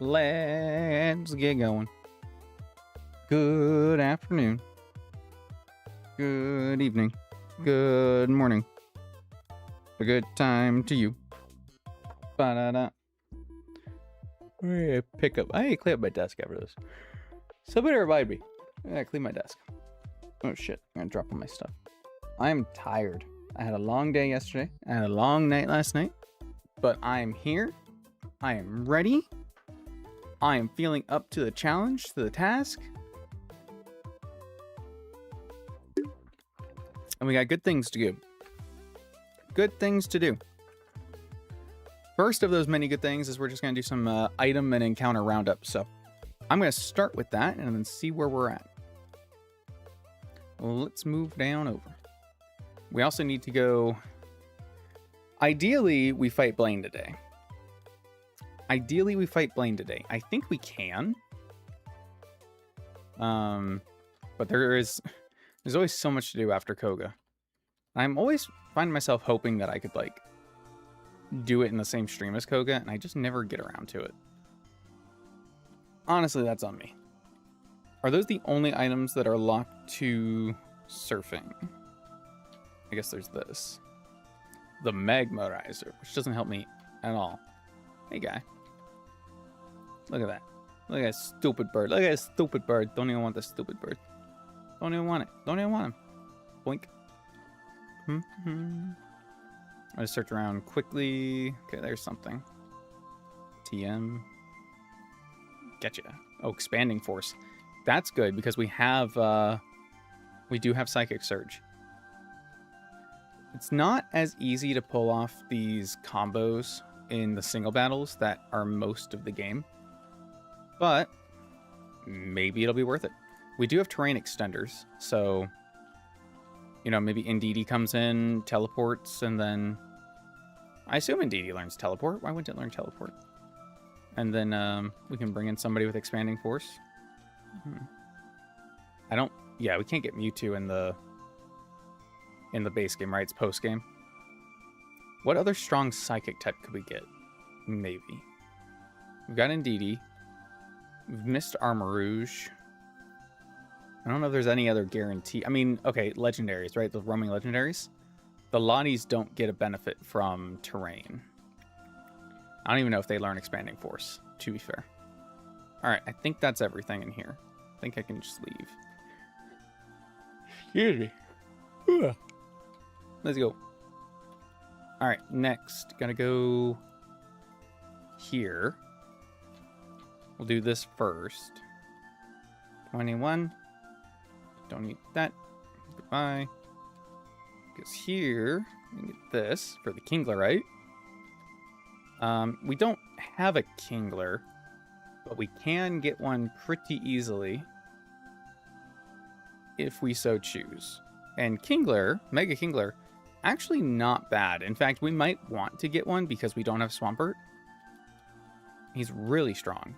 Let's get going. Good afternoon. Good evening. Good morning. A good time to you. Ba-da-da. Pick up. I clean up my desk after this. Somebody remind me. I clean my desk. Oh shit. I'm gonna drop all my stuff. I am tired. I had a long day yesterday. I had a long night last night. But I am here. I am ready. I am feeling up to the challenge, to the task. And we got good things to do. Good things to do. First of those many good things is we're just going to do some item and encounter roundup. So I'm going to start with that and then see where we're at. Well, let's move down over. We also need to go... Ideally, we fight Blaine today. I think we can. But there's always so much to do after Koga. I'm always finding myself hoping that I could, like, do it in the same stream as Koga, and I just never get around to it. Honestly, that's on me. Are those the only items that are locked to surfing? I guess there's this. The Magmarizer, which doesn't help me at all. Hey, guy. Look at that. Look at that stupid bird. Look at that stupid bird. Don't even want the stupid bird. Don't even want it. Don't even want him. Boink. I'm gonna search around quickly. Okay, there's something. TM. Getcha. Oh, expanding force. That's good because we do have Psychic Surge. It's not as easy to pull off these combos in the single battles that are most of the game, but maybe it'll be worth it. We do have terrain extenders, so, you know, maybe Indeedee comes in, teleports, and then I assume Indeedee learns teleport. Why wouldn't it learn teleport? And then we can bring in somebody with expanding force. Yeah, we can't get Mewtwo in the base game, right? It's post game. What other strong psychic type could we get? Maybe. We've got Indeedee. We've missed Armarouge. I don't know if there's any other guarantee. I mean, okay, legendaries, right? The roaming legendaries. The Lotties don't get a benefit from terrain. I don't even know if they learn expanding force, to be fair. All right, I think that's everything in here. I think I can just leave. Excuse me. Ugh. Let's go. All right, next, gotta go here. We'll do this first. 21. Don't need that. Goodbye. Because here, we can get this for the Kingler, right? We don't have a Kingler, but we can get one pretty easily if we so choose. And Kingler, Mega Kingler, actually not bad. In fact, we might want to get one because we don't have Swampert. He's really strong.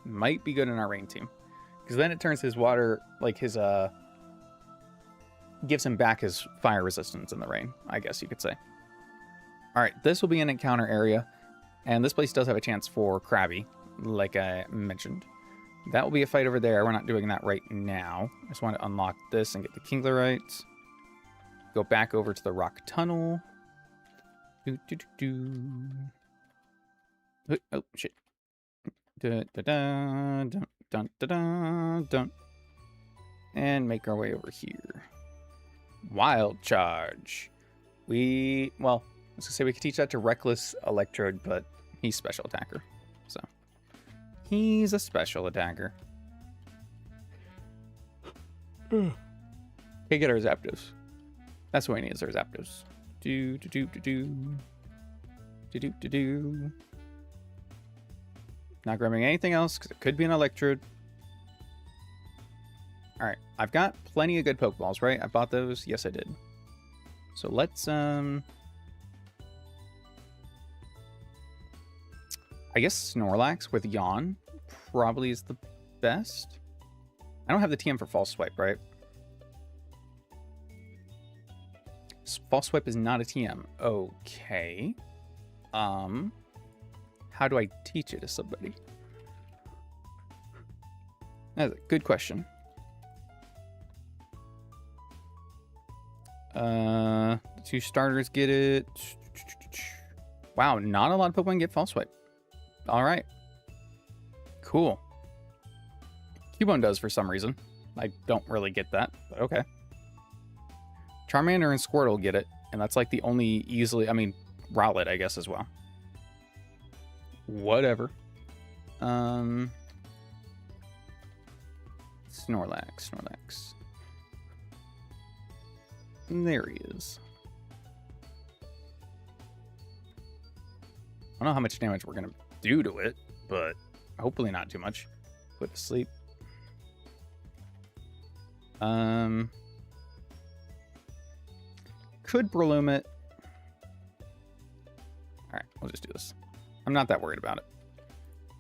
Might be good in our rain team. Because then it turns his water, like his, gives him back his fire resistance in the rain, I guess you could say. Alright, this will be an encounter area. And this place does have a chance for Krabby, like I mentioned. That will be a fight over there. We're not doing that right now. I just want to unlock this and get the Kinglerite. Go back over to the rock tunnel. Oh, shit. And make our way over here. Wild Charge. Well, I was going to say we could teach that to Reckless Electrode, but he's special attacker. So, he's a special attacker. Can't get our Zapdos. That's what we need is our Zapdos. Not grabbing anything else because it could be an Electrode. Alright, I've got plenty of good Pokeballs, right? I bought those. Yes, I did. So let's, I guess Snorlax with Yawn probably is the best. I don't have the TM for False Swipe, right? False Swipe is not a TM. Okay. How do I teach it to somebody? That's a good question. The 2 starters get it. Wow, not a lot of Pokemon get False Swipe. All right. Cool. Cubone does for some reason. I don't really get that, but okay. Charmander and Squirtle get it, and that's like the only easily... I mean, Rowlet, I guess, as well. Whatever. Snorlax. And there he is. I don't know how much damage we're going to do to it, but hopefully not too much. Put to sleep. Could Breloom it. Alright, we'll just do this. I'm not that worried about it.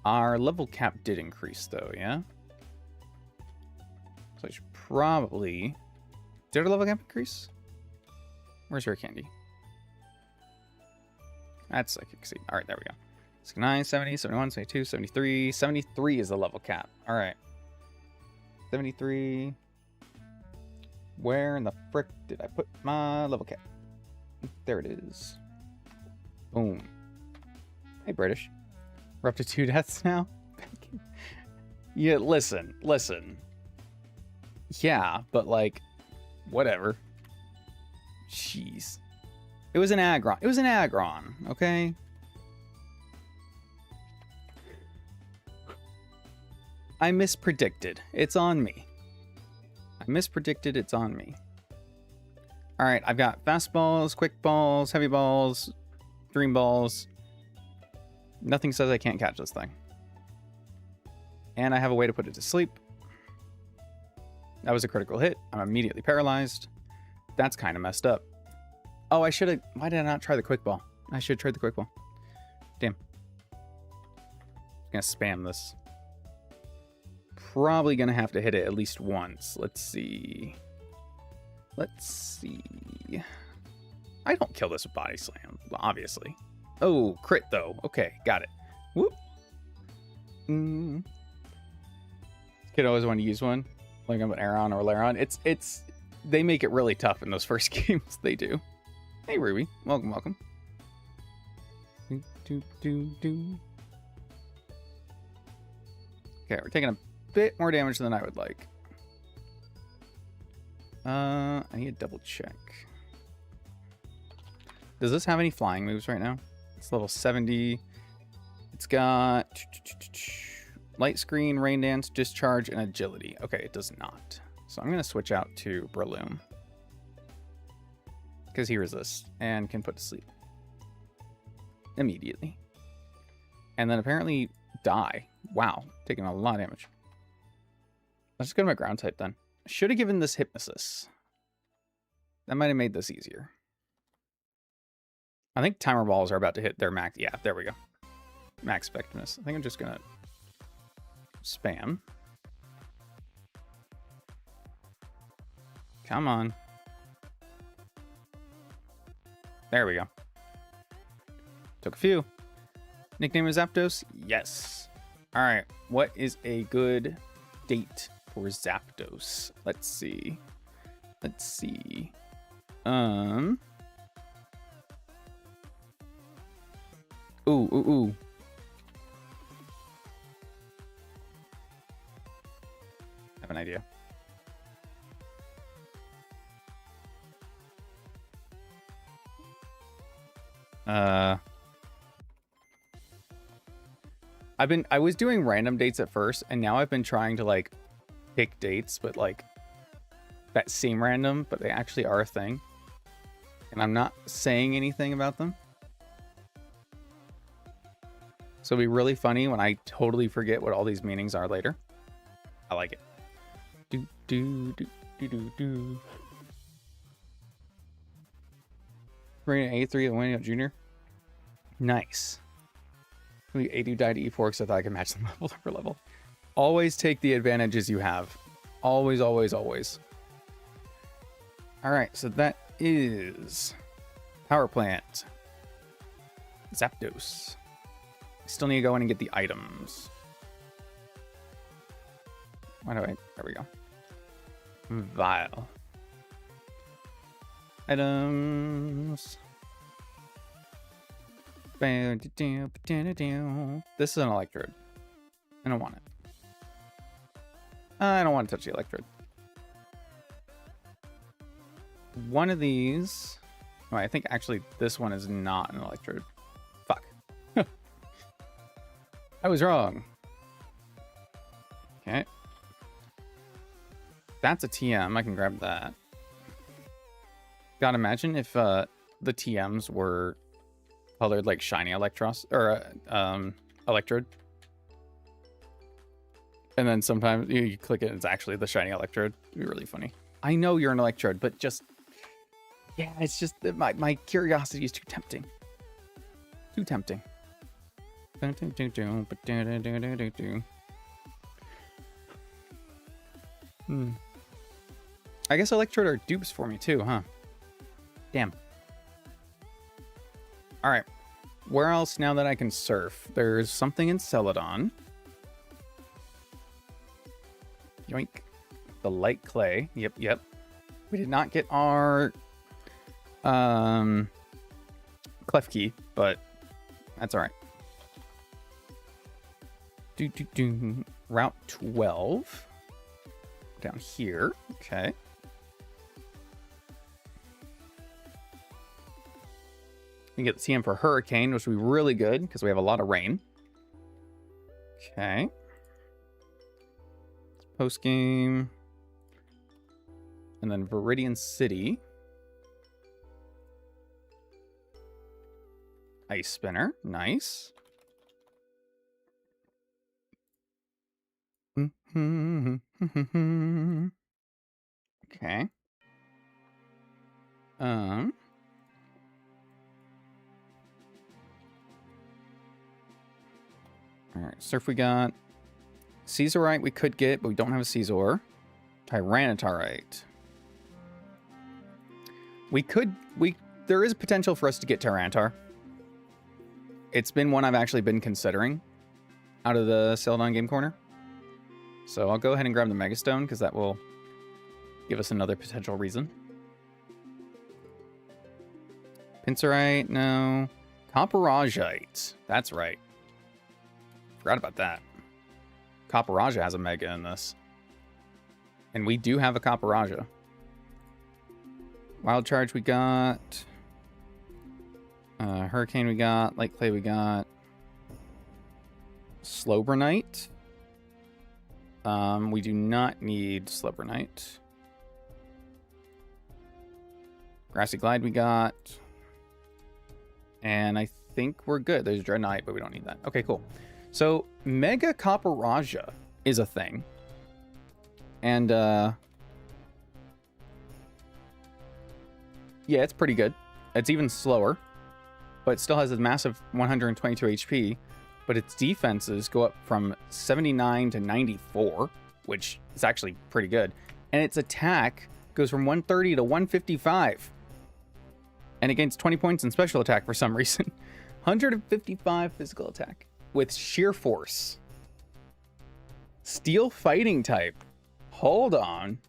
Our level cap did increase, though, yeah? So I should probably... Did our level cap increase? Where's your candy? That's Psychic Seed. Alright, there we go. 69, 70, 71, 72, 73. 73 is the level cap. Alright. 73. Where in the frick did I put my level cap? There it is. Boom. Hey, British. We're up to 2 deaths now? Yeah, listen. Yeah, but like, whatever. Jeez. It was an Aggron. Okay? I mispredicted. It's on me. It's on me. Alright, I've got fast balls, quick balls, heavy balls, dream balls. Nothing says I can't catch this thing. And I have a way to put it to sleep. That was a critical hit. I'm immediately paralyzed. That's kind of messed up. Oh, I should have... Why did I not try the quick ball? I should have tried the quick ball. Damn. I'm going to spam this. Probably going to have to hit it at least once. Let's see. I don't kill this with Body Slam, obviously. Oh, crit, though. Okay, got it. Whoop. Kid always wanted to use one. Like I'm an Aeron or Laron. It's they make it really tough in those first games. They do. Hey Ruby, welcome. Okay, we're taking a bit more damage than I would like. I need to double check. Does this have any flying moves right now? It's level 70. It's got Light Screen, Rain Dance, Discharge, and Agility. Okay, it does not. So I'm going to switch out to Breloom. Because he resists and can put to sleep. Immediately. And then apparently die. Wow, taking a lot of damage. Let's just go to my ground type then. I should have given this Hypnosis. That might have made this easier. I think Timer Balls are about to hit their max. Yeah, there we go. Max effectiveness. I think I'm just going to spam. Come on. There we go. Took a few. Nickname is Zapdos? Yes. All right. What is a good date for Zapdos? Let's see. Ooh. I have an idea. I was doing random dates at first, and now I've been trying to like pick dates, but like that seem random, but they actually are a thing. And I'm not saying anything about them. So it'll be really funny when I totally forget what all these meanings are later. I like it. Rating A3 and winning up Junior. Nice. A2 died to E4 because I thought I could match them level for level. Always take the advantages you have. Always. Alright, so that is Power Plant. Zapdos. Still need to go in and get the items. Why do I? There we go. Vial. Items. This is an electrode. I don't want it. I don't want to touch the electrode. One of these... Oh, I think actually this one is not an electrode. Fuck. I was wrong. Okay. That's a TM. I can grab that. God, imagine if the TMs were colored like shiny electros or electrode. And then sometimes you click it and it's actually the shiny electrode. It'd be really funny. I know you're an electrode, but just... Yeah, it's just that my curiosity is too tempting. Too tempting. I guess electrode are dupes for me too, huh? Damn. All right. Where else now that I can surf? There's something in Celadon. Yoink. The light clay. Yep. We did not get our clef key, but that's all right. Route 12. Down here. Okay. We can get the TM for Hurricane, which would be really good because we have a lot of rain. Okay. Post game. And then Viridian City. Ice Spinner. Nice. Okay. Alright, surf we got. Caesarite we could get, but we don't have a Caesar. Tyranitarite. There is potential for us to get Tyranitar. It's been one I've actually been considering out of the Celadon Game Corner. So I'll go ahead and grab the Megastone, because that will give us another potential reason. Pincerite, no. Copperajite. That's right. Forgot about that. Copperaja has a Mega in this. And we do have a Copperaja. Wild Charge we got. Hurricane we got. Light Clay we got. Slowbronite. We do not need Slowbronite. Grassy Glide we got. And I think we're good. There's Dreadnought, but we don't need that. Okay, cool. So, Mega Copperaja is a thing. And, yeah, it's pretty good. It's even slower. But it still has a massive 122 HP. But its defenses go up from 79 to 94, which is actually pretty good. And its attack goes from 130 to 155. And it gains 20 points in special attack for some reason. 155 physical attack with sheer force. Steel fighting type. Hold on.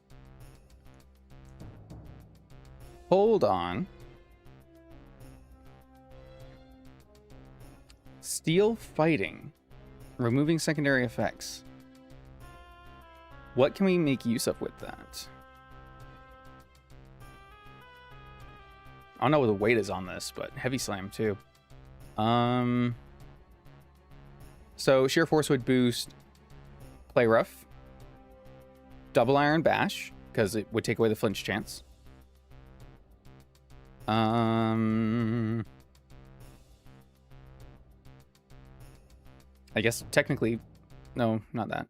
Hold on. Steel fighting. Removing secondary effects. What can we make use of with that? I don't know what the weight is on this, but heavy slam too. So sheer force would boost Play Rough, Double Iron Bash, because it would take away the flinch chance. I guess technically, no, not that.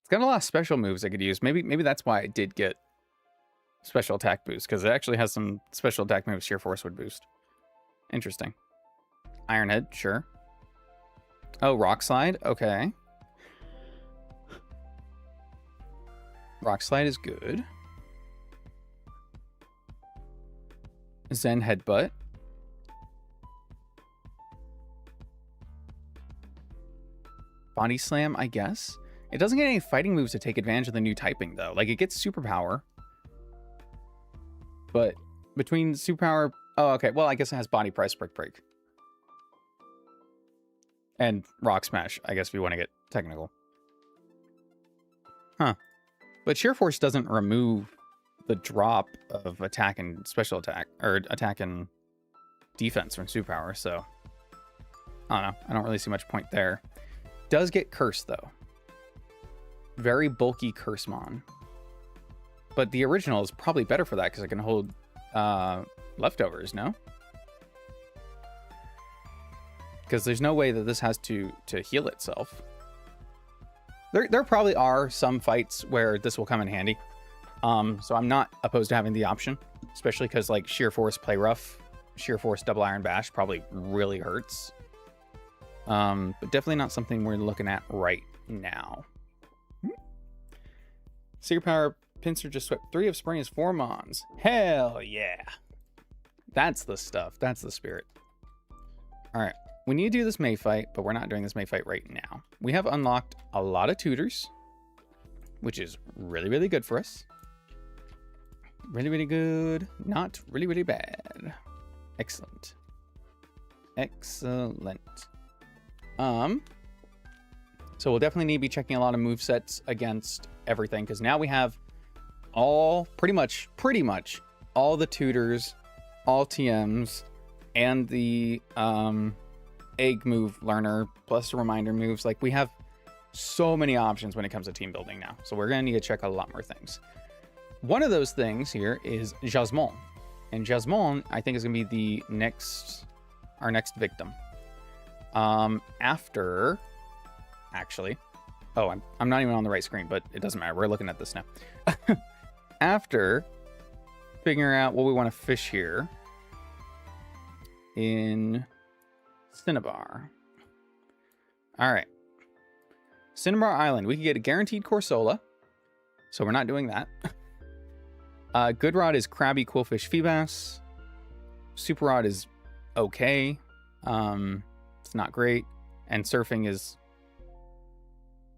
It's got a lot of special moves I could use. Maybe that's why I did get special attack boost, because it actually has some special attack moves sheer force would boost. Interesting. Iron Head, sure. Oh, Rock Slide, okay. Rock Slide is good. Zen Headbutt. Body Slam, I guess. It doesn't get any fighting moves to take advantage of the new typing, though. Like, it gets superpower. But between superpower... Oh, okay. Well, I guess it has body press, brick break. And rock smash, I guess, if you want to get technical. Huh. But sheer force doesn't remove the drop of attack and special attack, or attack and defense from superpower, so... I don't know. I don't really see much point there. Does get curse, though. Very bulky curse mon. But the original is probably better for that because it can hold leftovers, no? Because there's no way that this has to heal itself. There probably are some fights where this will come in handy. So I'm not opposed to having the option, especially because like sheer force play rough, sheer force double iron bash probably really hurts. But definitely not something we're looking at right now. Secret power pincer just swept 3 of Spring's 4 mons. Hell yeah. That's the stuff. That's the spirit. All right. We need to do this May fight, but we're not doing this May fight right now. We have unlocked a lot of tutors, which is really, really good for us. Really, really good. Not really, really bad. Excellent. Excellent. So we'll definitely need to be checking a lot of movesets against everything, because now we have all, pretty much all the tutors, all TMs, and the egg move learner, plus the reminder moves. Like, we have so many options when it comes to team building now. So we're going to need to check a lot more things. One of those things here is Jasmine. And Jasmine, I think, is going to be our next victim. After, actually, oh, I'm not even on the right screen, but it doesn't matter. We're looking at this now. After figuring out what we want to fish here in Cinnabar. All right. Cinnabar Island. We can get a guaranteed Corsola, so we're not doing that. Good Rod is Crabby, Quillfish, Feebass. Super Rod is okay. It's not great. And Surfing is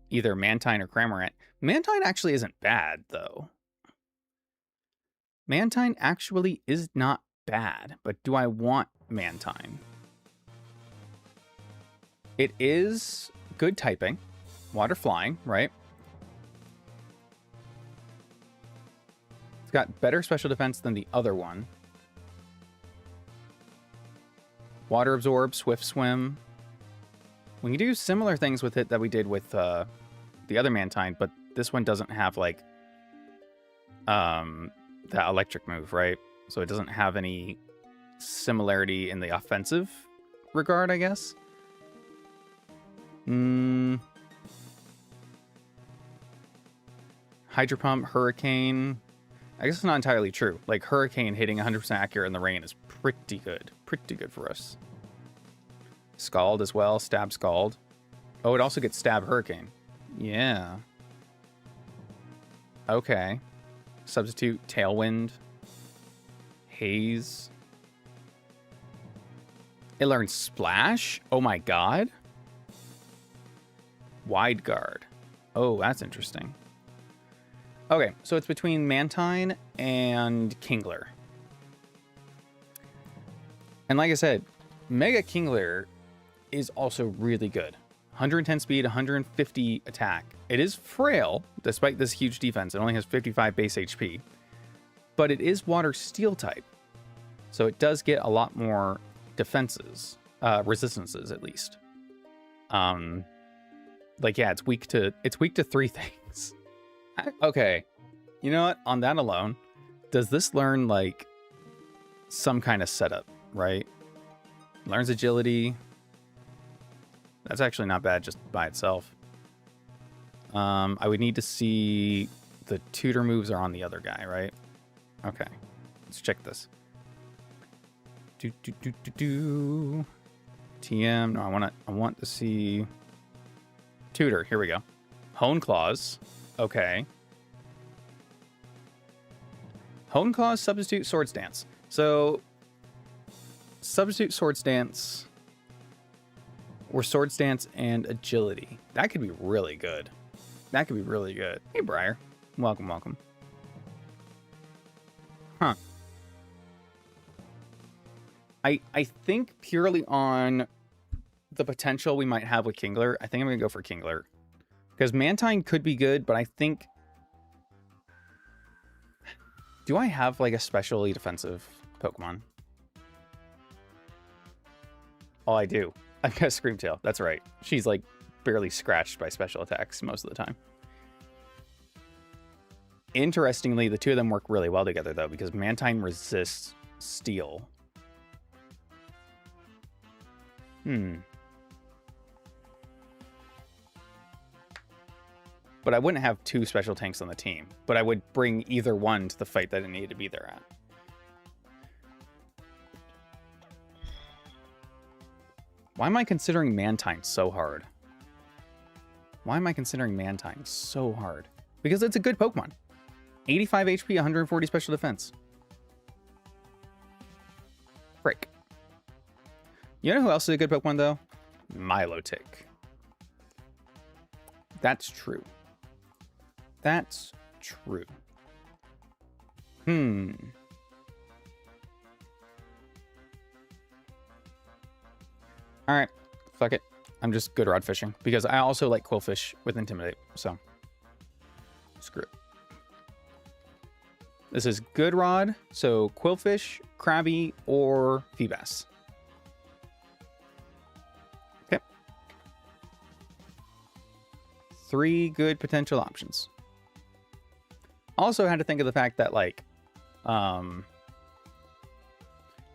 either Mantine or Cramorant. Mantine actually isn't bad, though. Mantine actually is not bad, but do I want Mantine? It is good typing. Water flying, right? It's got better special defense than the other one. Water absorb, swift swim. We can do similar things with it that we did with the other Mantine, but this one doesn't have like that electric move, right? So it doesn't have any similarity in the offensive regard, I guess. Hydro Pump, Hurricane. I guess it's not entirely true. Like, Hurricane hitting 100% accurate in the rain is pretty good. Pretty good for us. Scald as well. Stab Scald. Oh, it also gets Stab Hurricane. Yeah. Okay. Substitute Tailwind. Haze. It learns Splash? Oh my god. Wide Guard. Oh, that's interesting. Okay, so it's between Mantine and Kingler. And like I said, Mega Kingler is also really good. 110 speed, 150 attack. It is frail, despite this huge defense. It only has 55 base HP. But it is Water Steel type. So it does get a lot more defenses. Resistances, at least. Like, yeah, it's weak to 3 things. Okay, you know what? On that alone, does this learn, like, some kind of setup, right? Learns agility. That's actually not bad just by itself. I would need to see the tutor moves are on the other guy, right? Okay, let's check this. TM, no, I want to see tutor. Here we go. Hone Claws. Okay. Hone Claws, substitute Swords Dance. So, substitute Swords Dance or Swords Dance and agility. That could be really good. That could be really good. Hey, Briar. Welcome, welcome. Huh. I think purely on the potential we might have with Kingler, I think I'm going to go for Kingler. Because Mantine could be good, but I think... Do I have, like, a specially defensive Pokemon? Oh, I do. I've got Screamtail. That's right. She's, like, barely scratched by special attacks most of the time. Interestingly, the two of them work really well together, though, because Mantine resists Steel. But I wouldn't have two special tanks on the team. But I would bring either one to the fight that it needed to be there at. Why am I considering Mantine so hard? Why am I considering Mantine so hard? Because it's a good Pokemon. 85 HP, 140 special defense. Frick. You know who else is a good Pokemon, though? Milotic. That's true. That's true. Alright. Fuck it. I'm just good rod fishing. Because I also like Quillfish with Intimidate. So, screw it. This is good rod. So, Quillfish, Krabby, or Feebas. Okay. 3 good potential options. Also had to think of the fact that, like,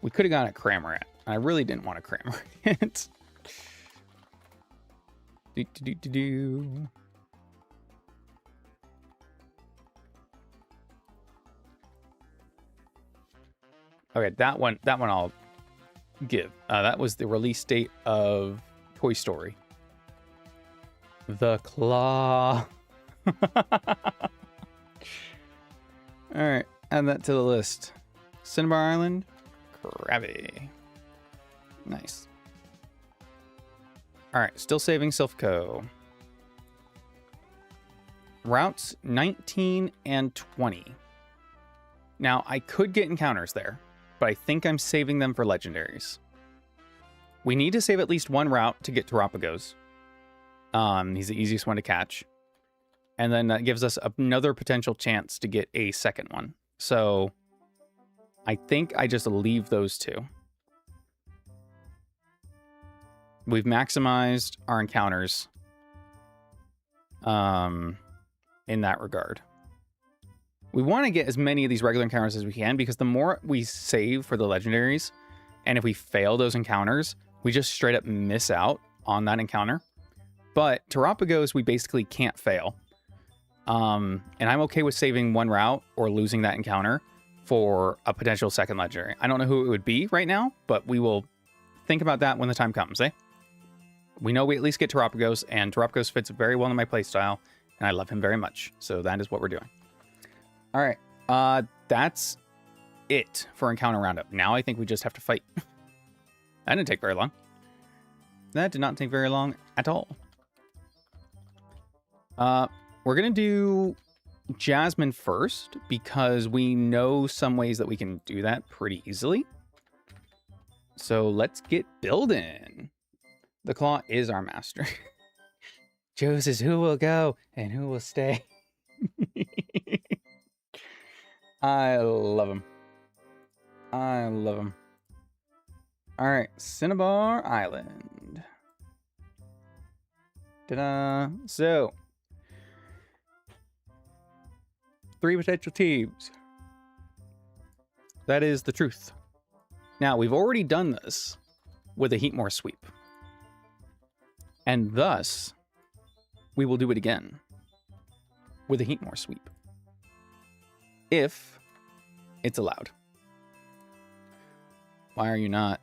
we could have gotten a Cramorant. I really didn't want a Cramorant. Okay, that one I'll give. That was the release date of Toy Story. The Claw. All right, add that to the list. Cinnabar Island, Krabby. Nice. All right, still saving Silphco. Routes 19 and 20. Now, I could get encounters there, but I think I'm saving them for legendaries. We need to save at least one route to get to Terapagos. He's the easiest one to catch. And then that gives us another potential chance to get a second one. So I think I just leave those two. We've maximized our encounters in that regard. We want to get as many of these regular encounters as we can, because the more we save for the legendaries, and if we fail those encounters, we just straight up miss out on that encounter. But Terapagos, we basically can't fail. And I'm okay with saving one route or losing that encounter for a potential second legendary. I don't know who it would be right now, but we will think about that when the time comes, eh? We know we at least get Terapagos, and Terapagos fits very well in my playstyle, and I love him very much. So that is what we're doing. All right, that's it for Encounter Roundup. Now I think we just have to fight. That didn't take very long. That did not take very long at all. We're going to do Jasmine first, because we know some ways that we can do that pretty easily. So let's get building. The Claw is our master. Chooses who will go and who will stay. I love him. I love him. All right, Cinnabar Island. Ta-da! So, 3 potential teams. That is the truth. Now, we've already done this with a Heatmore sweep. And thus, we will do it again with a Heatmore sweep. If it's allowed. Why are you not?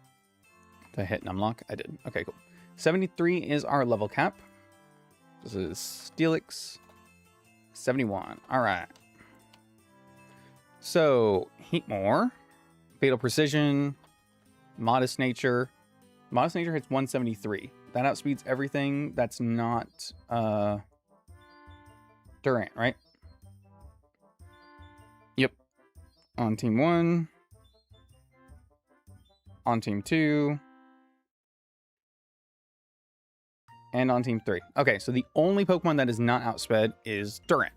Did I hit Nuzlocke? I did. Okay, cool. 73 is our level cap. This is Steelix. 71. All right. So, Heatmore, Fatal Precision, Modest Nature. Modest Nature hits 173. That outspeeds everything that's not Durant, right? Yep. On team 1. On team 2. And on team 3. Okay, so the only Pokemon that is not outsped is Durant.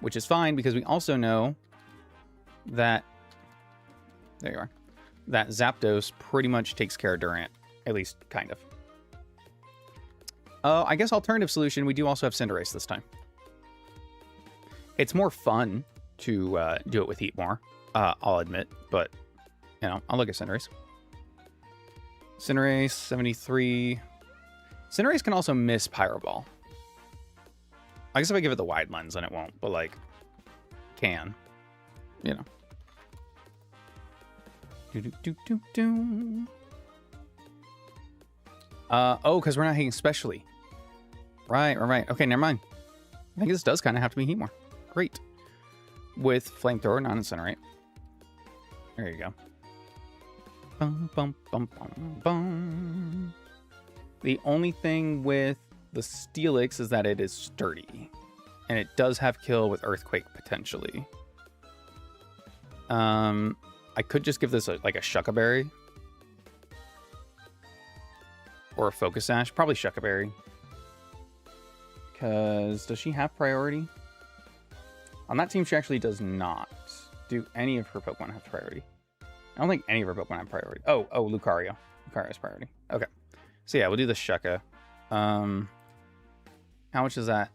Which is fine because we also know that... There you are. That Zapdos pretty much takes care of Durant. At least, kind of. I guess alternative solution, we do also have Cinderace this time. It's more fun to do it with Heat more, I'll admit. But, you know, I'll look at Cinderace. Cinderace, 73... Cinderace can also miss Pyro Ball. I guess if I give it the wide lens, then it won't. But, like, can. You know. Oh, because we're not hitting specially. Right. Okay, never mind. I think this does kind of have to be Heatmore. Great. With Flamethrower, not Incinerate. There you go. Bum, bum, bum, bum, bum. The only thing with the Steelix is that it is sturdy. And it does have kill with Earthquake, potentially. I could just give this like a Shucca Berry. Or a Focus Sash. Probably Shucca Berry. Because does she have priority? On that team, she actually does not. Do any of her Pokemon have priority? I don't think any of her Pokemon have priority. Oh, Lucario. Lucario's priority. Okay. So yeah, we'll do the Shucca. How much does that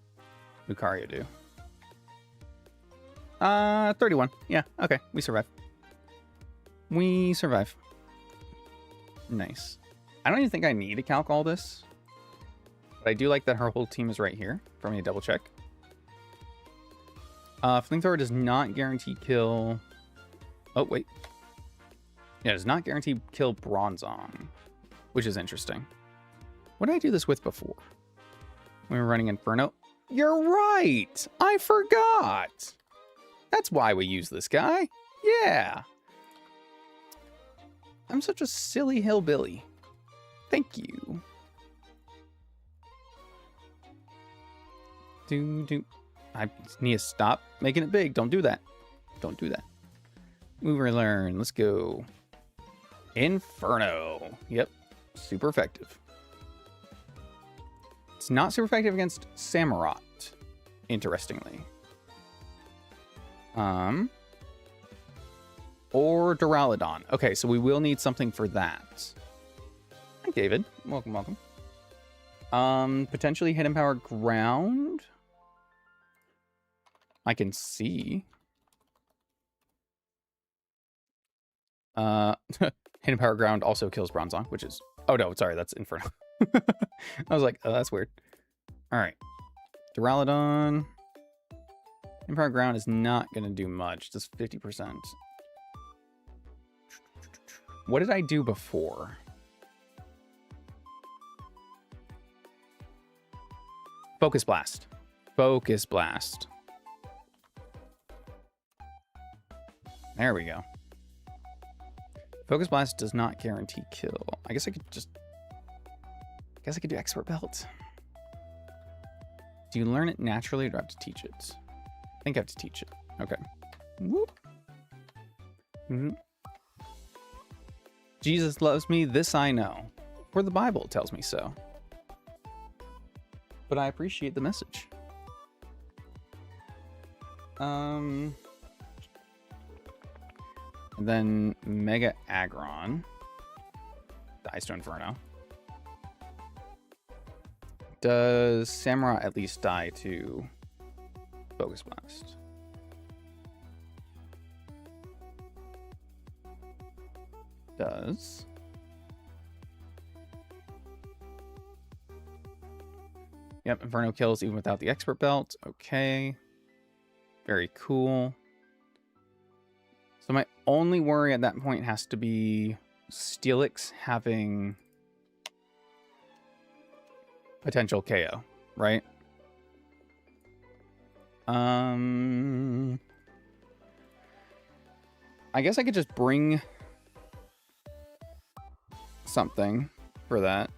Lucario do? 31. Yeah, okay. We survive. We survive. Nice. I don't even think I need to calc all this. But I do like that her whole team is right here for me to double check. Flamethrower does not guarantee kill... Oh, wait. Yeah, it does not guarantee kill Bronzong, which is interesting. What did I do this with before? When we were running Inferno? You're right! I forgot! That's why we use this guy. Yeah. I'm such a silly hillbilly. Thank you. I need to stop making it big. Don't do that. Don't do that. Move or learn. Let's go. Inferno. Yep. Super effective. It's not super effective against Samurott, interestingly. Or Duraludon. Okay, so we will need something for that. Hi, David. Welcome, welcome. Potentially Hidden Power Ground. I can see. Hidden Power Ground also kills Bronzong, which is... Oh, no, sorry, that's Inferno. I was like, oh, that's weird. All right. Duraludon. Hidden Power Ground is not going to do much. Just 50%. What did I do before? Focus Blast. Focus Blast. There we go. Focus Blast does not guarantee kill. I guess I could just... I guess I could do Expert Belt. Do you learn it naturally or do I have to teach it? I think I have to teach it. Okay. Whoop. Mm-hmm. Jesus loves me, this I know. Or the Bible tells me so. But I appreciate the message. And then Mega Aggron. Dies to Inferno. Does Samurott at least die to Focus Blast? Does. Yep, Inferno kills even without the Expert Belt. Okay. Very cool. So my only worry at that point has to be Steelix having potential KO, right? I guess I could just bring something for that.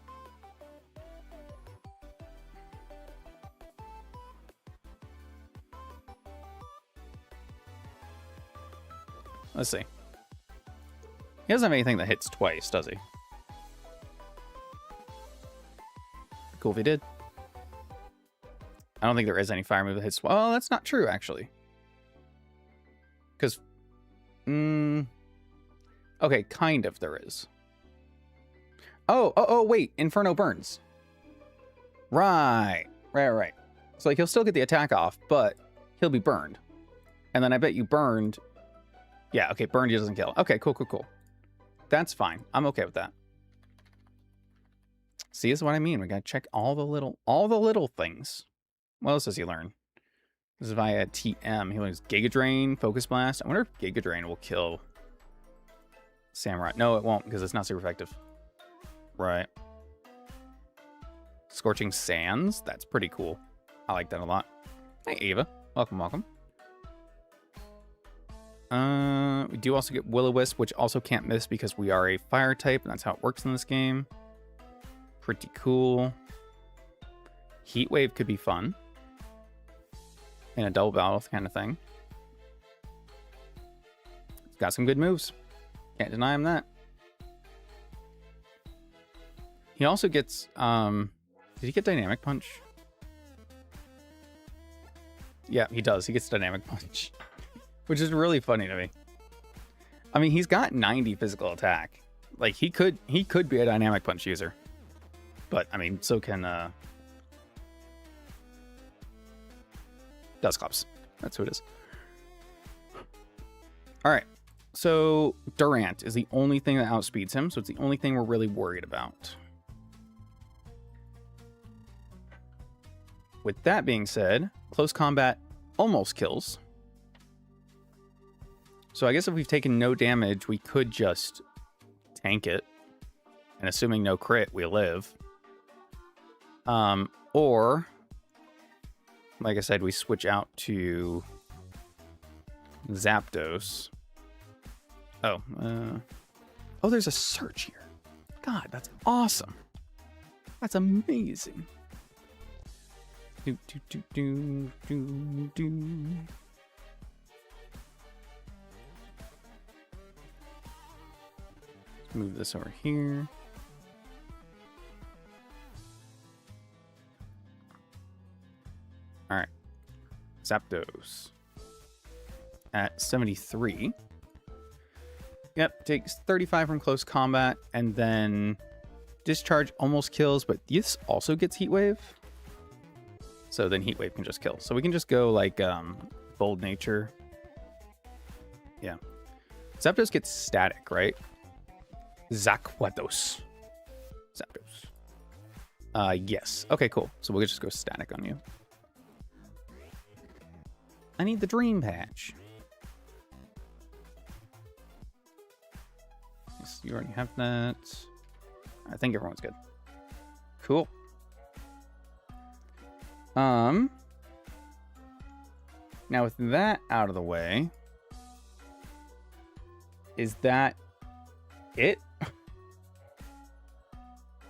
Let's see. He doesn't have anything that hits twice, does he? Cool if he did. I don't think there is any fire move that hits. Well, that's not true, actually. Because... okay, kind of there is. Oh, wait. Inferno burns. Right. So, like, he'll still get the attack off, but he'll be burned. And then I bet you burned... Yeah, okay, burned doesn't kill. Okay, cool. That's fine. I'm okay with that. See, this is what I mean. We gotta check all the little things. What else does he learn? This is via TM. He learns Giga Drain, Focus Blast. I wonder if Giga Drain will kill Samurai. No, it won't, because it's not super effective. Right. Scorching Sands. That's pretty cool. I like that a lot. Hey, Ava. Welcome. We do also get Will-O-Wisp, which also can't miss because we are a fire type, and that's how it works in this game. Pretty cool. Heat Wave could be fun. In a double battle kind of thing. Got some good moves. Can't deny him that. He also gets, did he get Dynamic Punch? Yeah, he does. He gets Dynamic Punch. Which is really funny to me. I mean, he's got 90 physical attack. Like, he could be a Dynamic Punch user. But, I mean, so can, Dusclops. That's who it is. Alright. So, Durant is the only thing that outspeeds him, so it's the only thing we're really worried about. With that being said, close combat almost kills. So I guess if we've taken no damage, we could just tank it. And assuming no crit, we live. Or, like I said, we switch out to Zapdos. Oh, there's a search here. God, that's awesome. That's amazing. Move this over here. All right. Zapdos. At 73. Yep, takes 35 from close combat, and then Discharge almost kills, but this also gets Heat Wave. So then Heat Wave can just kill. So we can just go like Bold Nature. Yeah. Zapdos gets static, right? Zakwados. Zapdos. Yes. Okay, cool. So we'll just go static on you. I need the Dream Patch. Yes, you already have that. I think everyone's good. Cool. Now with that out of the way, is that it?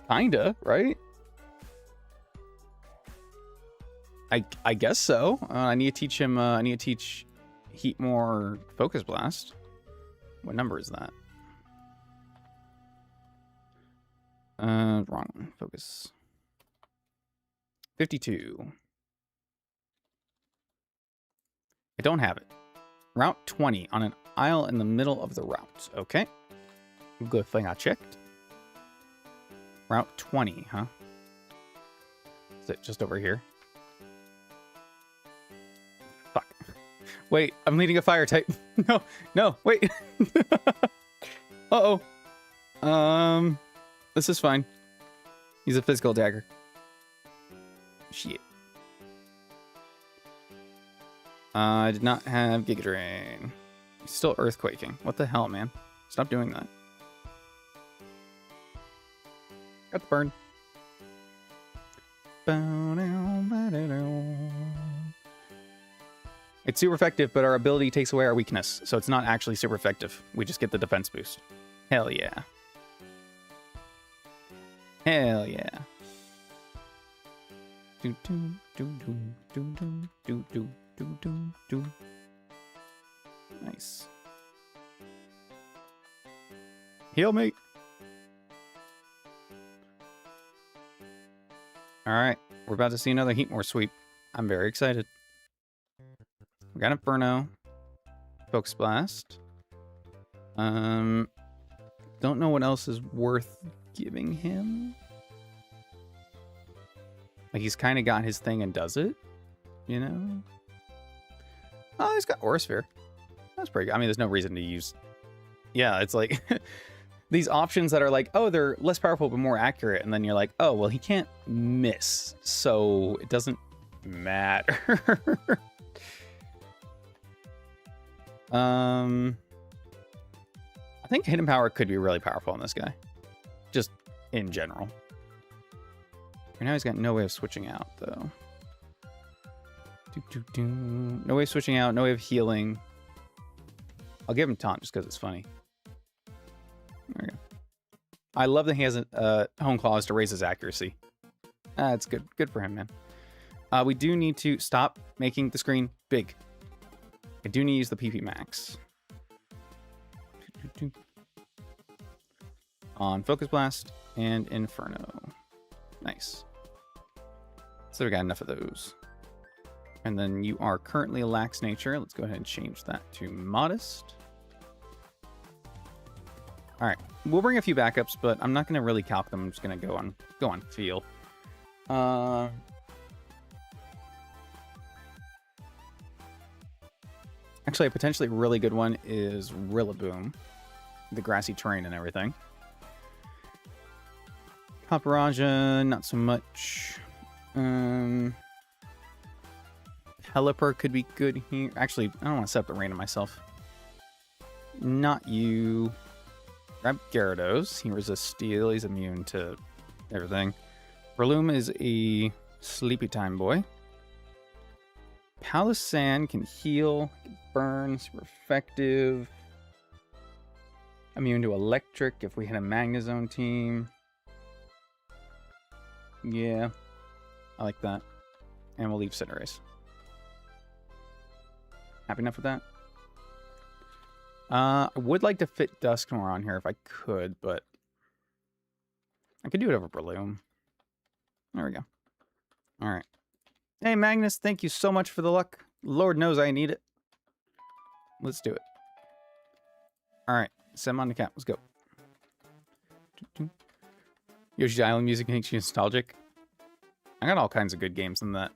Kinda, right? I guess so. I need to teach him. I need to teach Heatmore Focus Blast. What number is that? Wrong one. Focus. 52. I don't have it. Route 20 on an aisle in the middle of the route. Okay. Good thing I checked. Route 20, huh? Is it just over here? Fuck. Wait, I'm leading a fire type. No, wait. Uh-oh. This is fine. He's a physical dagger. Shit. I did not have Giga Drain. He's still earthquaking. What the hell, man? Stop doing that. Got the burn. It's super effective, but our ability takes away our weakness, so it's not actually super effective. We just get the defense boost. Hell yeah. Hell yeah. Do do do do do do do do do do do. Nice. Heal me. All right. We're about to see another Heatmore sweep. I'm very excited. We got Inferno. Focus Blast. Don't know what else is worth giving him. Like, he's kind of got his thing and does it, you know? Oh, he's got Aura Sphere. That's pretty good. I mean, there's no reason to use... Yeah, it's like... these options that are like, oh, they're less powerful but more accurate. And then you're like, oh, well, he can't miss. So it doesn't matter. I think Hidden Power could be really powerful on this guy. Just in general. Right now he's got no way of switching out, though. No way of switching out, no way of healing. I'll give him Taunt just because it's funny. There we go. I love that he has a Hone Claws to raise his accuracy. It's good. Good for him, man. We do need to stop making the screen big. I do need to use the PP Max. On Focus Blast and Inferno. Nice. So we got enough of those. And then you are currently a Lax Nature. Let's go ahead and change that to Modest. All right, we'll bring a few backups, but I'm not going to really calc them. I'm just going to go on feel. Actually, a potentially really good one is Rillaboom, the grassy terrain and everything. Paparaja, not so much. Pelipper could be good here. Actually, I don't want to set up the random myself. Not you. Grab Gyarados. He resists steel. He's immune to everything. Breloom is a sleepy time boy. Palossand can heal, can burn, super effective. Immune to electric if we hit a Magnezone team. Yeah, I like that. And we'll leave Cinderace. Happy enough with that? I would like to fit Dusknoir on here if I could, but I could do it over Breloom. There we go. All right. Hey, Magnus, thank you so much for the luck. Lord knows I need it. Let's do it. All right. Send him on the cap. Let's go. Yoshi's Island music makes you nostalgic. I got all kinds of good games in that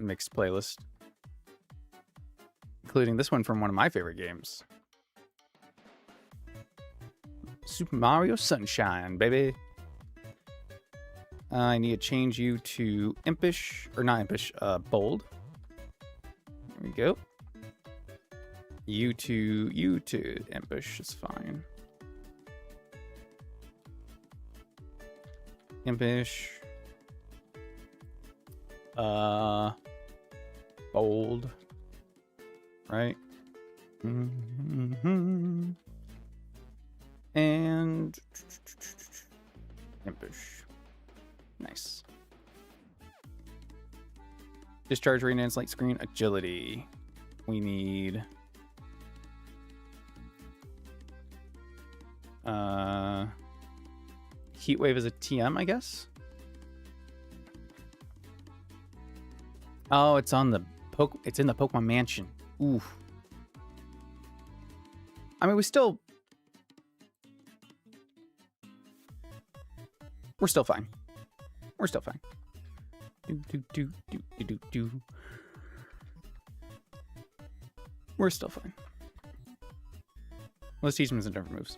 mixed playlist, including this one from one of my favorite games. Super Mario Sunshine, baby. I need to change you to Impish, or not Impish, Bold. There we go. You to Impish is fine. Impish. Bold. Right? Mm-hmm. And Impish. Nice. Discharge, Radiance, Light Screen, Agility. We need Heat Wave is a TM, I guess. Oh, it's on the it's in the Pokemon Mansion. Oof. I mean, we're still fine. We're still fine. We're still fine. Let's teach him some different moves.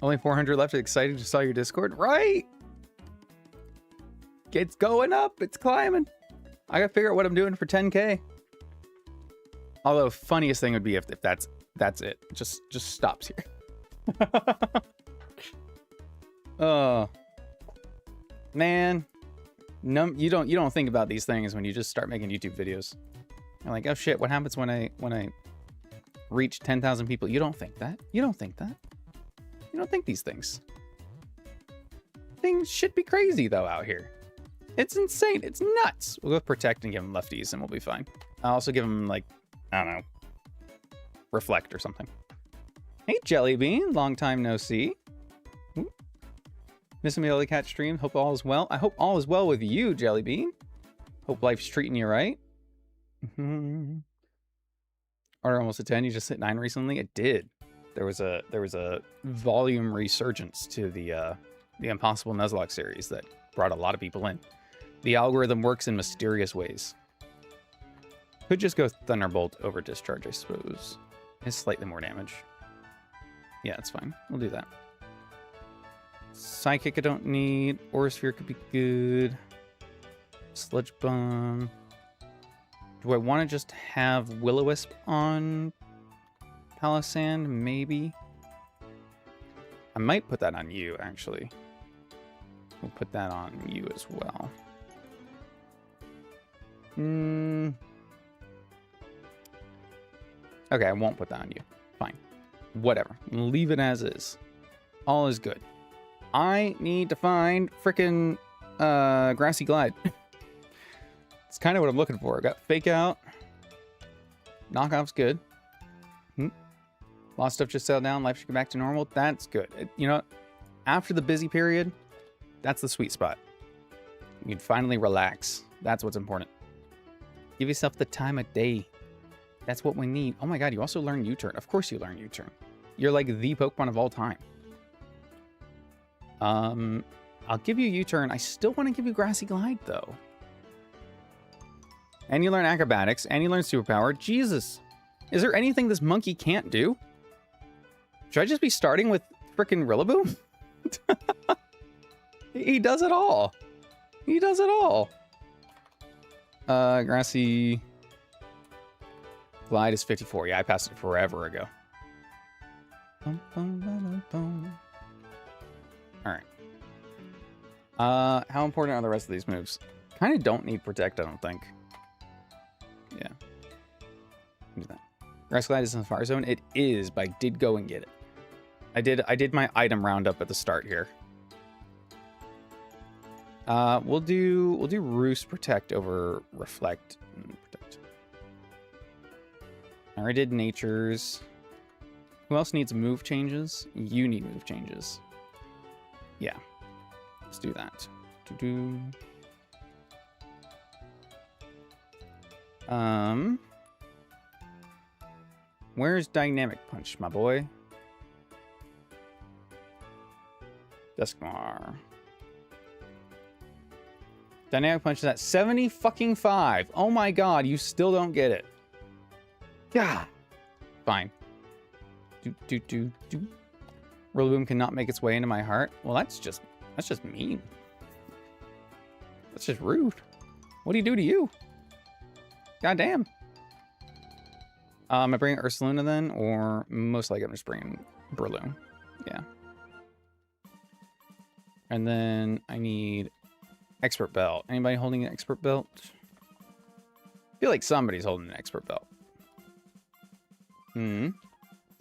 Only 400 left. Excited to saw your Discord, right? It's going up. It's climbing. I gotta figure out what I'm doing for 10K. Although, funniest thing would be if that's it. Just stops here. Oh, man. You don't think about these things when you just start making YouTube videos. You're like, oh shit, what happens when I reach 10,000 people? You don't think that. You don't think that. You don't think these things. Things should be crazy though out here. It's insane. It's nuts. We'll go with Protect and give him lefties and we'll be fine. I'll also give him, like, I don't know, Reflect or something. Hey, Jellybean. Long time no see. Ooh. Missing me Holy Cat stream. Hope all is well. I hope all is well with you, Jellybean. Hope life's treating you right. Are almost a 10. You just hit 9 recently. It did. There was a volume resurgence to the Impossible Nuzlocke series that brought a lot of people in. The algorithm works in mysterious ways. Could just go Thunderbolt over Discharge, I suppose. It's slightly more damage. Yeah, it's fine. We'll do that. Psychic I don't need. Aura Sphere could be good. Sludge Bomb. Do I want to just have Will-O-Wisp on Palisand? Maybe. I might put that on you, actually. We'll put that on you as well. Okay, I won't put that on you. Fine. Whatever. Leave it as is. All is good. I need to find frickin' Grassy Glide. It's kind of what I'm looking for. I got Fake Out. Knockoff's good. Lost stuff just settled down. Life should get back to normal. That's good. You know what? After the busy period, that's the sweet spot. You can finally relax. That's what's important. Give yourself the time of day. That's what we need. Oh my god, you also learn U-Turn. Of course you learn U-Turn. You're like the Pokemon of all time. I'll give you U-Turn. I still want to give you Grassy Glide, though. And you learn Acrobatics, and you learn Superpower. Jesus. Is there anything this monkey can't do? Should I just be starting with frickin' Rillaboom? He does it all. He does it all. Grassy Glide is 54. Yeah, I passed it forever ago. Alright. How important are the rest of these moves? Kind of don't need Protect, I don't think. Yeah. Do that. Grass Glide is in the Fire Zone. It is, but I did go and get it. I did my item roundup at the start here. We'll do Roost Protect over Reflect and Protect. I already did Nature's. Who else needs move changes? You need move changes. Yeah. Let's do that. Where's Dynamic Punch, my boy? Duskmar. Dynamic Punch is at 70 fucking 5. Oh my god, you still don't get it. Yeah. Fine. Rillaboom cannot make its way into my heart. Well, that's just mean. That's just rude. What do you do to you? Goddamn. Am I bringing Ursaluna then? Or most likely I'm just bringing Breloom. Yeah. And then I need Expert Belt. Anybody holding an Expert Belt? I feel like somebody's holding an Expert Belt.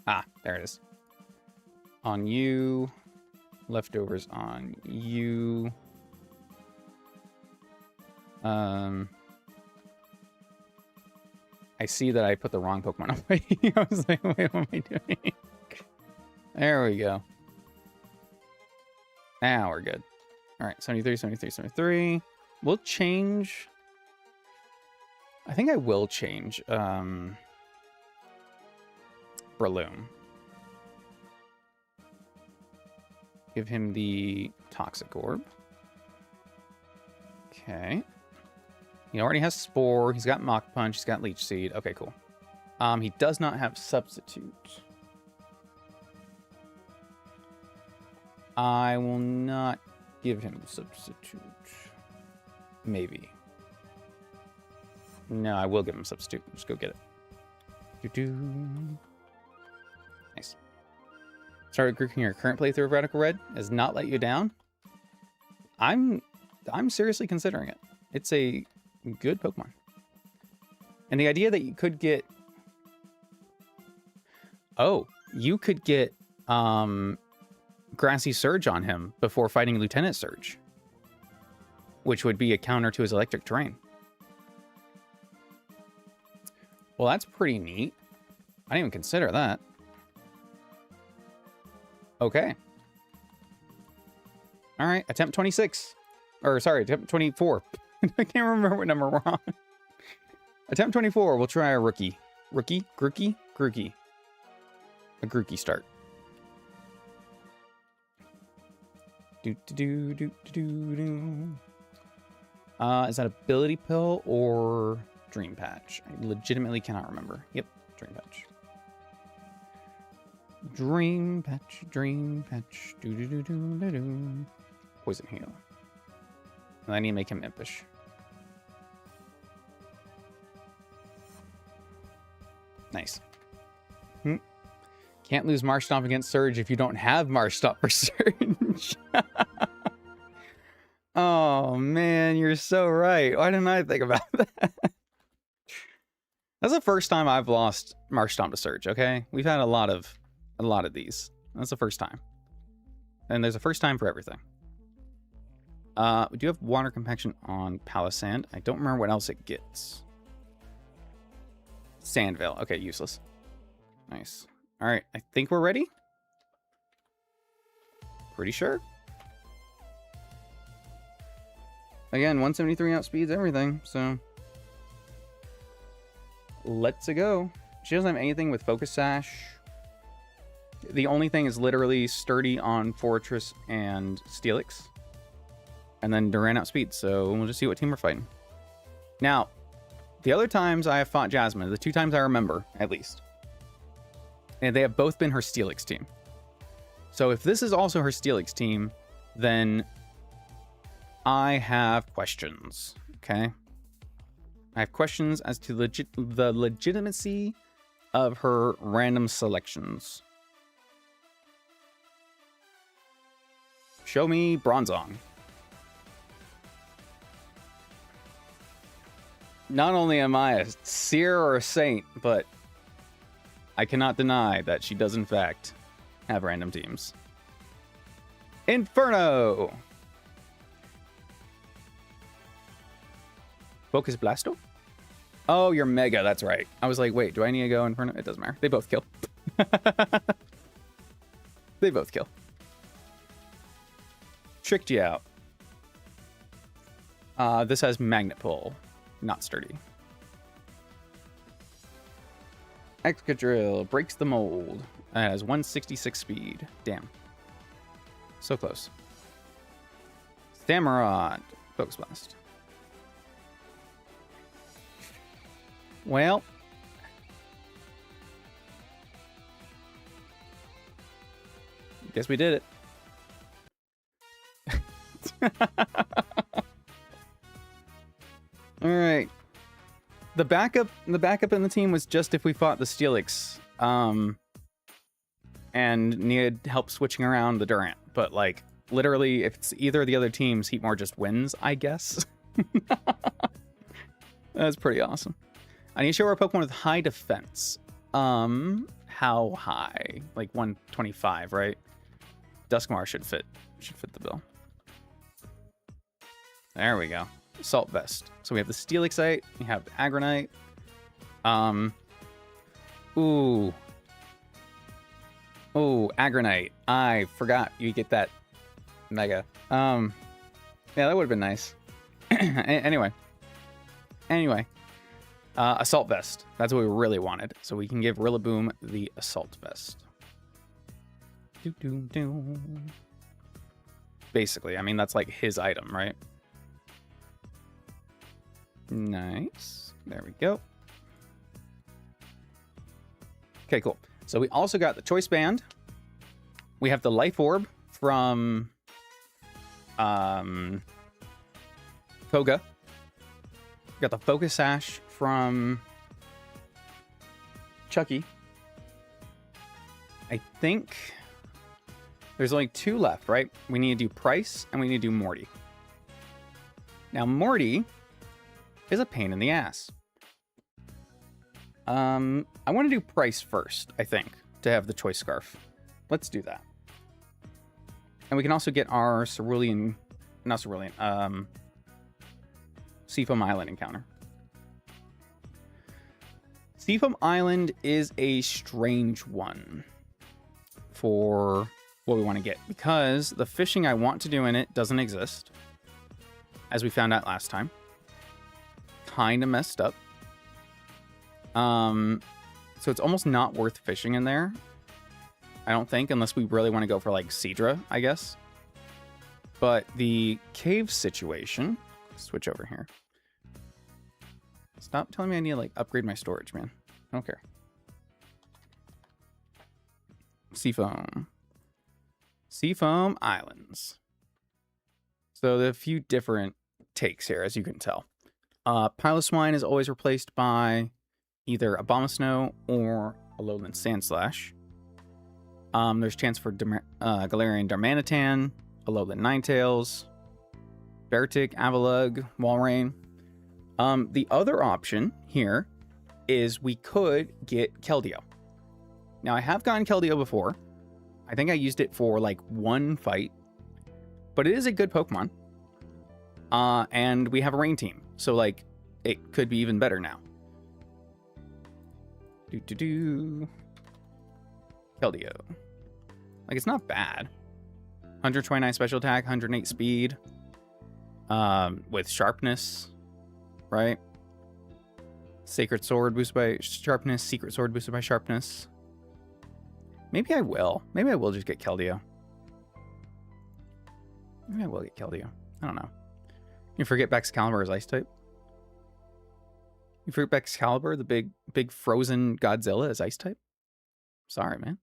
Ah, there it is. On you. Leftovers on you. I see that I put the wrong Pokemon away. I was like, wait, what am I doing? There we go. Now we're good. All right, 73, 73, 73. We'll change. I think I will change Breloom. Give him the Toxic Orb. Okay. He already has Spore. He's got Mach Punch. He's got Leech Seed. Okay, cool. He does not have Substitute. I will not give him Substitute. Maybe. No, I will give him Substitute. Just go get it. Nice. Started grouping your current playthrough of Radical Red. Has not let you down. I'm seriously considering it. It's a good Pokemon. And the idea that you could get... Oh, you could get Grassy Surge on him before fighting Lieutenant Surge. which would be a counter to his electric terrain. Well, that's pretty neat. I didn't even consider that. Okay. All right, attempt 26. Or, sorry, attempt 24. I can't remember what number we're on. Attempt 24, we'll try a rookie. Rookie? Grookie? Grookie. A Grookie start. Is that Ability Pill or Dream Patch? I legitimately cannot remember. Yep, Dream Patch. Dream Patch, Dream Patch. Poison Heal. And I need to make him impish. Nice. Can't lose Marsh Stomp against Surge if you don't have Marsh Stomp for Surge. Oh, man, you're so right. Why didn't I think about that? That's the first time I've lost Marsh Stomp to Surge, okay? We've had a lot of these. That's the first time. And there's a first time for everything. We do have Water Compaction on Palisand. I don't remember what else it gets. Sandvale. Okay, useless. Nice. All right, I think we're ready. Pretty sure. Again, 173 outspeeds everything, so let's go. She doesn't have anything with Focus Sash. The only thing is literally Sturdy on Fortress and Steelix. And then Duran outspeed, so we'll just see what team we're fighting. Now, the other times I have fought Jasmine, the 2 times I remember, at least, and they have both been her Steelix team. So if this is also her Steelix team, then I have questions, okay? I have questions as to the legitimacy of her random selections. Show me Bronzong. Not only am I a seer or a saint, but I cannot deny that she does in fact have random teams. Inferno! Focus Blasto? Oh, you're Mega, that's right. I was like, wait, do I need to go Inferno? It doesn't matter. They both kill. They both kill. Tricked you out. This has Magnet Pull. Not Sturdy. Excadrill breaks the mold. It has 166 speed. Damn. So close. Samurott. Focus Blast. Well. Guess we did it. All right. The backup in the team was just if we fought the Steelix, and needed help switching around the Durant. But like, literally, if it's either of the other teams, Heatmore just wins, I guess. That's pretty awesome. I need to show our Pokemon with high defense. How high? Like 125, right? Duskmar should fit the bill. There we go. Assault Vest. So we have the Steelixite, we have the Agronite. Ooh, Agronite. I forgot you get that Mega. Yeah, that would have been nice. Anyway. Assault Vest. That's what we really wanted. So we can give Rillaboom the Assault Vest. Basically, I mean, that's like his item, right? Nice. There we go. Okay, cool. So we also got the Choice Band. We have the Life Orb from Koga. We got the Focus Sash from Chucky. I think there's only 2 left, right? We need to do Price and we need to do Morty. Now, Morty is a pain in the ass. I want to do Price first, I think, to have the Choice Scarf. Let's do that. And we can also get our Cerulean, not Cerulean, Seafoam Island encounter. Seafoam Island is a strange one for what we want to get, because the fishing I want to do in it doesn't exist, as we found out last time. Kind of messed up. So it's almost not worth fishing in there, I don't think, unless we really want to go for like Cedra, I guess. But the cave situation, switch over here. Stop telling me I need to like upgrade my storage, man. I don't care. Seafoam. Seafoam Islands. So there are a few different takes here, as you can tell. Pile of Swine is always replaced by either a Bomb of Snow or a Lowland Sandslash. There's chance for Galarian Darmanitan, a Lowland Ninetales, Beartic, Avalugg, Walrein. The other option here is we could get Keldeo. Now, I have gotten Keldeo before. I think I used it for like one fight, but it is a good Pokemon. And we have a Rain team, so like it could be even better now. Keldeo. Like, it's not bad. 129 special attack, 108 speed. With sharpness, right? Sacred Sword boosted by sharpness, Secret Sword boosted by sharpness. Maybe I will. Maybe I will just get Keldeo. Maybe I will get Keldeo. I don't know. You forget Excalibur is Ice type? You forget Excalibur, the big frozen Godzilla, is Ice type? Sorry, man.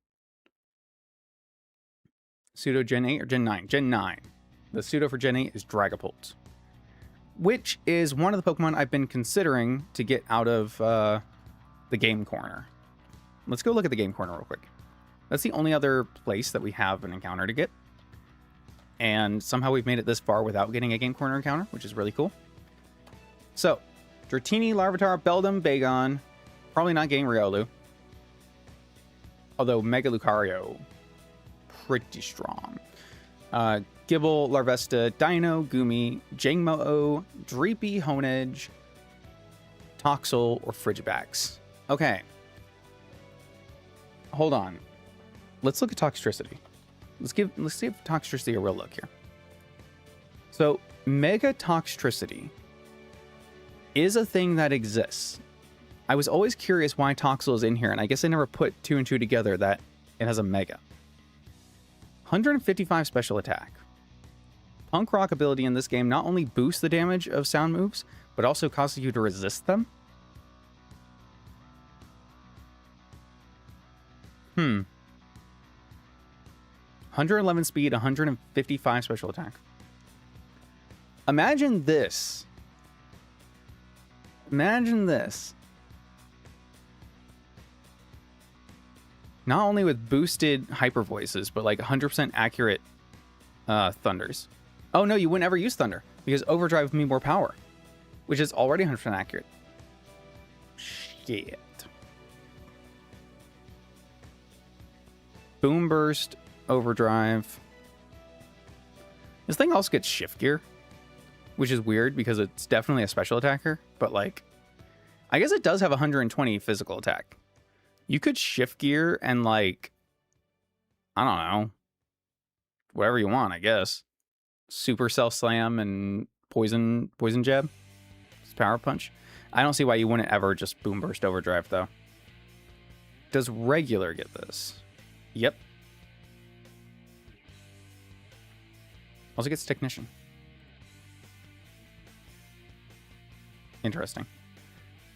Pseudo Gen 8 or Gen 9? Gen 9. The pseudo for Gen 8 is Dragapult, which is one of the Pokemon I've been considering to get out of the game corner. Let's go look at the game corner real quick. That's the only other place that we have an encounter to get. And somehow we've made it this far without getting a game corner encounter, which is really cool. So, Dratini, Larvitar, Beldum, Bagon. Probably not getting Riolu. Although Mega Lucario, pretty strong. Gible, Larvesta, Dino, Gumi, Jangmo-O, Dreepy, Honedge, Toxel, or Frigibax. Okay. Hold on. Let's look at Toxtricity. Let's give Toxtricity a real look here. So, Mega Toxtricity is a thing that exists. I was always curious why Toxel is in here, and I guess I never put 2 and 2 together that it has a Mega. 155 special attack. Punk Rock ability in this game not only boosts the damage of sound moves, but also causes you to resist them. 111 speed, 155 special attack. Imagine this. Imagine this. Not only with boosted hyper voices, but like 100% accurate thunders. Oh no, you wouldn't ever use thunder because overdrive would mean more power, which is already 100% accurate. Shit. Boom burst, overdrive. This thing also gets shift gear, which is weird because it's definitely a special attacker, but like, I guess it does have 120 physical attack. You could shift gear and like, I don't know, whatever you want, I guess. Supercell slam and poison jab. It's power punch. I don't see why you wouldn't ever just boom burst overdrive though. Does regular get this? Yep. Also gets technician. Interesting.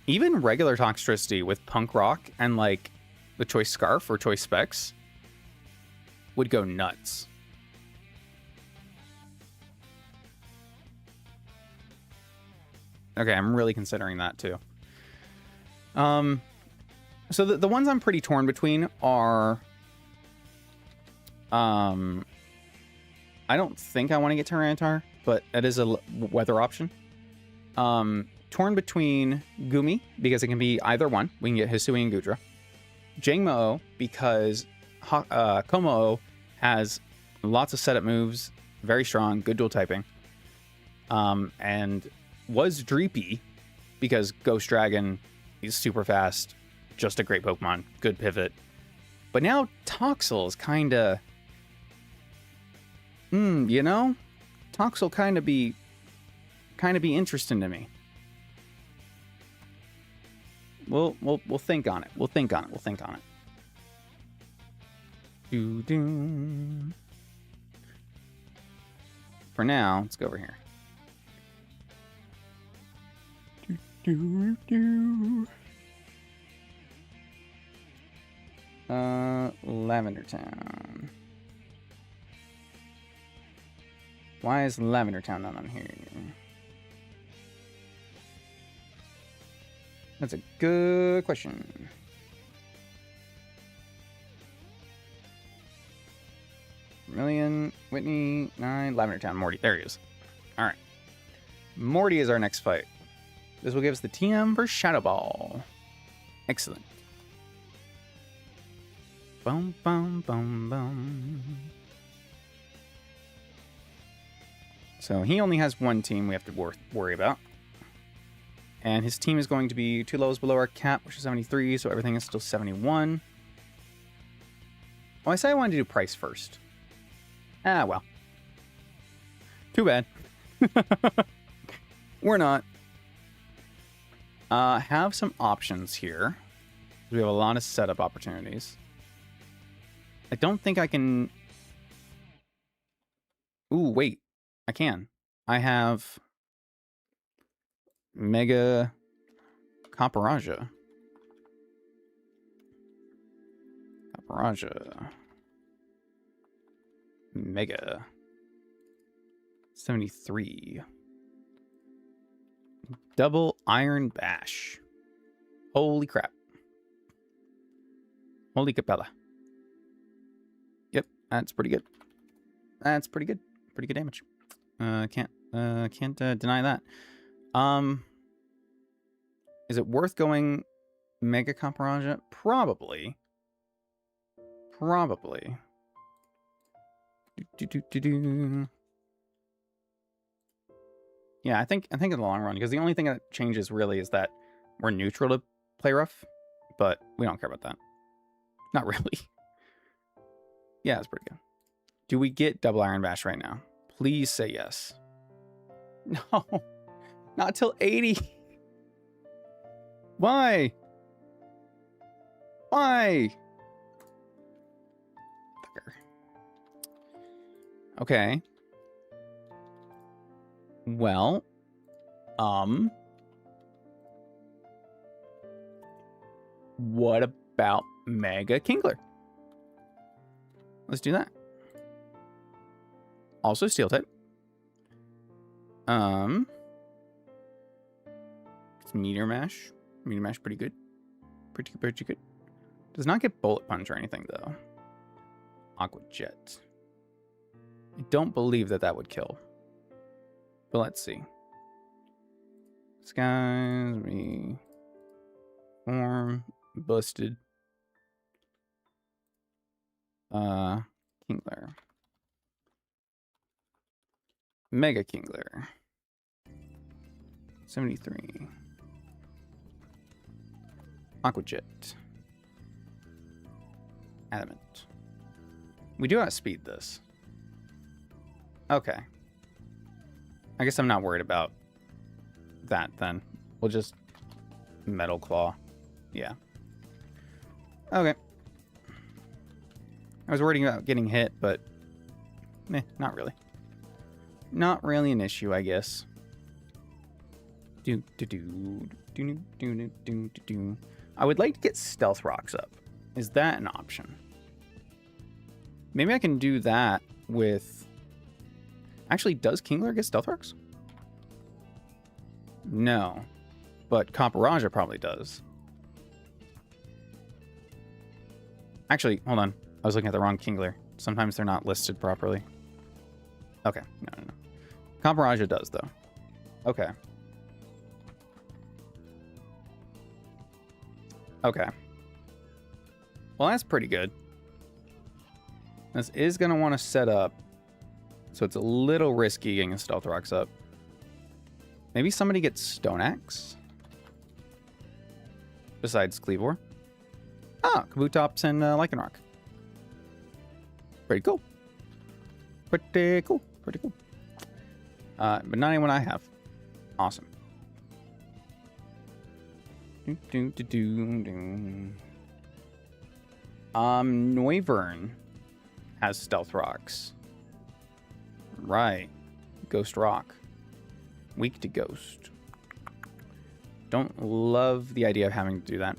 Even regular Toxtricity with Punk Rock and like the Choice Scarf or Choice Specs would go nuts. Okay, I'm really considering that too. So the ones I'm pretty torn between are I don't think I want to get Tyranitar, but that is a weather option. Torn between Gumi, because it can be either one. We can get Hisui and Gudra. Jangmo-O, because Komo-O has lots of setup moves, very strong, good dual typing. And was Dreepy, because Ghost Dragon is super fast, just a great Pokemon, good pivot. But now Toxel is kind of, you know, Toxel kind of be interesting to me. We'll think on it. We'll think on it. Doo-doo. For now, let's go over here. Lavender Town. Why is Lavender Town not on here? That's a good question. Vermilion, Whitney, 9, Lavender Town, Morty. There he is. All right. Morty is our next fight. This will give us the TM for Shadow Ball. Excellent. Boom, boom, boom, boom. So he only has one team we have to worry about. And his team is going to be 2 levels below our cap, which is 73, so everything is still 71. Oh, I said I wanted to do price first. Ah, well. Too bad. We're not. Have some options here. We have a lot of setup opportunities. I don't think I can... Ooh, wait. I can. I have... Mega... Camparaja. Mega. 73. Double Iron Bash. Holy crap. Holy capella. Yep, that's pretty good. That's pretty good. Pretty good damage. Can't deny that. Is it worth going Mega Camparaja? Probably. Yeah, I think in the long run, because the only thing that changes really is that we're neutral to play rough, but we don't care about that. Not really. Yeah, it's pretty good. Do we get double Iron Bash right now? Please say yes. No, not till 80. Why? Okay. Well, what about Mega Kingler? Let's do that. Also Steel type. It's Meteor Mash. Meteor Mash pretty good. Pretty good. Does not get Bullet Punch or anything though. Aqua Jet. I don't believe that would kill. But let's see. Skies, Form, Busted. Kingler. Mega Kingler. 73. Aqua Jet. Adamant. We do outspeed this. Okay. I guess I'm not worried about that then. We'll just Metal Claw. Yeah. Okay. I was worried about getting hit, but not really. Not really an issue, I guess. I would like to get Stealth Rocks up. Is that an option? Maybe I can do that with... Actually, does Kingler get Stealth Rocks? No. But Camparaja probably does. Actually, hold on. I was looking at the wrong Kingler. Sometimes they're not listed properly. Okay. No. Camparaja does, though. Okay. Okay. Well, that's pretty good. This is going to want to set up, so it's a little risky getting Stealth Rocks up. Maybe somebody gets Stone Axe? Besides Cleavor. Ah, Kabutops and Lycanroc. Pretty cool. Pretty cool. Pretty cool. But not anyone I have. Awesome. Noivern has Stealth Rocks. Right. Ghost Rock. Weak to Ghost. Don't love the idea of having to do that.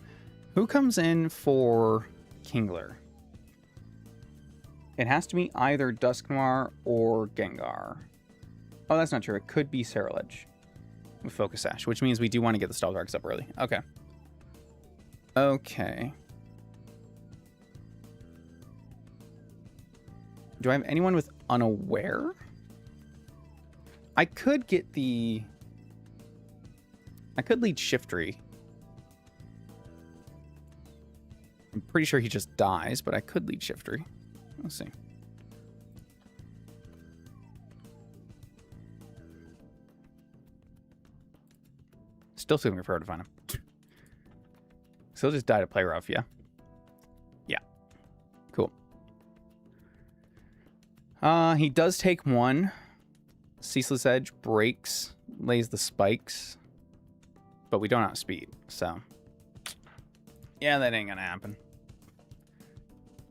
Who comes in for Kingler? It has to be either Dusknoir or Gengar. Oh, that's not true. It could be Ceruledge with Focus Sash, which means we do want to get the Stealth Rocks up early. Okay. Okay. Do I have anyone with Unaware? I could get the... I could lead Shiftry. I'm pretty sure he just dies, but I could lead Shiftry. Let's see. Still feeling prepared to find him. So he'll just die to play rough, yeah? Yeah. Cool. He does take one. Ceaseless Edge breaks, lays the spikes. But we don't outspeed, so... yeah, that ain't gonna happen.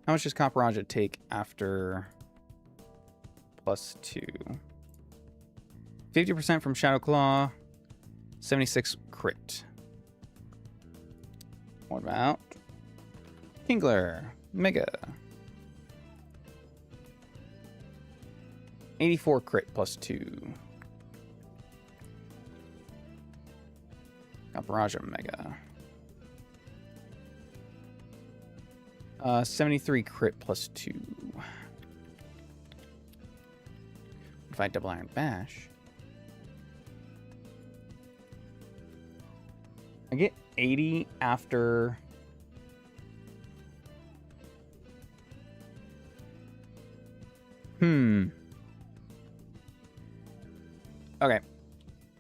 How much does Copperajah take after... +2? 50% from Shadow Claw. 76 crit. What about... Kingler. Mega. 84 crit +2. Copperajah Mega. 73 crit +2. If I double Iron Bash, I get 80 after... Okay.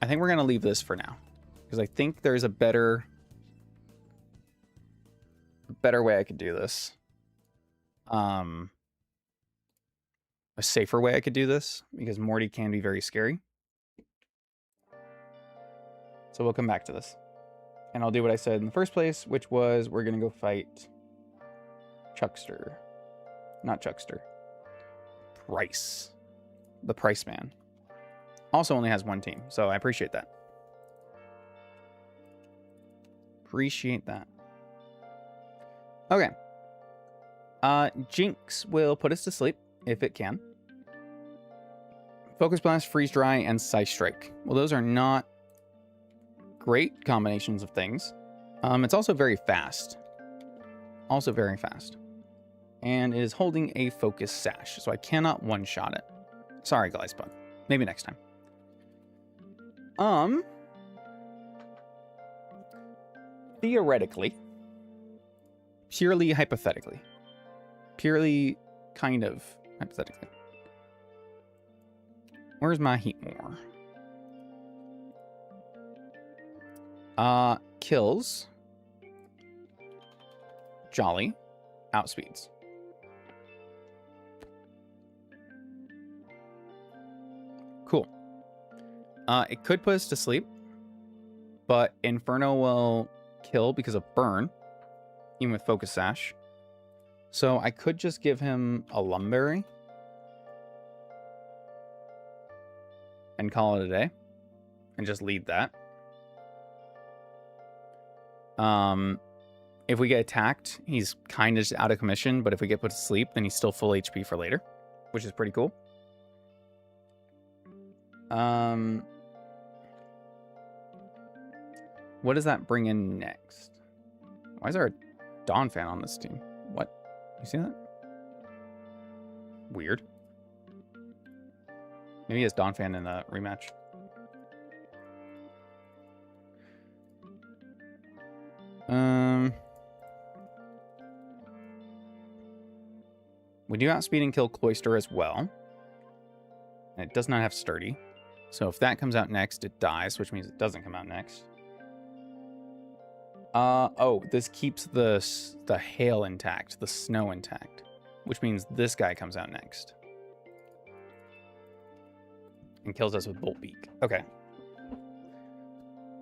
I think we're going to leave this for now. Because I think there's a better way I could do this. A safer way I could do this. Because Morty can be very scary. So we'll come back to this. And I'll do what I said in the first place, which was we're going to go fight Chuckster. Not Chuckster. Price. The Price Man. Also only has one team, so I appreciate that. Appreciate that. Okay. Jinx will put us to sleep, if it can. Focus Blast, Freeze Dry, and Psy Strike. Well, those are not great combinations of things. It's also very fast. Also very fast. And it is holding a Focus Sash, so I cannot one-shot it. Sorry, Glyspud. Maybe next time. Theoretically, purely hypothetically, purely kind of hypothetically, where's my Heatmore? Kills Jolly, outspeeds. Cool. It could put us to sleep, but Inferno will kill because of burn, even with Focus Sash. So I could just give him a Lumberry and call it a day and just lead that. If we get attacked, he's kind of out of commission, but if we get put to sleep, then he's still full HP for later, which is pretty cool. What does that bring in next? Why is there a Dawn fan on this team? What? You see that? Weird. Maybe he has Dawn fan in the rematch. We do outspeed and kill Cloyster as well. And it does not have Sturdy. So if that comes out next, it dies, which means it doesn't come out next. Oh, this keeps the hail intact, the snow intact, which means this guy comes out next. And kills us with Bolt Beak. Okay.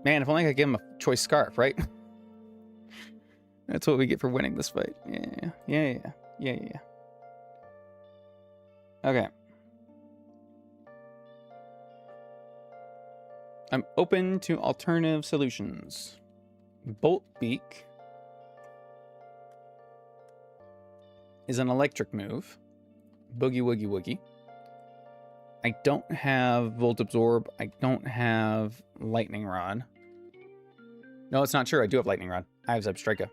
Man, if only I could give him a choice scarf, right? That's what we get for winning this fight. Yeah. Okay. I'm open to alternative solutions. Bolt Beak is an electric move. Boogie Woogie Woogie. I don't have Volt Absorb. I don't have Lightning Rod. No, it's not true. I do have Lightning Rod. I have Zebstrika.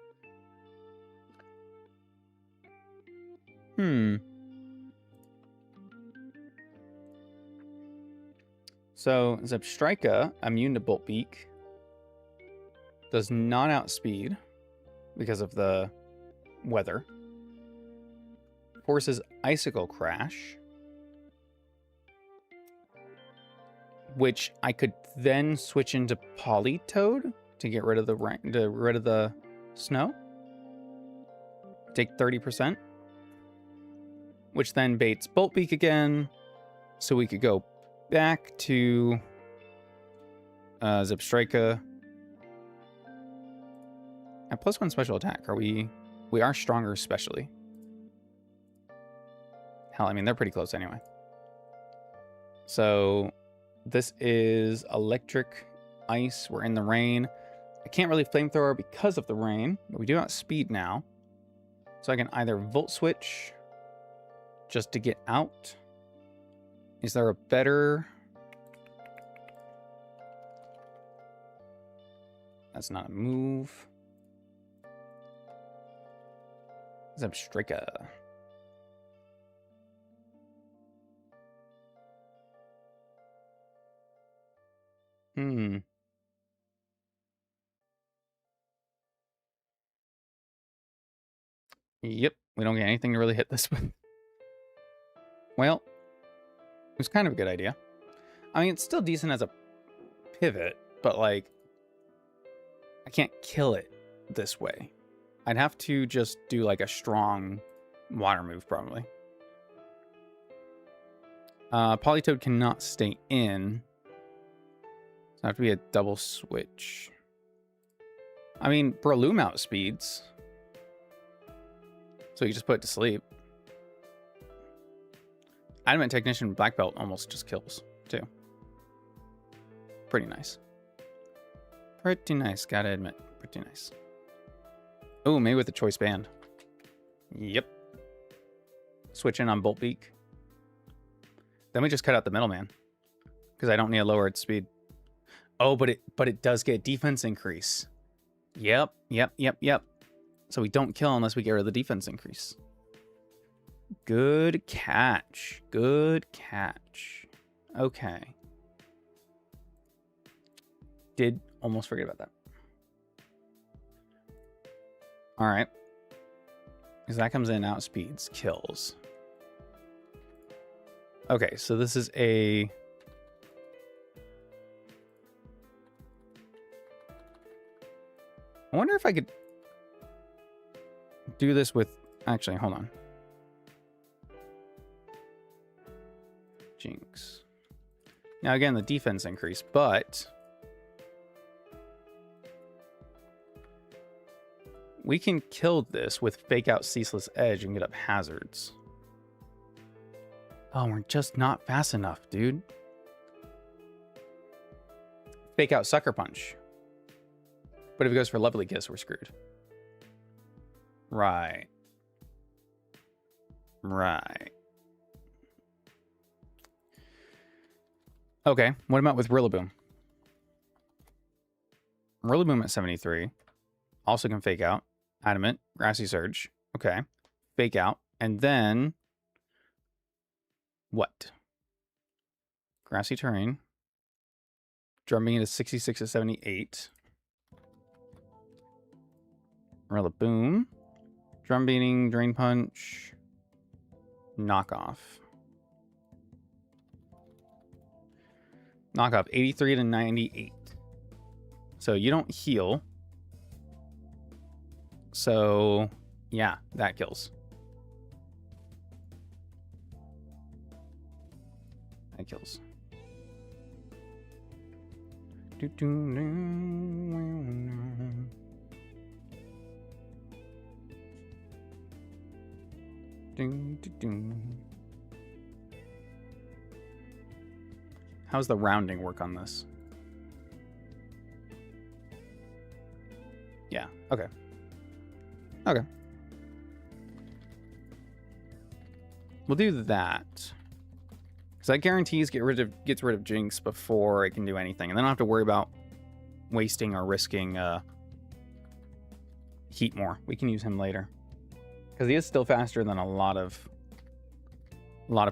So, Zebstrika, immune to Bolt Beak, does not outspeed because of the weather. Forces Icicle Crash, which I could then switch into Politoed to get rid of the snow. Take 30%, which then baits Bolt Beak again, so we could go back to Zebstrika. At +1 special attack, we are stronger especially. Hell, I mean, they're pretty close anyway. So this is electric, ice. We're in the rain. I can't really flamethrower because of the rain, but we do outspeed now. So I can either Volt Switch just to get out. Is there a better... That's not a move. Zebstrika. Yep, we don't get anything to really hit this with. Well, it was kind of a good idea. I mean, it's still decent as a pivot, but like, I can't kill it this way. I'd have to just do like a strong water move, probably. Politoed cannot stay in. So I have to be a double switch. I mean, Breloom outspeeds. So you just put it to sleep. Adamant Technician Black Belt almost just kills, too. Pretty nice. Pretty nice, gotta admit. Pretty nice. Oh, maybe with a choice band. Yep. Switch in on Bolt Beak. Then we just cut out the middleman. Because I don't need to lower its speed. Oh, but it does get defense increase. Yep. So we don't kill unless we get rid of the defense increase. Good catch. Good catch. Okay. Did almost forget about that. All right. Because that comes in, outspeeds, kills. Okay, so this is a... I wonder if I could do this with... Actually, hold on. Jinx. Now, again, the defense increase, but... we can kill this with Fake Out Ceaseless Edge and get up hazards. Oh, we're just not fast enough, dude. Fake Out Sucker Punch. But if it goes for Lovely Kiss, we're screwed. Right. Okay, what about with Rillaboom? Rillaboom at 73. Also can Fake Out. Adamant. Grassy Surge. Okay. Fake Out. And then... what? Grassy Terrain. Drumming into 66 to 78. Rillaboom. Drum Beating, Drain Punch. Knockoff. Knock off 83 to 98. So you don't heal. So yeah, that kills. That kills. How's the rounding work on this? Yeah, okay. Okay. We'll do that. Because that guarantees gets rid of Jinx before it can do anything. And then I don't have to worry about wasting or risking Heat more. We can use him later. Because he is still faster than a lot of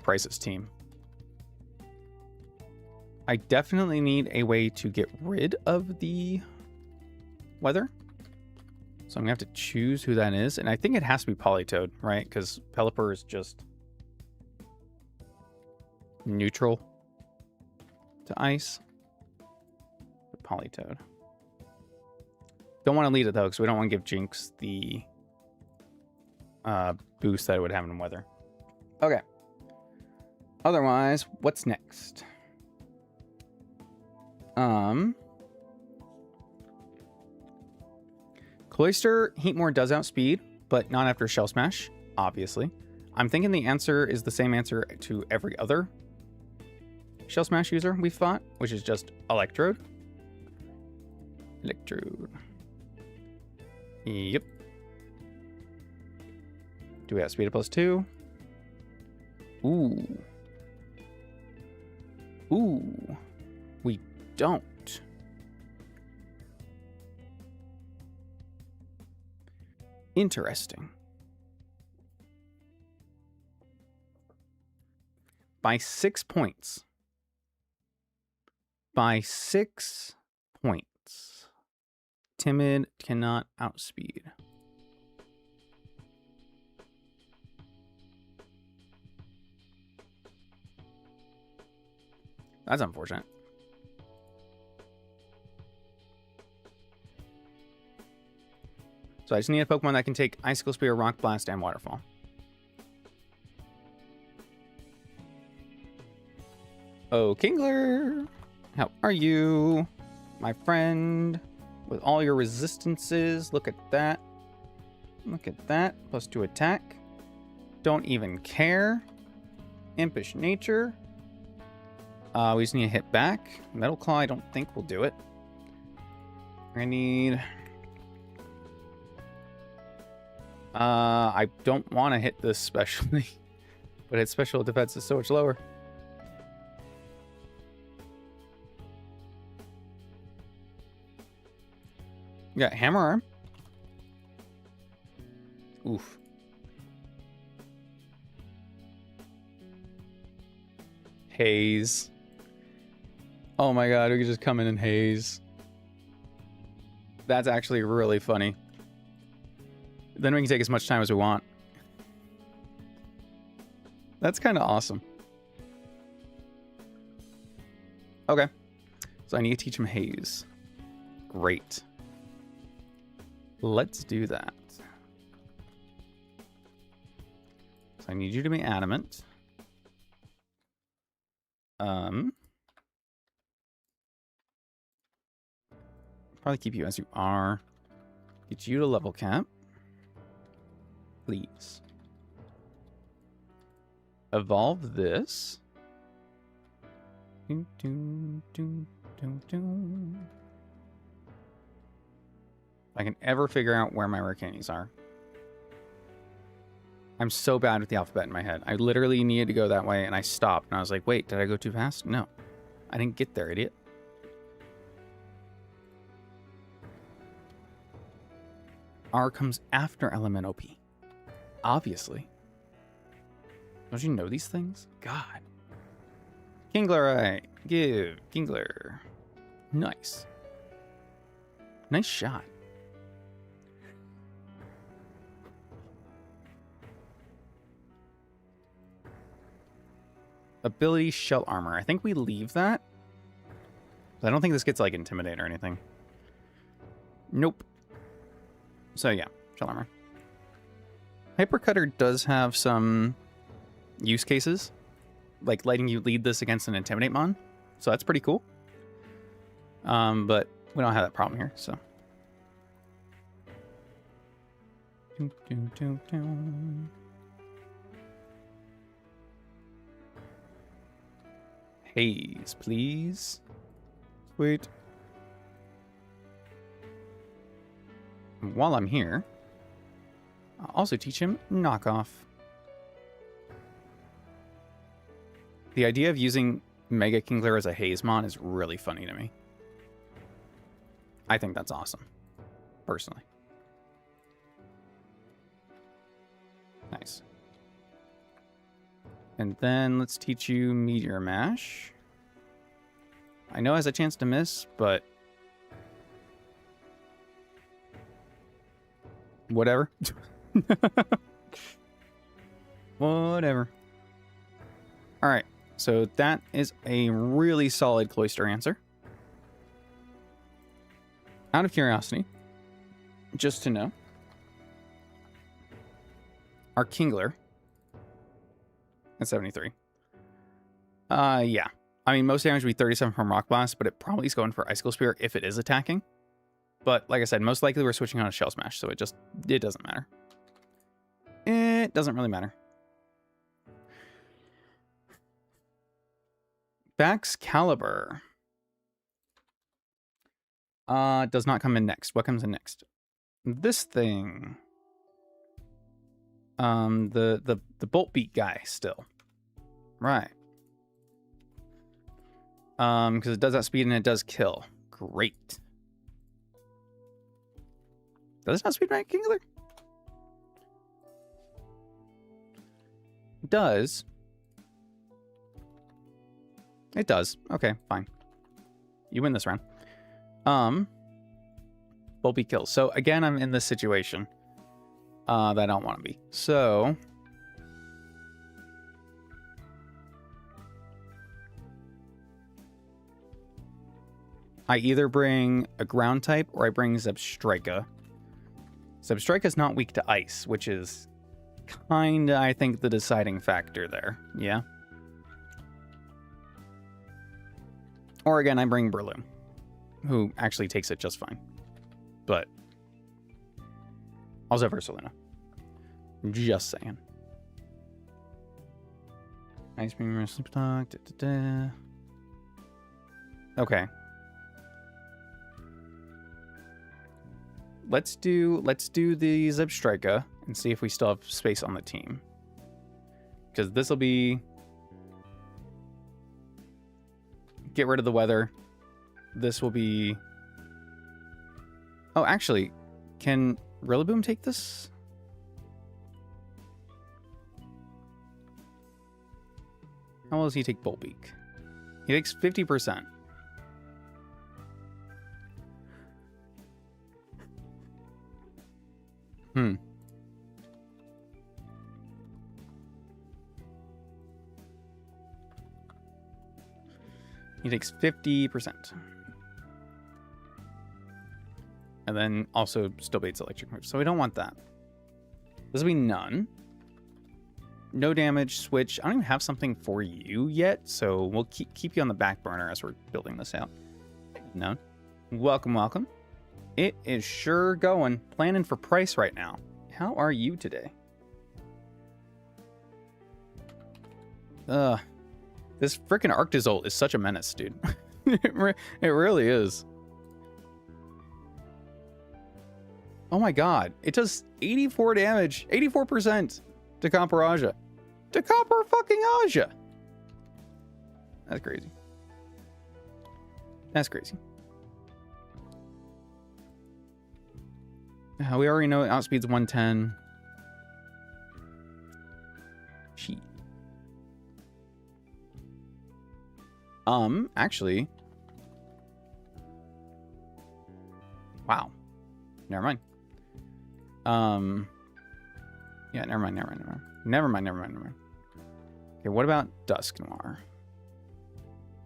Price's team. I definitely need a way to get rid of the weather. So I'm going to have to choose who that is. And I think it has to be Politoed, right? Because Pelipper is just neutral to ice. Politoed. Don't want to lead it, though, because we don't want to give Jinx the boost that it would have in weather. Okay. Otherwise, what's next? Cloyster Heatmore does outspeed, but not after Shell Smash, obviously. I'm thinking the answer is the same answer to every other Shell Smash user we've fought, which is just Electrode. Electrode. Yep. Do we have speed of +2? Ooh. Ooh. We don't. Interesting. By 6 points. By 6 points. Timid cannot outspeed. That's unfortunate. So I just need a Pokemon that can take Icicle Spear, Rock Blast, and Waterfall. Oh, Kingler! How are you, my friend? With all your resistances, look at that. Look at that. +2 attack. Don't even care. Impish nature. We just need to hit back. Metal Claw, I don't think will do it. I need... I don't want to hit this specially, but its special defense is so much lower. You got Hammer Arm. Oof. Haze. Oh my god, we could just come in and haze. That's actually really funny. Then we can take as much time as we want. That's kind of awesome. Okay. So I need to teach him haze. Great. Let's do that. So I need you to be adamant. Probably keep you as you are. Get you to level cap. Please. Evolve this. If I can ever figure out where my Racanis are. I'm so bad with the alphabet in my head. I literally needed to go that way, and I stopped. And I was like, wait, did I go too fast? No. I didn't get there, idiot. R comes after Elemental P. Obviously. Don't you know these things? God. Kingler, give. Kingler. Nice. Nice shot. Ability Shell Armor. I think we leave that. I don't think this gets, like, Intimidate or anything. Nope. So, yeah. Shell Armor. Hypercutter does have some use cases, like letting you lead this against an Intimidate mon. So that's pretty cool. But we don't have that problem here, so. Haze, please. Sweet. And while I'm here, I'll also teach him knockoff. The idea of using Mega Kingler as a Hazemon is really funny to me. I think that's awesome, personally. Nice. And then let's teach you Meteor Mash. I know it has a chance to miss, but whatever. Whatever. All right. So that is a really solid Cloyster answer. Out of curiosity, just to know, our Kingler at 73. Yeah. I mean, most damage would be 37 from Rock Blast, but it probably is going for Icicle Spear if it is attacking. But like I said, most likely we're switching on a Shell Smash, so it doesn't matter. It doesn't really matter. Baxcalibur. Does not come in next. What comes in next? This thing. The Bolt Beat guy still. Right. Because it does outspeed and it does kill. Great. Does it outspeed my Kingler? It does. It does. Okay, fine. You win this round. Bolt Beat kills. So again, I'm in this situation that I don't want to be. So I either bring a ground type or I bring Zebstrika. Zebstrika is not weak to ice, which is kinda, I think, the deciding factor there. Yeah. Or again, I bring Breloom, who actually takes it just fine. But also Versalina. Just saying. Ice Beam, Sleep Talk. Okay. Let's do the Zebstrika and see if we still have space on the team. Because this will be get rid of the weather. This will be... Oh, actually, can Rillaboom take this? How well does he take Boltbeak? He takes 50%. He takes 50%. And then also still baits electric move. So we don't want that. This will be none. No damage, switch. I don't even have something for you yet, so we'll keep you on the back burner as we're building this out. No. Welcome, welcome. It is sure going. Planning for price right now. How are you today? This freaking Arctozolt is such a menace, dude. It really is. Oh my god. It does 84 damage. 84% to Copper To Copper fucking Aja. That's crazy. That's crazy. We already know it outspeeds 110. She. Actually. Wow. Never mind. Yeah, never mind. Never mind. Okay, what about Dusk Noir?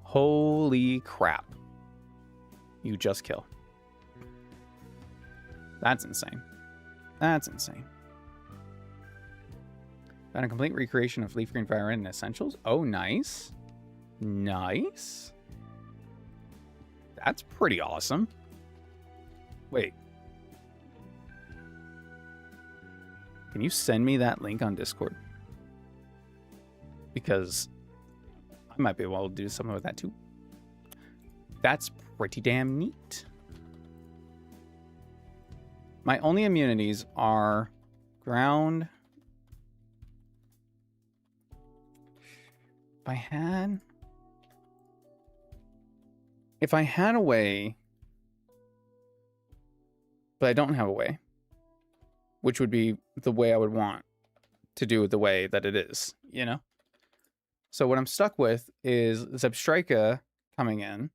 Holy crap. You just kill. That's insane. That's insane. Found a complete recreation of Leaf Green Fire and Essentials. Oh, nice. Nice. That's pretty awesome. Wait. Can you send me that link on Discord? Because I might be able to do something with that too. That's pretty damn neat. My only immunities are ground. If I had a way, but I don't have a way, which would be the way I would want to do it the way that it is, you know? So what I'm stuck with is Zebstrika coming in,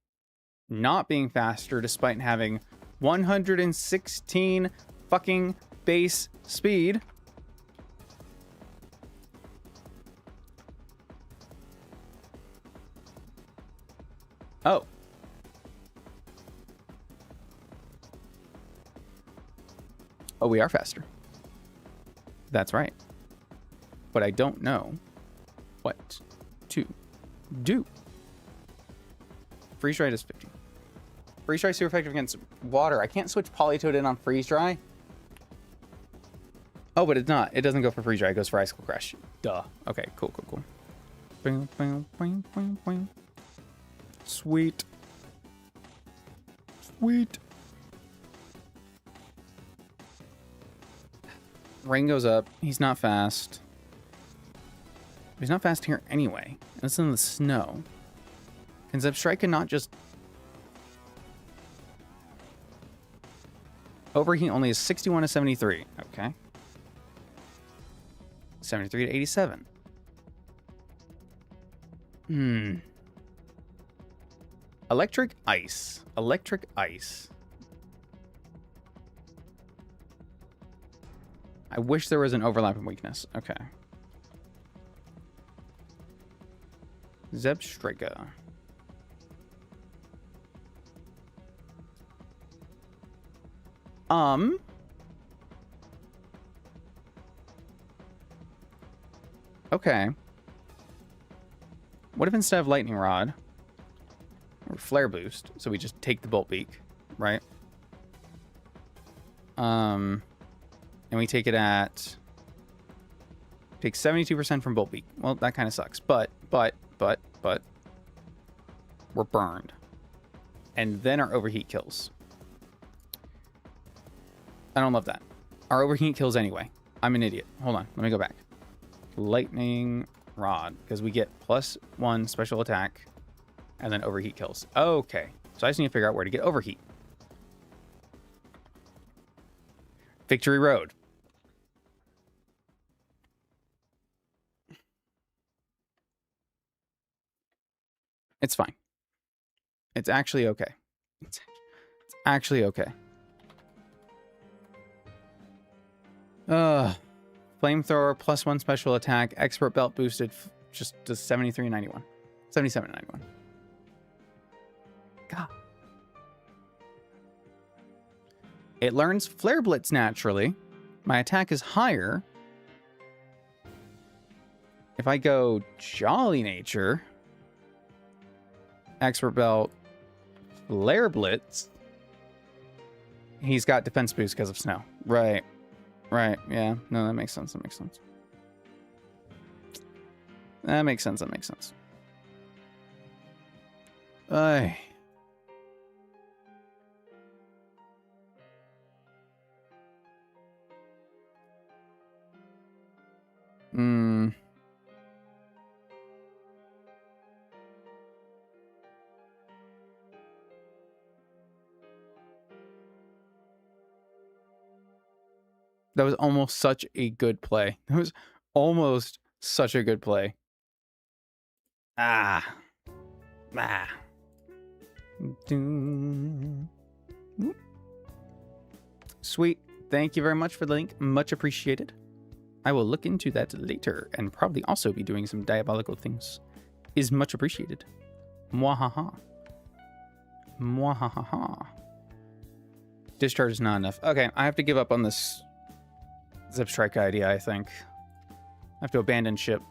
not being faster despite having 116 fucking base speed. Oh. Oh, we are faster. That's right. But I don't know what to do. Freeze dry is 50. Freeze dry super effective against water. I can't switch Politoed in on freeze dry. Oh, but it's not. It doesn't go for freeze dry. It goes for icicle crash. Duh. Okay, cool. Bing, bing, bing, bing, bing. Sweet. Rain goes up. He's not fast. He's not fast here anyway. It's in the snow. Can Zebstrika not just... Overheat only is 61 to 73. Okay. 73 to 87. Electric ice. I wish there was an overlapping weakness. Okay. Zebstrika. Okay. What if instead of Lightning Rod or Flare Boost, so we just take the Bolt Beak, right? And we take it at... Take 72% from Bolt Beak. Well, that kind of sucks. But we're burned. And then our Overheat kills. I don't love that. Our Overheat kills anyway. I'm an idiot. Hold on. Let me go back. Lightning Rod. Because we get +1 special attack. And then Overheat kills. Okay. So I just need to figure out where to get Overheat. Victory Road. It's fine. It's actually okay. It's actually okay. Flamethrower +1 special attack. Expert belt boosted just to 73.91. 77.91. God. It learns Flare Blitz naturally. My attack is higher. If I go Jolly Nature, Expert Belt, Flare Blitz, he's got defense boost because of snow. Right. Yeah. No, that makes sense. That makes sense. Ay. That was almost such a good play. That was almost such a good play. Sweet. Thank you very much for the link. Much appreciated. I will look into that later and probably also be doing some diabolical things. Is much appreciated. Mwahaha. Mwahaha. Discharge is not enough. Okay, I have to give up on this Zip Strike idea, I think. I have to abandon ship.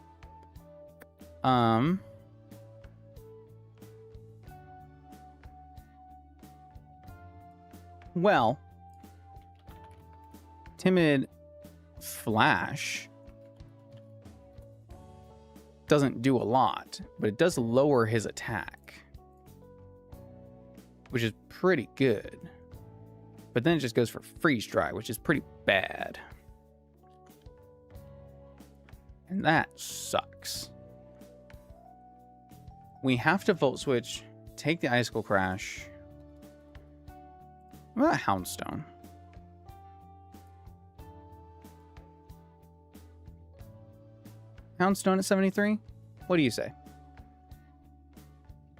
Well, Timid Flash doesn't do a lot, but it does lower his attack, which is pretty good. But then it just goes for Freeze Dry, which is pretty bad. And that sucks. We have to Volt Switch, take the Icicle Crash. What about Houndstone? Houndstone at 73? What do you say?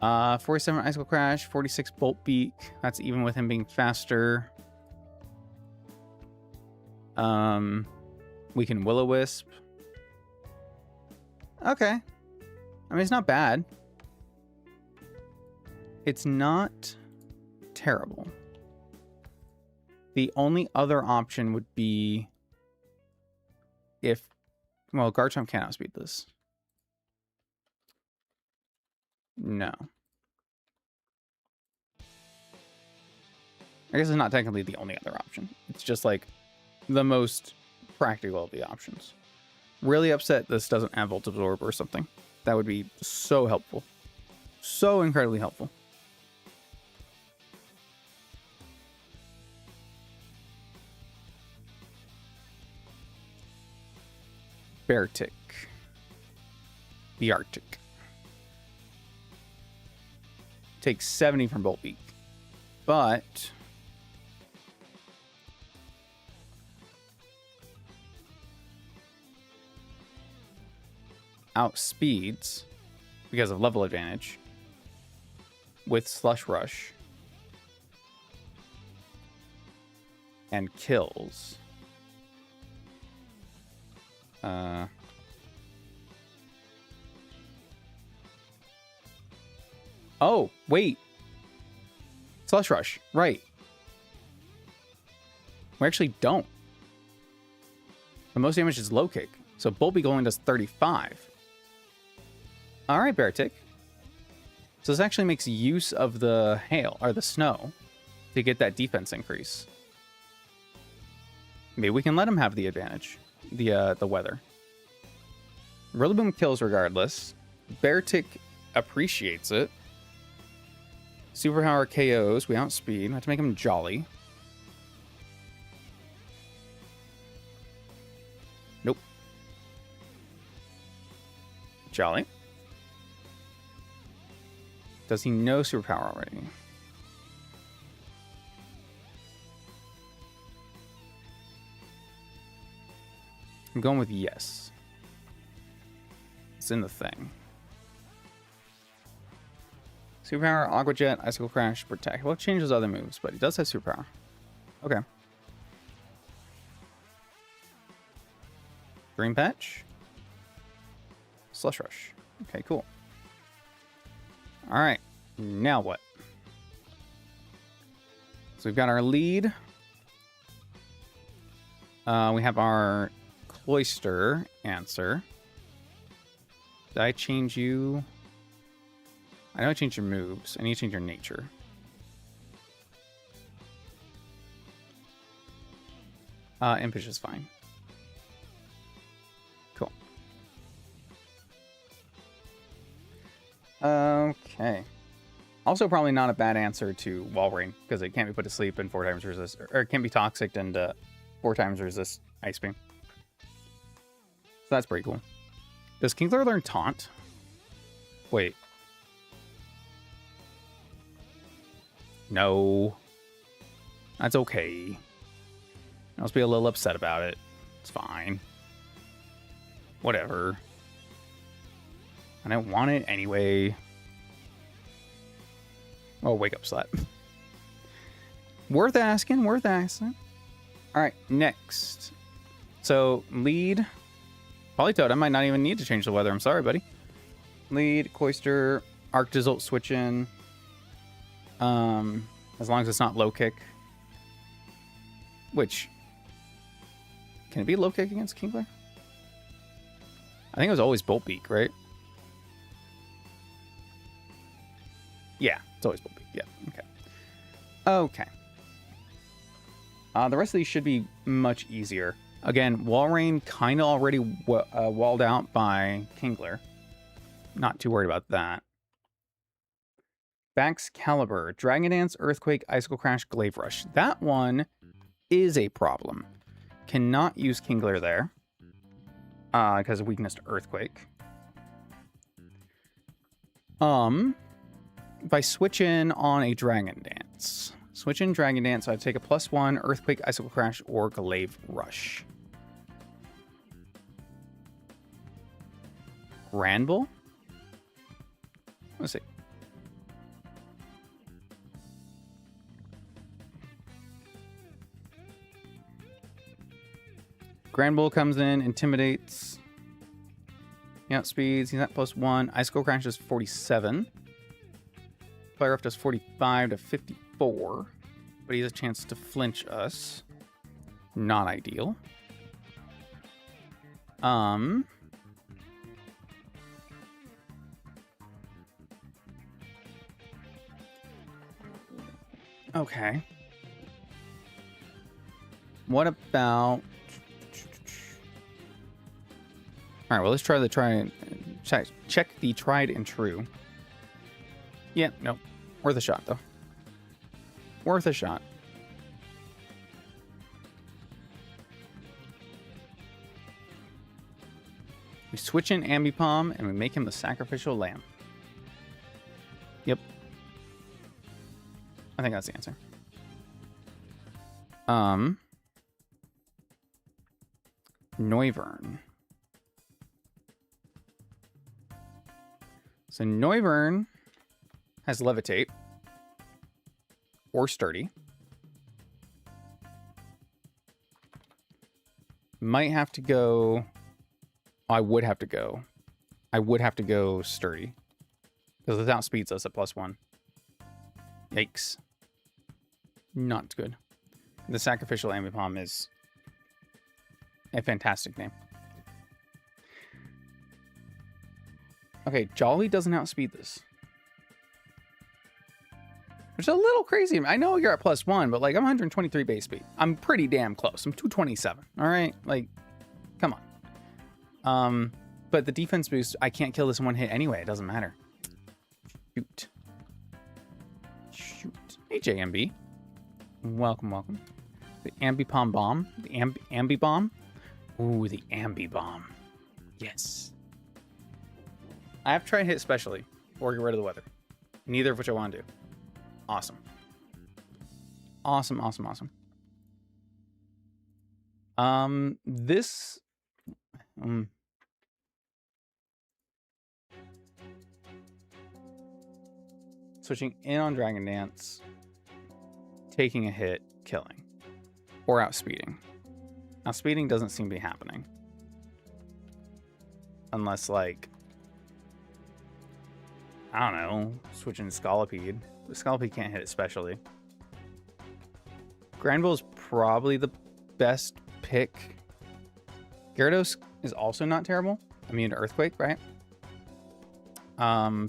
47 Icicle Crash, 46 Bolt Beak. That's even with him being faster. We can Will-O-Wisp. Okay. I mean, it's not bad. It's not terrible. The only other option would be if... Well, Garchomp can't outspeed this. No. I guess it's not technically the only other option. It's just like the most practical of the options. Really upset this doesn't have Volt Absorb or something. That would be so helpful. So incredibly helpful. Beartic. The Arctic. Takes 70 from Bolt Beak. But outspeeds because of level advantage with Slush Rush and kills. Oh, wait. Slush Rush, right. We actually don't. The most damage is Low Kick, so Bolt Beak only does 35. Alright, Beartic. So this actually makes use of the hail, or the snow, to get that defense increase. Maybe we can let him have the advantage. The weather. Rillaboom kills regardless. Beartic appreciates it. Superpower KOs. We outspeed. We have to make him jolly. Nope. Jolly. Does he know superpower already? I'm going with yes. It's in the thing. Superpower, Aqua Jet, Icicle Crash, Protect. Well, it changes other moves, but he does have superpower. Okay. Dream Patch. Slush Rush. Okay, cool. Alright. Now what? So we've got our lead. We have our Cloyster answer. Did I change you? I know I changed your moves. I need to change your nature. Impish is fine. Cool. Okay. Also probably not a bad answer to Walrein, because it can't be put to sleep and 4 times resist, or it can't be toxic and 4 times resist Ice Beam. So that's pretty cool. Does Kingler learn Taunt? Wait. No. That's okay. I'll just be a little upset about it. It's fine. Whatever. I don't want it anyway. Oh, wake up, slut. Worth asking, worth asking. Alright, next. So, lead. Polytoad, might not even need to change the weather. I'm sorry, buddy. Lead, Cloyster, Arctizolt switch in. As long as it's not low kick. Which, can it be low kick against Kingler? I think it was always Bolt Beak, right? Yeah, it's always Bolt Beak. Yeah, okay. Okay. The rest of these should be much easier. Again, Walrein kind of already walled out by Kingler. Not too worried about that. Bax Caliber, Dragon Dance, Earthquake, Icicle Crash, Glaive Rush. That one is a problem. Cannot use Kingler there. Because of weakness to Earthquake. If I switch in on a Dragon Dance. Switch in Dragon Dance, so I take a +1, Earthquake, Icicle Crash, or Glaive Rush. Granbull? Let's see. Granbull comes in, intimidates. He outspeeds. He's at +1. Icicle Crash does 47. Fire Rough does 45 to 54. But he has a chance to flinch us. Not ideal. Okay. What about... All right, well, let's try the check the tried and true. Yeah, no. Worth a shot, though. Worth a shot. We switch in Ambipom, and we make him the sacrificial lamb. Yep. I think that's the answer. Noivern. So Noivern has Levitate or Sturdy. Might have to go... I would have to go Sturdy. Because it outspeeds us at +1. Yikes. Not good. The Sacrificial Ambipom is a fantastic name. Okay, Jolly doesn't outspeed this. Which is a little crazy. I know you're at +1, but like I'm 123 base speed. I'm pretty damn close. I'm 227. All right, like, come on. But the defense boost, I can't kill this in one hit anyway. It doesn't matter. Shoot. Hey, JMB. Welcome, welcome. The Ambipom Bomb. The Ambi Bomb. Ooh, the Ambi Bomb. Yes. I have tried hit specially or get rid of the weather. Neither of which I want to do. Awesome. Awesome, awesome, awesome. This... Switching in on Dragon Dance. Taking a hit, killing. Or outspeeding. Outspeeding doesn't seem to be happening. Unless, like... I don't know. Switching to Scolipede. The Scolipede can't hit it specially. Granbull is probably the best pick. Gyarados is also not terrible. Immune to Earthquake, right?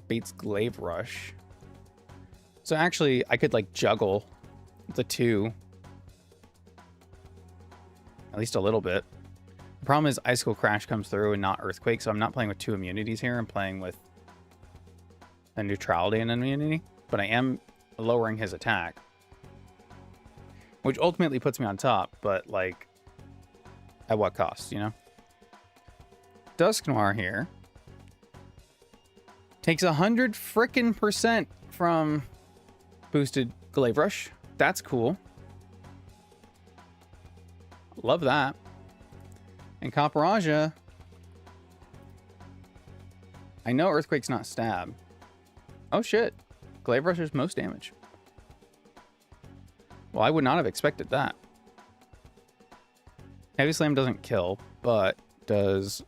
Bates Glaive Rush. So actually, I could like juggle the two. At least a little bit. The problem is Icicle Crash comes through and not Earthquake, so I'm not playing with two immunities here. I'm playing with a neutrality and an immunity. But I am lowering his attack. Which ultimately puts me on top, but like, at what cost, you know? Dusknoir here takes 100 frickin' % from boosted Glaive Rush. That's cool. Love that. And Copperajah, I know Earthquake's not stab. Oh shit. Glaive Rush is most damage. Well, I would not have expected that. Heavy Slam doesn't kill, but does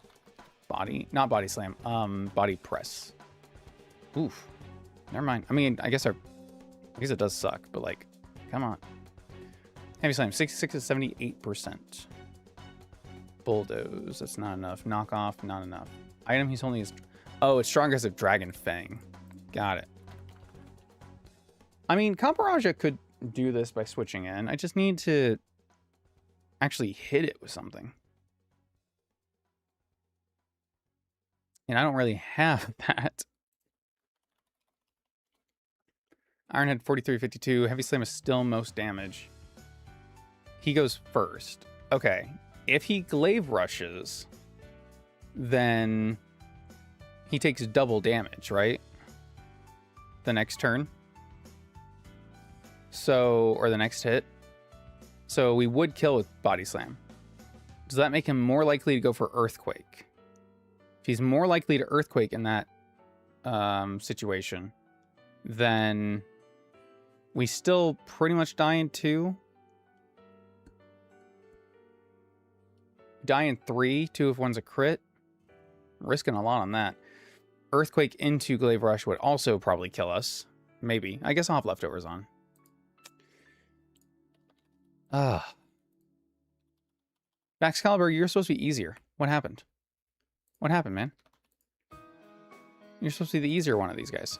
body... Not Body Slam. Body Press. Oof. Never mind. I mean, I guess our I guess it does suck, but like, come on. Heavy Slam, 66 to 78%. Bulldoze, that's not enough. Knockoff, not enough. Item he's holding is... Oh, it's strong aggressive Dragon Fang. Got it. I mean, Camparaja could do this by switching in. I just need to actually hit it with something. And I don't really have that. Ironhead 43-52. Heavy Slam is still most damage. He goes first. Okay. If he glaive rushes, then he takes double damage, right? The next turn. So, or the next hit. So we would kill with Body Slam. Does that make him more likely to go for Earthquake? If he's more likely to Earthquake in that situation, then we still pretty much die in 2. Die in 3, 2 if one's a crit. Risking a lot on that. Earthquake into Glaive Rush would also probably kill us. Maybe. I guess I'll have leftovers on. Excalibur, you're supposed to be easier. What happened? What happened, man? You're supposed to be the easier one of these guys.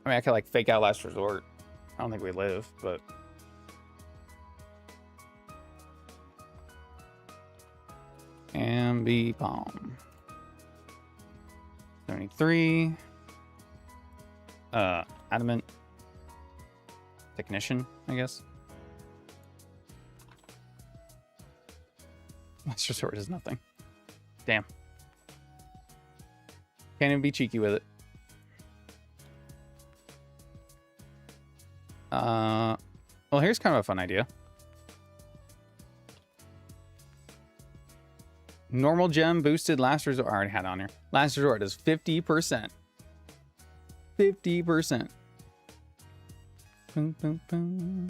I mean, I could like fake out Last Resort. I don't think we live, but... Ambi Palm. 73. Adamant. Technician, I guess. Last Resort is nothing. Damn. Can't even be cheeky with it. Well, here's kind of a fun idea. Normal gem boosted Last Resort. I already had on here. Last Resort is 50%. 50%. Boom, boom, boom.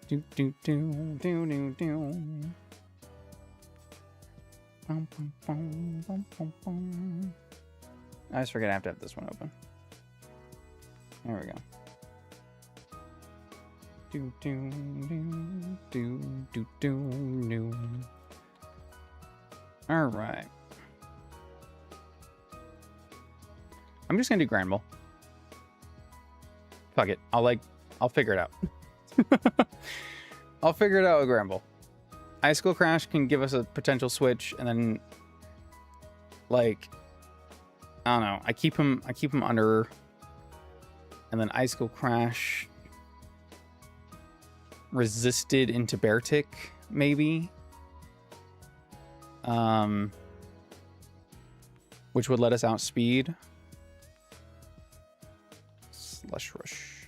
Do, do, do, do, do, do. Bum, bum, bum, bum, bum, bum. I just forget I have to have this one open. There we go. Do, do, do, do, do, do, do. All right. I'm just gonna do Grand Ball. Fuck it. I'll figure it out. I'll figure it out with Grand Ball. Icicle Crash can give us a potential switch, and then, like, I don't know. I keep him under, and then Icicle Crash resisted into Bear Tick, maybe. Which would let us outspeed. Slush Rush.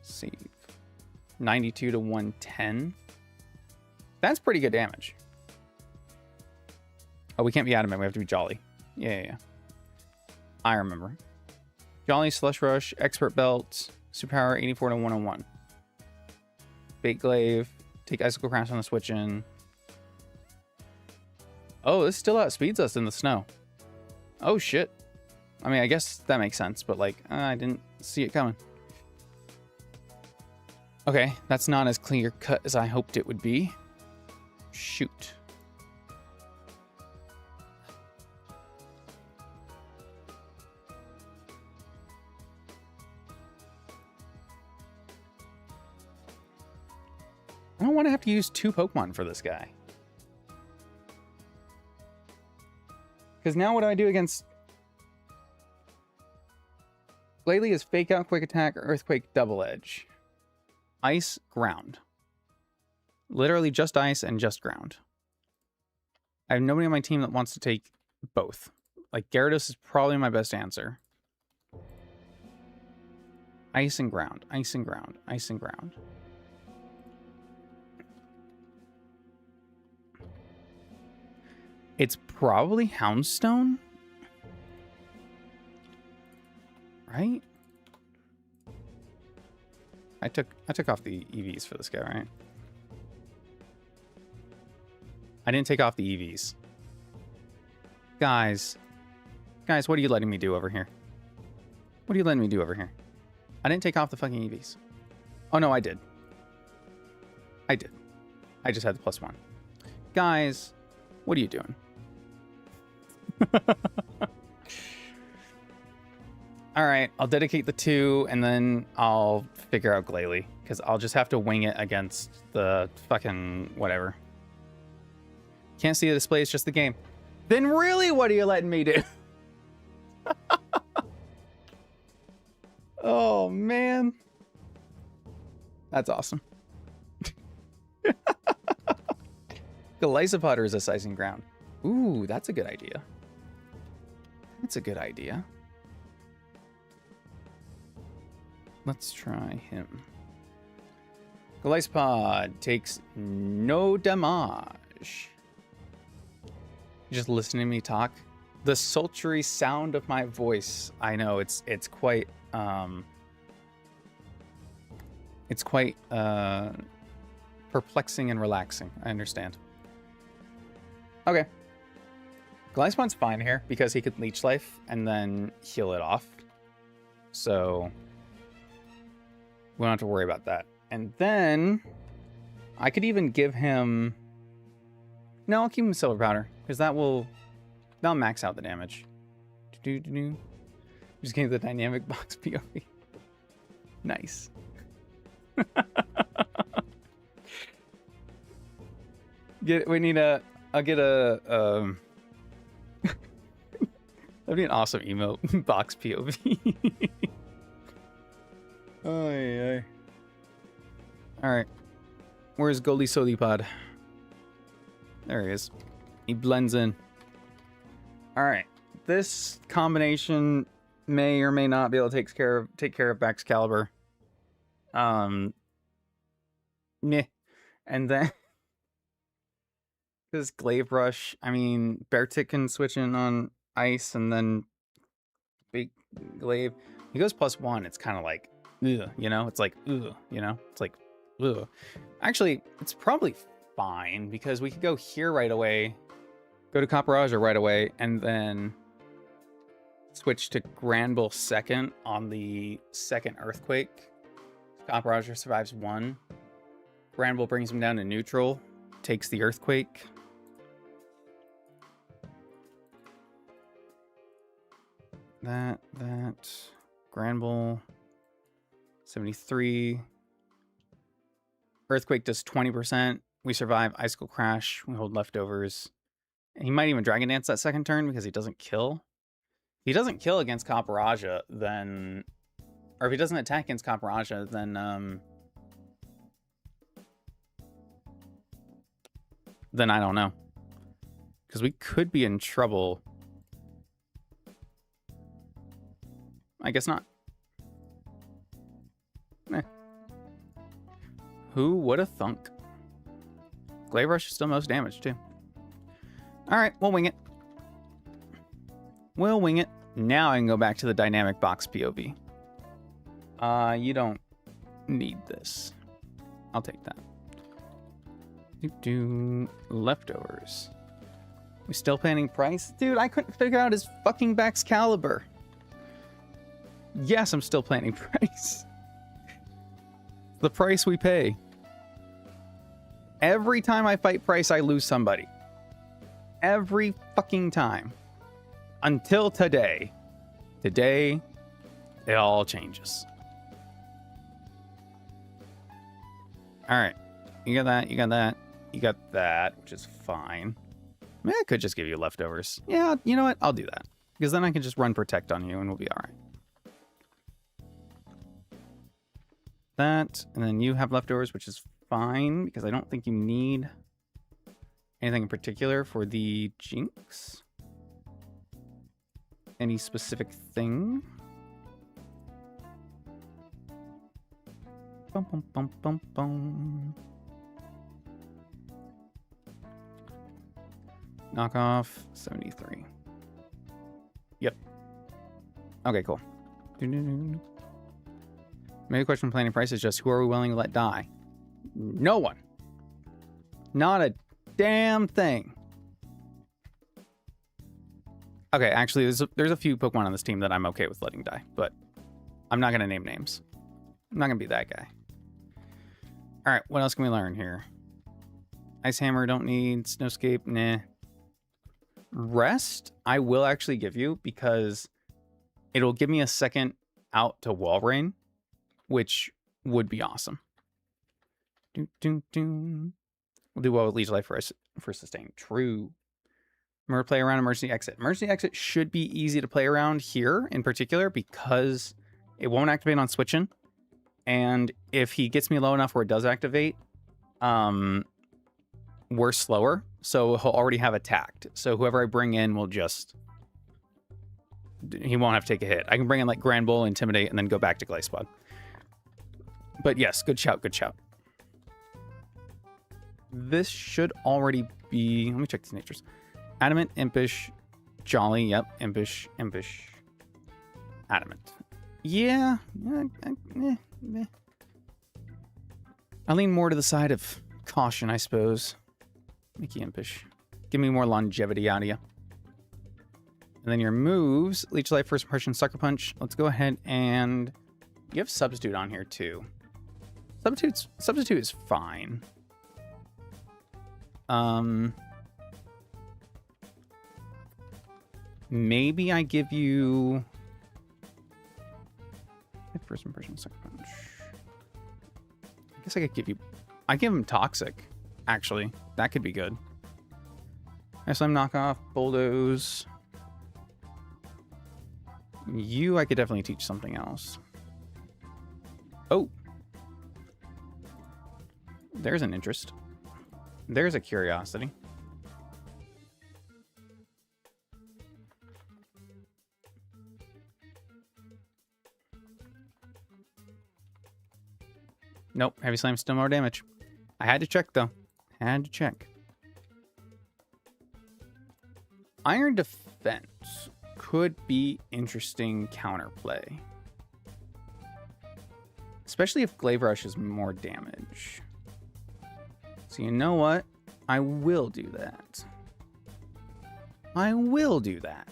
Save. 92 to 110. That's pretty good damage. Oh, we can't be Adamant. We have to be Jolly. Yeah. I remember. Jolly, Slush Rush, Expert Belt, Superpower 84 to 101. Bait Glaive, take Icicle Crash on the switch in. Oh, this still outspeeds us in the snow. Oh, shit. I mean, I guess that makes sense, but, like, I didn't see it coming. Okay, that's not as clear cut as I hoped it would be. Shoot. I don't want to have to use 2 Pokemon for this guy. Because now what do I do against... Glalie is Fake Out, Quick Attack, Earthquake, Double Edge. Ice, Ground. Literally just Ice and just Ground. I have nobody on my team that wants to take both. Like, Gyarados is probably my best answer. Ice and Ground. Ice and Ground. Ice and Ground. It's probably Houndstone, right? I took off the EVs for this guy, right? I didn't take off the EVs. Guys, what are you letting me do over here? What are you letting me do over here? I didn't take off the fucking EVs. Oh no, I did. I did. I just had the +1. Guys, what are you doing? All right, I'll dedicate the 2, and then I'll figure out Glalie, because I'll just have to wing it against the fucking whatever. Can't see the display, it's just the game. Then really, what are you letting me do? Oh, man. That's awesome. Glycopotter is a sizing ground. Ooh, that's a good idea. That's a good idea. Let's try him. Glycopod takes no damage. You just listen to me talk. The sultry sound of my voice. I know it's quite perplexing and relaxing. I understand. Okay. Glycepod's fine here because he could leech life and then heal it off. So we don't have to worry about that. And then I could even give him... No, I'll keep him silver powder because that'll max out the damage. Just getting the dynamic box POV. Nice. I'll get a that'd be an awesome emote. Box POV. Oh yeah. Alright. Where's Goldie Solipod? There he is. He blends in. Alright. This combination may or may not be able to take care of Baxcalibur. Meh. And then this Glaive Rush, I mean, Beartic can switch in on ice and then big Glaive. He goes +1, it's kind of like, ugh, you know? It's like, ugh, you know? It's like, ugh. Actually, it's probably fine because we could go here right away, go to Caparajah right away, and then switch to Granbull second on the second Earthquake. Caparajah survives 1. Granbull brings him down to neutral, takes the Earthquake. That, Granbull, 73. Earthquake does 20%. We survive Icicle Crash. We hold leftovers. And he might even Dragon Dance that second turn because he doesn't kill. If he doesn't kill against Caparajah, then... Or if he doesn't attack against Caparajah, then I don't know. Because we could be in trouble. I guess not. Eh. Who would have thunk? Glaive Rush is still most damage, too. Alright, we'll wing it. We'll wing it. Now I can go back to the dynamic box POV. You don't need this. I'll take that. Leftovers. We still planning price? Dude, I couldn't figure out his fucking Baxcalibur. Yes, I'm still planning price. The price we pay. Every time I fight price, I lose somebody. Every fucking time. Until today. Today, it all changes. Alright. You got that, you got that, you got that, which is fine. I mean, I could just give you leftovers. Yeah, you know what? I'll do that. Because then I can just run Protect on you and we'll be alright. That, and then you have leftovers, which is fine, because I don't think you need anything in particular for the Jinx. Any specific thing? Bum, bum, bum, bum, bum. Knock off 73. Yep. Okay, cool. Maybe the question planning price is just who are we willing to let die? No one. Not a damn thing. Okay, actually, there's a few Pokemon on this team that I'm okay with letting die, but I'm not going to name names. I'm not going to be that guy. All right, what else can we learn here? Ice Hammer, don't need. Snowscape, nah. Rest, I will actually give you because it'll give me a second out to Wall Rain, which would be awesome. We'll do well with Leech Life for sustain. True. Remember to play around Emergency Exit. Emergency Exit should be easy to play around here in particular because it won't activate on switching. And if he gets me low enough where it does activate, we're slower. So he'll already have attacked. So whoever I bring in will just... He won't have to take a hit. I can bring in like Grand Bull, Intimidate, and then go back to Glacepod. But yes, good shout, good shout. This should already be... Let me check these natures. Adamant, Impish, Jolly, yep, Impish, Adamant. Yeah, I lean more to the side of caution, I suppose. Make you Impish. Give me more longevity out of you. And then your moves, Leech Life, First Impression, Sucker Punch. Let's go ahead and... You have Substitute on here, too. Substitute is fine. Maybe I give you... First Impression, Sucker Punch. I guess I could give you... I give him Toxic, actually. That could be good. Slime Knockoff, Bulldoze. You, I could definitely teach something else. Oh. There's an interest. There's a curiosity. Nope, Heavy Slam still more damage. I had to check, though. Had to check. Iron Defense could be interesting counterplay. Especially if Glaive Rush is more damage. So you know what? I will do that. I will do that.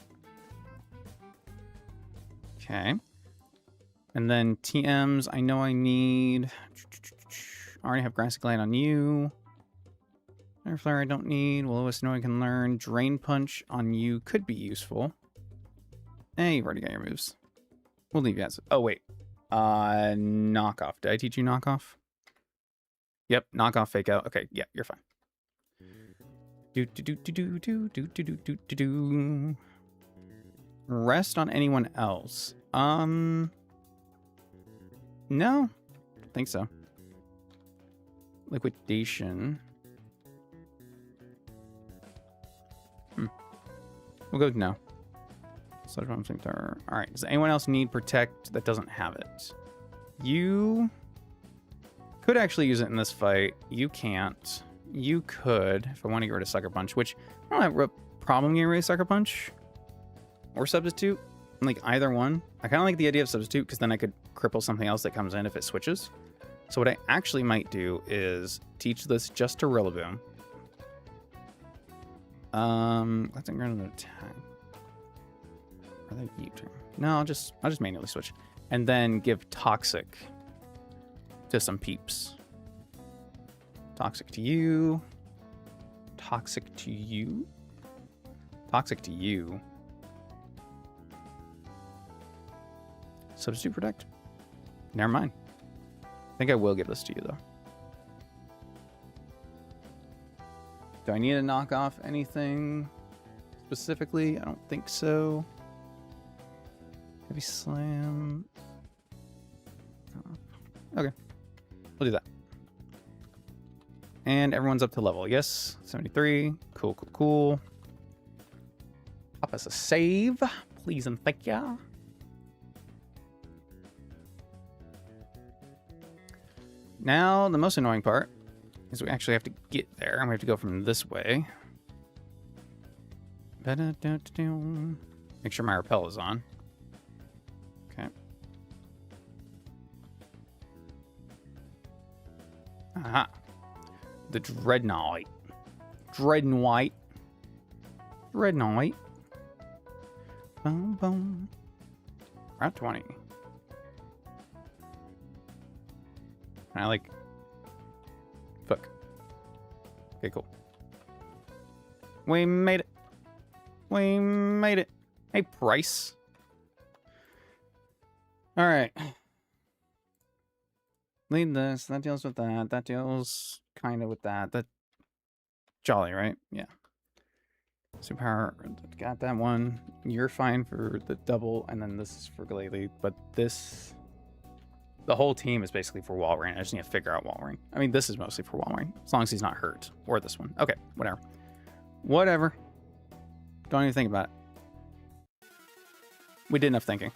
Okay. And then TMs, I know I need... I already have Grassy Glide on you. Air Flare I don't need. Will-O-Wisp I can learn. Drain Punch on you could be useful. Hey, you've already got your moves. We'll leave you as... Oh, wait. Knockoff. Did I teach you knockoff? Yep, knockoff, fake out. Okay, yeah, you're fine. Rest on anyone else. No, don't think so. Liquidation. We'll go with no. All right. Does anyone else need Protect that doesn't have it? You could actually use it in this fight. You can't. You could if I want to get rid of Sucker Punch, which I don't have a problem getting rid of Sucker Punch or Substitute. Like either one. I kind of like the idea of Substitute because then I could cripple something else that comes in if it switches. So what I actually might do is teach this just to Rillaboom. Let's grant an attack. Are they U-turn? No, I'll just manually switch. And then give Toxic to some peeps. Toxic to you. Toxic to you. Toxic to you. Substitute Protect? Never mind. I think I will give this to you, though. Do I need to knock off anything specifically? I don't think so. Heavy Slam. Okay. We'll do that. And everyone's up to level. Yes. 73. Cool, cool, cool. Pop us a save. Please and thank ya. Now, the most annoying part is we actually have to get there. I'm going to have to go from this way. Make sure my rappel is on. Okay. Aha. The Dreadnought. Dreadnought. Dreadnought. Boom, boom. Route 20. Can I, like... Fuck. Okay, cool. We made it. We made it. Hey, Price. Alright. Lead this. That deals with that. That deals kind of with that. That... Jolly, right? Yeah. Superpower. Got that one. You're fine for the double, and then this is for Glalie. But this... The whole team is basically for Walrein. I just need to figure out Walrein. I mean, this is mostly for Walrein. As long as he's not hurt. Or this one. Okay, whatever. Whatever. Don't even think about it. We did enough thinking.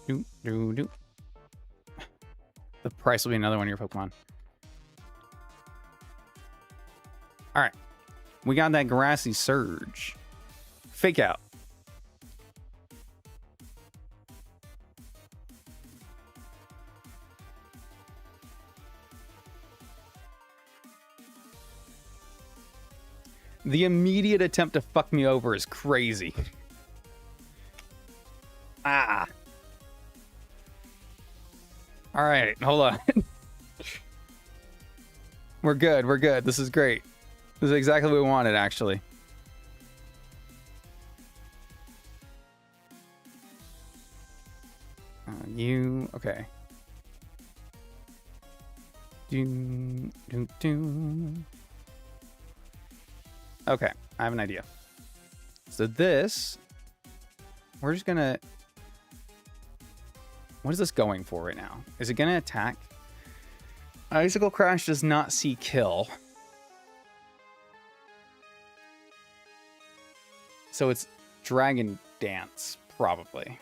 The price will be another one of your Pokemon. Alright. We got that Grassy Surge. Fake out. The immediate attempt to fuck me over is crazy. Ah. Alright, hold on. We're good, we're good. This is great. This is exactly what we wanted, actually. You... Okay. Okay, I have an idea. So this... We're just gonna... What is this going for right now? Is it gonna attack? Icicle Crash does not see kill. So it's Dragon Dance, probably.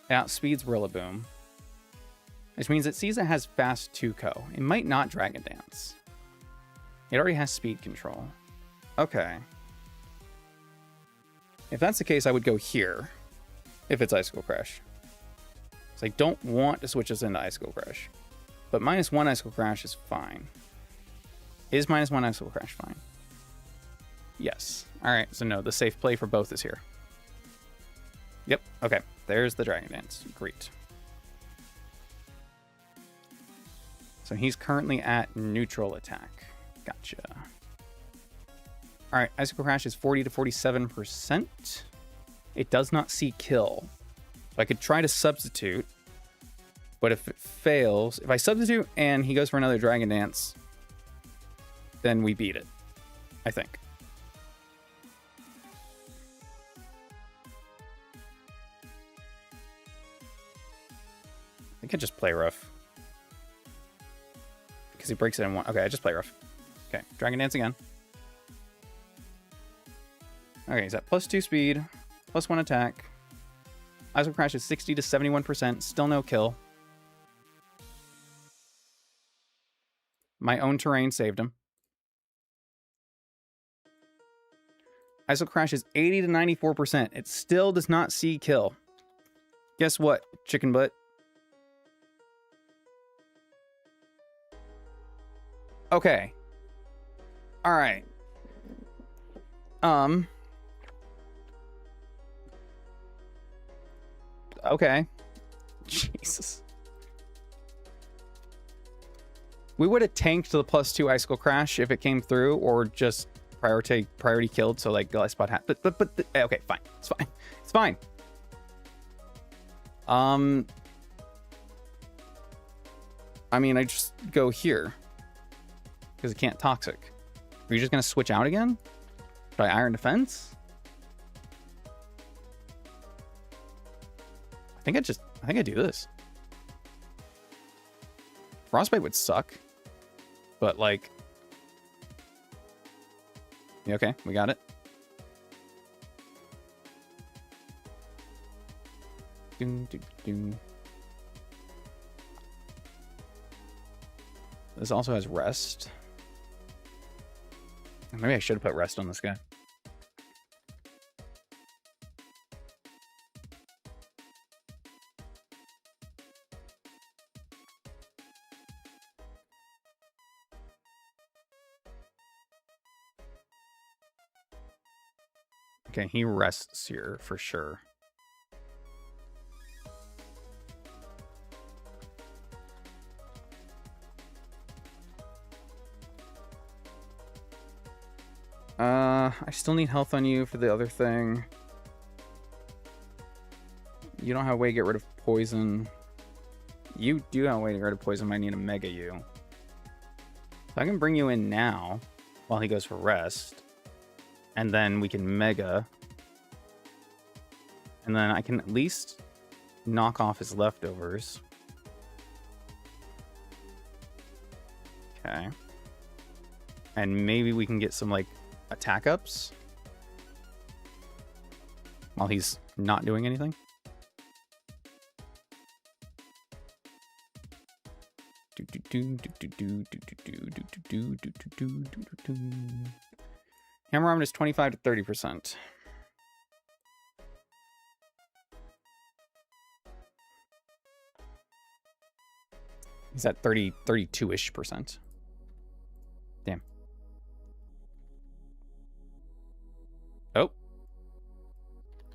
It outspeeds Rillaboom. Which means it sees it has Fast 2-Co. It might not Dragon Dance. It already has speed control. Okay. If that's the case, I would go here. If it's Icicle Crash. So I don't want to switch us into Icicle Crash. But -1 Icicle Crash is fine. Is -1 Icicle Crash fine? Yes. Alright, so no, the safe play for both is here. Yep, okay. There's the Dragon Dance. Great. So he's currently at neutral attack. Gotcha. Alright, Icicle Crash is 40 to 47%. It does not see kill. So I could try to substitute. But if it fails... If I substitute and he goes for another Dragon Dance, then we beat it. I think. I could just play rough. Because he breaks it in one. Okay, I just play rough. Okay, Dragon Dance again. Okay, he's at +2 speed, +1 attack. Icicle Crash is 60 to 71%. Still no kill. My own terrain saved him. Icicle Crash is 80 to 94%. It still does not see kill. Guess what, chicken butt? Okay. Alright. Okay. Jesus. We would have tanked the +2 Icicle Crash if it came through, or just priority killed, so like Gillespie spot hat. But okay, fine. It's fine. It's fine. I mean, I just go here because it can't toxic. Are you just gonna switch out again? Try Iron Defense? I think I do this. Frostbite would suck, but like, yeah, okay, we got it. Doom, doom, doom. This also has rest. Maybe I should have put rest on this guy. Okay, he rests here for sure. I still need health on you for the other thing. You don't have a way to get rid of poison. You do have a way to get rid of poison, but I need to mega you. So I can bring you in now while he goes for rest. And then we can mega. And then I can at least knock off his leftovers. Okay. And maybe we can get some, like, attack ups while he's not doing anything. Hammer armor is 25 to 30%. He's at 32-ish percent. Damn. Oh.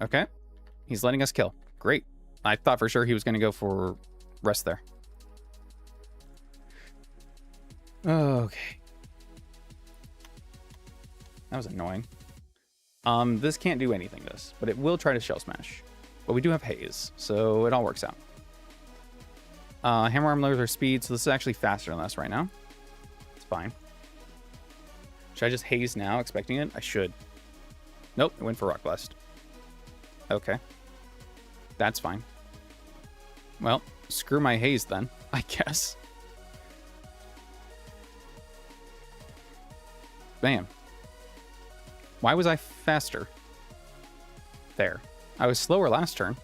Okay. He's letting us kill. Great. I thought for sure he was going to go for rest there. Okay. That was annoying. This can't do anything, this. But it will try to shell smash. But we do have haze, so it all works out. Hammer arm lowers our speed, so this is actually faster than us right now. It's fine. Should I just haze now, expecting it? I should. Nope, it went for Rock Blast. Okay. That's fine. Well, screw my haze then, I guess. Bam. Why was I faster? There. I was slower last turn.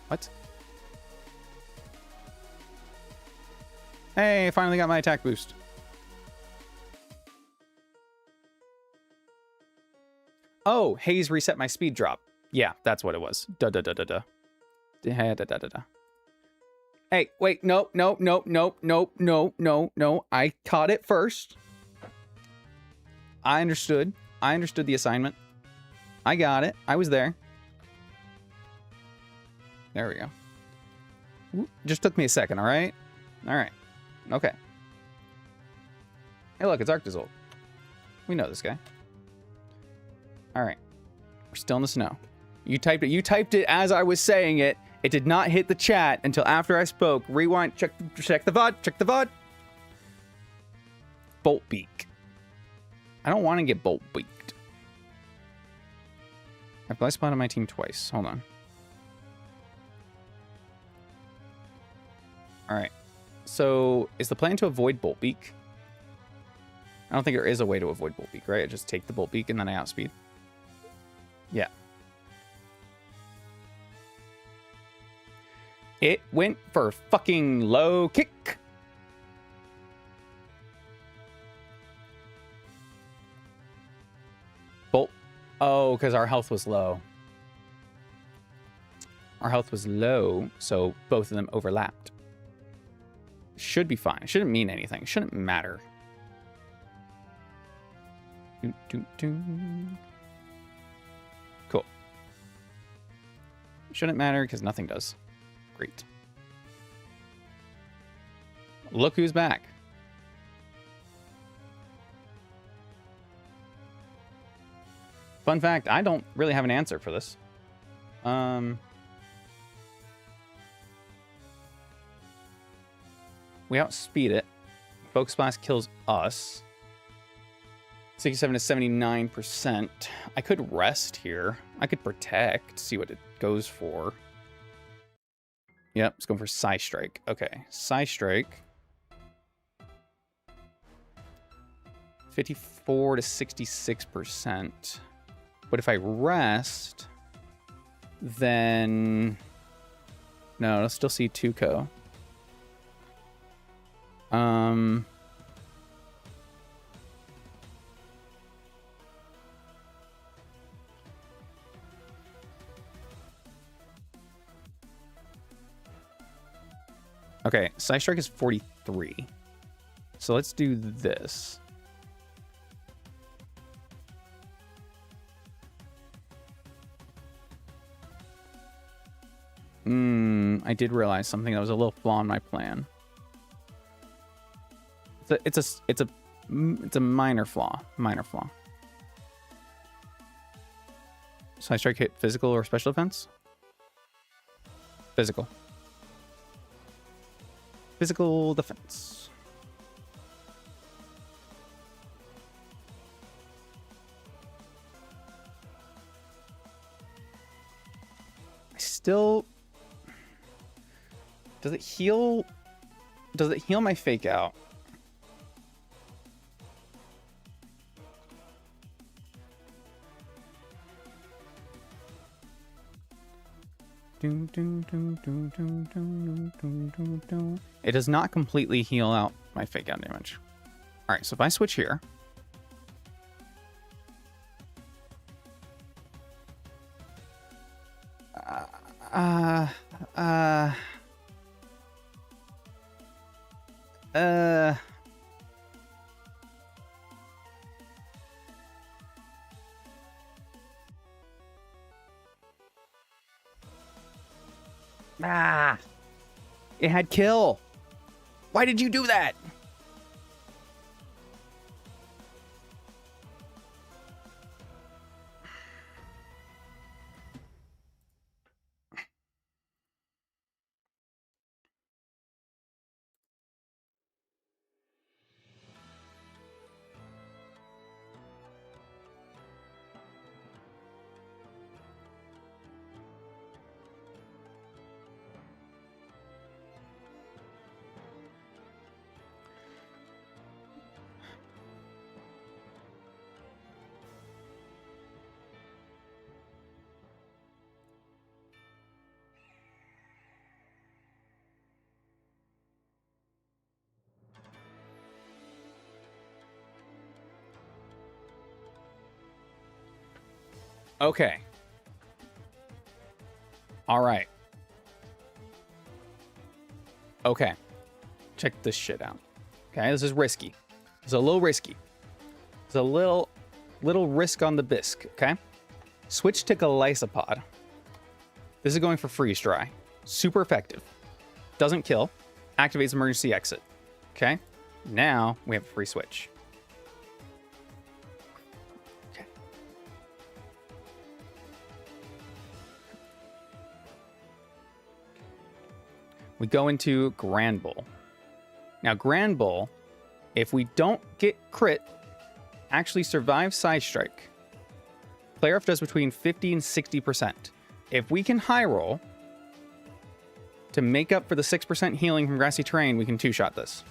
What? Hey, I finally got my attack boost. Oh, haze reset my speed drop. Yeah, that's what it was. Da-da-da-da-da. Da-da-da-da-da. Hey, wait, nope. I caught it first. I understood. I understood the assignment. I got it. I was there. There we go. Just took me a second, all right? All right. Okay. Hey, look, it's Arctazol. We know this guy. All right. We're still in the snow. You typed it. You typed it as I was saying it. It did not hit the chat until after I spoke. Rewind. Check the VOD. Check the VOD. Bolt Beak. I don't want to get Bolt Beaked. I've blind spotted my team twice. Hold on. All right. So, is the plan to avoid Bolt Beak? I don't think there is a way to avoid Bolt Beak, right? I just take the Bolt Beak and then I outspeed. Yeah. It went for fucking low kick. Bolt. Oh, because our health was low. Our health was low, so both of them overlapped. Should be fine. It shouldn't mean anything. It shouldn't matter. Cool. Shouldn't matter because nothing does. Great. Look who's back. Fun fact, I don't really have an answer for this. We outspeed it. Focus Blast kills us. 67 to 79%. I could rest here. I could protect, see what it goes for. Yep, it's going for Psy Strike. Okay, Psy Strike. 54 to 66%. But if I rest, then... No, I'll still see Tuco. Okay, Side Strike is 43. So let's do this. I did realize something that was a little flaw in my plan. It's a minor flaw. Minor flaw. Side Strike hit physical or special defense? Physical. Physical defense. I still... Does it heal? Does it heal my fake out? It does not completely heal out my fake out damage. All right, so if I switch here. It had kill. Why did you do that? Okay. All right. Okay. Check this shit out. Okay, this is risky. It's a little risky. It's a little risk on the bisque, okay? Switch to Galysopod. This is going for freeze dry. Super effective. Doesn't kill. Activates emergency exit. Okay? Now we have a free switch. Okay. We go into Grand Bull. Now, Grand Bull, if we don't get crit, actually survive Side Strike. Player F does between 50 and 60%. If we can high roll to make up for the 6% healing from grassy terrain, we can two-shot this.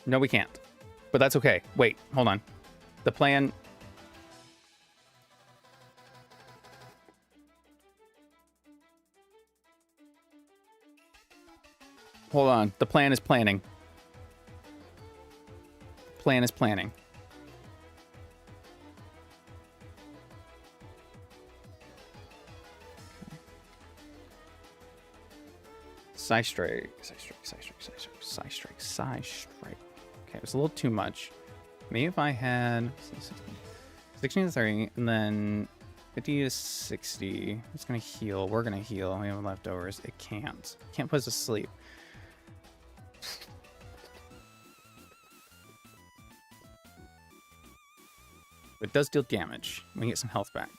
No, we can't. But that's okay. Wait, hold on. The plan... Hold on. The plan is planning. Plan is planning. Side strike, side strike, side strike, side strike, side strike, side strike. Okay, it was a little too much. Maybe if I had 16 to 30, and then 50 to 60. It's gonna heal. We're gonna heal. We have leftovers. It can't. Can't put us to sleep. It does deal damage. We can get some health back.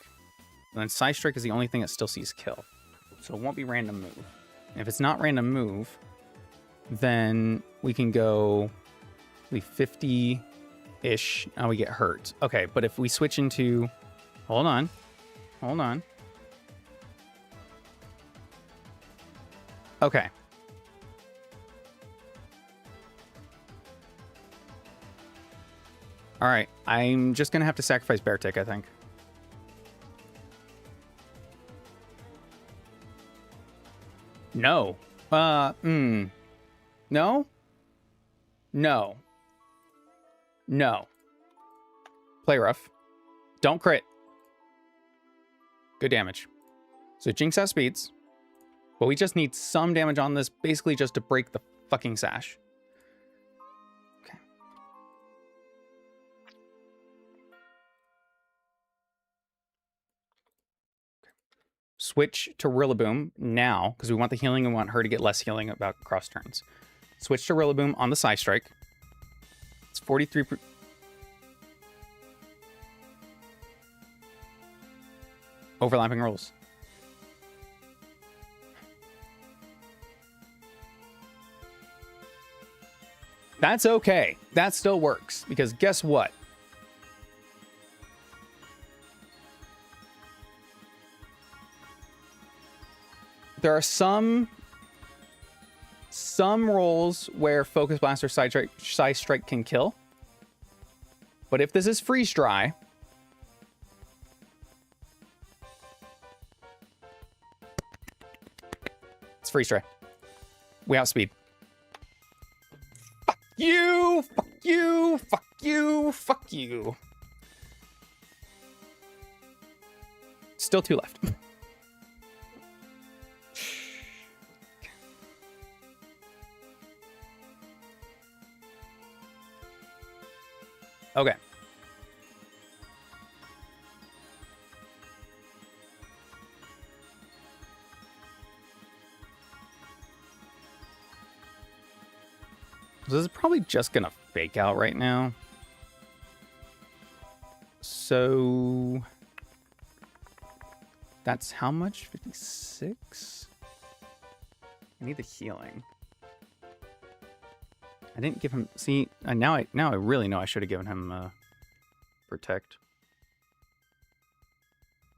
And then Side Strike is the only thing that still sees kill. So it won't be random move. And if it's not random move, then we can go 50-ish. Now we get hurt. Okay, but if we switch into... Hold on. Hold on. Okay. All right, I'm just going to have to sacrifice Beartick, I think. No. No? No. No. Play rough. Don't crit. Good damage. So Jinx has speeds. But we just need some damage on this, basically just to break the fucking sash. Okay. Switch to Rillaboom now, because we want the healing and we want her to get less healing about cross turns. Switch to Rillaboom on the Psy Strike. It's 43. Overlapping rolls. That's okay. That still works, because guess what? There are some rolls where Focus Blast or Psy Strike can kill. But if this is Freeze Dry, it's Freeze Dry. We have speed. Fuck you! Fuck you! Fuck you! Fuck you! Still 2 left. Okay. This is probably just gonna fake out right now. So that's how much? 56? I need the healing. I didn't give him. See, now I really know I should have given him protect.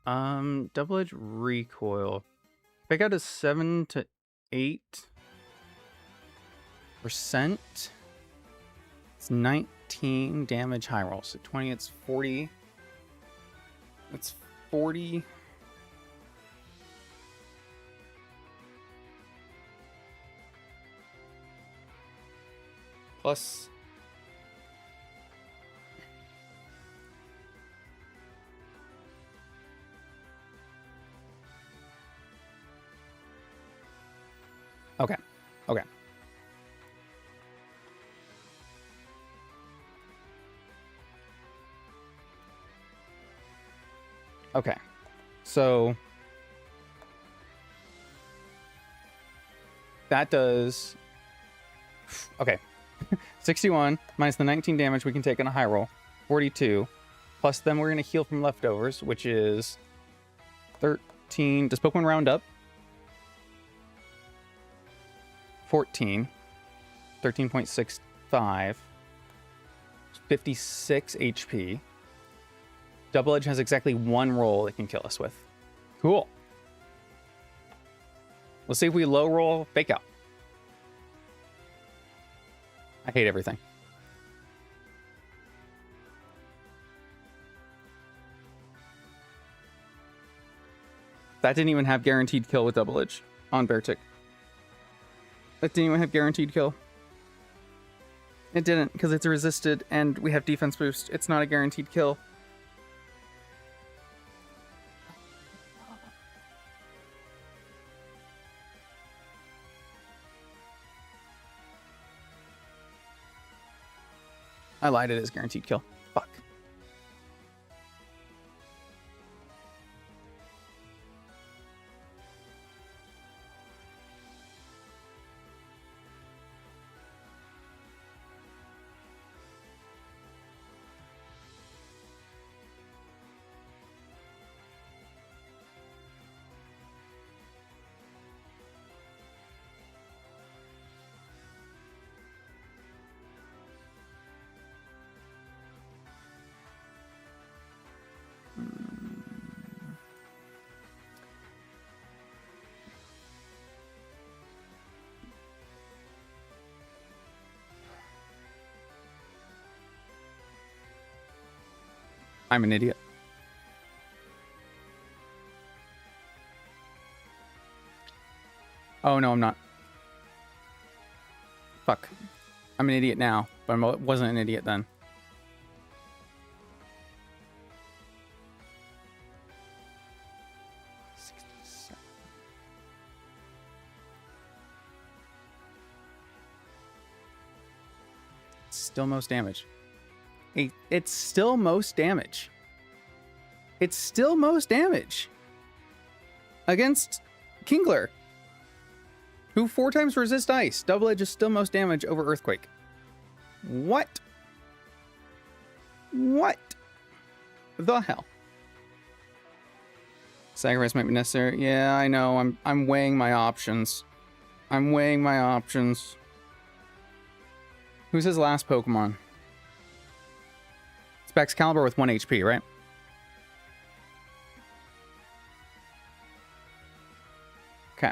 Double edge recoil. Fake out is 7 to 8%. It's 19 damage high roll. So 20, it's 40. It's 40. Plus. Okay. Okay. Okay. So that does. Okay. 61 minus the 19 damage we can take on a high roll. 42. Plus then we're going to heal from leftovers, which is 13. Does Pokemon round up? 14. 13.65. 56 HP. Double Edge has exactly 1 roll it can kill us with. Cool. Let's see if we low roll Fake Out. I hate everything. That didn't even have guaranteed kill with Double Edge on Beartick. That didn't even have guaranteed kill. It didn't, because it's resisted and we have defense boost. It's not a guaranteed kill. I lied, it is guaranteed kill. Fuck. I'm an idiot. Oh, no, I'm not. Fuck. I'm an idiot now, but I wasn't an idiot then. Still most damage. It's still most damage. It's still most damage. Against Kingler, who 4 times resist ice. Double edge is still most damage over Earthquake. What? What the hell? Sacrifice might be necessary. Yeah, I know. I'm weighing my options. I'm weighing my options. Who's his last Pokemon? It's Excalibur with 1 HP, right? Okay.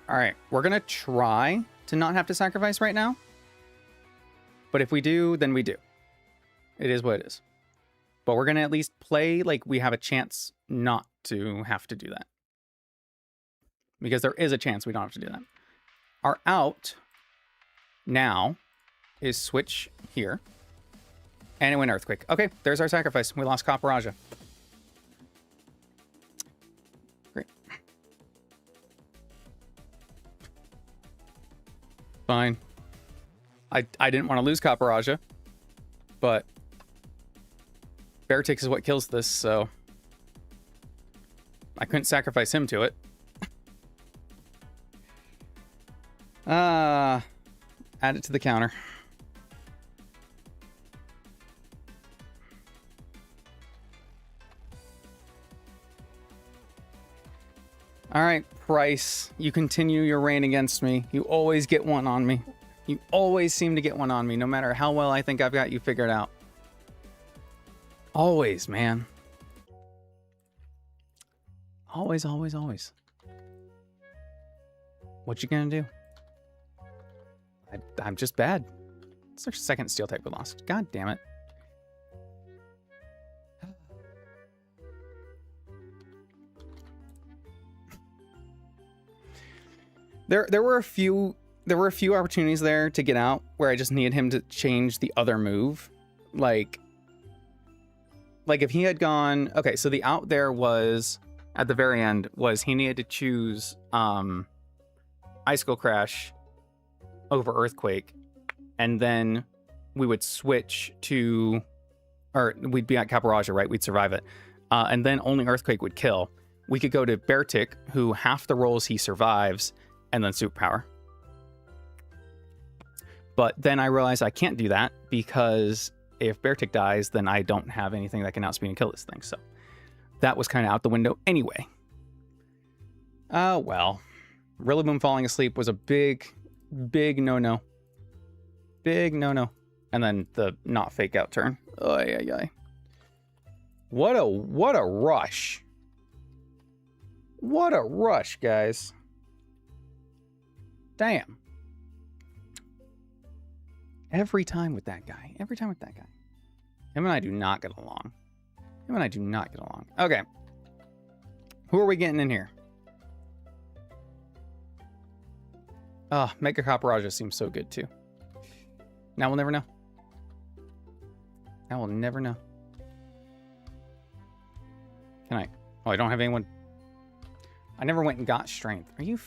All right, we're going to try to not have to sacrifice right now. But if we do, then we do. It is what it is. But we're going to at least play like we have a chance not to have to do that. Because there is a chance we don't have to do that. Our out now is switch here. And it went Earthquake. Okay, there's our sacrifice. We lost Caporaja. Great. Fine. I didn't want to lose Caporaja, but Beartix is what kills this, so I couldn't sacrifice him to it. Add it to the counter. All right, Price, you continue your reign against me. You always get one on me. You always seem to get one on me, no matter how well I think I've got you figured out. Always, man. Always, always, always. What you gonna do? I'm just bad. It's our second steel type we lost. God damn it. There were a few opportunities there to get out where I just needed him to change the other move. Like if he had gone, okay, so the out there was at the very end was he needed to choose Icicle Crash over Earthquake, and then we would switch to, or we'd be at Caporaja, right? We'd survive it. And then only Earthquake would kill. We could go to Beartic, who half the rolls he survives, and then Superpower. But then I realized I can't do that because if Beartic dies, then I don't have anything that can outspeed and kill this thing. So that was kind of out the window anyway. Oh, well. Rillaboom falling asleep was a big no-no. Big no-no. And then the not fake out turn. Oy, oy, oy. What a rush. What a rush, guys. Damn. Every time with that guy. Every time with that guy. Him and I do not get along. Him and I do not get along. Okay. Who are we getting in here? Oh, Mega Caporaja seems so good too. Now we'll never know. Now we'll never know. Can I? Oh, I don't have anyone. I never went and got strength. Are you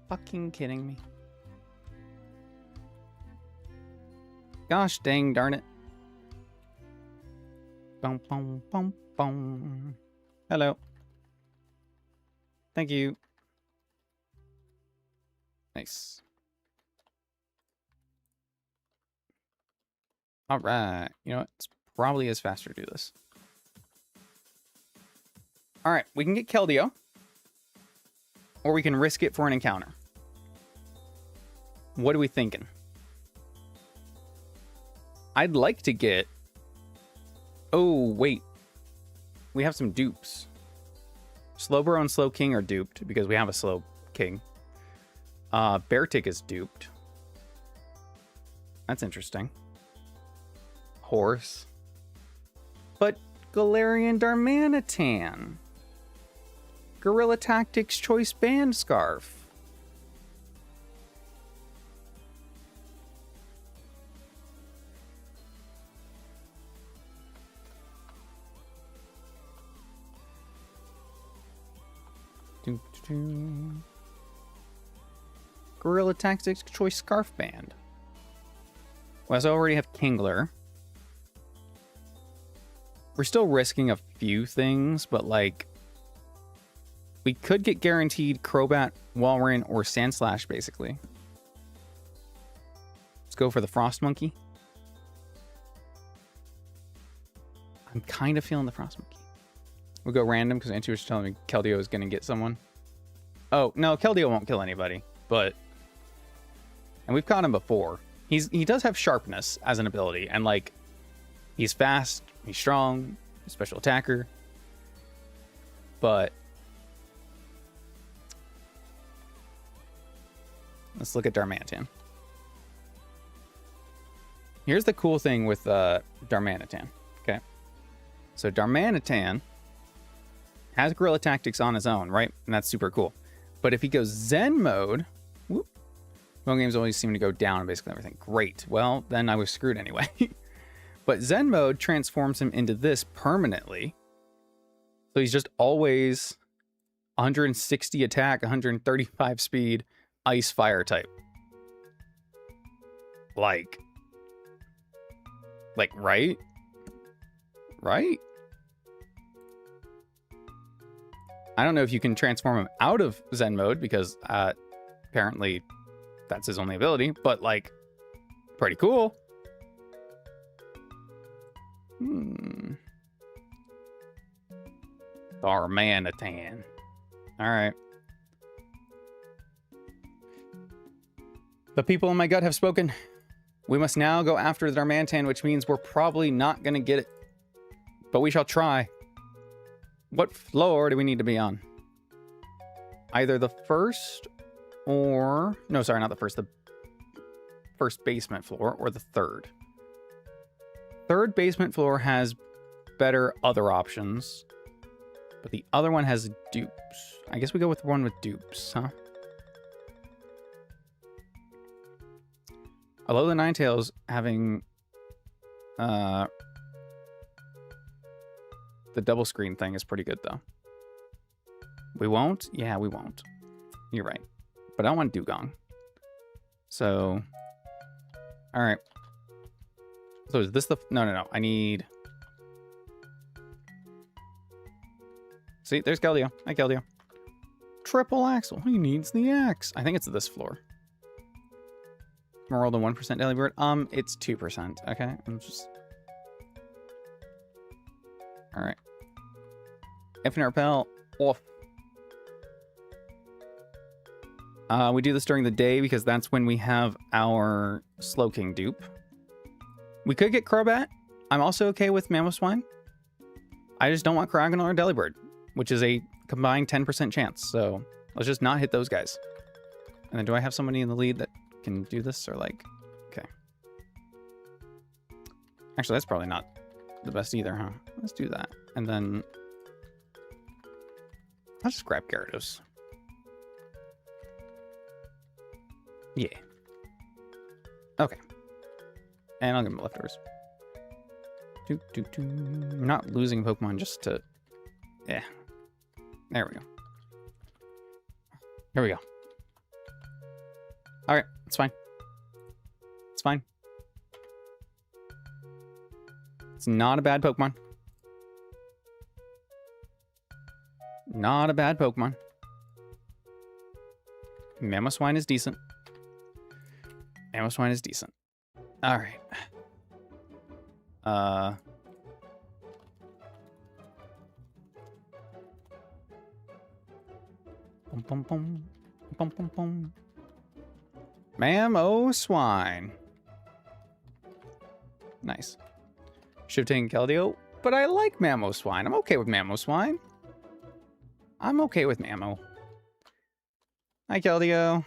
fucking kidding me? Gosh dang darn it. Boom, boom, boom, boom. Hello. Thank you. Nice. All right. You know what? It's probably is faster to do this. All right. We can get Keldeo. Or we can risk it for an encounter. What are we thinking? I'd like to get... Oh, wait. We have some dupes. Slowbro and Slow King are duped because we have a Slow King. Beartic is duped. That's interesting. Horse. But Galarian Darmanitan. Guerrilla Tactics Choice Band Scarf. Doo, doo, doo. Guerrilla Tactics Choice Scarf Band. Well, so I already have Kingler. We're still risking a few things, but like... we could get guaranteed Crobat, Walrein, or Sandslash, basically. Let's go for the Frost Monkey. I'm kind of feeling the Frost Monkey. We'll go random because intuition's telling me Keldeo is going to get someone. Oh, no, Keldeo won't kill anybody, but... and we've caught him before. He does have Sharpness as an ability, and like, he's fast, he's strong, he's a special attacker. But... let's look at Darmanitan. Here's the cool thing with Darmanitan, okay? So Darmanitan has Guerrilla Tactics on his own, right? And that's super cool. But if he goes Zen mode, whoop, phone games always seem to go down and basically everything. Great. Well, then I was screwed anyway. But Zen mode transforms him into this permanently. So he's just always 160 attack, 135 speed, ice fire type. Like, right? Right? I don't know if you can transform him out of Zen mode because apparently that's his only ability, but like, pretty cool. Darmanitan. All right. The people in my gut have spoken. We must now go after the Darmanitan, which means we're probably not going to get it. But we shall try. What floor do we need to be on? Either the first or... no, sorry, not the first. The first basement floor or the third. Third basement floor has better other options. But the other one has dupes. I guess we go with one with dupes, huh? Although the Ninetales having the double screen thing is pretty good, though. We won't? Yeah, we won't. You're right. But I want Dugong. So, all right. So is this the... no. I need... see, there's Keldeo. Hi, Keldeo. Triple Axle. He needs the axe. I think it's this floor. More than 1% daily bird. It's 2%. Okay, I'm just... all right. Infinite Repel off. We do this during the day because that's when we have our Slowking dupe. We could get Crobat. I'm also okay with Mamoswine. I just don't want Cryogonal or Delibird, which is a combined 10% chance. So let's just not hit those guys. And then do I have somebody in the lead that can do this, or like... okay. Actually, that's probably not the best either, huh? Let's do that. And then... I'll just grab Gyarados. Yeah. Okay. And I'll give him leftovers. I'm not losing Pokemon just to... yeah. There we go. Here we go. Alright, it's fine. It's fine. It's not a bad Pokemon. Not a bad Pokemon. Mamoswine is decent. Mamoswine is decent. Alright. Mamoswine. Nice. Should have taken Keldeo, but I like Mamoswine. I'm okay with Mamoswine. I'm okay with Mamo. Hi, Keldeo.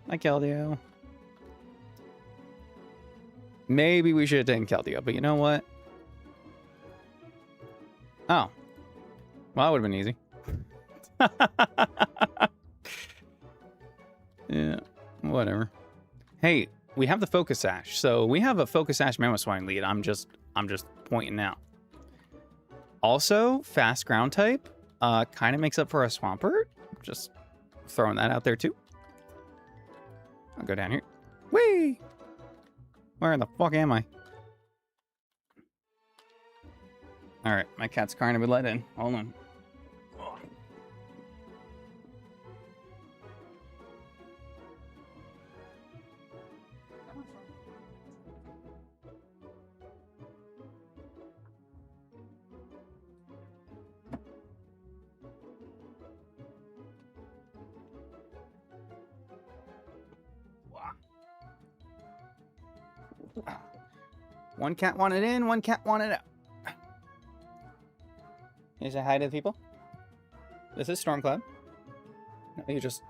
Hi, Keldeo. Maybe we should have taken Keldeo, but you know what? Oh. Well, that would have been easy. Yeah, whatever. Hey, we have the Focus Sash. So we have a Focus Sash Mamoswine lead. I'm just pointing out. Also, fast ground type. kind of makes up for a Swampert. Just throwing that out there too. I'll go down here. Whee! Where the fuck am I? Alright, my cat's crying to be let in. Hold on. One cat wanted in, one cat wanted out. Can you say hi to the people? This is Stormcloud. No, you just,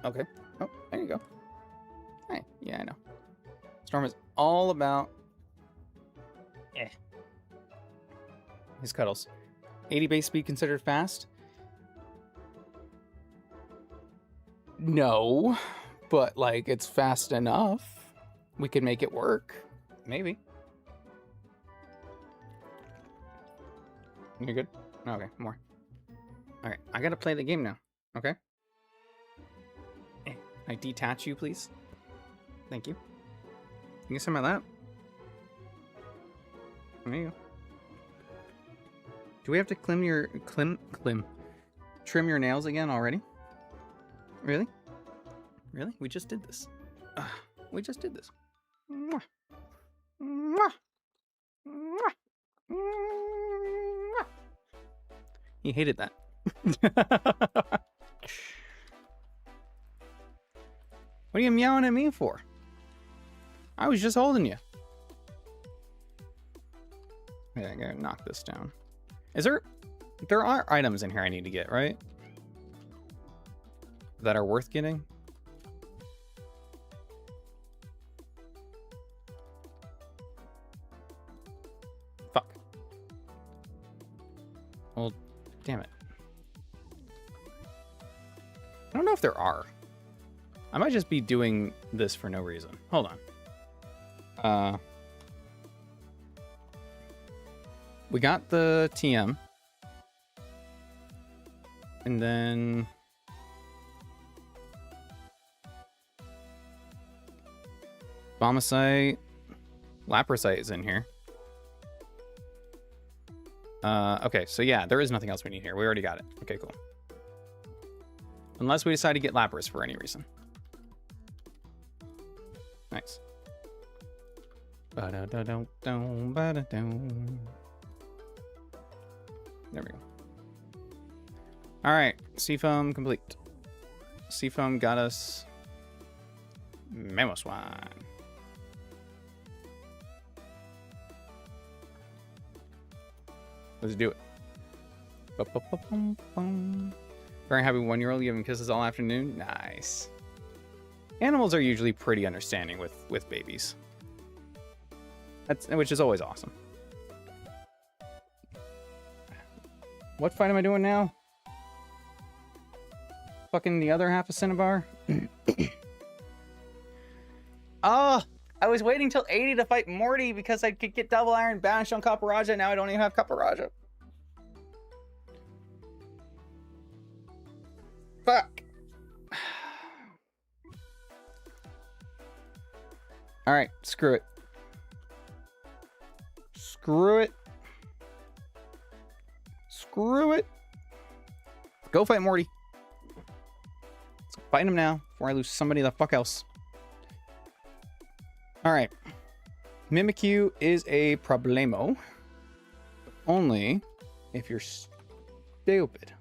okay. Oh, there you go. Hi, yeah, I know. Storm is all about, his cuddles. 80 base speed considered fast? No, but like, it's fast enough. We could make it work. Maybe. You good? Okay, more. Alright, I gotta play the game now. Okay? I detach you, please? Thank you. You can sit on my lap. There you go. Do we have to trim your nails again already? Really? Really? We just did this. We just did this. Mwah. Mwah. Mwah. Mwah. He hated that. What are you meowing at me for? I was just holding you. Yeah, I gotta knock this down. Is there are items in here I need to get, right? That are worth getting? Fuck. Well, damn it. I don't know if there are. I might just be doing this for no reason. Hold on. We got the TM. And then Bombicite, Laprosite is in here. Okay, so yeah, there is nothing else we need here. We already got it. Okay, cool. Unless we decide to get Lapras for any reason. Nice. There we go. Alright, Seafoam complete. Seafoam got us Mamoswine. Let's do it. Very happy 1-year-old giving kisses all afternoon. Nice. Animals are usually pretty understanding with babies. Which is always awesome. What fight am I doing now? Fucking the other half of Cinnabar? Oh, I was waiting till 80 to fight Morty because I could get double iron banished on Caparaja. Now I don't even have Caparaja. Fuck. Alright, screw it. Screw it. Screw it. Go fight Morty. Let's fight him now before I lose somebody the fuck else. Alright. Mimikyu is a problemo. Only if you're stupid.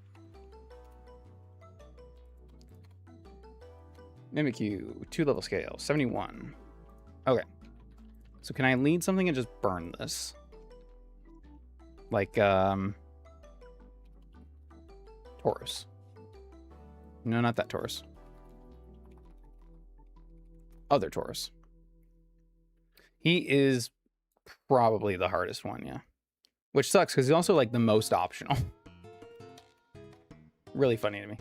Mimikyu, 2-level scale, 71. Okay. So can I lead something and just burn this? Like, Taurus. No, not that Taurus. Other Taurus. He is probably the hardest one, yeah. Which sucks, because he's also, like, the most optional. Really funny to me.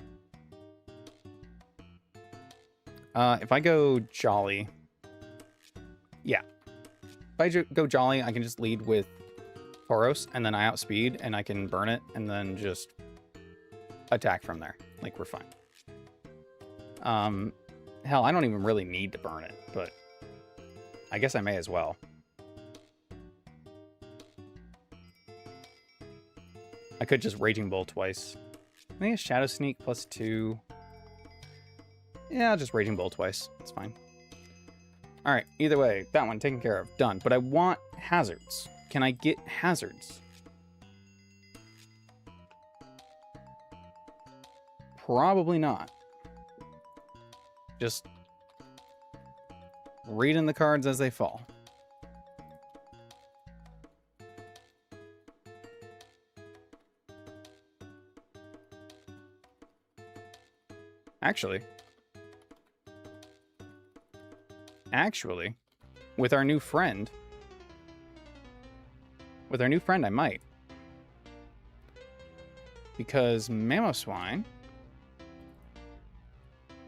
If I go Jolly... Yeah. If I go Jolly, I can just lead with Tauros, and then I outspeed, and I can burn it, and then just attack from there. Like, we're fine. Hell, I don't even really need to burn it, but I guess I may as well. I could just Raging Bolt twice. I think it's Shadow Sneak +2. Yeah, I'll just Raging Bolt twice. It's fine. Alright, either way, that one taken care of. Done. But I want hazards. Can I get hazards? Probably not. Just reading the cards as they fall. Actually, with our new friend, I might. Because Mamoswine,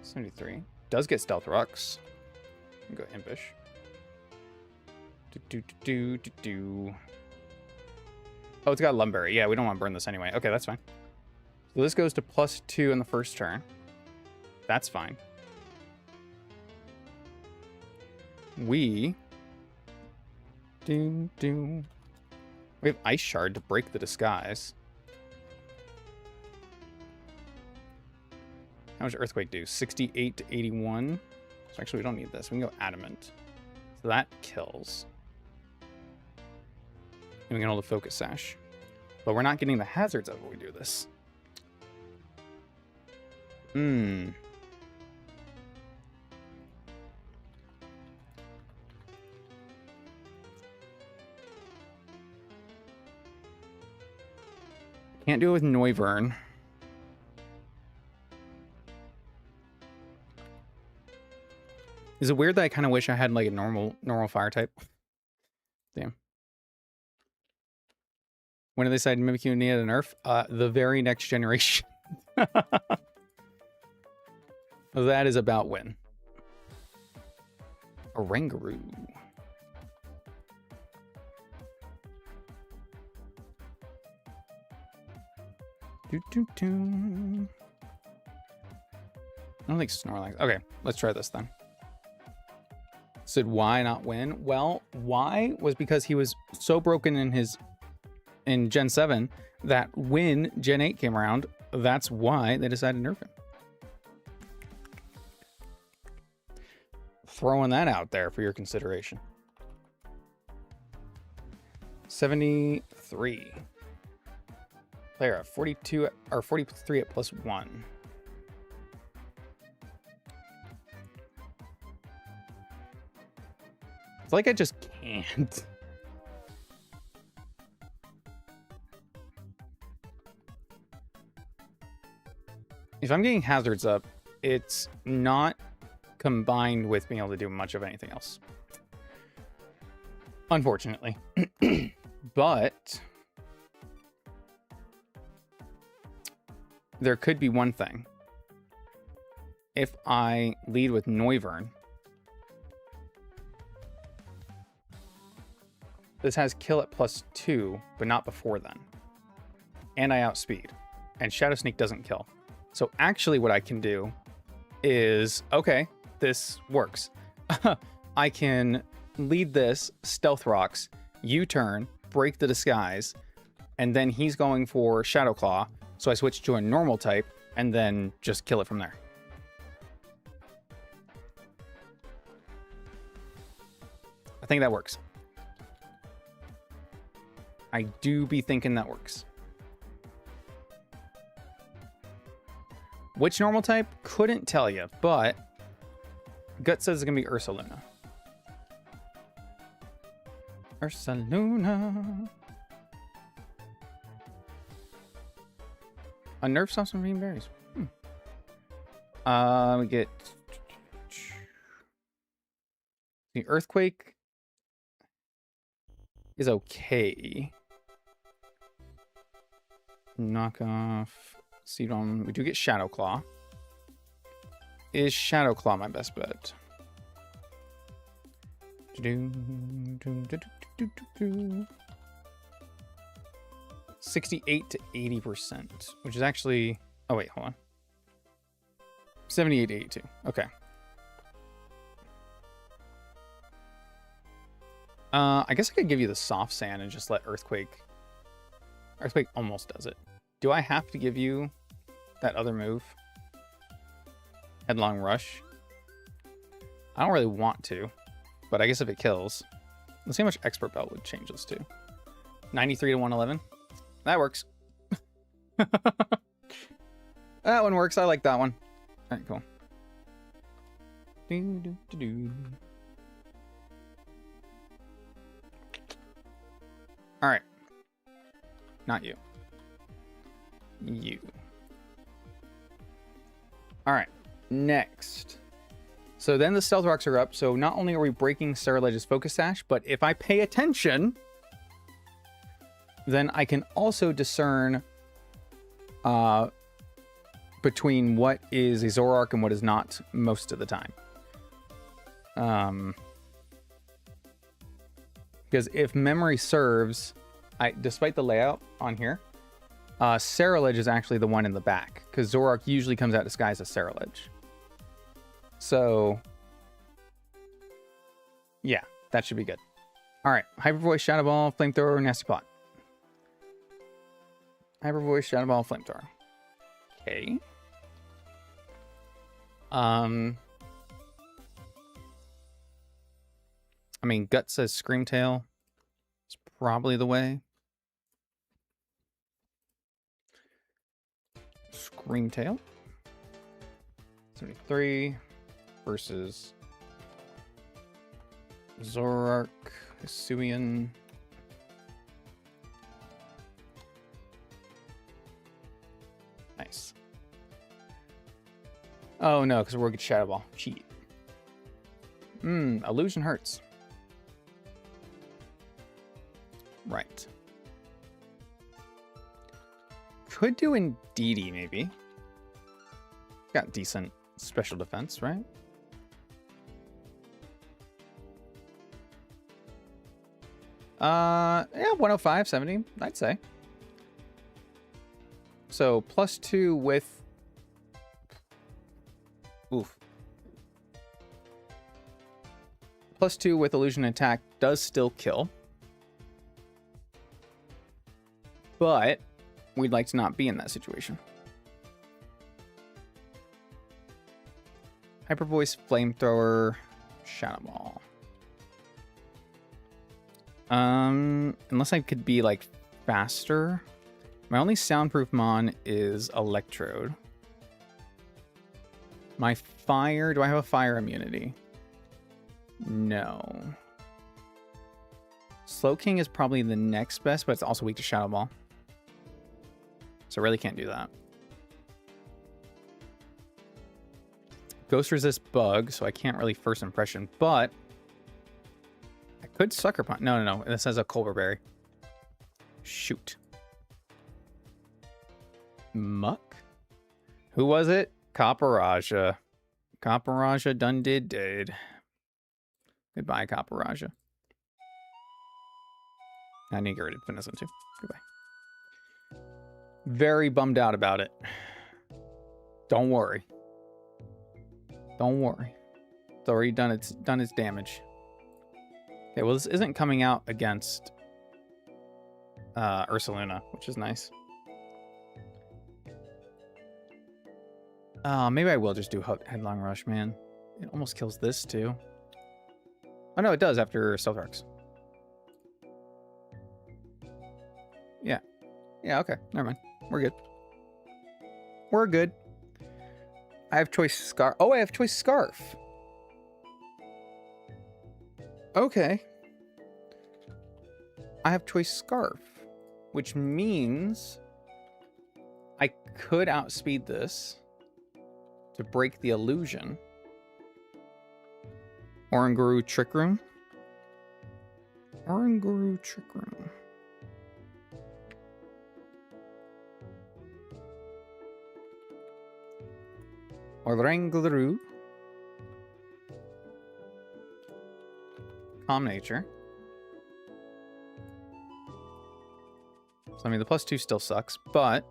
73, does get Stealth Rocks. Go Impish. Oh, it's got Lumberry. Yeah, we don't want to burn this anyway. Okay, that's fine. So this goes to +2 in the first turn. That's fine. We have Ice Shard to break the disguise. How much Earthquake do? 68 to 81. So actually, we don't need this. We can go Adamant. So that kills. And we can hold a Focus Sash. But we're not getting the hazards of when we do this. Can't do it with Noivern. Is it weird that I kind of wish I had like a normal fire type? Damn. When did they decide Mimikyu needed a nerf? The very next generation. That is about when. Oranguru. I don't think Snorlax. Okay, let's try this then. Said why not win? Well, why was because he was so broken in Gen 7 that when Gen 8 came around, that's why they decided to nerf him. Throwing that out there for your consideration. 73. Player at 42 or 43 at +1. It's like I just can't. If I'm getting hazards up, it's not combined with being able to do much of anything else. Unfortunately. But there could be one thing. If I lead with Noivern, this has kill at +2, but not before then. And I outspeed. And Shadow Sneak doesn't kill. So actually what I can do is, okay, this works. I can lead this, Stealth Rocks, U-turn, break the disguise, and then he's going for Shadow Claw. So I switch to a normal type and then just kill it from there. I think that works. I do be thinking that works. Which normal type? Couldn't tell you, but Gut says it's going to be Ursaluna. Ursaluna. A nerf stops from being berries. We get the Earthquake is okay. Knock off Seedom. We do get Shadow Claw. Is Shadow Claw my best bet? 68 to 80%, which is actually Oh, wait, hold on. 78 to 82. Okay. I guess I could give you the soft sand and just let Earthquake... Earthquake almost does it. Do I have to give you that other move? Headlong Rush? I don't really want to, but I guess if it kills... Let's see how much Expert Belt would change this to. 93 to 111. That works. That one works. I like that one. All right, cool. All right. Not you. You. All right. Next. So then the Stealth Rocks are up. So not only are we breaking Saraledge's Focus Sash, but if I pay attention, then I can also discern between what is a Zoroark and what is not most of the time. Because if memory serves, despite the layout on here, Saraledge is actually the one in the back, because Zoroark usually comes out disguised as Saraledge. So, yeah, that should be good. All right, Hyper Voice, Shadow Ball, Flamethrower, Nasty Plot. Hyper Voice, Shadow Ball, Flamethrower. Okay. I mean, Gut says Screamtail. It's probably the way. Screamtail. 73 versus Zoroark, Hisuian. Nice. Oh no, because we're good Shadow Ball. Cheat. Illusion hurts. Right. Could do Indeedee, maybe. Got decent special defense, right? Yeah, 105, 70, I'd say. So, +2 with... Oof. +2 with Illusion Attack does still kill. But we'd like to not be in that situation. Hyper Voice, Flamethrower, Shadow Ball. Unless I could be like faster. My only soundproof mon is Electrode. My fire, do I have a fire immunity? No. Slowking is probably the next best, but it's also weak to Shadow Ball. So I really can't do that. Ghost Resist Bug, so I can't really First Impression, but I could Sucker Punch. No. This has a Culver Berry. Shoot. Muck? Who was it? Copperaja. Copperaja done did. Goodbye, Copperaja. I need to get rid of Venison too. Goodbye. Very bummed out about it. Don't worry. Don't worry. It's already done its damage. Okay, well this isn't coming out against Ursaluna, which is nice. Maybe I will just do Headlong Rush, man. It almost kills this too. Oh no, it does after Stealth Rocks. Yeah. Yeah, okay. Never mind. We're good. We're good. I have Choice Scarf. Oh, I have Choice Scarf. Okay. I have Choice Scarf, which means I could outspeed this to break the illusion. Oranguru Trick Room. Oranguru Trick Room. Oranguru. Calm Nature. So, I mean, the +2 still sucks, but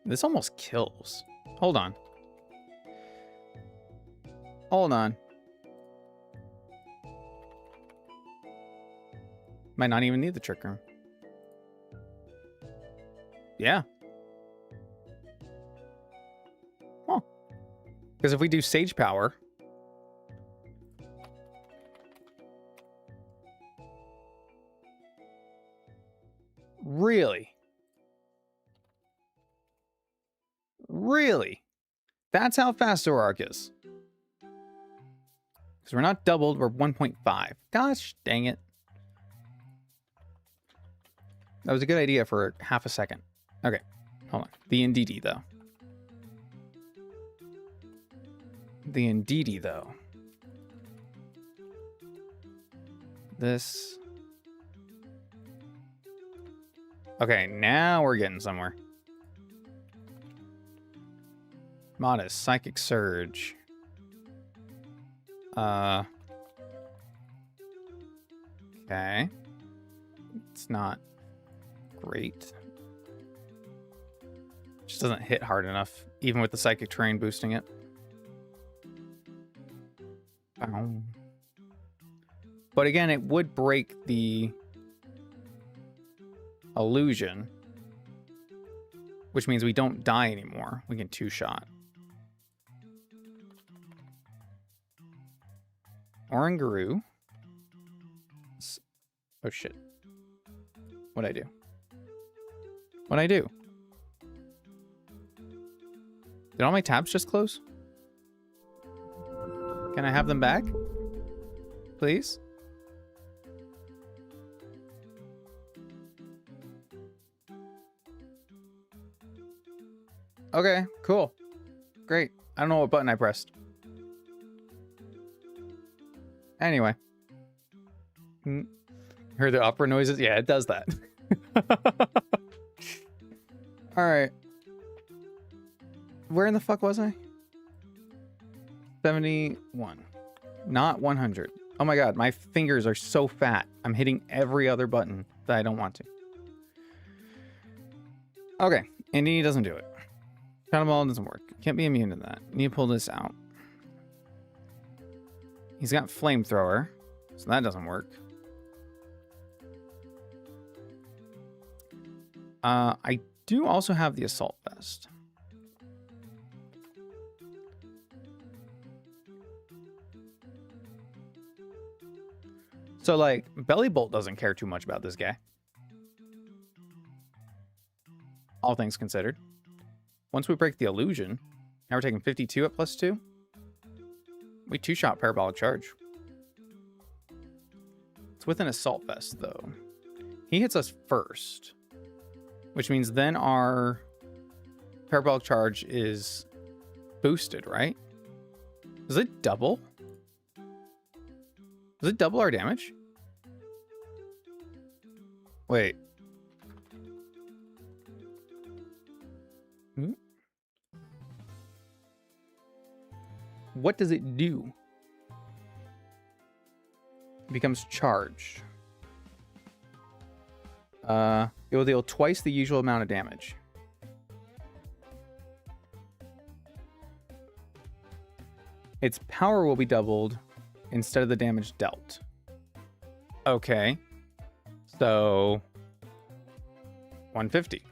This almost kills. Hold on. Hold on. Might not even need the Trick Room. Yeah. Huh. Because if we do Sage Power... Really? Really? That's how fast our arc is. Because we're not doubled, we're 1.5. Gosh, dang it. That was a good idea for half a second. Okay, hold on. The Ndidi, though. The Ndidi, though. This... Okay, now we're getting somewhere. Modest, Psychic Surge. Okay. It's not great. Just doesn't hit hard enough, even with the Psychic Terrain boosting it. Bow. But again, it would break the illusion, which means we don't die anymore. We can two-shot. Oranguru. Oh shit. What'd I do? What'd I do? Did all my tabs just close? Can I have them back? Please? Okay, cool. Great. I don't know what button I pressed. Anyway. Heard the opera noises? Yeah, it does that. Alright. Where in the fuck was I? 71. Not 100. Oh my god, my fingers are so fat. I'm hitting every other button that I don't want to. Okay, Indy doesn't do it. Cannonball doesn't work. Can't be immune to that. Need to pull this out. He's got Flamethrower, so that doesn't work. I do also have the Assault Vest. So, like, Belly Bolt doesn't care too much about this guy. All things considered. Once we break the illusion, now we're taking 52 at +2. We two-shot Parabolic Charge. It's with an Assault Vest, though. He hits us first, which means then our Parabolic Charge is boosted, right? Does it double? Does it double our damage? Wait. What does it do? It becomes charged. It will deal twice the usual amount of damage. Its power will be doubled instead of the damage dealt. Okay. So 150.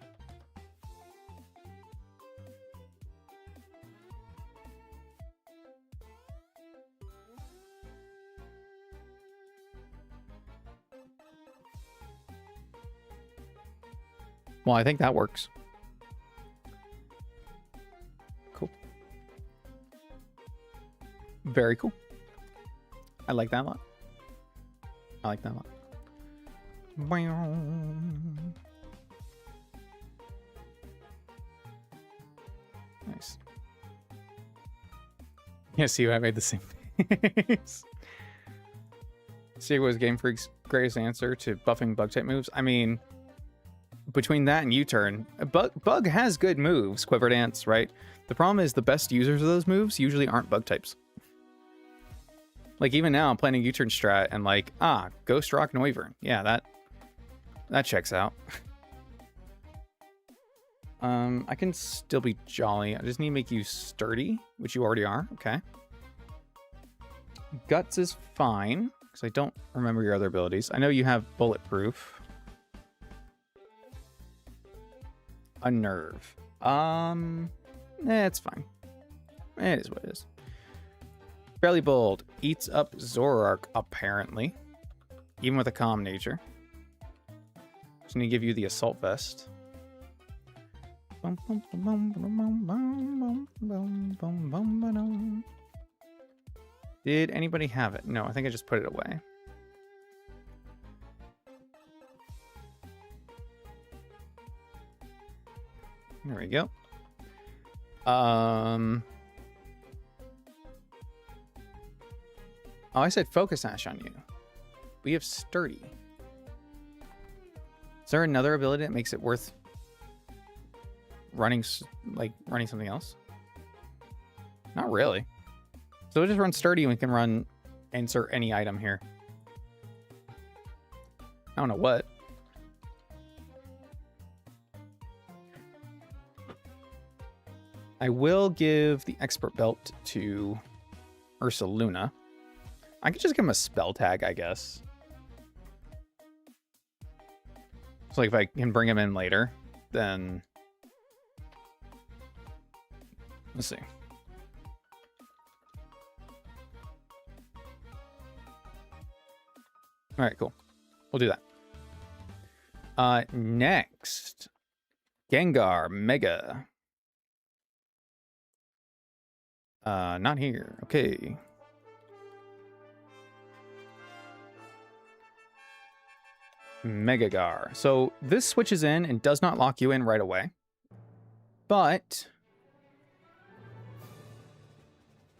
Well, I think that works. Cool. Very cool. I like that a lot. I like that a lot. Nice. Yeah, see, I made the same face. See, was Game Freak's greatest answer to buffing bug type moves? I mean, between that and U-turn, bug has good moves, Quiver Dance, right? The problem is the best users of those moves usually aren't bug types. Like, even now, I'm playing a U-turn strat, and like, Ghost Rock and Wyvern. Yeah, that checks out. I can still be jolly. I just need to make you sturdy, which you already are. Okay. Guts is fine, because I don't remember your other abilities. I know you have bulletproof. Unnerve. It's fine. It is what it is. Fairly bold. Eats up Zoroark, apparently. Even with a calm nature. Just need to give you the assault vest. Did anybody have it? No, I think I just put it away. There we go. Oh, I said focus ash on you. We have sturdy. Is there another ability that makes it worth running something else? Not really. So we'll just run sturdy and we can run insert any item here. I don't know what. I will give the expert belt to Ursaluna. I could just give him a spell tag, I guess. So like if I can bring him in later, then let's see. All right, cool. We'll do that. Next, Gengar Mega. Not here. Okay. Megagar. So this switches in and does not lock you in right away. But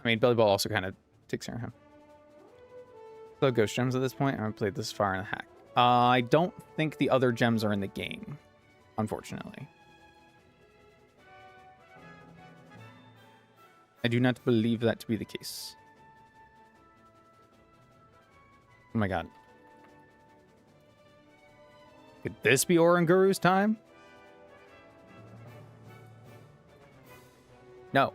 I mean, Belly Ball also kind of takes care of him. So Ghost Gems at this point. I haven't played this far in the hack. I don't think the other gems are in the game, unfortunately. I do not believe that to be the case. Oh my god. Could this be Oranguru's time? No.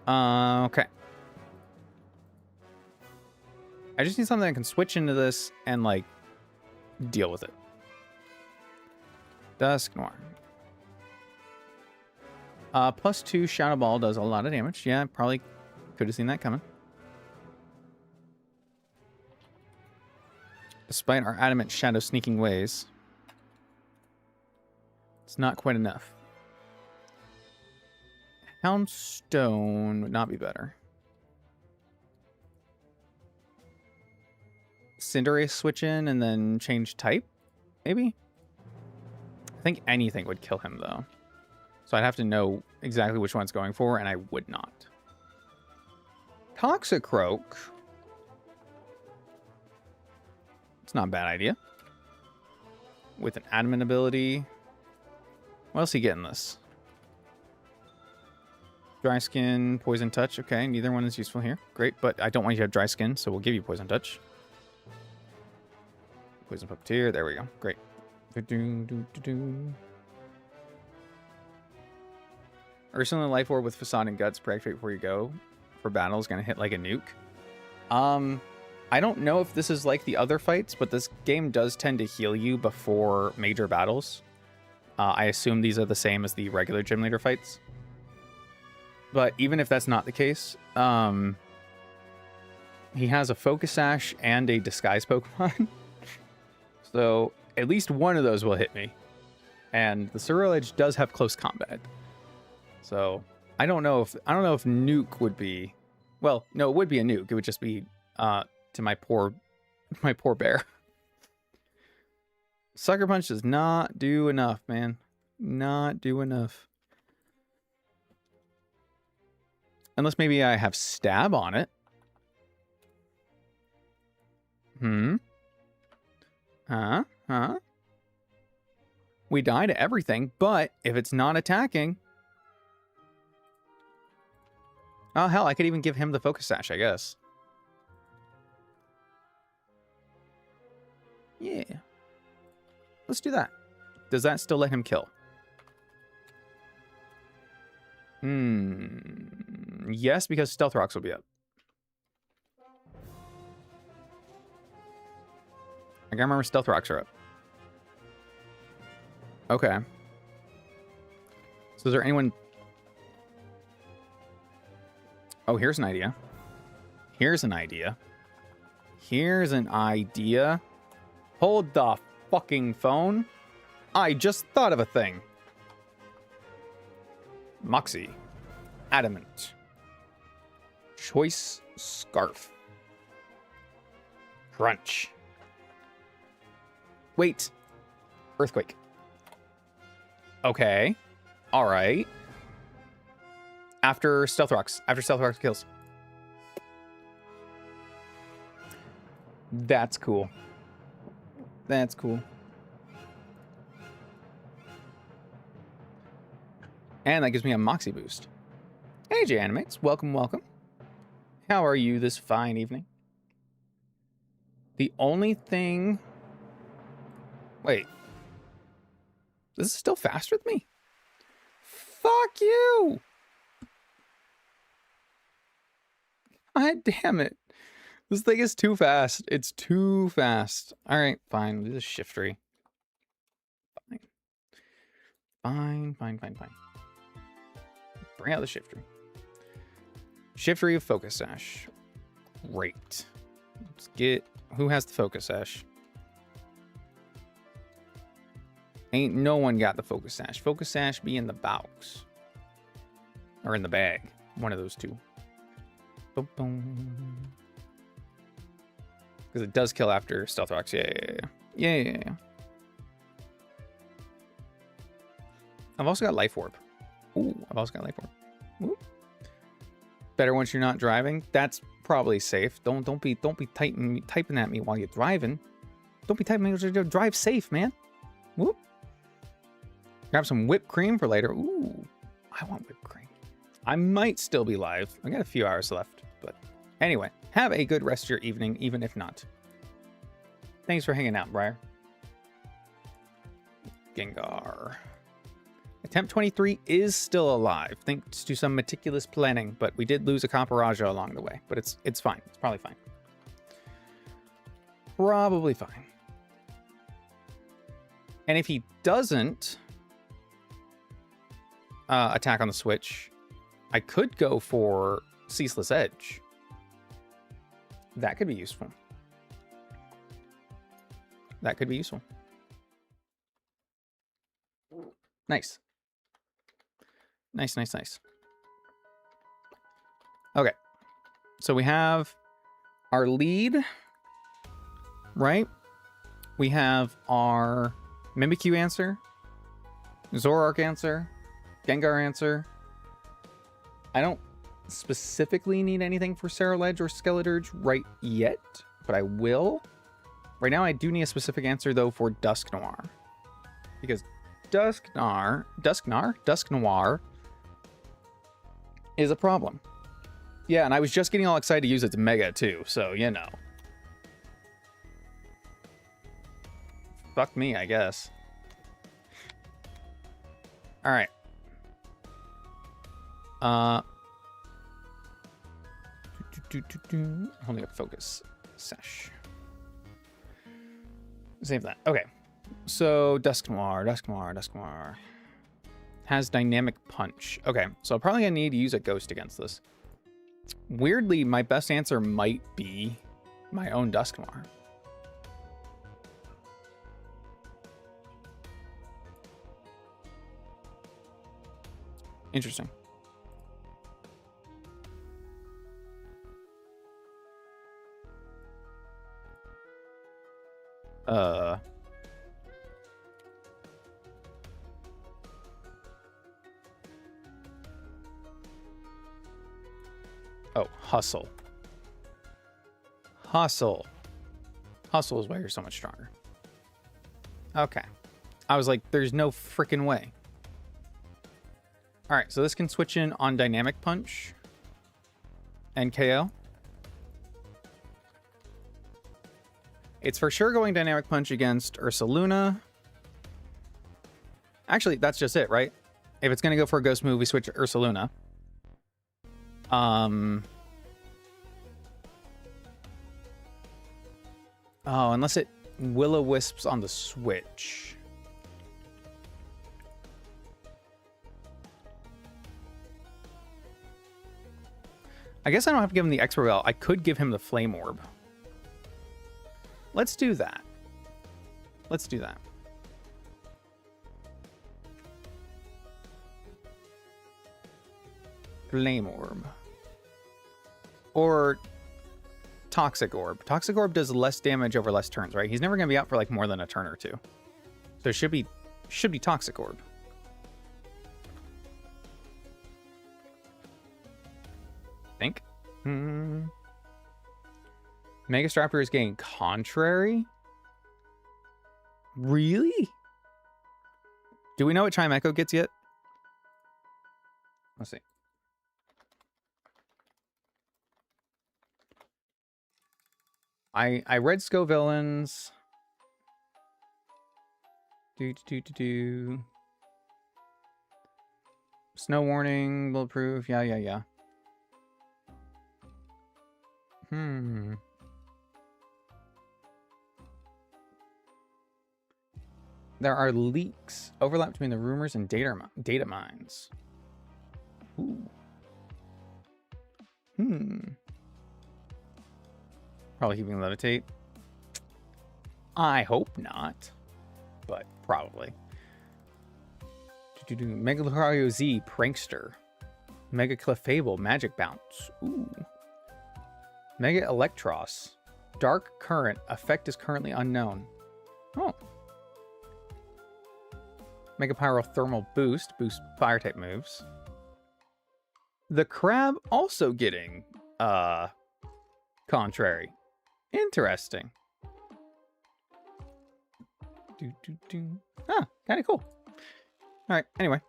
Okay. I just need something that can switch into this and, like, deal with it. Dusknoir. +2 Shadow Ball does a lot of damage. Yeah, probably could have seen that coming. Despite our adamant shadow sneaking ways, it's not quite enough. Houndstone would not be better. Cinderace switch in and then change type, maybe? I think anything would kill him, though. So I'd have to know exactly which one it's going for, and I would not. Toxicroak. It's not a bad idea. With an adamant ability. What else are you getting this? Dry Skin, Poison Touch. Okay, neither one is useful here. Great, but I don't want you to have Dry Skin, so we'll give you Poison Touch. Poison Puppeteer. There we go. Great. Ursaluna Life Orb with Facade and Guts. Pre-activate before you go for battle is going to hit like a nuke. I don't know if this is like the other fights, but this game does tend to heal you before major battles. I assume these are the same as the regular gym leader fights. But even if that's not the case, he has a Focus Sash and a Disguise Pokemon. So at least one of those will hit me. And the Ceruledge does have close combat. So I don't know if nuke would be, well, no, it would be a nuke. It would just be to my poor bear. Sucker Punch does not do enough, man. Not do enough. Unless maybe I have Stab on it. Huh? We die to everything, but if it's not attacking... Oh, hell, I could even give him the Focus Sash, I guess. Yeah. Let's do that. Does that still let him kill? Yes, because stealth rocks will be up. I gotta remember stealth rocks are up. Okay. So is there anyone... Oh, here's an idea. Here's an idea. Here's an idea. Hold the fucking phone. I just thought of a thing. Moxie. Adamant. Choice scarf. Crunch. Wait. Earthquake. Okay. All right. After stealth rocks. After stealth rocks kills. That's cool. That's cool. And that gives me a Moxie boost. Hey, J-Animates. Welcome, welcome. How are you this fine evening? The only thing... Wait. This is still fast with me? Fuck you! God damn it. This thing is too fast. It's too fast. Alright, fine. We'll do the shift tree. Fine. Fine. Bring out the shift tree. Shift tree of focus sash. Great. Let's get... Who has the focus sash? Ain't no one got the focus sash. Focus sash be in the box. Or in the bag. One of those two. Boom, boom. Because it does kill after stealth rocks. Yeah. I've also got life orb. Ooh, I've also got life orb. Ooh. Better once you're not driving. That's probably safe. Don't be typing at me while you're driving. Don't be typing at me. Drive safe, man. Whoop. Grab some whipped cream for later. Ooh, I want whipped cream. I might still be live. I got a few hours left, but anyway, have a good rest of your evening, even if not. Thanks for hanging out, Briar. Gengar. Attempt 23 is still alive, thanks to some meticulous planning, but we did lose a Camparaja along the way. But it's fine. It's probably fine. Probably fine. And if he doesn't attack on the switch, I could go for Ceaseless Edge. That could be useful. That could be useful. Nice. Nice. Okay. So we have our lead, right? We have our Mimikyu answer, Zoroark answer, Gengar answer. I don't specifically need anything for Ceruledge or Skeledirge right yet, but I will. Right now I do need a specific answer though for Dusknoir. Because Dusknoir is a problem. Yeah, and I was just getting all excited to use its Mega too, so you know. Fuck me, I guess. Alright. Holding up focus sesh. Save that. Okay. So Dusknoir has dynamic punch. Okay, so I'm probably gonna need to use a ghost against this. Weirdly, my best answer might be my own Dusknoir. Interesting. Oh, hustle. Hustle is why you're so much stronger. Okay. I was like, there's no freaking way. All right, so this can switch in on Dynamic Punch and KO. It's for sure going Dynamic Punch against Ursaluna. Actually, that's just it, right? If it's going to go for a ghost move, we switch to Ursaluna. Oh, unless it Will-O-Wisps on the switch. I guess I don't have to give him the Expert Bell. I could give him the Flame Orb. Let's do that. Let's do that. Flame Orb. Or Toxic Orb. Toxic Orb does less damage over less turns, right? He's never going to be out for like more than a turn or two. So it should be Toxic Orb. Think. Mega Strapper is getting Contrary? Really? Do we know what Chime Echo gets yet? Let's see. I read Scovillains. Snow Warning, Bulletproof. Yeah. There are leaks. Overlap between the rumors and data mines. Ooh. Probably keeping Levitate. I hope not. But probably. Mega Lucario Z, Prankster. Mega Clefable, Magic Bounce. Ooh. Mega Electros. Dark Current. Effect is currently unknown. Oh. Mega Pyro Thermal Boost. Boost fire type moves. The Crab also getting Contrary. Interesting. Ah, kind of cool. Alright, anyway.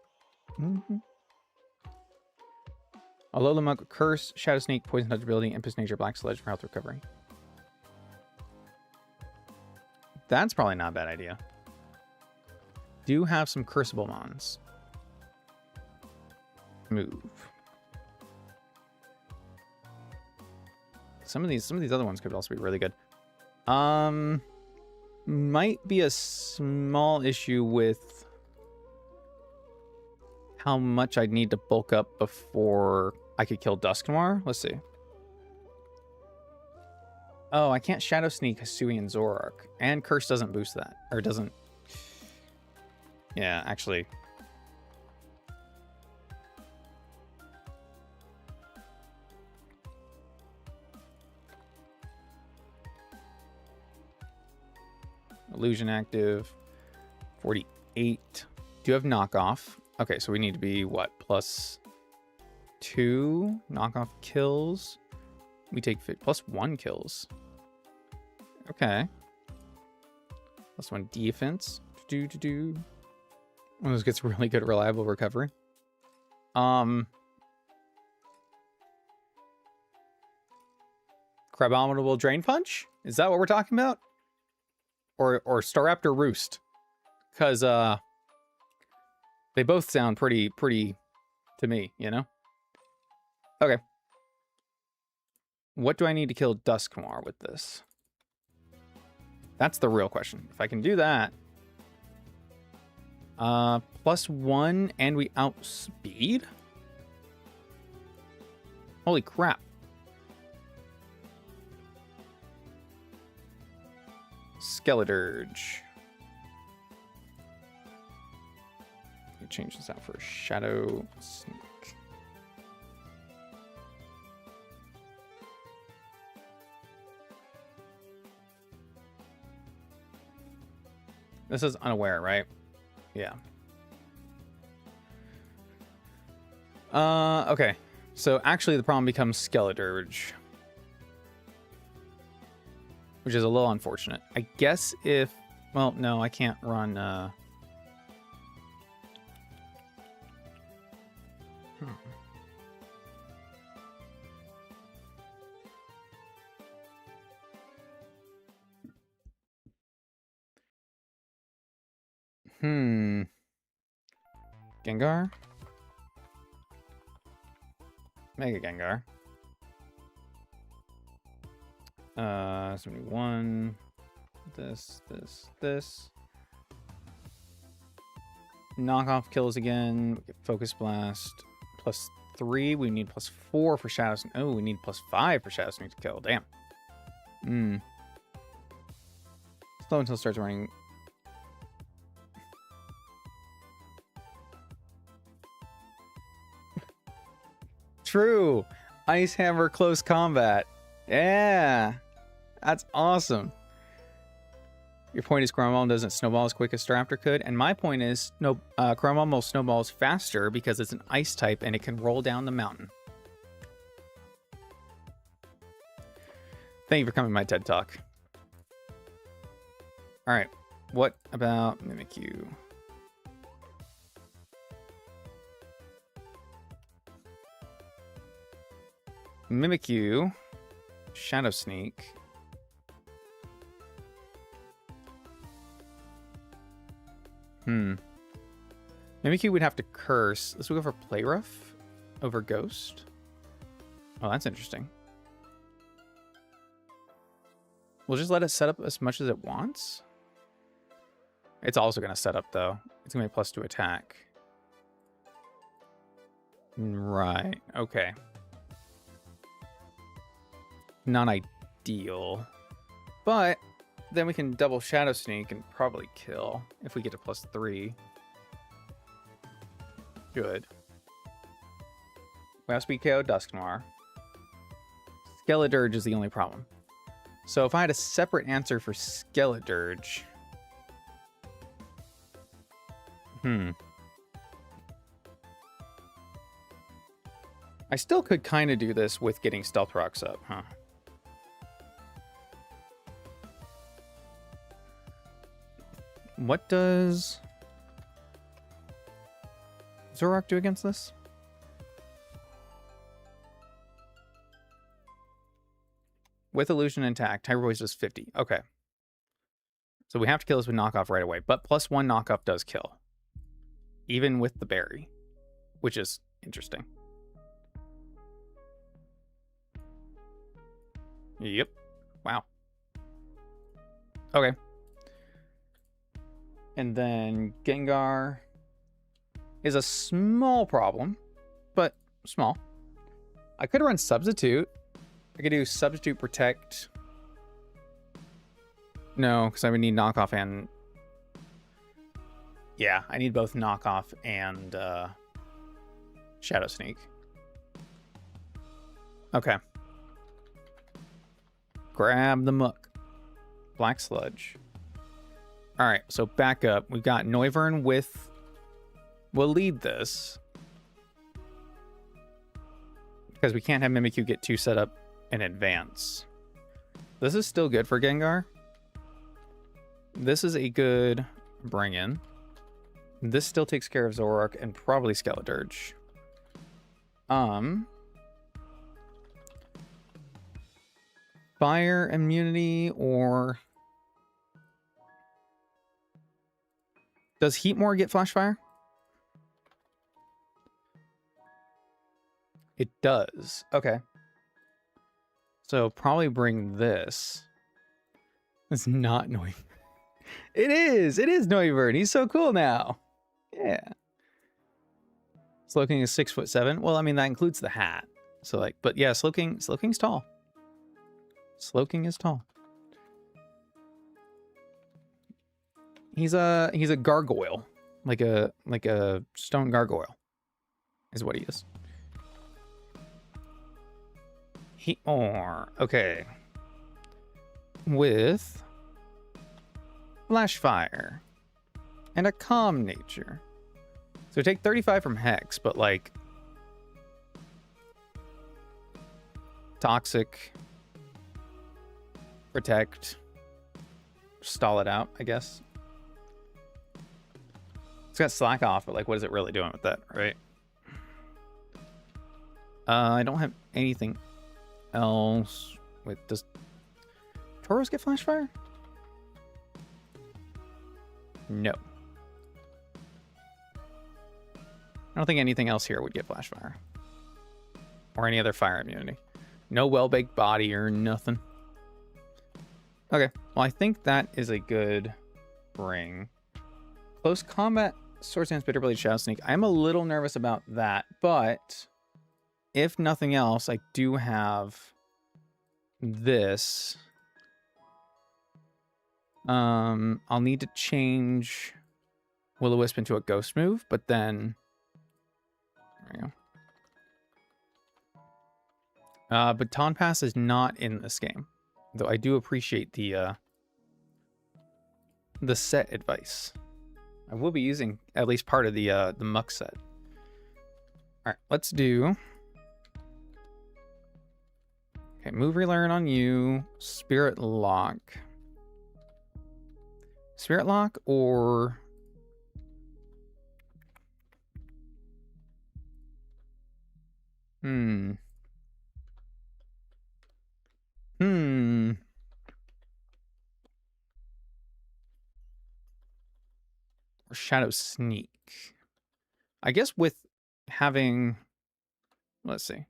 Alola Mug, Curse, Shadow Sneak, Poison Touch Ability, Impulse Nature, Black Sledge for health recovery. That's probably not a bad idea. Do have some Curseable Mons. Move. Some of these other ones could also be really good. Might be a small issue with how much I'd need to bulk up before I could kill Dusknoir. Let's see. Oh, I can't Shadow Sneak Hisui and Zoroark. And Curse doesn't boost that. Or doesn't... Yeah, actually... Illusion active. 48. Do you have knockoff? Okay, so we need to be, what, +2 knockoff kills? We take +1 kills. Okay. +1 defense. One of those gets really good reliable recovery. Crabominable Drain Punch? Is that what we're talking about? Or Staraptor Roost? Because they both sound pretty to me, you know? Okay. What do I need to kill Dusknoir with this? That's the real question. If I can do that... +1 and we outspeed? Holy crap. Skeledirge. Let me change this out for Shadow Sneak. This is unaware, right? Yeah. Okay. So actually the problem becomes Skeledirge. Which is a little unfortunate. I guess if... Well, no, I can't run... Gengar? 71. This. Knockoff kills again. We get Focus Blast. +3. We need +4 for Shadow Sneak. Oh, we need +5 for Shadow Sneak to kill. Damn. Slow until it starts running. True. Ice Hammer close combat. Yeah. That's awesome. Your point is Cromwell doesn't snowball as quick as Staraptor could, and my point is Cromwell snowballs faster because it's an ice type and it can roll down the mountain. Thank you for coming to my TED Talk. Alright, what about Mimikyu? Mimikyu, Shadow Sneak. Mimikyu would have to curse. Let's go for Play Rough over Ghost. Oh, that's interesting. We'll just let it set up as much as it wants. It's also going to set up, though. It's going to be +2 attack. Right. Okay. Not ideal. But then we can double Shadow Sneak and probably kill if we get to +3. Good. We have Speed KO Dusknoir. Skeledirge is the only problem. So if I had a separate answer for Skeledirge... I still could kind of do this with getting Stealth Rocks up, huh? What does Zoroark do against this? With Illusion intact, Hyper Voice does 50. Okay. So we have to kill this with knockoff right away. But +1 knockoff does kill. Even with the berry. Which is interesting. Yep. Wow. Okay. And then Gengar is a small problem. But small. I could run Substitute. I could do Substitute Protect. No, because I would need Knockoff and... Yeah, I need both Knockoff and Shadow Sneak. Okay. Grab the Muck. Black Sludge. Alright, so back up. We've got Noivern with... We'll lead this. Because we can't have Mimikyu get 2 set up in advance. This is still good for Gengar. This is a good bring in. This still takes care of Zoroark and probably Skeledirge. Fire immunity or... Does Heatmore get Flash Fire? It does. Okay. So probably bring this. It's not Noivern. It is! It is Noivern! He's so cool now! Yeah. Slowking is 6'7". Well, I mean, that includes the hat. So, like, but yeah, Slowking's tall. Slowking is tall. He's a gargoyle. Like a stone gargoyle. Is what he is. Okay. With Flash Fire and a Calm Nature. So take 35 from Hex, but like Toxic, Protect, stall it out, I guess. It's got Slack Off, but like what is it really doing with that, right? I don't have anything else. Wait, does Tauros get Flash Fire? No. I don't think anything else here would get flash fire. Or any other fire immunity. No well-baked body or nothing. Okay, well I think that is a good ring. Close combat, Sword Stance, Bitter Blade, Shadow Sneak. I'm a little nervous about that, but if nothing else, I do have this. I'll need to change Will-O-Wisp into a ghost move, but then there you go. Baton Pass is not in this game, though I do appreciate the set advice. I will be using at least part of the muck set. All right, let's do. Okay, move relearn on you. Spirit Lock. Spirit Lock or or Shadow Sneak. I guess with having, let's see.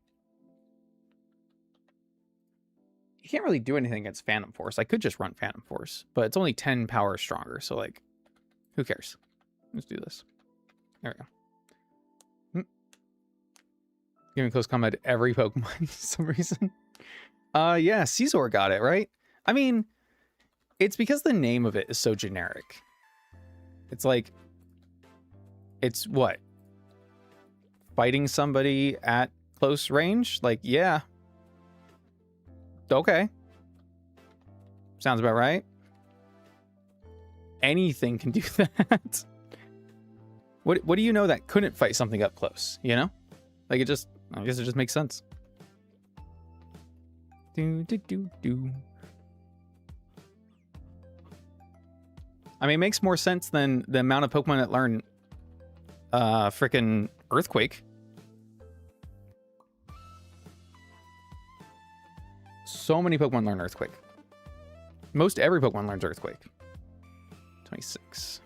You can't really do anything against Phantom Force. I could just run Phantom Force, but it's only 10 power stronger, so like, who cares? Let's do this. There we go. Giving close combat to every Pokemon for some reason. Yeah, Caesar got it, right? I mean, it's because the name of it is so generic. It's like, it's what? Fighting somebody at close range? Like, yeah. Okay. Sounds about right. Anything can do that. What do you know that couldn't fight something up close, you know? Like I guess it just makes sense. I mean, it makes more sense than the amount of Pokemon that learn frickin' Earthquake. So many Pokemon learn Earthquake. Most every Pokemon learns Earthquake. 26.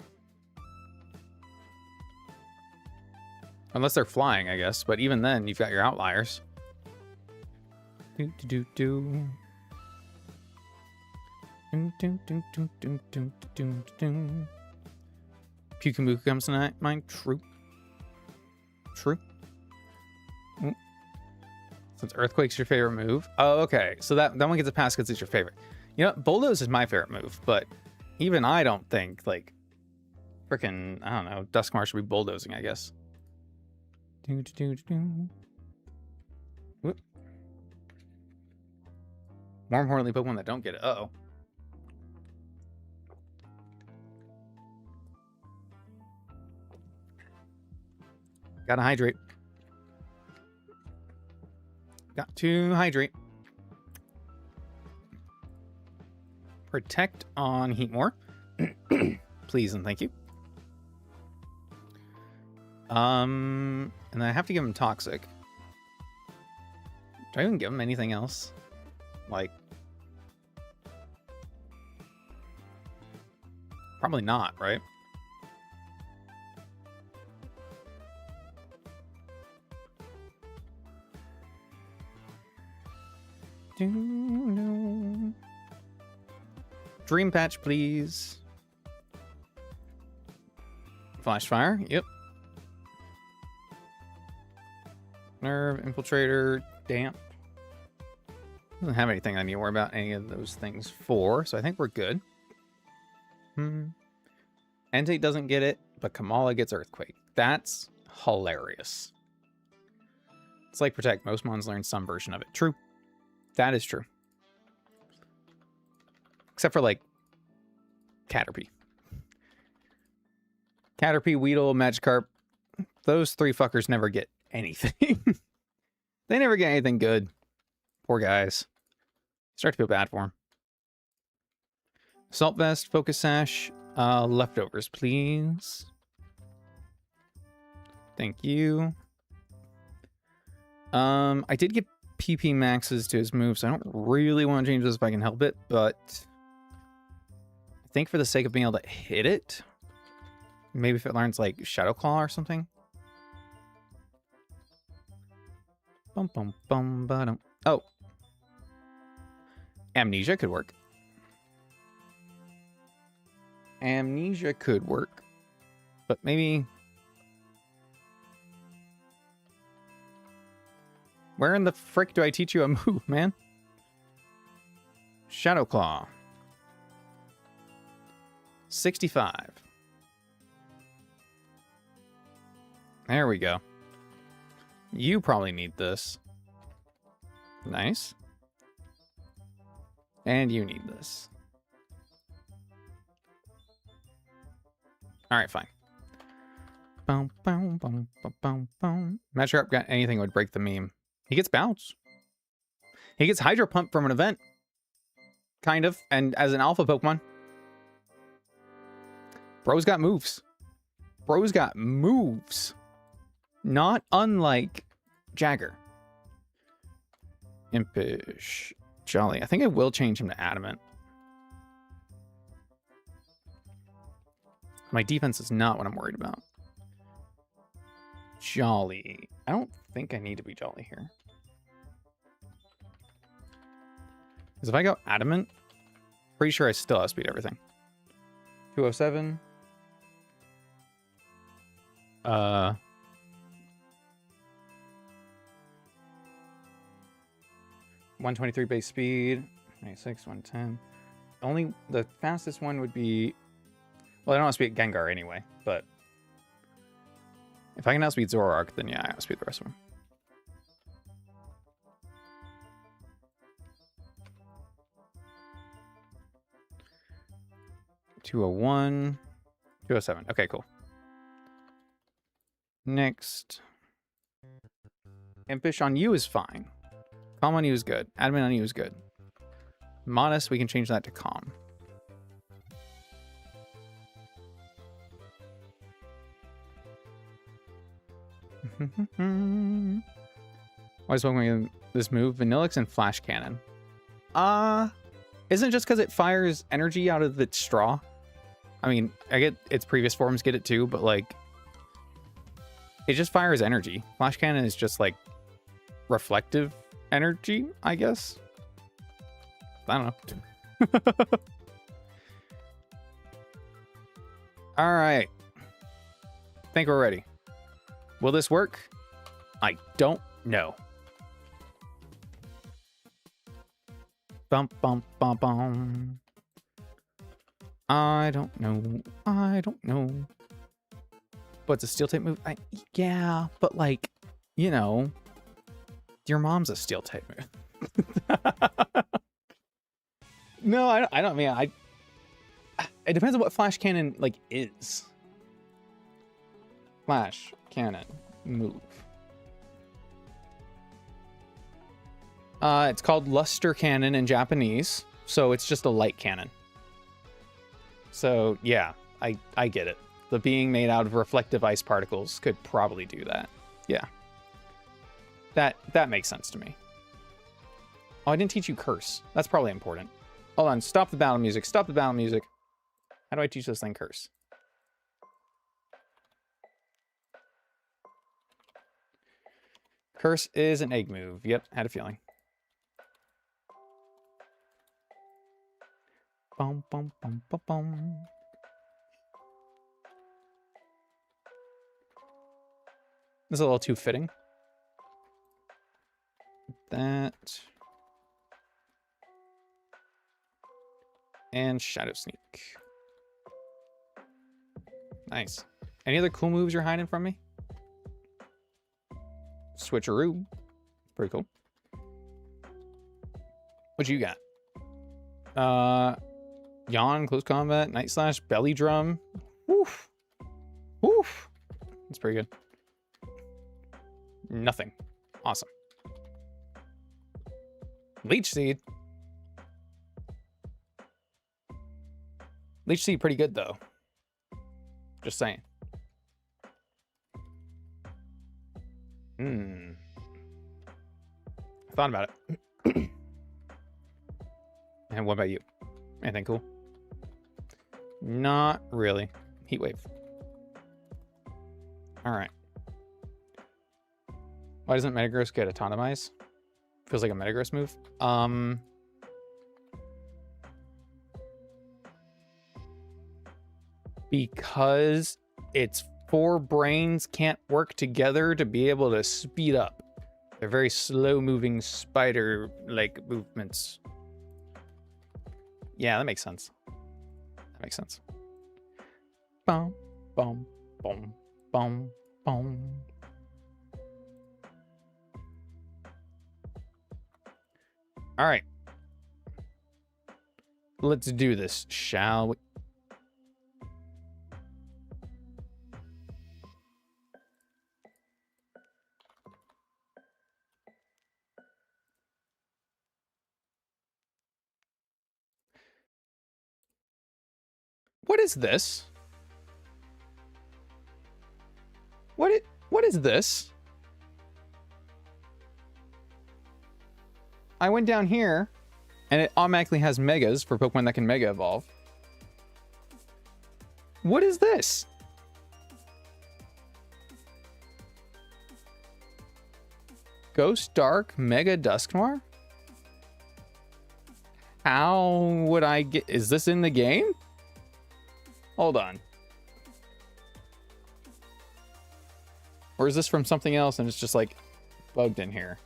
Unless they're flying, I guess. But even then, you've got your outliers. Pyukumuku comes to mind. True. True. Ooh. Since Earthquake's your favorite move. Oh, okay. So that one gets a pass because it's your favorite. You know, Bulldoze is my favorite move, but even I don't think, like, frickin', I don't know, Duskmar should be bulldozing, I guess. Whoop. More importantly, Pokemon that don't get it. Uh-oh. Gotta hydrate. Got to hydrate. Protect on Heatmore. Please and thank you. And then I have to give him Toxic. Do I even give him anything else? Like, probably not, right? Dream Patch, please. Flash Fire, yep. Nerve, Infiltrator, Damp. Doesn't have anything I need to worry about any of those things for, so I think we're good. Entei doesn't get it, but Kamala gets Earthquake. That's hilarious. It's like Protect. Most mons learn some version of it. True. That is true. Except for, like, Caterpie. Caterpie, Weedle, Magikarp. Those three fuckers never get anything. They never get anything good. Poor guys. Start to feel bad for them. Assault Vest, Focus Sash, Leftovers, please. Thank you. I did get PP maxes to his moves, so I don't really want to change this if I can help it, but I think for the sake of being able to hit it, maybe if it learns like Shadow Claw or something. Bum, bum, bum, ba-dum. Oh. Amnesia could work. Amnesia could work. But maybe... Where in the frick do I teach you a move, man? Shadow Claw. 65. There we go. You probably need this. Nice. And you need this. Alright, fine. Boom, boom, boom, boom, boom, boom. Not sure I've got anything that would break the meme. He gets bounce. He gets Hydro Pump from an event. Kind of. And as an alpha Pokemon. Bro's got moves. Bro's got moves. Not unlike Jagger. Impish. Jolly. I think I will change him to Adamant. My defense is not what I'm worried about. Jolly. I don't think I need to be Jolly here. Because if I go Adamant, pretty sure I still outspeed everything. 207. 123 base speed. 96, 110. Only the fastest one would be... Well, I don't outspeed Gengar anyway, but... If I can outspeed Zoroark, then yeah, I outspeed the rest of them. .201. 207. Okay, cool. Next. Impish on you is fine. Calm on you is good. Adamant on you is good. Modest, we can change that to calm. Why is Pokemon this move? Vanillix and Flash Cannon. Isn't it just because it fires energy out of its straw? I mean, I get its previous forms get it too, but like... It just fires energy. Flash Cannon is just like... reflective energy, I guess? I don't know. Alright. Think we're ready. Will this work? I don't know. Bum, bum, bum, bum. I don't know. I don't know. What's a steel type move? Yeah, but like, you know, your mom's a steel type move. No, I don't mean, it depends on what Flash Cannon, like, is. Flash Cannon move. It's called Luster Cannon in Japanese, so it's just a light cannon. So, yeah, I get it. The being made out of reflective ice particles could probably do that. Yeah. That makes sense to me. Oh, I didn't teach you Curse. That's probably important. Hold on, stop the battle music. Stop the battle music. How do I teach this thing Curse? Curse is an egg move. Yep, had a feeling. Bum, bum, bum, bum, bum. This is a little too fitting. That. And Shadow Sneak. Nice. Any other cool moves you're hiding from me? Switcheroo. Pretty cool. What you got? Yawn, Close Combat, Night Slash, Belly Drum. Woof. Woof. That's pretty good. Nothing. Awesome. Leech Seed. Leech Seed pretty good though. Just saying. I thought about it. And what about you? Anything cool? Not really. Heat Wave. All right. Why doesn't Metagross get Autotomize? Feels like a Metagross move. Because its 4 brains can't work together to be able to speed up. They're very slow-moving spider-like movements. Yeah, that makes sense. That makes sense. Boom, boom, boom, boom, boom. All right. Let's do this, shall we? What is this? What is this? I went down here, and it automatically has Megas for Pokemon that can Mega Evolve. What is this? Ghost Dark Mega Dusknoir? How would I get... Is this in the game? Hold on. Or is this from something else and it's just like bugged in here?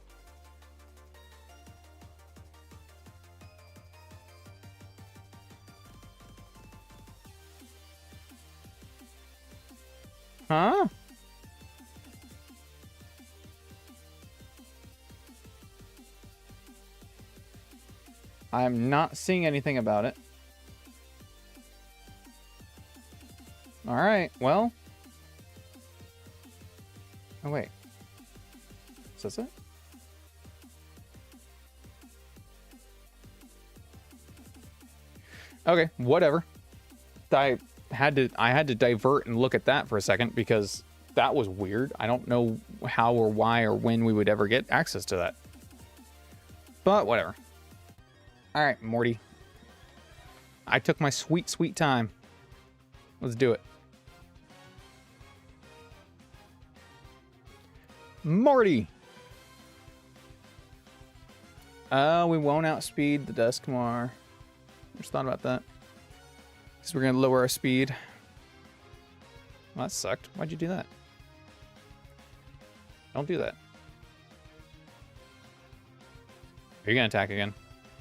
Huh? I'm not seeing anything about it. All right, well. Oh, wait. Is this it? Okay, whatever. I had to divert and look at that for a second because that was weird. I don't know how or why or when we would ever get access to that. But whatever. All right, Morty. I took my sweet, sweet time. Let's do it. Morty! We won't outspeed the Dusknoir. Just thought about that. Because we're going to lower our speed. Well, that sucked. Why'd you do that? Don't do that. Are you going to attack again?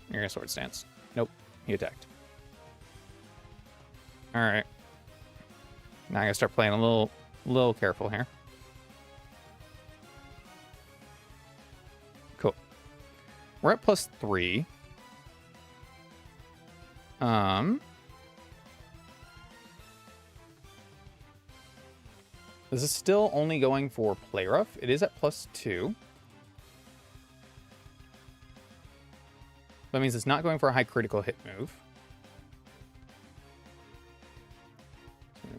You're going to Sword Stance. Nope. He attacked. Alright. Now I got to start playing a little careful here. Cool. We're at +3. This is still only going for Play Rough. It is at +2. That means it's not going for a high critical hit move.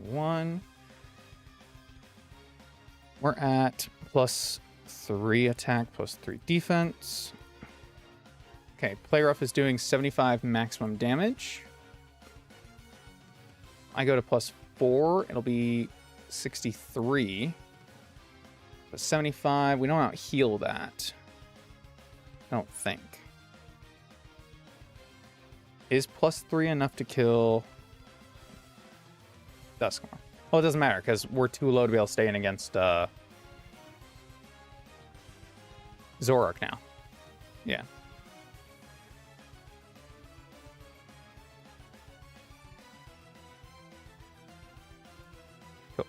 1. We're at +3 attack, +3 defense. Okay, Play Rough is doing 75 maximum damage. I go to +4. It'll be 63. But 75, we don't out heal that. I don't think. Is +3 enough to kill Dusknoir? Well, it doesn't matter because we're too low to be able to stay in against Zoroark now. Yeah. Cool.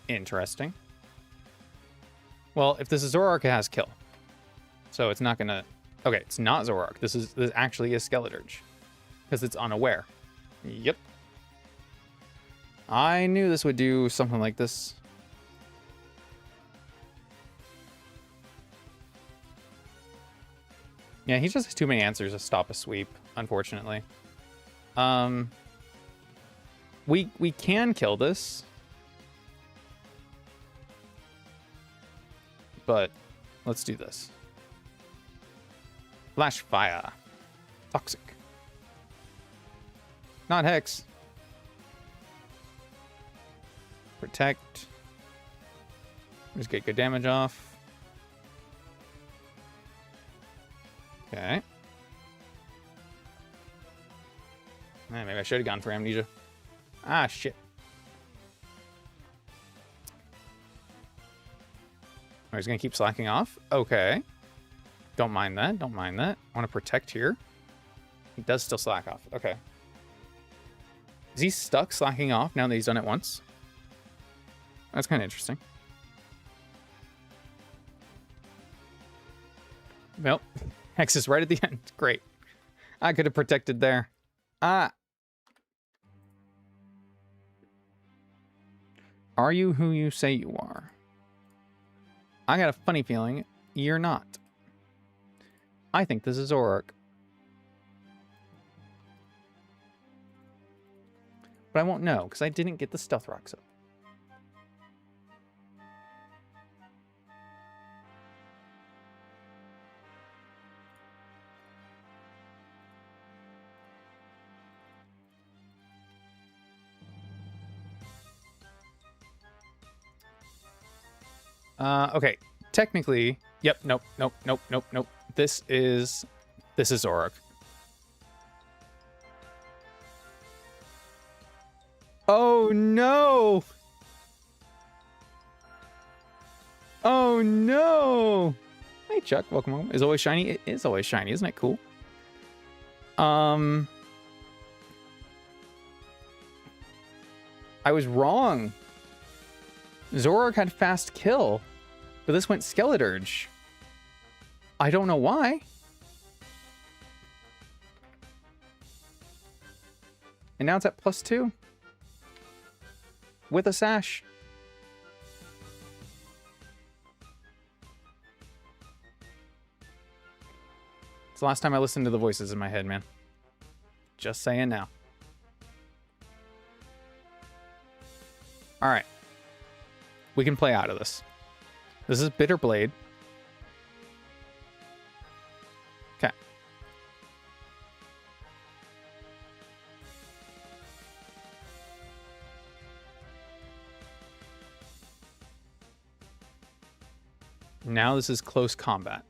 Interesting. Well, if this is Zoroark, it has kill. So it's not gonna... Okay, it's not Zoroark. This actually is Skeledirge. Because it's unaware. Yep. I knew this would do something like this. Yeah, he just has too many answers to stop a sweep, unfortunately. We can kill this. But let's do this. Flash Fire. Toxic. Not Hex. Protect. Just get good damage off. Okay. Maybe I should have gone for Amnesia. Ah, shit. Oh, he's going to keep slacking off? Okay. Don't mind that. Don't mind that. I want to protect here. He does still slack off. Okay. Is he stuck slacking off now that he's done it once? That's kind of interesting. Nope. Hex is right at the end. Great. I could have protected there. Ah. Are you who you say you are? I got a funny feeling you're not. I think this is Zoroark. But I won't know, because I didn't get the Stealth Rocks up. Okay. Technically, yep, nope. This is Zoroark. Oh no! Oh no! Hey Chuck, welcome home. Is always shiny? It is always shiny, isn't it cool? I was wrong. Zoroark had fast kill, but this went Skeledirge. I don't know why. And now it's at +2. With a sash. It's the last time I listened to the voices in my head, man. Just saying now. Alright. We can play out of this. This is Bitter Blade. Okay. Now this is close combat.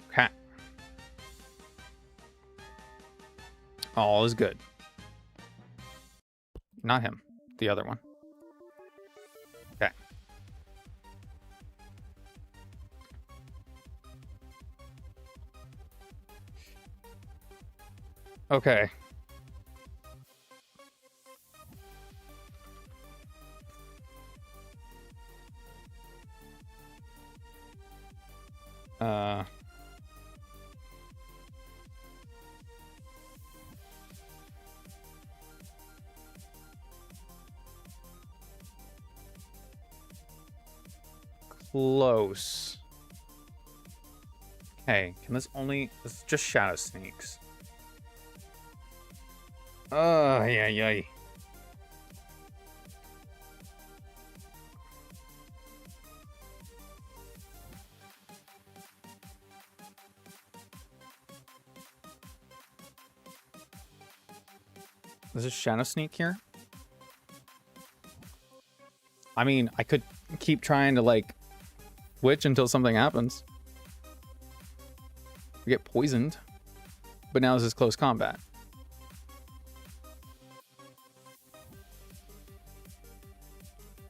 Okay. All is good. Not him. The other one. Okay. Okay. Close. Okay, can this only... It's just Shadow Sneaks. Oh, yeah. Is this Shadow Sneak here? I mean, I could keep trying to, like, witch until something happens. We get poisoned. But now this is close combat.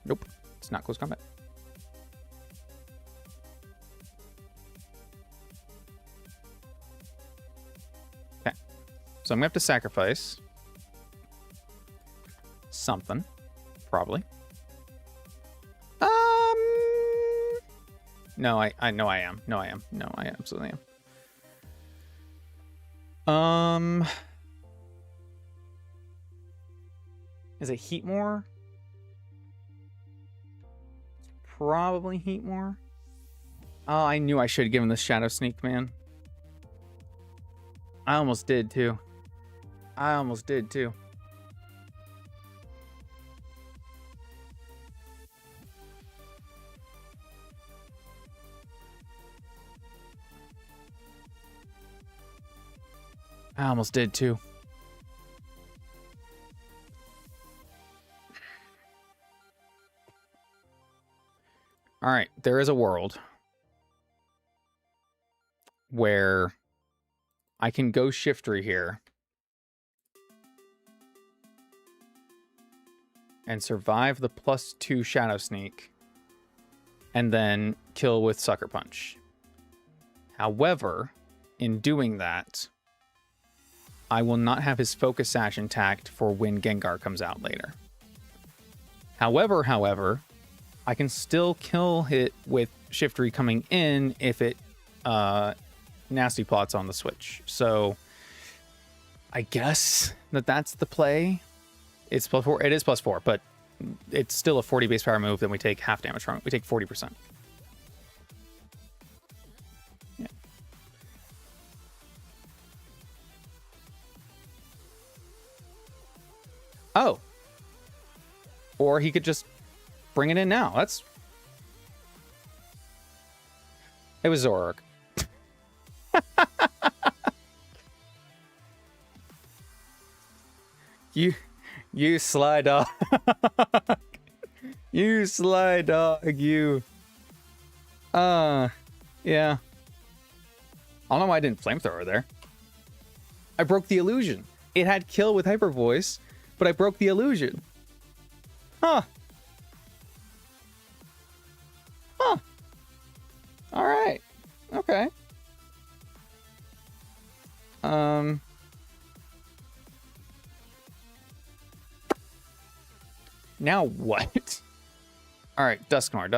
Nope. It's not close combat. Okay. So I'm going to have to sacrifice something. Probably. No, I know I am. No, I am. No, I absolutely am. Is it Heatmore? Probably Heatmore. Oh, I knew I should have given this Shadow Sneak, man. I almost did, too. I almost did too. All right, there is a world where I can go Shiftry here and survive the +2 Shadow Sneak and then kill with Sucker Punch. However, in doing that, I will not have his Focus Sash intact for when Gengar comes out later. However, I can still kill it with Shiftry coming in if it nasty plots on the switch. So I guess that's the play. It's +4. It is +4, but it's still a 40 base power move. Then we take half damage from it. We take 40%. Yeah. Oh. Or he could just bring it in now. It was Zoroark. You sly dog. You sly dog, you. Yeah. I don't know why I didn't flamethrower there. I broke the illusion. It had kill with Hyper Voice, but I broke the illusion. Huh. Alright. Okay. Now what? Alright, Dusknoir.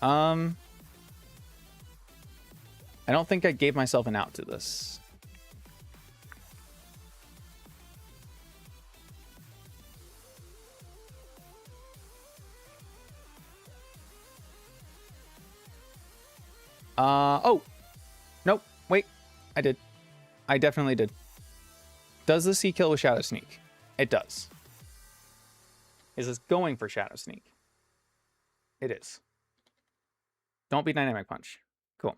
I don't think I gave myself an out to this. Oh. Nope. Wait. I did. I definitely did. Does this kill with Shadow Sneak? It does. Is this going for Shadow Sneak? It is. Don't be Dynamic Punch. Cool.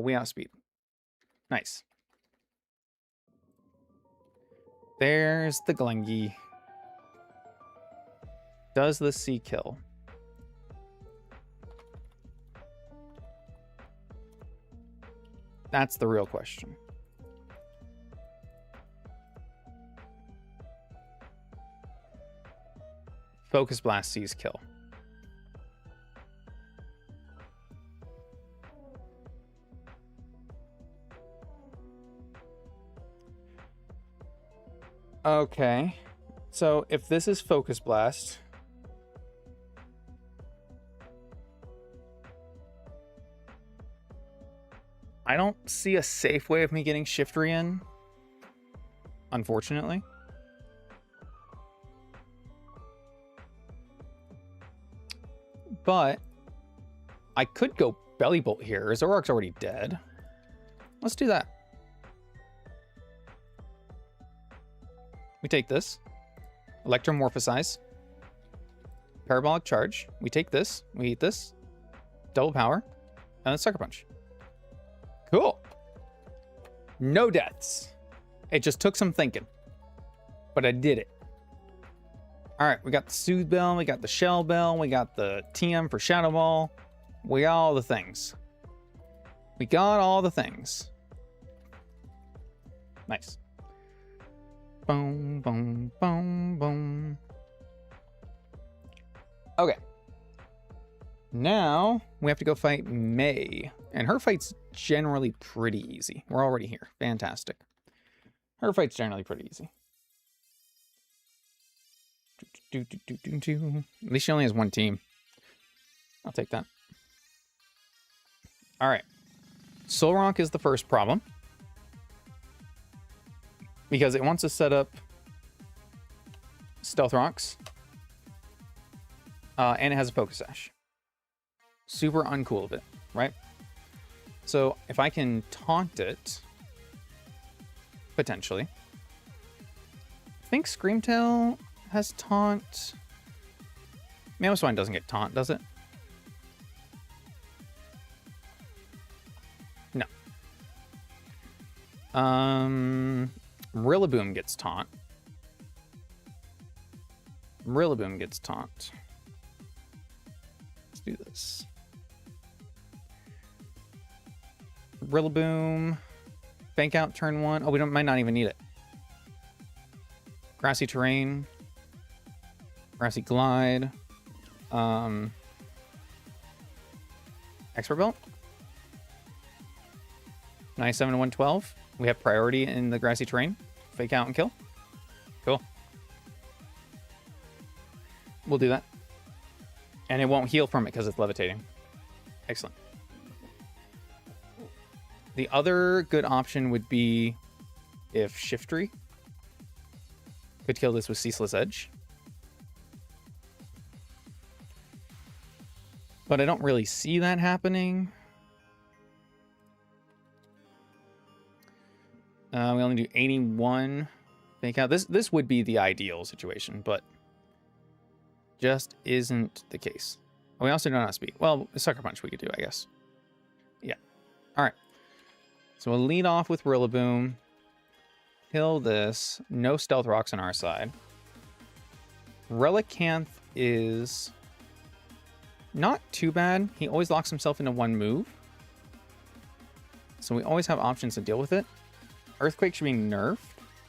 We outspeed. Nice. There's the Glengi. Does the C kill? That's the real question. Focus Blast C's kill. Okay. So if this is Focus Blast, I don't see a safe way of me getting Shiftry in, unfortunately. But I could go Belly Bolt here. Zoroark's already dead. Let's do that. We take this. Electromorphosize. Parabolic Charge. We take this. We eat this. Double Power. And then Sucker Punch. Cool. No deaths. It just took some thinking. But I did it. Alright, we got the Soothe Bell, we got the Shell Bell, we got the TM for Shadow Ball. We got all the things. We got all the things. Nice. Boom, boom, boom, boom. Okay. Now, we have to go fight May. And her fight's generally pretty easy. We're already here. Fantastic. Her fight's generally pretty easy. At least she only has one team. I'll take that. Alright. Solrock is the first problem. Because it wants to set up Stealth Rocks. And it has a Focus Sash. Super uncool of it, right? So if I can taunt it, potentially. I think Screamtail has taunt. Mamoswine doesn't get taunt, does it? Rillaboom gets taunt. Rillaboom gets taunt. Let's do this. Rillaboom. Bank out turn 1. Oh, we might not even need it. Grassy terrain. Grassy glide. Expert belt. 97 to 112. We have priority in the grassy terrain. Fake out and kill. Cool. We'll do that. And it won't heal from it because it's levitating. Excellent. The other good option would be if Shiftry could kill this with Ceaseless Edge. But I don't really see that happening. We only do 81 fake out. This would be the ideal situation, but just isn't the case. We also don't have speed. Well, Sucker Punch we could do, I guess. Yeah. All right. So we'll lead off with Rillaboom. Kill this. No Stealth Rocks on our side. Relicanth is not too bad. He always locks himself into one move. So we always have options to deal with it. Earthquake should be nerfed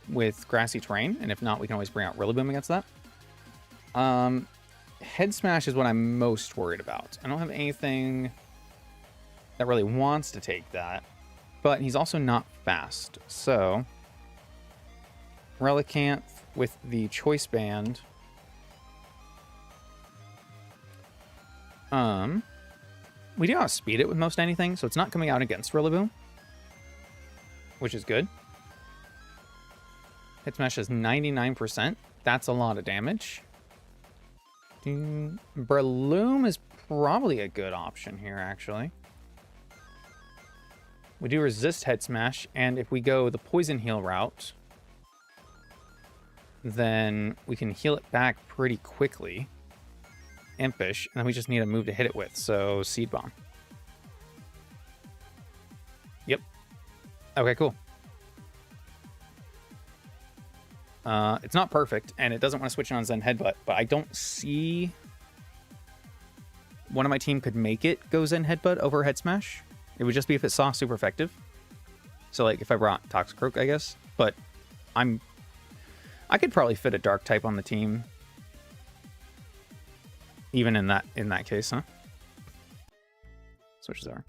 with grassy terrain, and if not, we can always bring out Rillaboom against that. Head Smash is what I'm most worried about. I don't have anything that really wants to take that, but he's also not fast. So Relicanth with the Choice Band. We do outspeed it with most anything, so it's not coming out against Rillaboom, which is good. Hit Smash is 99%. That's a lot of damage. Breloom is probably a good option here, actually. We do resist Head Smash, and if we go the Poison Heal route, then we can heal it back pretty quickly. Impish, and then we just need a move to hit it with, so Seed Bomb. Yep. Okay, cool. It's not perfect, and it doesn't want to switch on Zen Headbutt, but I don't see one of my team could make it go Zen Headbutt over Head Smash. It would just be if it saw super effective. So, like, if I brought Toxicroak, I guess. But I could probably fit a Dark type on the team. Even in that case, huh? Switches are.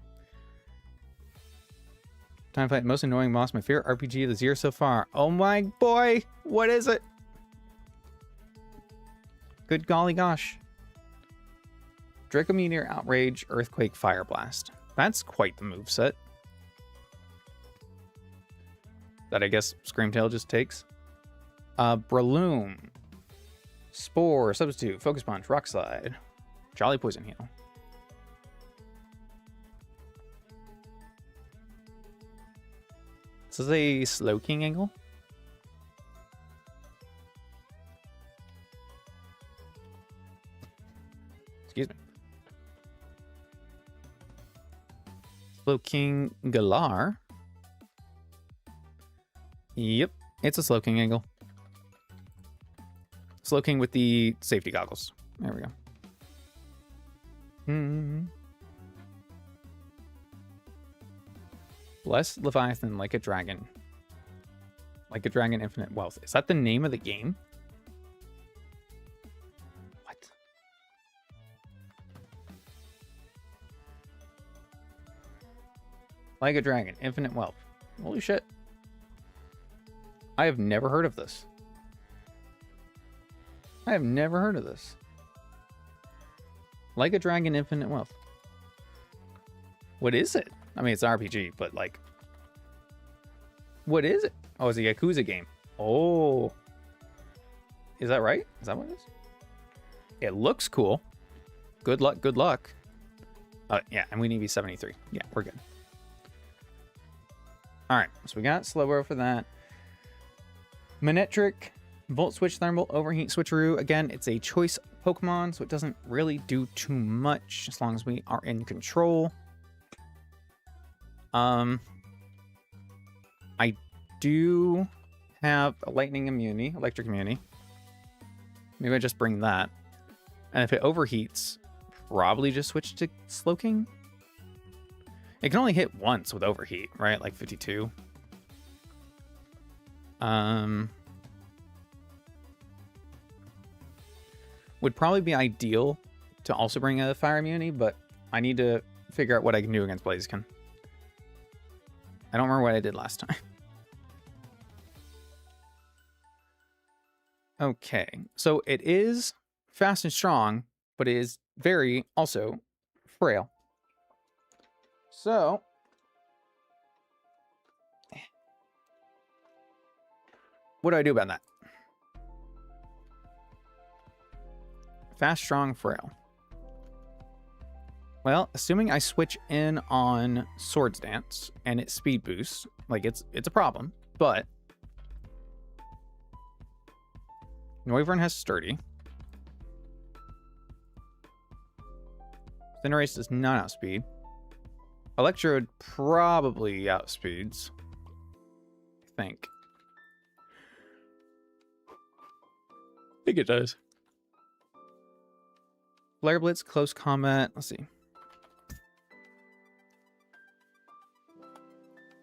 Time fight, most annoying boss, my favorite RPG of this year so far. Oh my boy, what is it? Good golly gosh. Draco Meteor, Outrage, Earthquake, Fire Blast. That's quite the moveset. That I guess Screamtail just takes. Breloom. Spore, Substitute, Focus Punch, Rock Slide. Jolly Poison Heal. This is a Slow King angle. Excuse me. Slow King Galar. Yep, it's a Slow King angle. Slow King with the safety goggles. There we go. Bless Leviathan like a dragon. Like a dragon, infinite wealth. Is that the name of the game? What? Like a dragon, infinite wealth. Holy shit. I have never heard of this. I have never heard of this. Like a dragon, infinite wealth. What is it? I mean, it's an RPG, but like, what is it? Oh, it's a Yakuza game. Oh, is that right? Is that what it is? It looks cool. Good luck, good luck. Yeah, and we need to be 73. Yeah, we're good. All right, so we got Slowbro for that. Manectric, Volt Switch, Thermal, Overheat, Switcheroo. Again, it's a choice Pokemon, so it doesn't really do too much as long as we are in control. I do have a lightning immunity, electric immunity. Maybe I just bring that. And if it overheats, probably just switch to Slowking. It can only hit once with overheat, right? Like 52. Would probably be ideal to also bring a fire immunity, but I need to figure out what I can do against Blaziken. I don't remember what I did last time. Okay, so it is fast and strong, but it is very also frail. So what do I do about that? Fast, strong, frail. Well, assuming I switch in on Swords Dance and it speed boosts, like it's a problem, but Noivern has Sturdy. Cinderace does not outspeed. Electrode probably outspeeds. I think. I think it does. Flare Blitz, close combat. Let's see.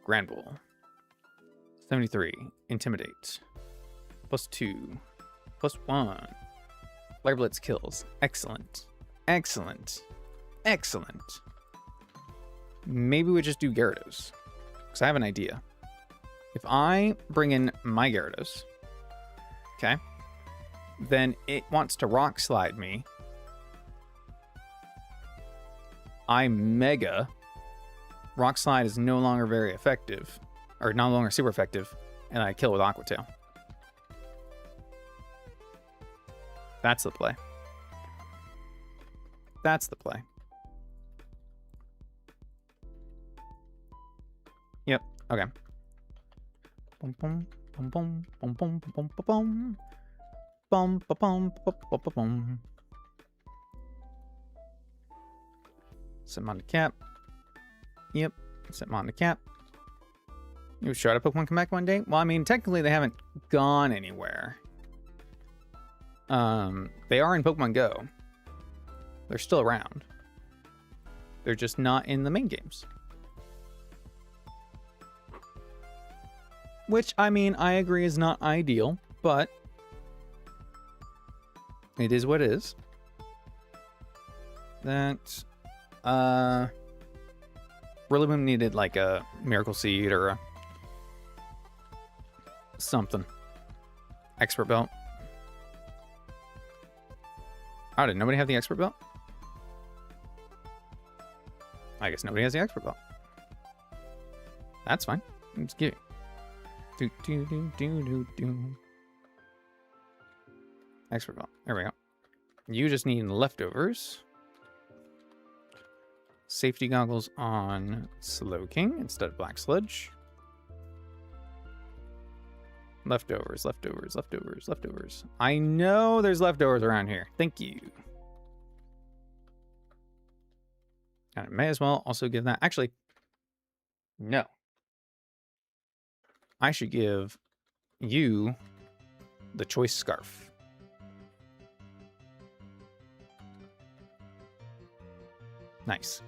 Grand Bull. 73. Intimidate. +2. +1. Flare Blitz kills. Excellent. Excellent. Excellent. Maybe we just do Gyarados. Because I have an idea. If I bring in my Gyarados, okay, then it wants to Rock Slide me. I Mega. Rock Slide is no longer very effective. Or no longer super effective. And I kill with Aqua Tail. That's the play. That's the play. Yep. Okay. Bum bum bum bum bum bum bum bum bum bum bum bum bum. Set him on the cap. Yep. Set him on the cap. You sure that Pokemon come back one day? Well, I mean, technically they haven't gone anywhere. They are in Pokemon Go. They're still around. They're just not in the main games. Which, I mean, I agree is not ideal, but it is what it is. That, Rillaboom needed like a Miracle Seed or something. Expert Belt. Oh, did nobody have the Expert Belt? I guess nobody has the Expert Belt. That's fine. Let's give it. Expert Belt. There we go. You just need leftovers. Safety goggles on Slowking instead of Black Sludge. Leftovers, leftovers, leftovers, leftovers. I know there's leftovers around here. Thank you. And I may as well also give that. Actually, no. I should give you the Choice Scarf. Nice.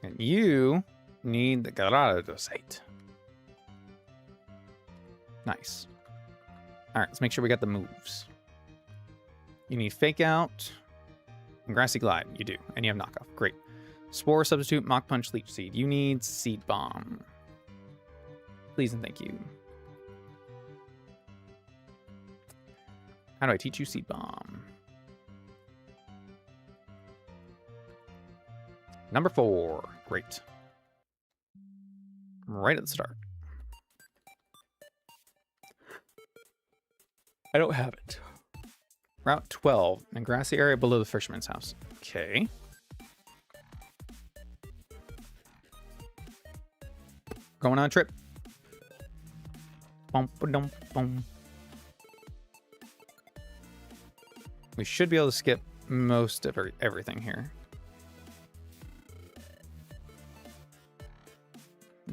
And you need the Gyarados. Nice. All right, let's make sure we got the moves. You need Fake Out and Grassy Glide. You do. And you have Knockoff. Great. Spore, Substitute, Mach Punch, Leech Seed. You need Seed Bomb. Please and thank you. How do I teach you Seed Bomb? Number 4. Great. Right at the start. I don't have it. Route 12, and grassy area below the fisherman's house. Okay. Going on a trip. Bum, ba-dum, bum. We should be able to skip most of everything here.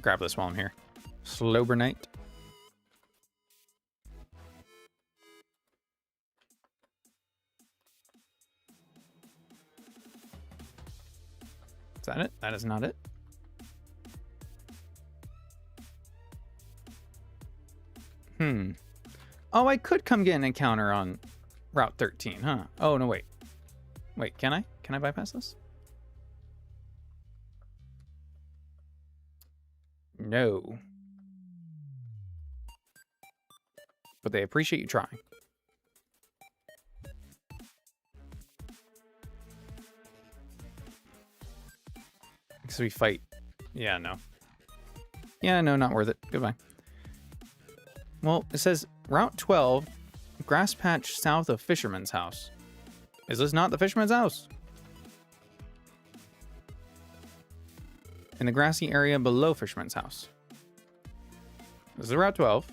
grab this while I'm here. Slobernite. Is that it? That is not it. Oh, I could come get an encounter on Route 13, huh? Oh, no, wait. Wait, can I? Can I bypass this? No. But they appreciate you trying. Because we fight. Yeah, no. Yeah, no, not worth it. Goodbye. Well, it says Route 12, grass patch south of Fisherman's House. Is this not the Fisherman's House? In the grassy area below Fisherman's House. This is Route 12.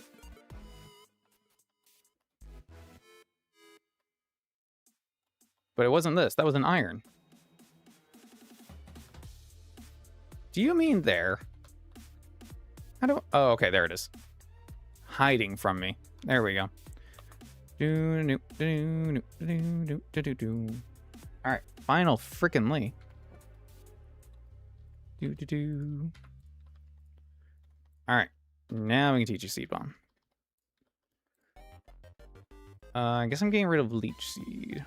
But it wasn't this. That was an iron. Do you mean there? How do... Oh, okay, there it is. Hiding from me. There we go. Alright, final frickin' Lee. Alright, now we can teach you Seed Bomb. I guess I'm getting rid of Leech Seed.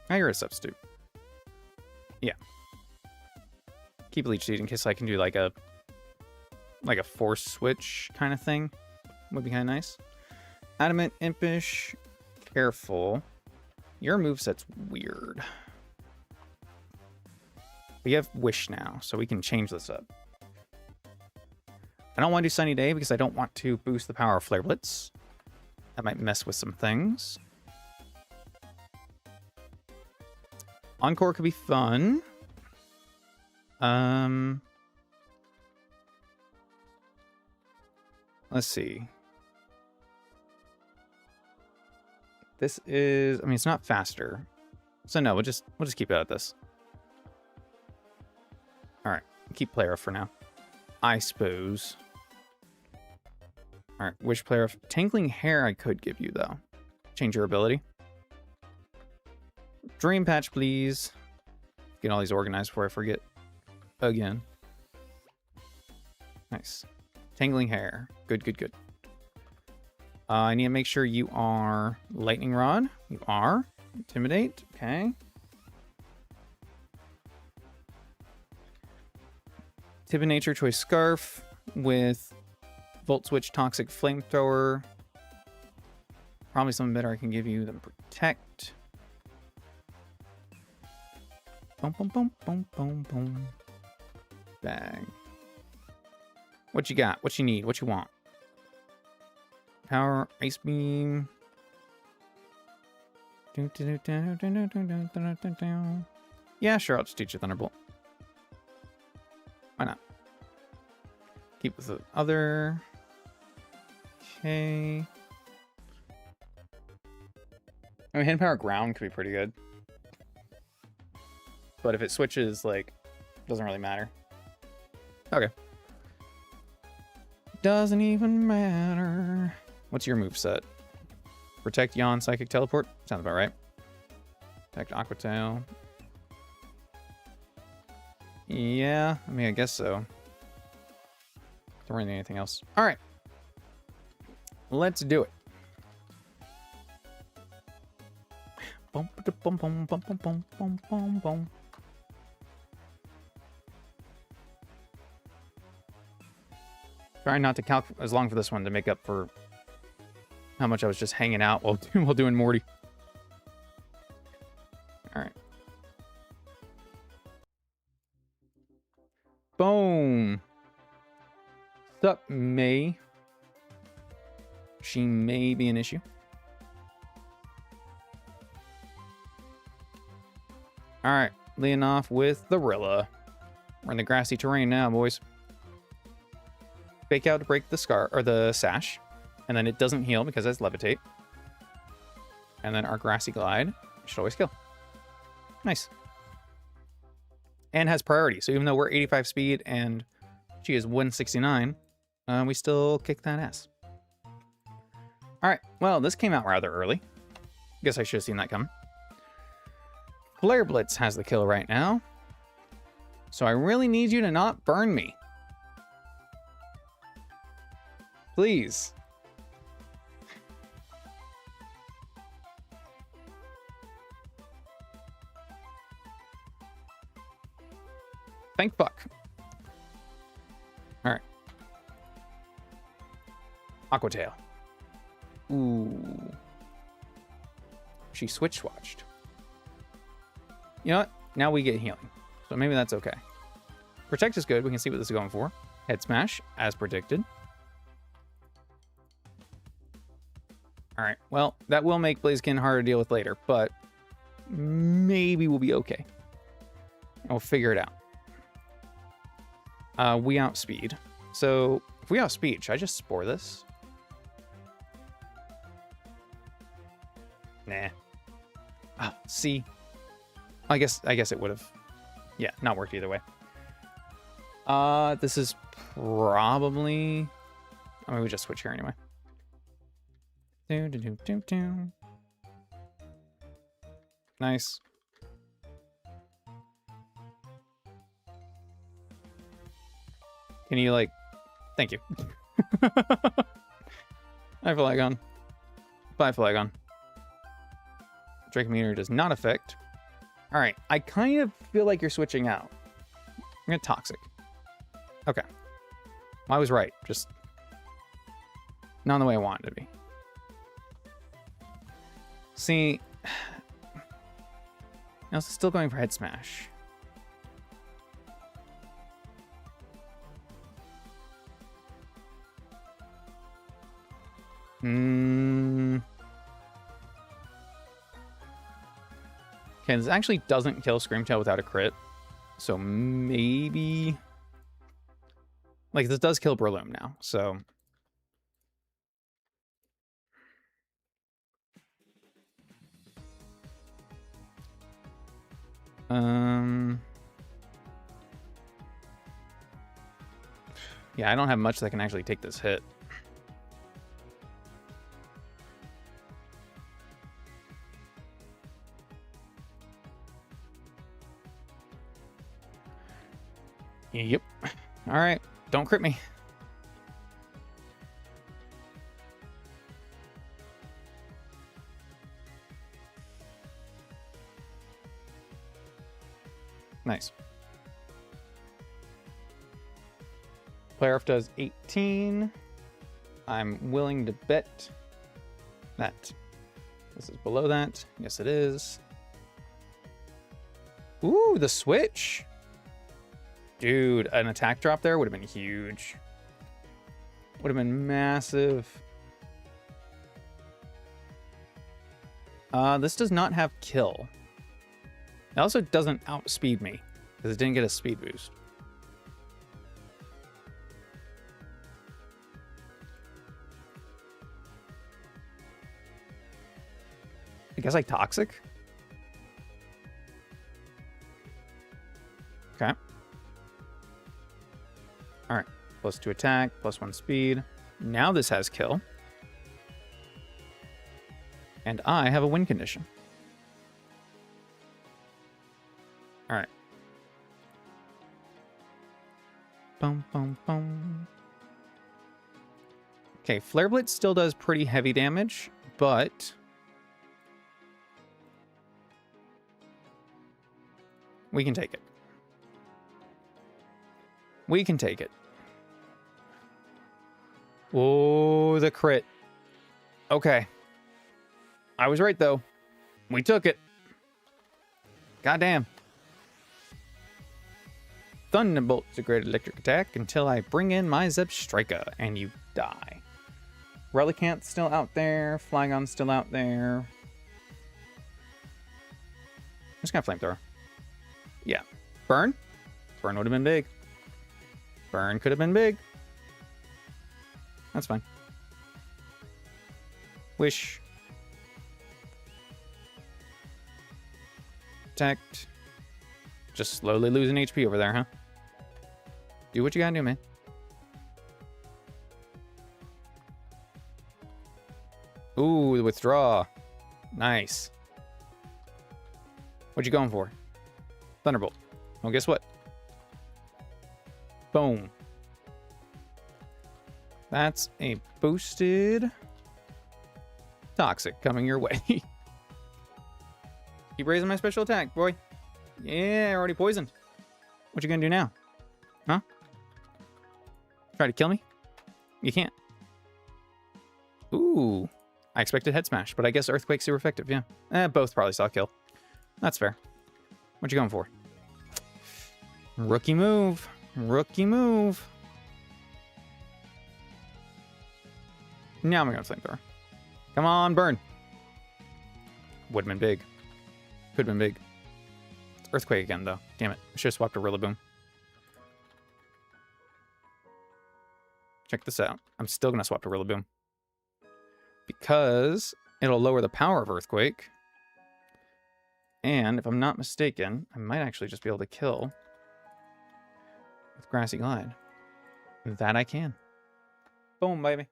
Oh, you're a substitute. Yeah. Keep Leech Seed in case I can do like a force switch kind of thing. Would be kind of nice. Adamant, Impish, Careful. Your moveset's weird. We have Wish now, so we can change this up. I don't want to do Sunny Day because I don't want to boost the power of Flare Blitz. That might mess with some things. Encore could be fun. Let's see. This is, I mean, it's not faster. So no, we'll just keep it at this. All right, keep player for now, I suppose. All right, Wish player. Tangling Hair I could give you though. Change your ability. Dream Patch, please. Get all these organized before I forget again. Nice. Tangling Hair. Good, good, good. I need to make sure you are Lightning Rod. You are. Intimidate. Okay. Tip of Nature, Choice Scarf with Volt Switch, Toxic Flamethrower. Probably something better I can give you than Protect. Boom, boom, boom, boom, boom, boom. Bang. What you got? What you need? What you want? Power, Ice Beam. Yeah, sure, I'll just teach you Thunderbolt. Why not? Keep with the other. Okay. I mean, Hidden Power Ground could be pretty good. But if it switches, like, doesn't really matter. Okay. Doesn't even matter. What's your moveset? Protect, Yawn, Psychic Teleport? Sounds about right. Protect, Aqua Tail. Yeah, I mean, I guess so. Don't really need anything else. All right. Let's do it. Boom, boom, boom, boom, boom, boom, boom, boom, boom. Trying not to calc as long for this one to make up for how much I was just hanging out while doing Morty. All right. Boom. Sup, May? She may be an issue. All right, leading off with the Rilla. We're in the grassy terrain now, boys. Fake out to break the scar or the sash, and then it doesn't heal because it's levitate. And then our grassy glide should always kill. Nice. And has priority. So even though we're 85 speed and she is 169, we still kick that ass. All right. Well, this came out rather early. Guess I should have seen that coming. Flare Blitz has the kill right now. So I really need you to not burn me. Please. Thank fuck. All right. Aquatail. Ooh. She switched. You know what? Now we get healing. So maybe that's okay. Protect is good. We can see what this is going for. Head smash, as predicted. Alright, well, that will make Blaziken harder to deal with later, but maybe we'll be okay. We'll figure it out. We outspeed. So, if we outspeed, should I just spore this? Nah. Oh, see? I guess it would have, yeah, not worked either way. This is probably, I mean, we just switch here anyway. Nice. Can you, like, thank you. Hi, Flagon. Bye, Flagon. Drake meter does not affect. All right, I kind of feel like you're switching out. I'm gonna Toxic. Okay. I was right, just not the way I wanted it to be. See, now it's still going for Head Smash. Okay, this actually doesn't kill Screamtail without a crit. So maybe... Like, this does kill Breloom now, so... Yeah, I don't have much that can actually take this hit. Yep. All right. Don't crit me. Nice. Player F does 18. I'm willing to bet that this is below that. Yes, it is. Ooh, the switch. Dude, an attack drop there would have been huge. Would have been massive. This does not have kill. It also doesn't outspeed me because it didn't get a speed boost. I guess like Toxic. Okay. All right. +2 attack, +1 speed. Now this has kill. And I have a win condition. All right. Boom, boom, boom. Okay, Flare Blitz still does pretty heavy damage, but we can take it. We can take it. Oh, the crit. Okay. I was right, though. We took it. Goddamn. Thunderbolt's a great electric attack until I bring in my Zebstrika and you die. Relicanth's still out there. Flygon's still out there. I'm just gonna Flamethrower. Yeah. Burn? Burn would have been big. Burn could have been big. That's fine. Wish. Protect. Just slowly losing HP over there, huh? Do what you gotta do, man. Ooh, the withdraw. Nice. What you going for? Thunderbolt. Well, guess what? Boom. That's a boosted Toxic coming your way. Keep raising my special attack, boy. Yeah, already poisoned. What you gonna do now? Huh? Try to kill me? You can't. Ooh. I expected head smash, but I guess Earthquake's super effective, yeah. Both probably saw kill. That's fair. What you going for? Rookie move. Rookie move. Now I'm going to flamethrower. Come on, burn. Would have been big. Could have been big. It's Earthquake again, though. Damn it. I should have swapped to Rillaboom. Check this out. I'm still going to swap to Rillaboom. Because it'll lower the power of Earthquake. And if I'm not mistaken, I might actually just be able to kill with Grassy Glide. That I can. Boom, baby.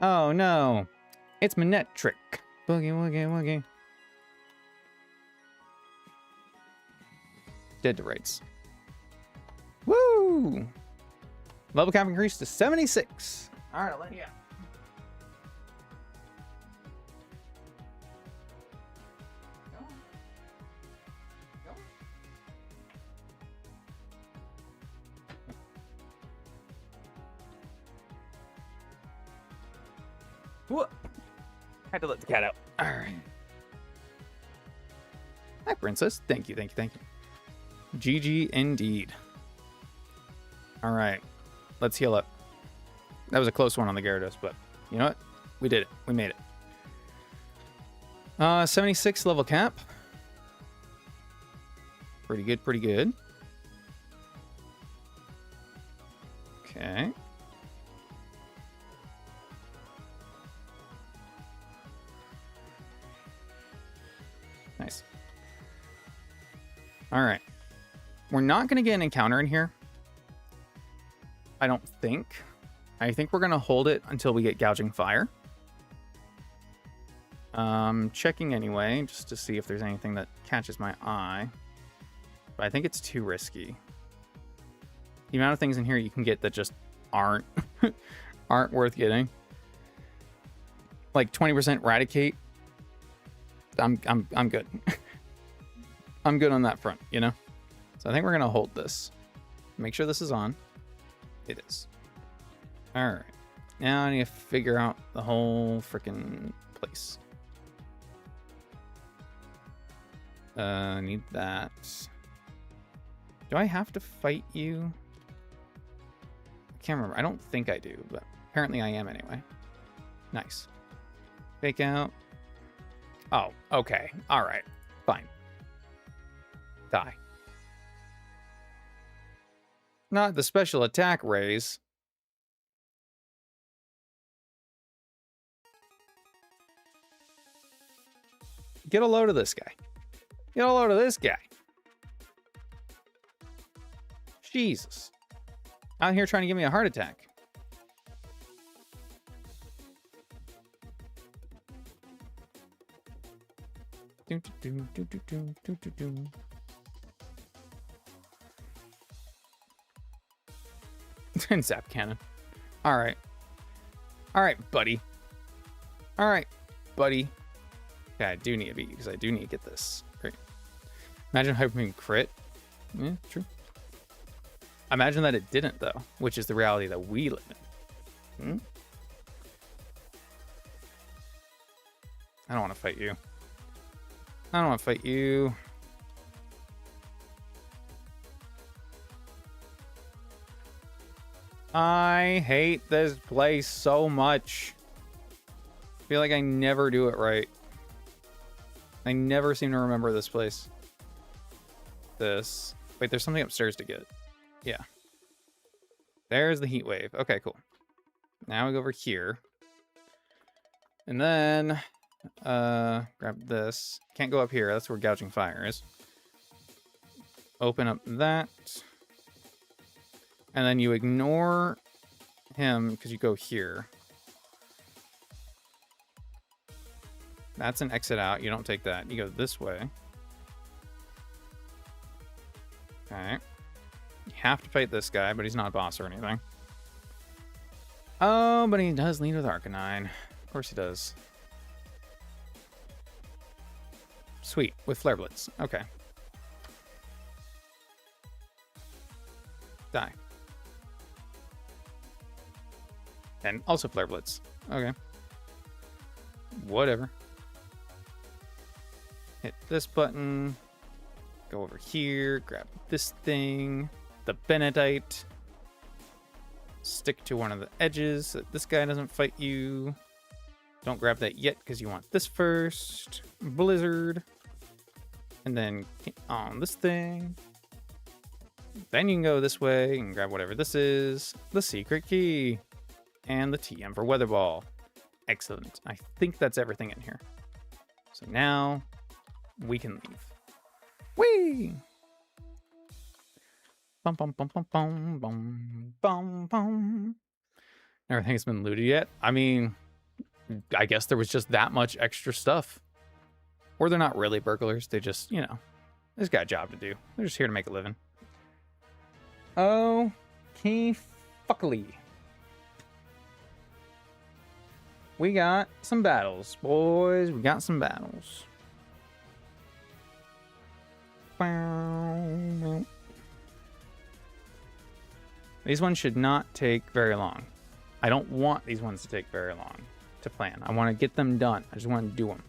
Oh, no. It's my net trick. Boogie, woogie, woogie. Dead to rights. Woo! Level cap increased to 76. All right, I'll let you out. Whoop. Had to let the cat out. All right. Hi, princess. Thank you, thank you, thank you. GG indeed. All right. Let's heal up. That was a close one on the Gyarados, but you know what? We did it. We made it. 76 level cap. Pretty good, pretty good. Okay. Nice. All right. We're not going to get an encounter in here. I don't think. I think we're going to hold it until we get Gouging Fire. Checking anyway, just to see if there's anything that catches my eye. But I think it's too risky. The amount of things in here you can get that just aren't aren't worth getting. Like 20% Eradicate. I'm good. I'm good on that front, you know? So I think we're going to hold this. Make sure this is on. It is. All right. Now I need to figure out the whole freaking place. I need that. Do I have to fight you? I can't remember. I don't think I do, but apparently I am anyway. Nice. Fake out. Oh, okay. All right. Fine. Die. Not the special attack raise. Get a load of this guy. Get a load of this guy. Jesus. Out here trying to give me a heart attack. Zap cannon. All right. All right, buddy. All right, buddy. Okay, I do need a beat because I do need to get this. Great. Imagine hoping crit. Yeah, true. Imagine that it didn't, though, which is the reality that we live in. Hmm? I don't want to fight you. I don't want to fight you. I hate this place so much. I feel like I never do it right. I never seem to remember this place. This. Wait, there's something upstairs to get. Yeah. There's the heat wave. Okay, cool. Now we go over here. And then Grab this. Can't go up here. That's where gouging fire is. Open up that. And then you ignore him because you go here. That's an exit out. You don't take that. You go this way. Okay. You have to fight this guy, but he's not a boss or anything. Oh, but he does lead with Arcanine. Of course he does. Sweet. With Flare Blitz. Okay. Die. And also Flare Blitz. Okay. Whatever. Hit this button. Go over here. Grab this thing. The Benedite. Stick to one of the edges so that this guy doesn't fight you. Don't grab that yet because you want this first. Blizzard. And then on this thing. Then you can go this way and grab whatever this is. The secret key. And the TM for Weather Ball. Excellent. I think that's everything in here. So now we can leave. Whee! Bum bum bum bum bum bum bum bum. Everything's been looted yet? I mean, I guess there was just that much extra stuff. Or they're not really burglars. They just, you know, they just got a job to do. They're just here to make a living. Okay, fuckily. We got some battles, boys. We got some battles. These ones should not take very long. I don't want these ones to take very long to plan. I want to get them done. I just want to do them.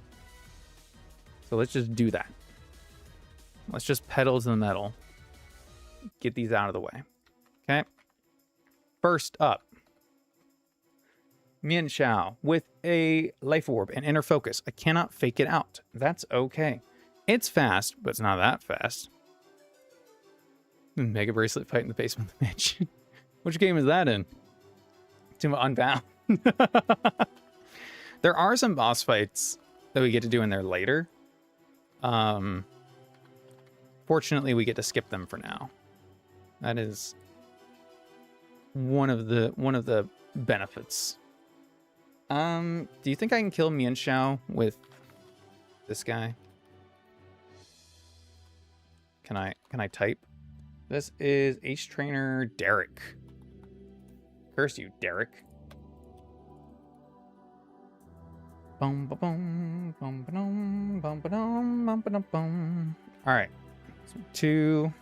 So let's just do that. Let's just pedal to the metal. Get these out of the way. Okay. First up. Mian Xiao with a life orb and inner focus. I cannot fake it out. That's okay. It's fast, but it's not that fast. Mega Bracelet fight in the basement of the mansion. Which game is that in? To Unbound. There are some boss fights that we get to do in there later. Fortunately, we get to skip them for now. That is one of the benefits. Do you think I can kill Mian Xiao with this guy? Can I type? This is Ace Trainer Derek. Curse you, Derek. Bum ba bum bum ba dum bum ba dum bum ba dum bum. All right, so 2.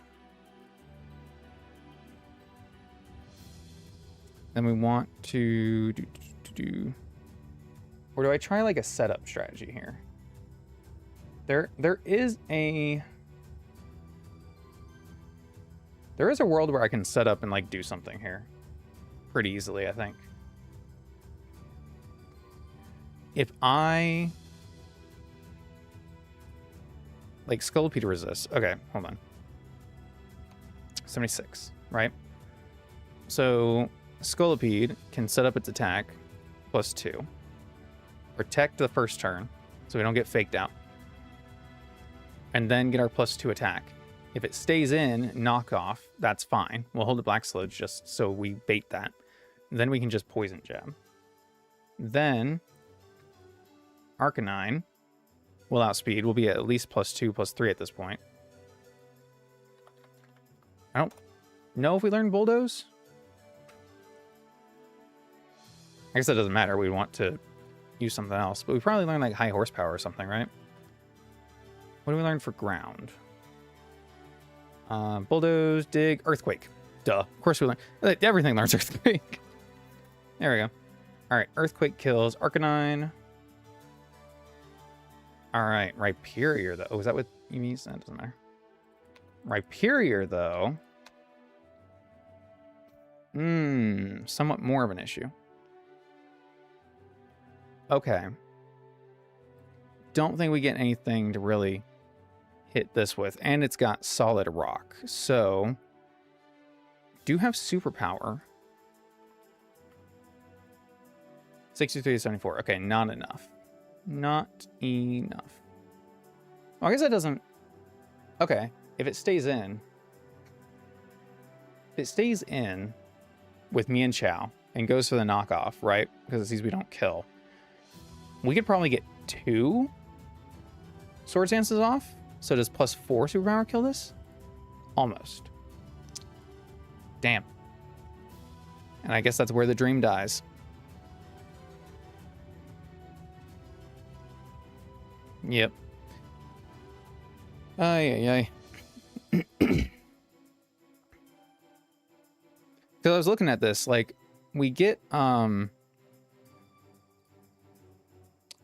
Then we want to do. Or do I try like a setup strategy here? There is a world where I can set up and like do something here pretty easily, I think. If I like Scolipede resist. Okay, hold on. 76, right? So Scolipede can set up its attack +2. Protect the first turn so we don't get faked out. And then get our +2 attack. If it stays in, knock off, that's fine. We'll hold the Black Sludge just so we bait that. Then we can just Poison Jab. Then Arcanine will outspeed. We'll be at least +2, +3 at this point. I don't know if we learn Bulldoze. I guess that doesn't matter. We want to use something else. But we probably learn like high horsepower or something, right? What do we learn for ground? Bulldoze, dig, earthquake. Duh. Of course we learn. Everything learns earthquake. There we go. All right. Earthquake kills Arcanine. All right. Rhyperior, though. Oh, is that what you mean? That doesn't matter. Rhyperior, though. Somewhat more of an issue. Okay. Don't think we get anything to really hit this with. And it's got solid rock. So, do have superpower. 63 to 74. Okay, not enough. Not enough. Well, I guess that doesn't... Okay, if it stays in... If it stays in with me and Chow and goes for the knockoff, right? Because it sees we don't kill. We could probably get 2 Sword Dances off. So does +4 superpower kill this? Almost. Damn. And I guess that's where the dream dies. Yep. Ay, ay, ay. Because I was looking at this, like, we get, I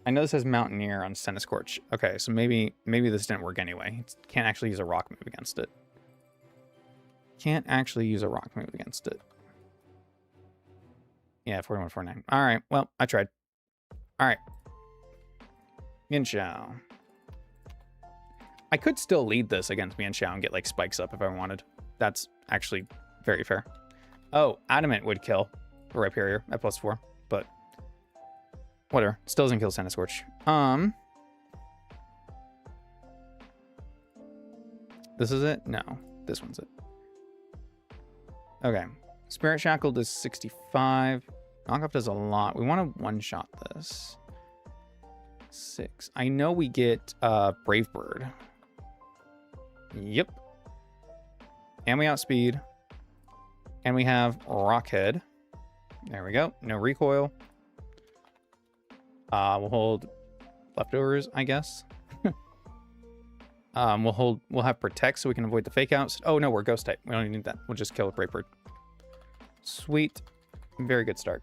know this says Mountaineer on Centiskorch. Okay, so maybe this didn't work anyway. Can't actually use a rock move against it. Can't actually use a rock move against it. Yeah, 4149. All right, well, I tried. All right. Mienshao. I could still lead this against Mienshao and get, like, spikes up if I wanted. That's actually very fair. Oh, Adamant would kill the Rhyperior at +4, but whatever. Still doesn't kill Centiskorch. This is it? No, this one's it. Okay. Spirit Shackle does 65. Knockoff does a lot. We want to one-shot this. 6. I know we get Brave Bird. Yep. And we outspeed. And we have Rockhead. There we go. No recoil. We'll hold leftovers, I guess. We'll have Protect so we can avoid the fake outs. Oh no, we're Ghost type. We don't even need that. We'll just kill with Brave Bird. Sweet. Very good start.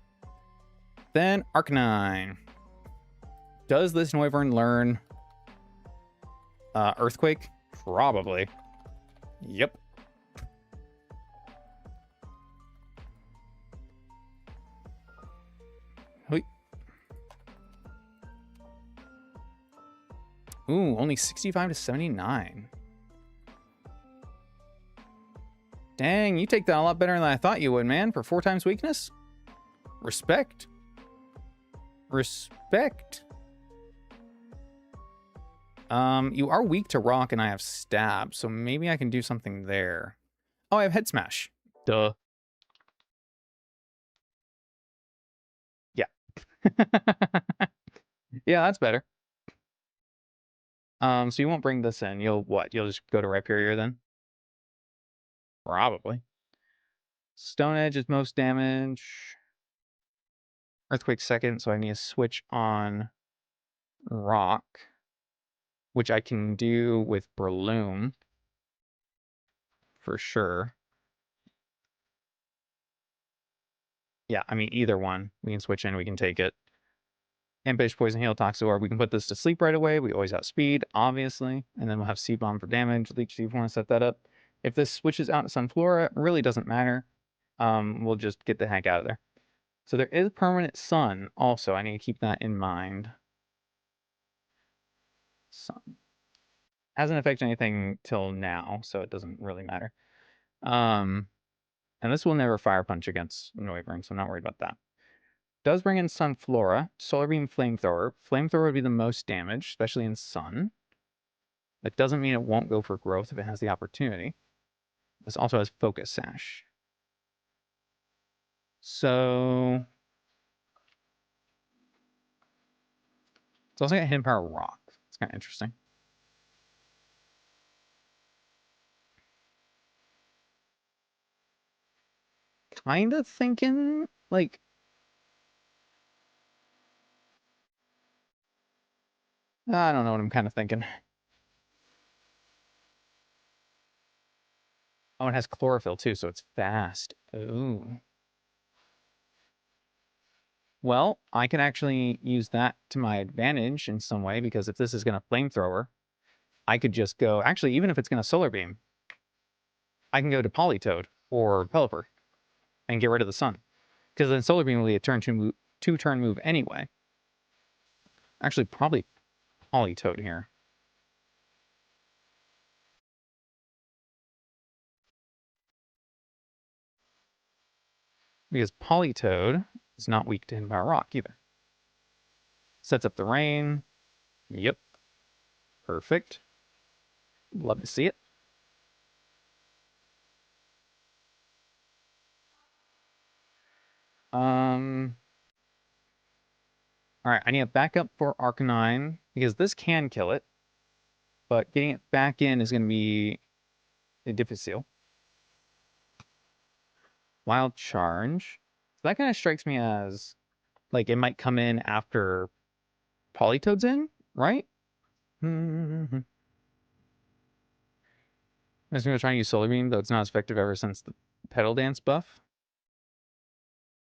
Then Arcanine. Does this Noivern learn Earthquake? Probably. Yep. Hoi. Ooh, only 65 to 79. Dang, you take that a lot better than I thought you would, man, for 4 times weakness. Respect. Respect. You are weak to rock and I have stab, so maybe I can do something there. Oh, I have head smash. Duh. Yeah. Yeah, that's better. So you won't bring this in. You'll what? You'll just go to Rhyperior then? Probably. Stone Edge is most damage. Earthquake second, so I need to switch on rock, which I can do with Breloom for sure. Yeah, I mean, either one. We can switch in, we can take it. Ambush, Poison, Heal, Toxor. We can put this to sleep right away. We always outspeed, obviously. And then we'll have Seed Bomb for damage. Leech, if you want to set that up. If this switches out to Sunflora, it really doesn't matter. We'll just get the heck out of there. So there is permanent Sun also. I need to keep that in mind. Sun. Hasn't affected anything till now, so it doesn't really matter. And this will never Fire Punch against Noivern, so I'm not worried about that. Does bring in Sunflora, Solar Beam, Flamethrower. Flamethrower would be the most damage, especially in Sun. That doesn't mean it won't go for growth if it has the opportunity. This also has Focus Sash. So it's also got Hidden Power Rock. It's kind of interesting. Kind of thinking, like... I don't know what I'm kind of thinking. Oh, it has Chlorophyll too, so it's fast. Ooh. Well, I can actually use that to my advantage in some way, because if this is going to Flamethrower, I could just go... Actually, even if it's going to Solar Beam, I can go to Politoed or Pelipper and get rid of the Sun. Because then Solar Beam will be a two-turn move anyway. Actually, probably Politoed here. Because Politoed is not weak to Hidden Power Rock either. Sets up the rain. Yep. Perfect. Love to see it. All right, I need a backup for Arcanine because this can kill it, but getting it back in is going to be difficult. Wild Charge. So that kind of strikes me as like it might come in after Politoed's in, right? I'm just going to try and use Solar Beam, though it's not as effective ever since the Petal Dance buff.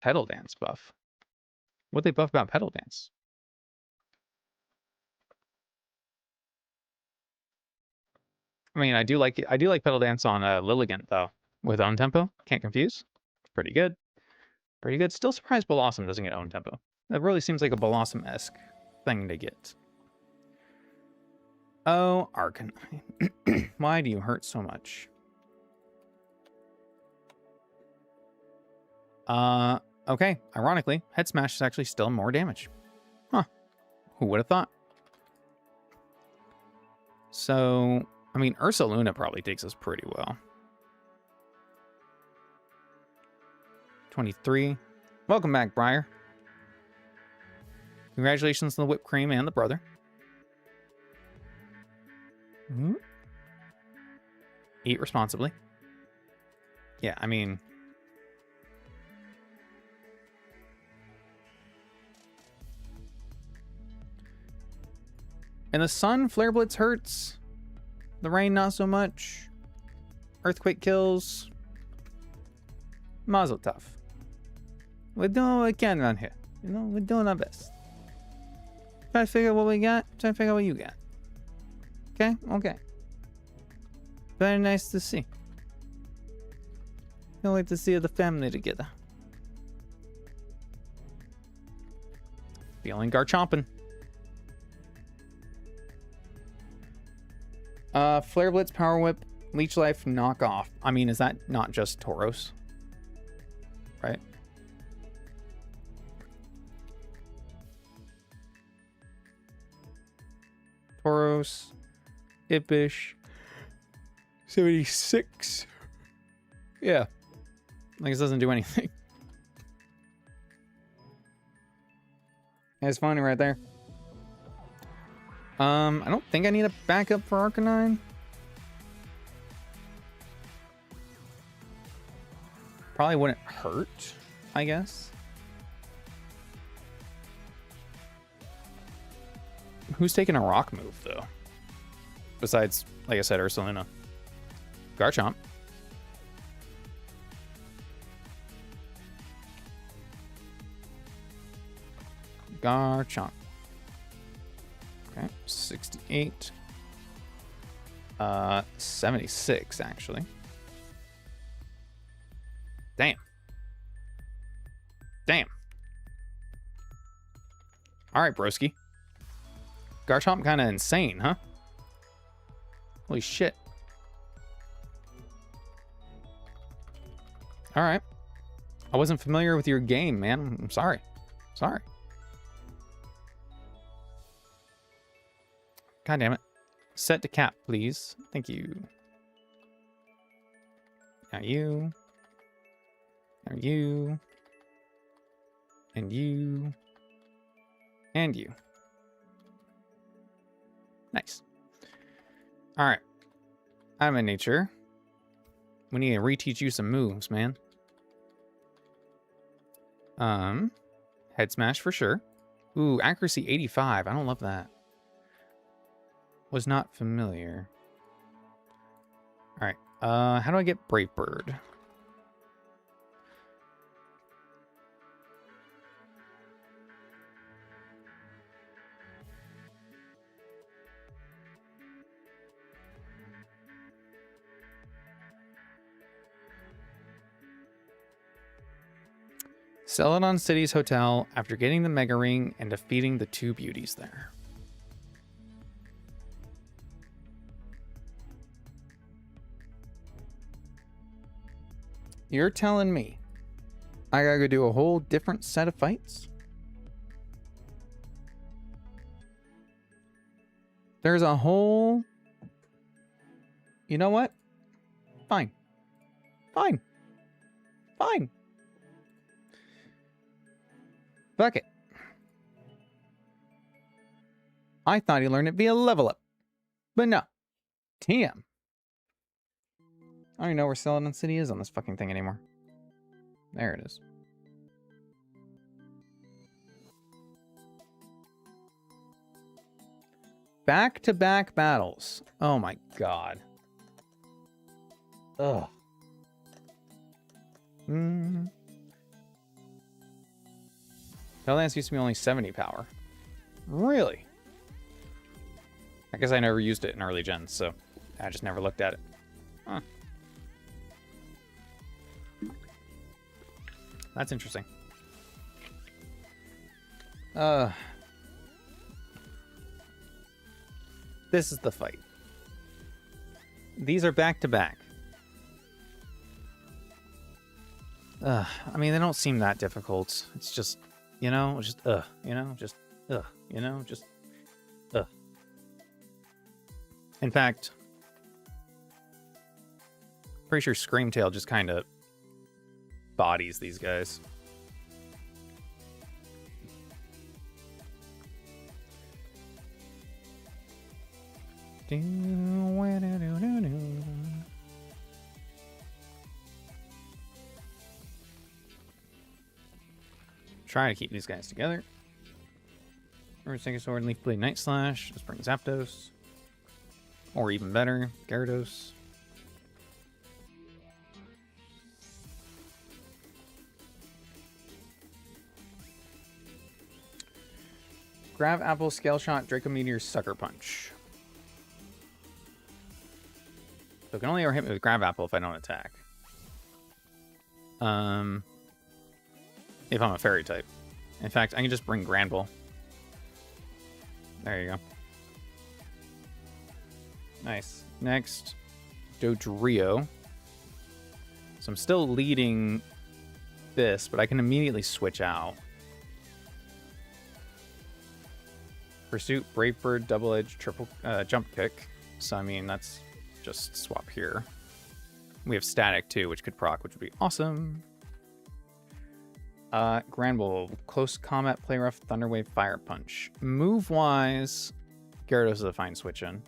Petal Dance buff? What they buff about Petal Dance? I mean, I do like Petal Dance on Lilligant though, with own tempo. Can't confuse. Pretty good. Pretty good. Still surprised Blossom doesn't get own tempo. That really seems like a Blossom-esque thing to get. Oh, Arcanine. Why do you hurt so much? Okay. Ironically, Head Smash is actually still more damage. Huh. Who would have thought? So, I mean, Ursaluna probably takes us pretty well. 23. Welcome back, Briar. Congratulations on the whipped cream and the brother. Eat responsibly. Yeah, I mean... In the sun, Flare Blitz hurts. The rain, not so much. Earthquake kills. Mazel tov. We're doing what we can around here. You know, we're doing our best. Try to figure out what we got. Try to figure out what you got. Okay? Okay. Very nice to see. Can't wait to see the family together. Feeling Garchompin'. Flare Blitz, Power Whip, Leech Life, Knock Off. I mean, is that not just Tauros? Right? Tauros, Ippish, 76. Yeah. Like, it doesn't do anything. It's funny right there. I don't think I need a backup for Arcanine. Probably wouldn't hurt, I guess. Who's taking a rock move, though? Besides, like I said, Ursaluna. Garchomp. Garchomp. Okay, 68. 76, actually. Damn. Damn. Alright, broski. Garchomp kind of insane, huh? Holy shit. Alright. I wasn't familiar with your game, man. I'm sorry. Sorry. God damn it. Set to cap, please. Thank you. Now you. Now you. And you. And you. Nice. Alright. I'm in nature. We need to reteach you some moves, man. Head smash for sure. Ooh, accuracy 85. I don't love that. Was not familiar. Alright. How do I get Brave Bird? Celadon City's hotel after getting the Mega Ring and defeating the two beauties there. You're telling me I gotta go do a whole different set of fights? There's a whole... You know what? Fine. Fine. Fine. Fuck it. I thought he learned it via level up. But no. TM. I don't even know where Celadon City is on this fucking thing anymore. There it is. Back-to-back battles. Oh my god. Ugh. Lance used to be only 70 power. Really? I guess I never used it in early gens, so I just never looked at it. Huh. That's interesting. This is the fight. These are back-to-back. I mean, they don't seem that difficult. It's just, you know, just, you know, just, you know, just, In fact, pretty sure Screamtail just kind of bodies these guys. Try to keep these guys together. Take Sword and Leaf Blade Night Slash. Just bring Zapdos. Or even better, Gyarados. Grav Apple, Scale Shot, Draco Meteor, Sucker Punch. So it can only ever hit me with Grav Apple if I don't attack. If I'm a Fairy type. In fact, I can just bring Granbull. There you go. Nice. Next, Dodrio. So I'm still leading this, but I can immediately switch out. Pursuit, Brave Bird, Double Edge, Triple Jump Kick. So I mean, that's just swap here. We have Static too, which could proc, which would be awesome. Granbull, Close Combat, Play Rough, Thunderwave, Fire Punch. Move-wise, Gyarados is a fine switch-in.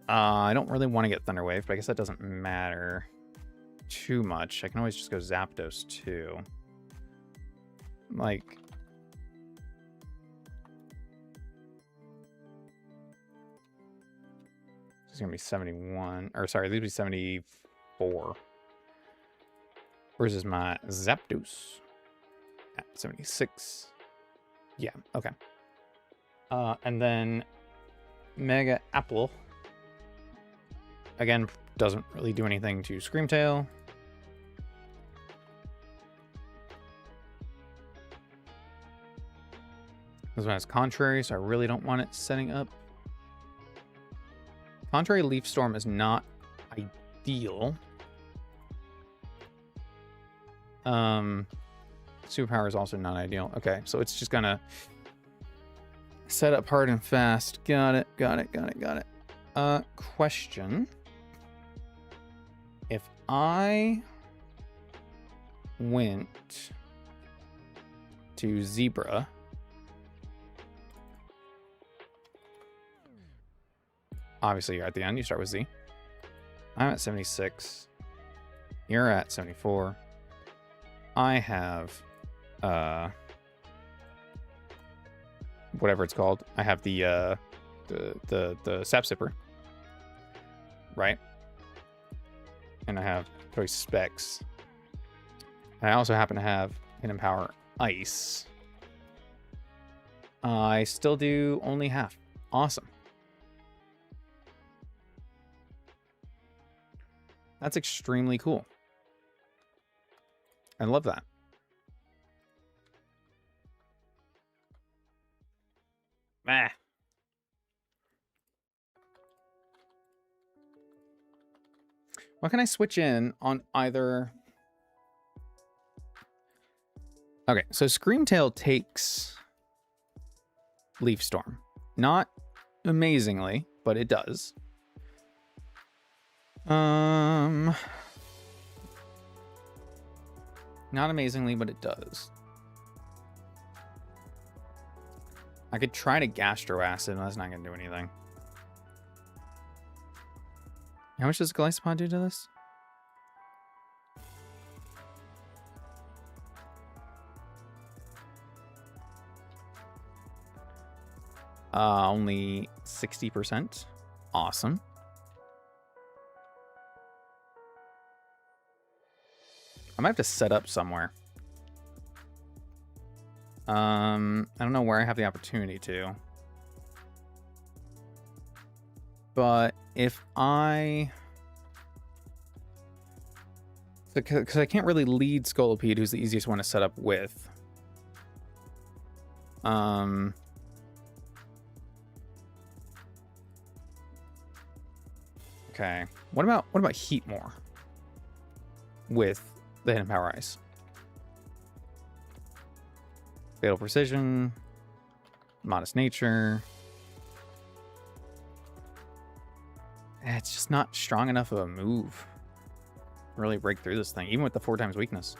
I don't really want to get Thunderwave, but I guess that doesn't matter too much. I can always just go Zapdos too. Like... This is going to be 71. Or sorry, this would be 74. Where's is my Zapdos? At 76. Yeah, okay. And then Mega Apple. Again, doesn't really do anything to Screamtail. This one has Contrary, so I really don't want it setting up. Contrary Leaf Storm is not ideal. Superpower is also not ideal. Okay, so it's just gonna set up hard and fast. Got it, got it, got it, got it. Question. If I went to Zebra, obviously you're at the end, you start with Z. I'm at 76. You're at 74. I have whatever it's called. I have the Sap Sipper. Right? And I have Choice Specs. And I also happen to have Hidden Power Ice. I still do only half. Awesome. That's extremely cool. I love that. Ah. What can I switch in on either? Okay, so Screamtail takes Leaf Storm. Not amazingly, but it does. Not amazingly, but it does. I could try to gastro acid, but that's not going to do anything. How much does Glycopod do to this? Only 60%. Awesome. I might have to set up somewhere. I don't know where I have the opportunity to. But if I... Because I can't really lead Scolipede, who's the easiest one to set up with. Okay. What about Heatmore with the Hidden Power Ice? Fatal Precision, Modest Nature. It's just not strong enough of a move to really break through this thing, even with the 4x weakness.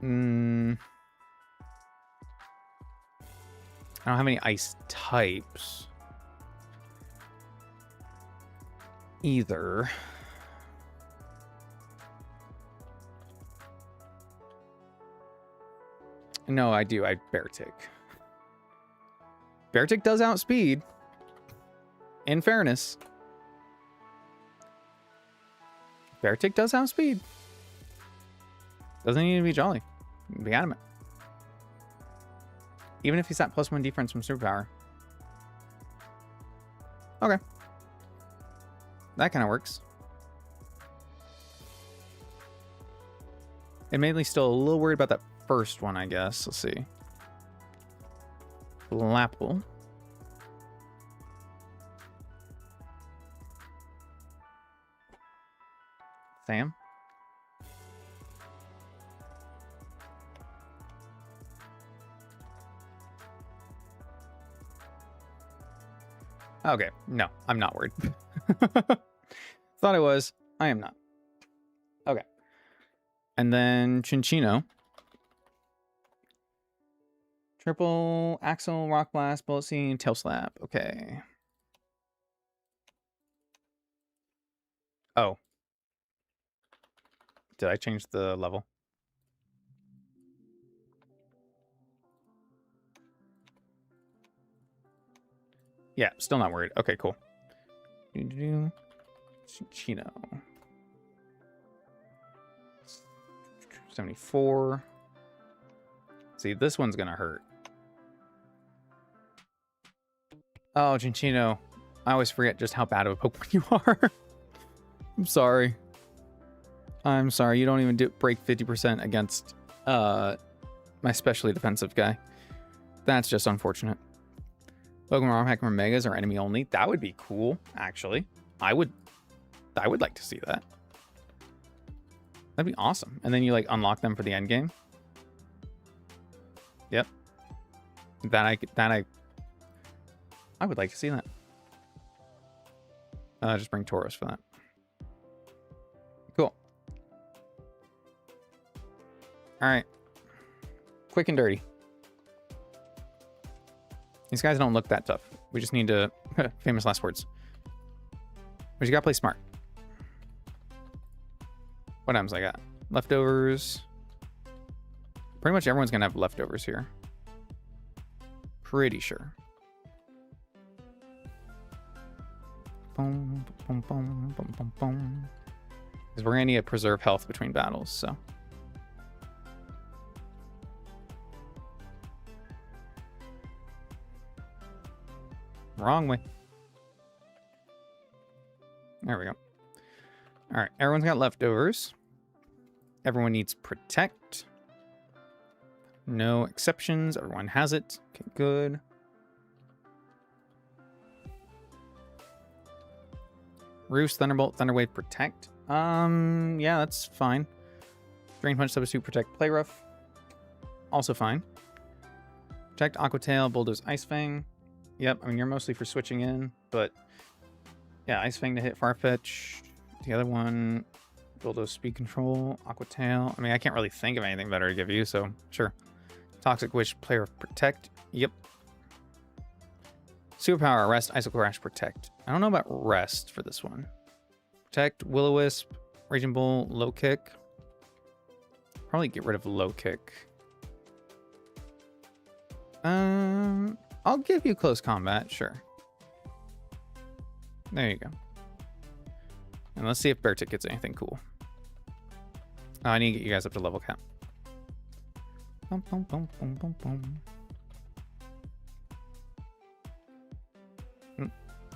I don't have any ice types either. No, I do. I Beartic. Beartic does outspeed. In fairness. Beartic does outspeed. Doesn't need to be jolly. Be adamant. Even if he's at +1 defense from superpower. Okay. That kind of works. Admittedly, still a little worried about that first one, I guess. Let's see. Lapple. Sam. Okay, no, I'm not worried. Thought I was. I am not. Okay. And then Chinchino. Triple Axle, Rock Blast, Bullet Seed, Tail Slap. Okay. Oh. Did I change the level? Yeah, still not worried. Okay, cool. Chino. 74. See, this one's gonna hurt. Oh, Chinchino. I always forget just how bad of a Pokemon you are. I'm sorry. I'm sorry. You don't even break 50% against my specially defensive guy. That's just unfortunate. Pokemon ROM Hack Megas are enemy only. That would be cool, actually. I would like to see that. That'd be awesome. And then you like unlock them for the end game. Yep. I would like to see that. Just bring Tauros for that. Cool. All right. Quick and dirty. These guys don't look that tough. We just need to... famous last words. But you gotta play smart. What items I got? Leftovers. Pretty much everyone's gonna have leftovers here. Pretty sure. Boom, boom, boom, boom, boom, boom. Because we're gonna need to preserve health between battles, so... Wrong way. There we go. All right, everyone's got leftovers. Everyone needs protect. No exceptions. Everyone has it. Okay, good. Roost, Thunderbolt, Thunderwave, protect. Yeah, that's fine. Drain Punch, Substitute, protect, Play Rough. Also fine. Protect Aqua Tail, Bulldoze Ice Fang. Yep, I mean, you're mostly for switching in, but yeah, Ice Fang to hit Farfetch. The other one, Bulldoze Speed Control, Aqua Tail. I mean, I can't really think of anything better to give you, so sure. Toxic Wish, Player Protect. Yep. Superpower, Rest, Icicle Crash, Protect. I don't know about Rest for this one. Protect, Will-O-Wisp, Raging Bull, Low Kick. Probably get rid of Low Kick. I'll give you Close Combat, sure. There you go. And let's see if Beartic gets anything cool. Oh, I need to get you guys up to level cap. Bum, bum, bum, bum, bum, bum.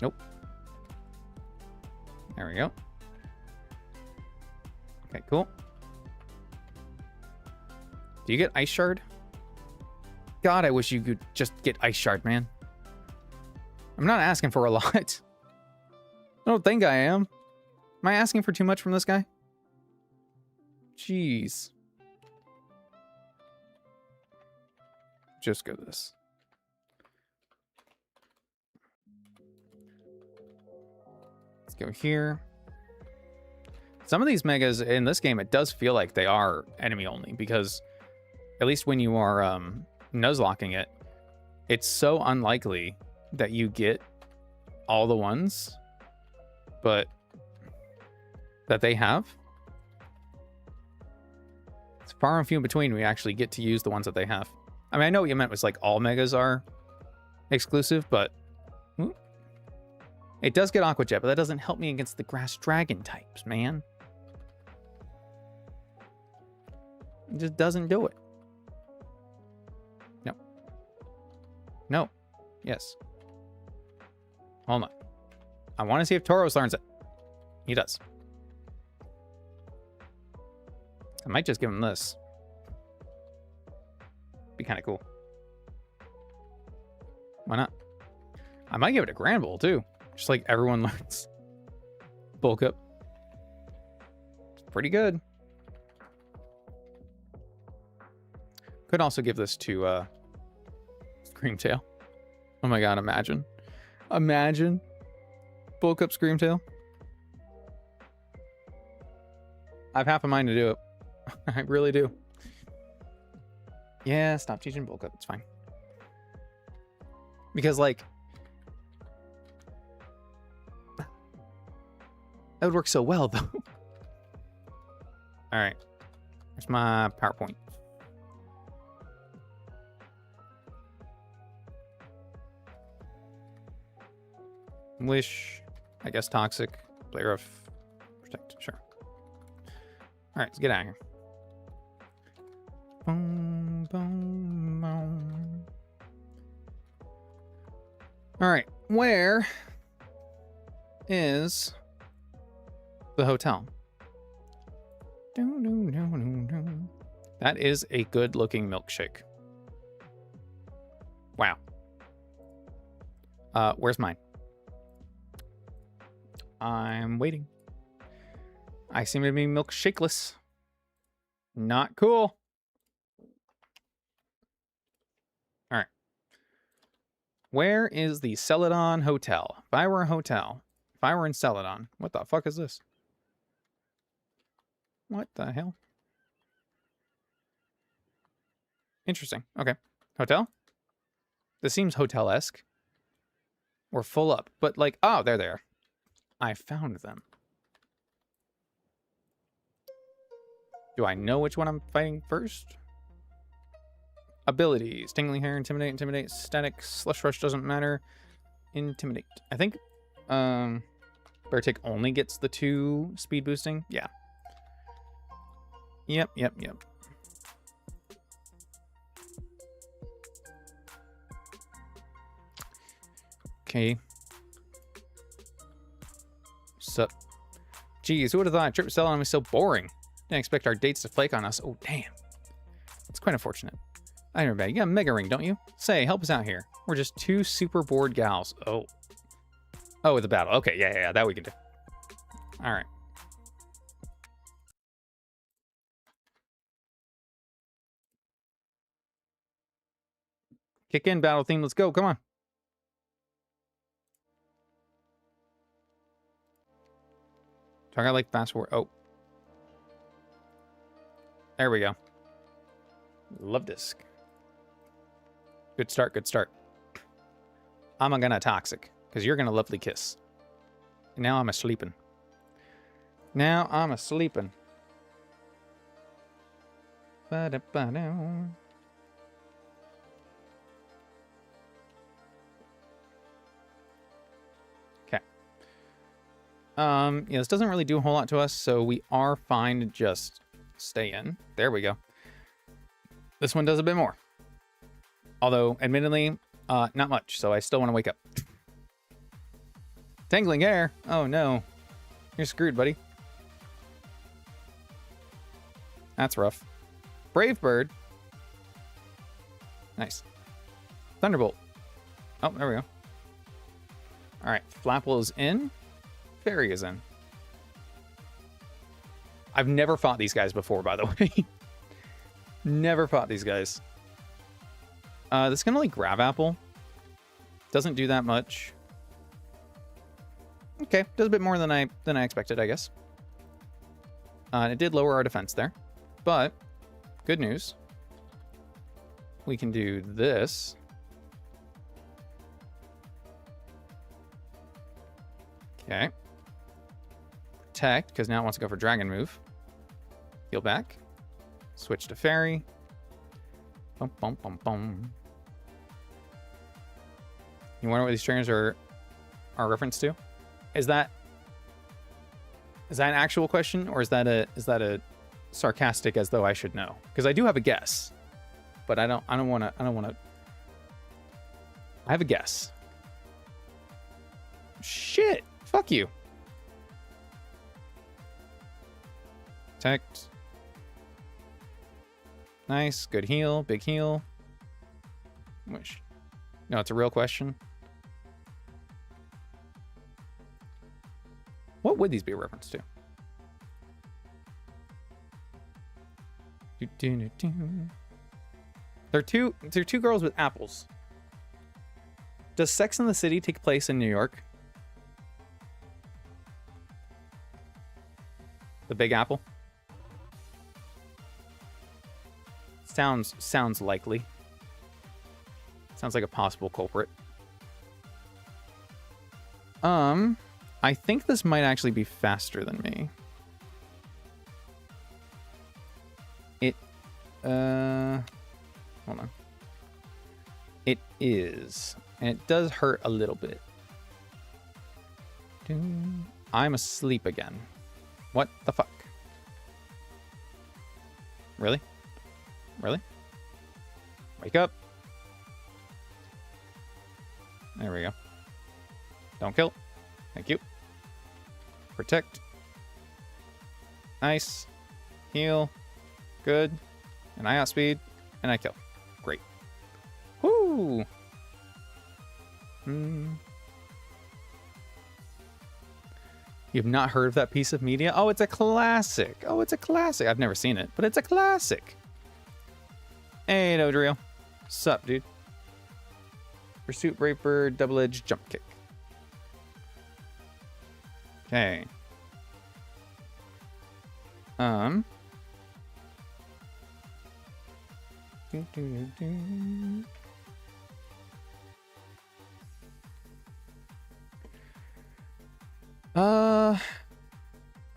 Nope. There we go. Okay, cool. Do you get Ice Shard? God, I wish you could just get Ice Shard, man. I'm not asking for a lot. I don't think I am. Am I asking for too much from this guy? Jeez. Just go this. Let's go here. Some of these megas in this game, it does feel like they are enemy only, because at least when you are Nuzlocking it, it's so unlikely that you get all the ones, but that they have. It's far and few in between we actually get to use the ones that they have. I mean, I know what you meant was like all megas are exclusive, but it does get Aqua Jet, but that doesn't help me against the Grass Dragon types, man. It just doesn't do it. No. No. Yes. Hold on. I want to see if Tauros learns it. He does. I might just give him this. Be kind of cool. Why not? I might give it a Grand Bull too. Just like everyone learns. Bulk up. It's pretty good. Could also give this to Screamtail. Oh my god, imagine. Imagine. Bulk up Screamtail. I have half a mind to do it. I really do. Yeah, stop teaching bulk up. It's fine. Because, like, that would work so well, though. All right. Here's my PowerPoint. Wish. I guess Toxic. Player of Protect. Sure. All right, let's get out of here. Boom, boom, boom. All right, where is the hotel? That is a good-looking milkshake. Wow. Where's mine? I'm waiting. I seem to be milkshakeless. Not cool. All right. Where is the Celadon Hotel? If I were a hotel, if I were in Celadon, what the fuck is this? What the hell? Interesting. Okay. Hotel? This seems hotel-esque. We're full up. But like, oh, there they are. I found them. Do I know which one I'm fighting first? Abilities. Tingling Hair, Intimidate, Intimidate, Static, Slush Rush doesn't matter. Intimidate. I think Beartic only gets the 2 speed boosting. Yeah. Yep. Okay. Sup? Geez, who would have thought a trip to Celadon was so boring? Didn't expect our dates to flake on us. Oh, damn. It's quite unfortunate. I remember, you got a mega ring, don't you? Say, help us out here. We're just 2 super bored gals. Oh. Oh, the battle. Okay, yeah, that we can do. All right. Kick in, battle theme. Let's go. Come on. Do I like fast forward? Oh. There we go. Love disc. Good start, good start. I'm gonna toxic, because you're gonna lovely kiss. And now I'm a-sleeping. Now I'm a-sleeping. Ba-da-ba-da. Okay. Yeah, this doesn't really do a whole lot to us, so we are fine to just stay in. There we go. This one does a bit more. Although, admittedly, not much, so I still want to wake up. Tangling air? Oh no. You're screwed, buddy. That's rough. Brave bird. Nice. Thunderbolt. Oh, there we go. Alright, Flapple is in. Fairy is in. I've never fought these guys before, by the way. Never fought these guys. This can only grab apple. Doesn't do that much. Okay, does a bit more than I expected, I guess. It did lower our defense there, but good news. We can do this. Okay. Protect, because now it wants to go for dragon move. Heal back. Switch to fairy. Bum, bum, bum, bum. You wonder what these trainers are referenced to? Is that an actual question, or is that a sarcastic as though I should know? Because I do have a guess, but I don't want to. I have a guess. Shit! Fuck you. Protect. Nice, good heal, big heal. Wish. No, it's a real question. What would these be a reference to? They're two girls with apples. Does Sex and the City take place in New York? The Big Apple? Sounds likely. Sounds like a possible culprit. I think this might actually be faster than me. Hold on. It is. And it does hurt a little bit. I'm asleep again. What the fuck? Really? Really? Wake up. There we go. Don't kill. Thank you. Protect. Nice. Heal. Good. And I outspeed. And I kill. Great. Woo! You've not heard of that piece of media? Oh, it's a classic. Oh, it's a classic. I've never seen it, but it's a classic. Hey, Dodrio. Sup, dude? Pursuit, Brave Bird, double-edged jump kick. Okay.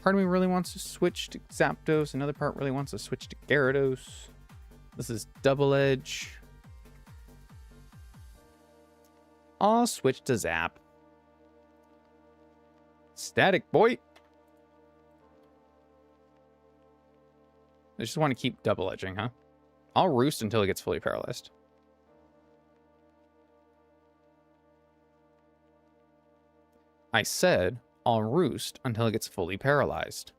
Part of me really wants to switch to Zapdos. Another part really wants to switch to Gyarados. This is double edge. I'll switch to Zap. Static, boy. I just want to keep double edging, huh? I'll roost until it gets fully paralyzed. I said I'll roost until it gets fully paralyzed.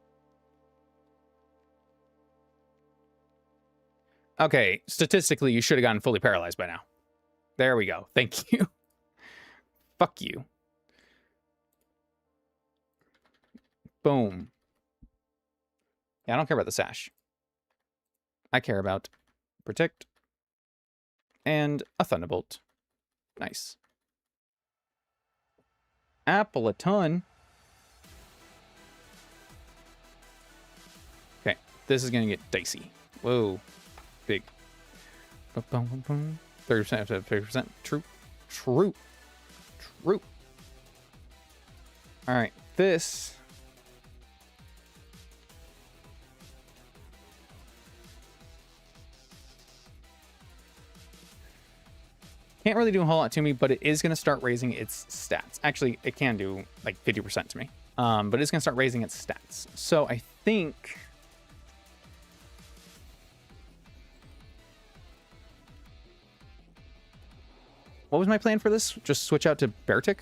Okay, statistically, you should have gotten fully paralyzed by now. There we go. Thank you. Fuck you. Boom. Yeah, I don't care about the sash. I care about protect. And a Thunderbolt. Nice. Apple a ton. Okay, this is gonna get dicey. Whoa, big. 30%, 30%. True. True. True. All right, this. Can't really do a whole lot to me, but it is going to start raising its stats. Actually, it can do like 50% to me. But it's going to start raising its stats. So I think... What was my plan for this? Just switch out to Beartic?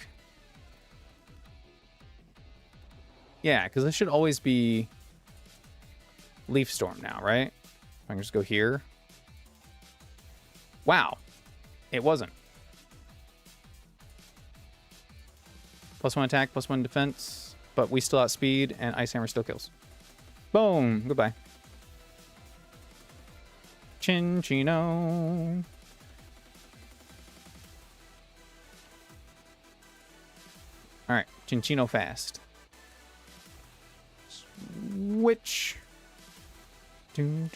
Yeah, because this should always be Leaf Storm now, right? I can just go here. Wow. It wasn't. +1 attack, +1 defense, but we still outspeed, and Ice Hammer still kills. Boom! Goodbye. Chinchino. Alright, Chinchino fast. Switch. Do.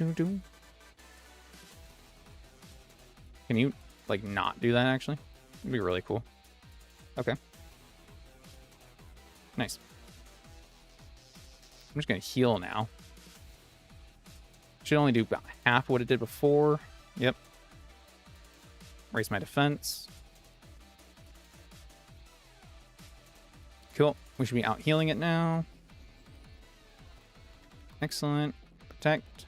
Can you, like, not do that, actually? It'd be really cool. Okay. Nice. I'm just going to heal now. Should only do about half what it did before. Yep. Raise my defense. Cool. We should be out healing it now. Excellent. Protect.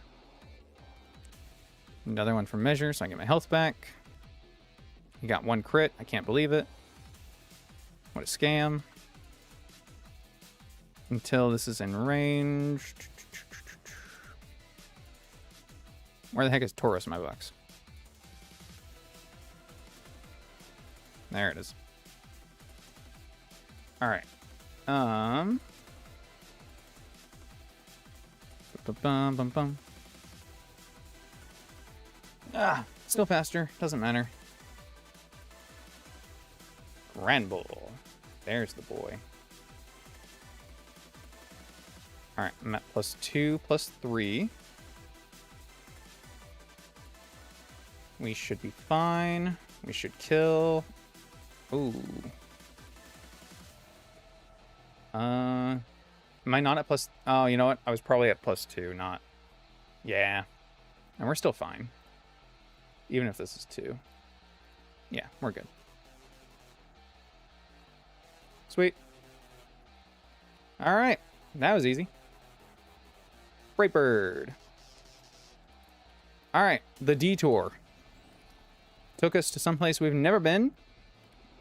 Another one for measure, so I get my health back. You got 1 crit. I can't believe it. What a scam. Until this is in range. Where the heck is Taurus in my box? There it is. All right. Bum. Still faster. Doesn't matter. Granbull. There's the boy. Alright, I'm at +2, +3. We should be fine. We should kill. Ooh. Am I not at plus... Oh, you know what? I was probably at +2, not... Yeah. And we're still fine. Even if this is 2. Yeah, we're good. Sweet. Alright. That was easy. Brightbird. Alright. The detour. Took us to someplace we've never been.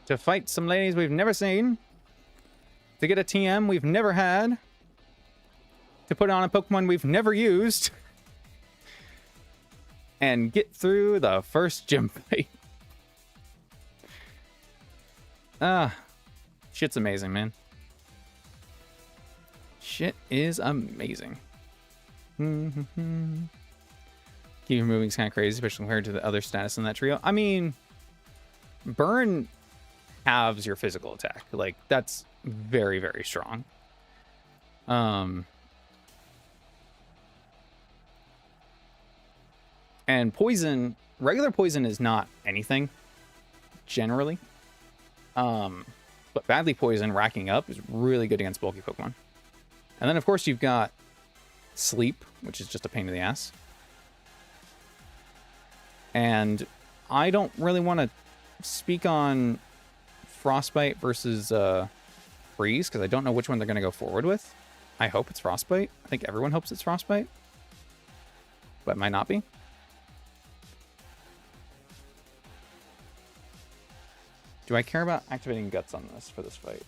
To fight some ladies we've never seen. To get a TM we've never had. To put on a Pokemon we've never used. And get through the first gym fight. Shit's amazing, man. Shit is amazing. Keep moving is kind of crazy, especially compared to the other status in that trio. I mean, Burn halves your physical attack. Like, that's very, very strong. And poison, regular poison is not anything, generally. But badly poison racking up is really good against bulky Pokemon. And then, of course, you've got Sleep, which is just a pain in the ass. And I don't really want to speak on Frostbite versus Freeze, because I don't know which one they're going to go forward with. I hope it's Frostbite. I think everyone hopes it's Frostbite. But it might not be. Do I care about activating Guts on this for this fight?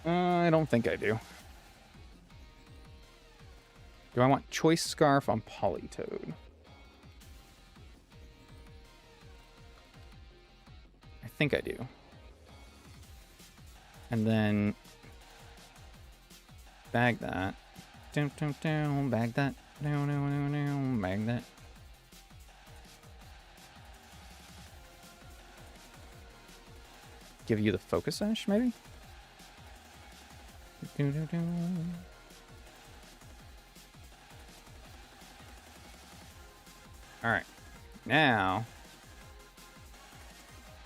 I don't think I do. Do I want Choice Scarf on Politoed? I think I do. And then Bag that. Down, down, down. Bag that. Down, down, down, down. Bag that. Give you the focus ash, maybe? Do, do, do. All right. Now,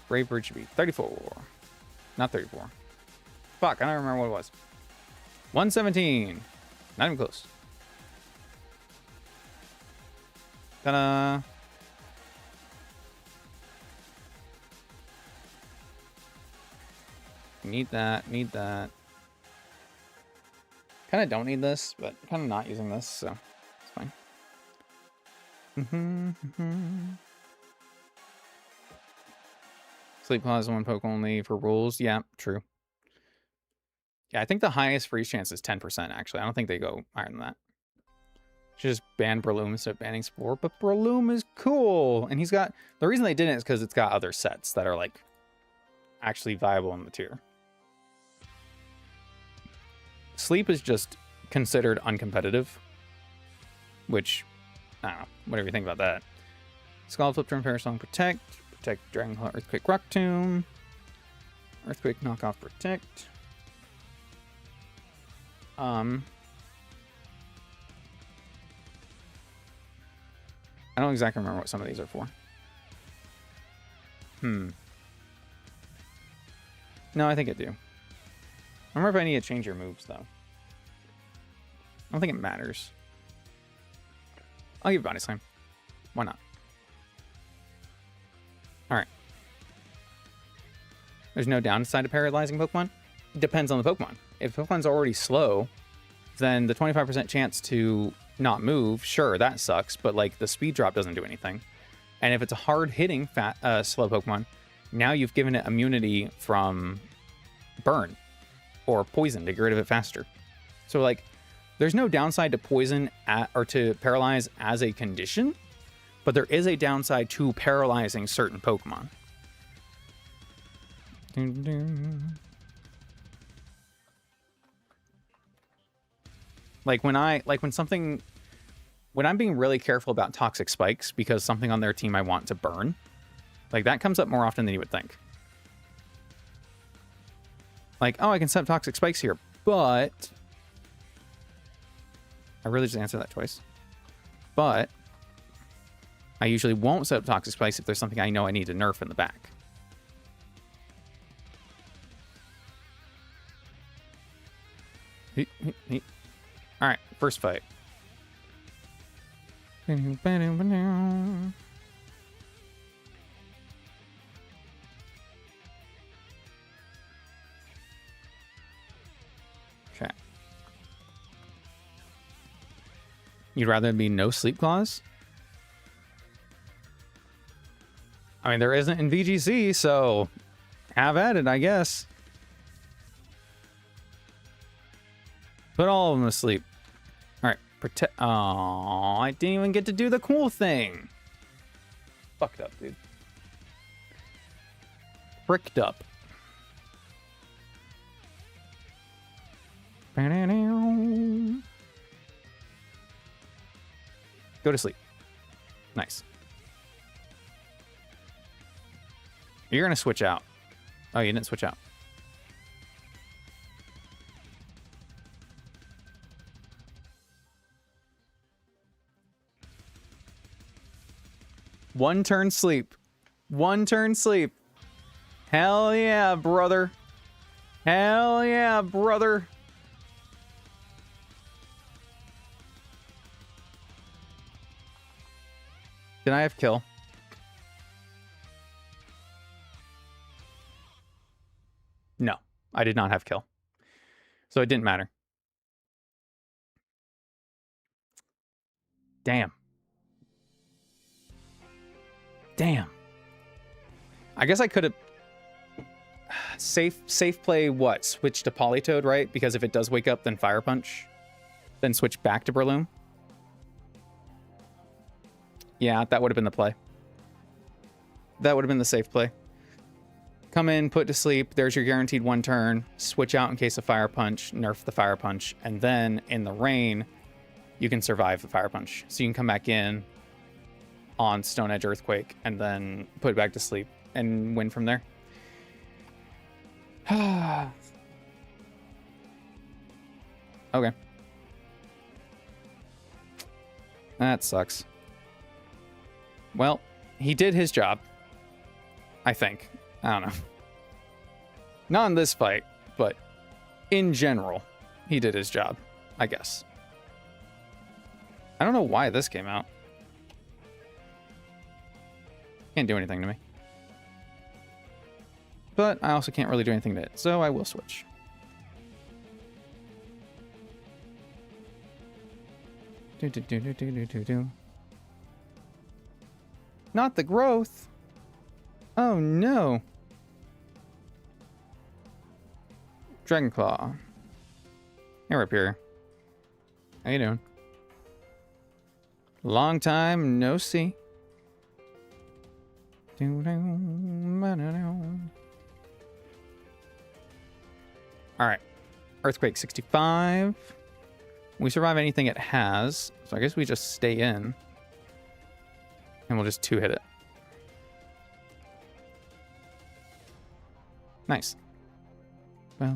Brave Bird should be 34. Not 34. Fuck, I don't remember what it was. 117. Not even close. Ta-da. Need that, need that. Kind of don't need this, but kind of not using this, so it's fine. Sleep Clause 1 poke only for rules. Yeah, true. Yeah, I think the highest freeze chance is 10%, actually. I don't think they go higher than that. Should just ban Breloom instead of banning Spore, but Breloom is cool. And he's got... The reason they didn't is because it's got other sets that are, like, actually viable in the tier. Sleep is just considered uncompetitive, which, I don't know, whatever you think about that. Scald Flip Turn Parasong Protect, Protect Dragonclaw Earthquake Rock Tomb, Earthquake Knockoff Protect. I don't exactly remember what some of these are for. No, I think I do. I remember if I need to change your moves, though. I don't think it matters. I'll give it Body Slam. Why not? Alright. There's no downside to paralyzing Pokemon? It depends on the Pokemon. If Pokemon's already slow, then the 25% chance to not move, sure, that sucks, but like the speed drop doesn't do anything. And if it's a hard-hitting slow Pokemon, now you've given it immunity from burn or poison to get rid of it faster. So like, there's no downside to poison or to paralyze as a condition, but there is a downside to paralyzing certain Pokemon. Like when I'm being really careful about toxic spikes because something on their team I want to burn, like that comes up more often than you would think. Like, oh, I can set up toxic spikes here, but I really just answered that twice. But I usually won't set up toxic spikes if there's something I know I need to nerf in the back. All right, first fight. Okay. You'd rather be no Sleep Clause? I mean, there isn't in VGC, so have at it, I guess. Put all of them to sleep. All right, protect. Oh, I didn't even get to do the cool thing. Fucked up, dude. Fricked up. Go to sleep. Nice. You're gonna switch out. Oh, you didn't switch out. One turn sleep. One turn sleep. Hell yeah, brother. Hell yeah, brother. Did I have kill? No, I did not have kill. So it didn't matter. Damn. Damn. I guess I could have safe play what? Switch to Politoed, right? Because if it does wake up, then Fire Punch. Then switch back to Breloom. Yeah, that would have been the play. That would have been the safe play. Come in, put to sleep. There's your guaranteed 1 turn. Switch out in case of fire punch. Nerf the fire punch. And then in the rain, you can survive the fire punch. So you can come back in on Stone Edge Earthquake and then put it back to sleep and win from there. Okay. That sucks. Well, he did his job. I think. I don't know. Not in this fight, but in general, he did his job, I guess. I don't know why this came out. Can't do anything to me. But I also can't really do anything to it, so I will switch. Not the growth. Oh no. Dragonclaw. Hey, Rapier. How you doing? Long time no see. Alright. Earthquake 65. We survive anything it has, so I guess we just stay in. And we'll just 2-hit it. Nice. I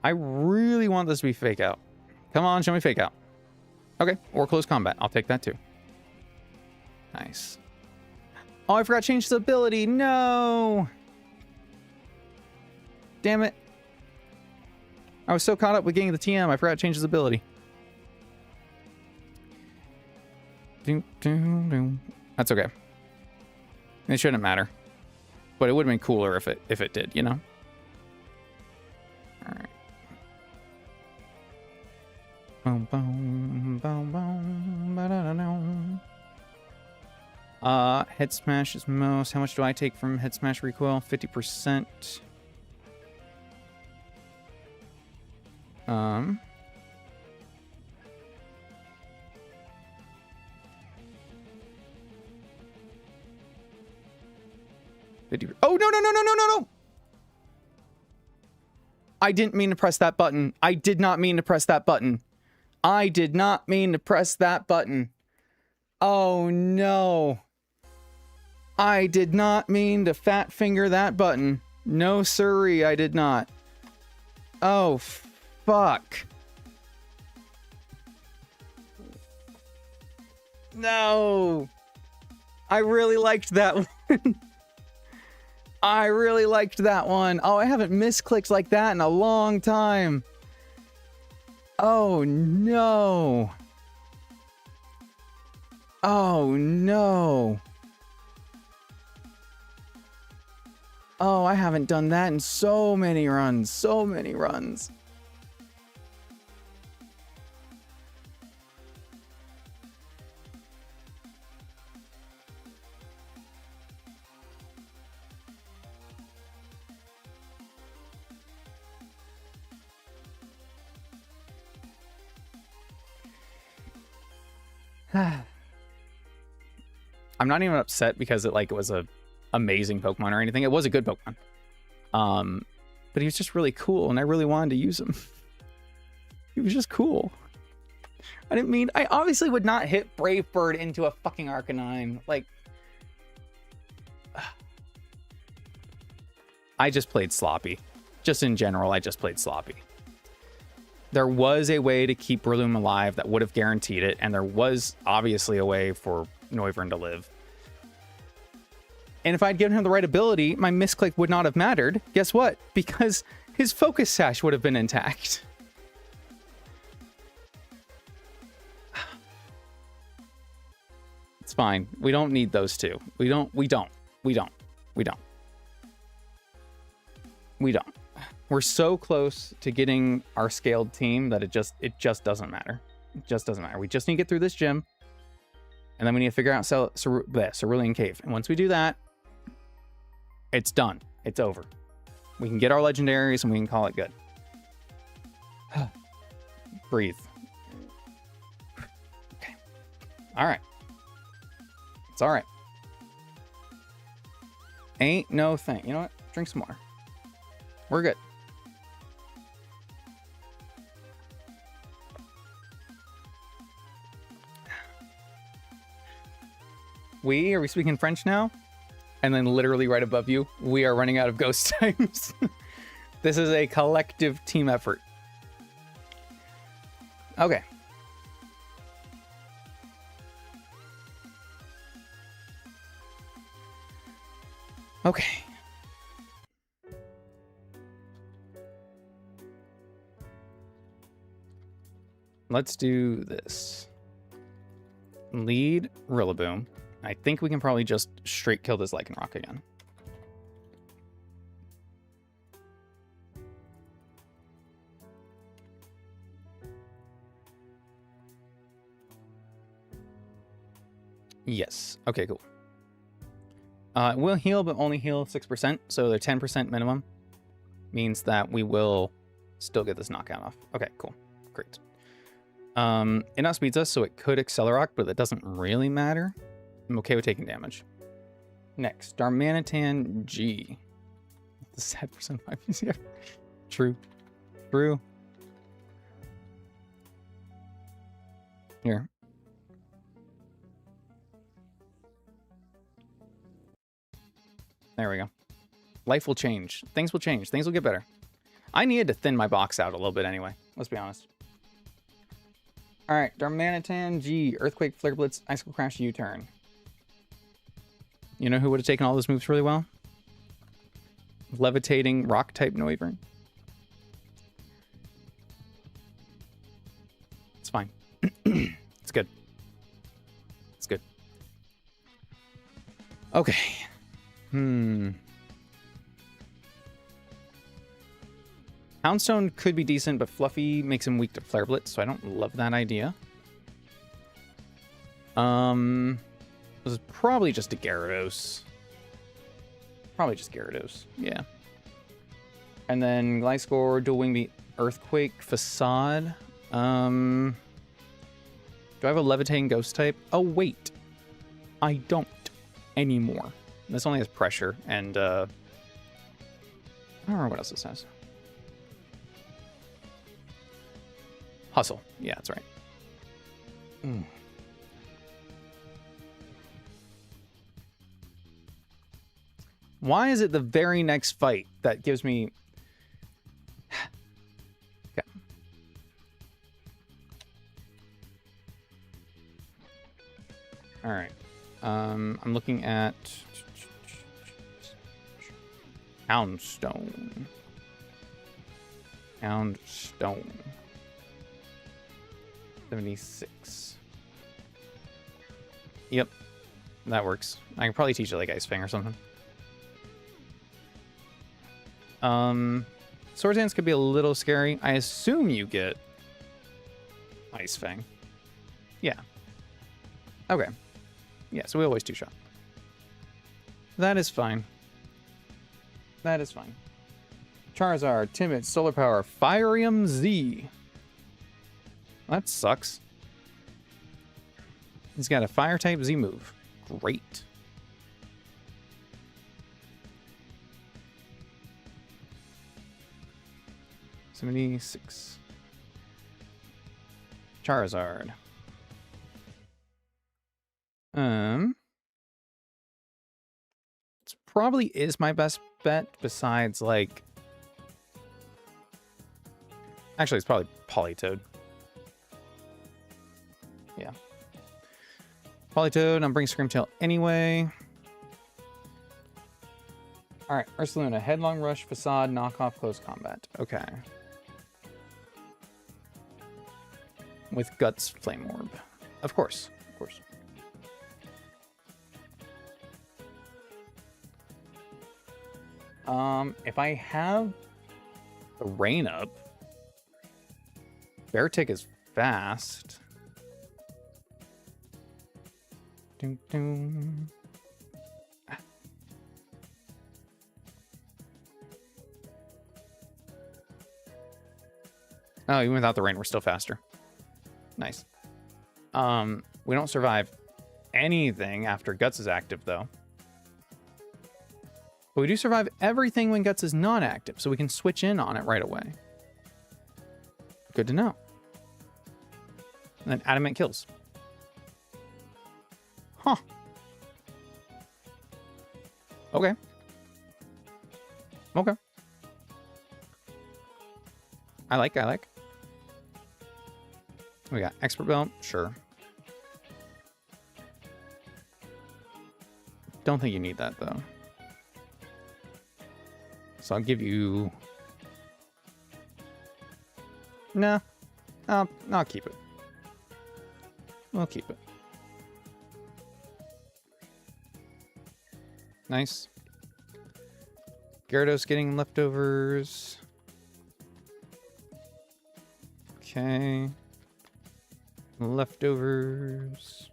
really want this to be fake out. Come on, show me fake out. Okay, or close combat. I'll take that too. Nice. Oh, I forgot to change the ability. No! Damn it. I was so caught up with getting the TM, I forgot to change his ability. That's okay. It shouldn't matter. But it would have been cooler if it did, you know? Alright. Head smash is most. How much do I take from head smash recoil? 50%. Oh, no. I didn't mean to press that button. I did not mean to press that button. I did not mean to press that button. Oh, no. I did not mean to fat finger that button. No, sirree, I did not. Oh, fuck. No. I really liked that one. I really liked that one. Oh, I haven't misclicked like that in a long time. Oh, no. Oh, no. Oh, I haven't done that in so many runs. So many runs. I'm not even upset because it was a amazing Pokemon or anything. It was a good Pokemon. But he was just really cool and I really wanted to use him. He was just cool. I obviously would not hit Brave Bird into a fucking Arcanine. I just played sloppy. Just in general, I just played sloppy. There was a way to keep Breloom alive that would have guaranteed it, and there was obviously a way for Noivern to live. And if I'd given him the right ability, my misclick would not have mattered. Guess what? Because his Focus Sash would have been intact. It's fine. We don't need those two. We don't. We're so close to getting our scaled team that it just doesn't matter. It just doesn't matter. We just need to get through this gym. And then we need to figure out Cerulean Cave. And once we do that, it's done. It's over. We can get our legendaries and we can call it good. Breathe. Okay. All right. It's all right. Ain't no thing. You know what? Drink some more. We're good. Are we speaking French now? And then literally right above you, we are running out of ghost types. This is a collective team effort. Okay. Okay. Let's do this. Lead Rillaboom. I think we can probably just straight kill this Lycanroc again. Yes. Okay, cool. It will heal, but only heal 6%. So the 10% minimum means that we will still get this knockout off. Okay, cool. Great. It outspeeds us, so it could Accelerock, but that doesn't really matter. I'm okay with taking damage. Next, Darmanitan G. The 7% 5 PCF. True. True. Here. There we go. Life will change. Things will change. Things will get better. I needed to thin my box out a little bit anyway. Let's be honest. All right, Darmanitan G. Earthquake, Flare Blitz, Icicle Crash, U-Turn. You know who would have taken all those moves really well? Levitating Rock-type Noivern. It's fine. It's good. It's good. Okay. Houndstone could be decent, but Fluffy makes him weak to Flare Blitz, so I don't love that idea. This is probably just a Gyarados. Probably just Gyarados, yeah. And then Gliscor, Dual Wing Beat, Earthquake, Facade. Do I have a Levitating Ghost type? Oh, wait. I don't anymore. This only has Pressure, and, I don't remember what else this has. Hustle. Yeah, that's right. Why is it the very next fight that gives me... Okay. All right. I'm looking at... Houndstone. Houndstone. 76. Yep. That works. I can probably teach it like Ice Fang or something. Swords Dance could be a little scary. I assume you get Ice Fang. Yeah. Okay. Yeah, so we always two-shot. That is fine. That is fine. Charizard, Timid, Solar Power, Firium Z. That sucks. He's got a Fire-type Z move. Great. $76. Charizard. It probably is my best bet besides, like... Actually, it's probably Politoed. Yeah. Politoed, I'm bringing Screamtail anyway. Alright, Ursaluna. Headlong Rush, Facade, Knockoff, Close Combat. Okay. With Guts, Flame Orb. Of course. Of course. If I have the Rain up, Beartic is fast. Dun, dun. Oh, even without the rain, we're still faster. Nice. We don't survive anything after Guts is active, though. But we do survive everything when Guts is not active, so we can switch in on it right away. Good to know. And then Adamant kills. Huh. Okay. Okay. I like. We got Expert Belt, sure. Don't think you need that, though. So I'll give you... Nah. I'll keep it. We'll keep it. Nice. Gyarados getting leftovers. Okay. Leftovers.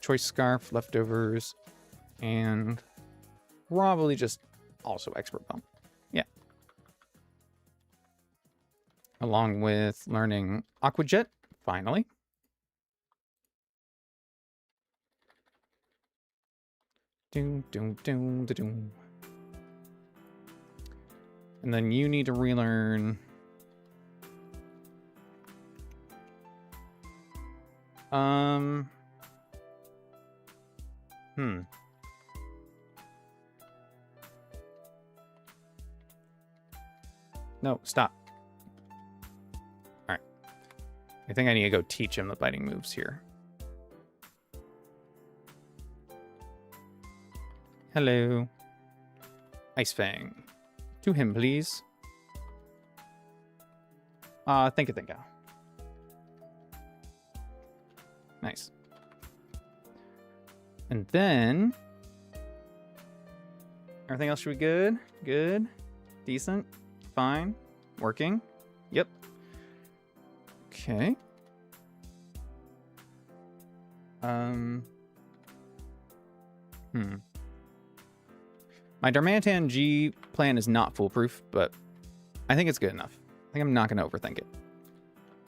Choice Scarf, leftovers. And probably just also Expert Bump. Yeah. Along with learning Aqua Jet, finally. Doom, doom, doom, doom. And then you need to relearn... No, stop. Alright. I think I need to go teach him the biting moves here. Hello. Ice Fang. To him, please. Think. Nice. And then... Everything else should be good? Good? Decent? Fine? Working? Yep. Okay. My Darmanitan G plan is not foolproof, but I think it's good enough. I think I'm not going to overthink it.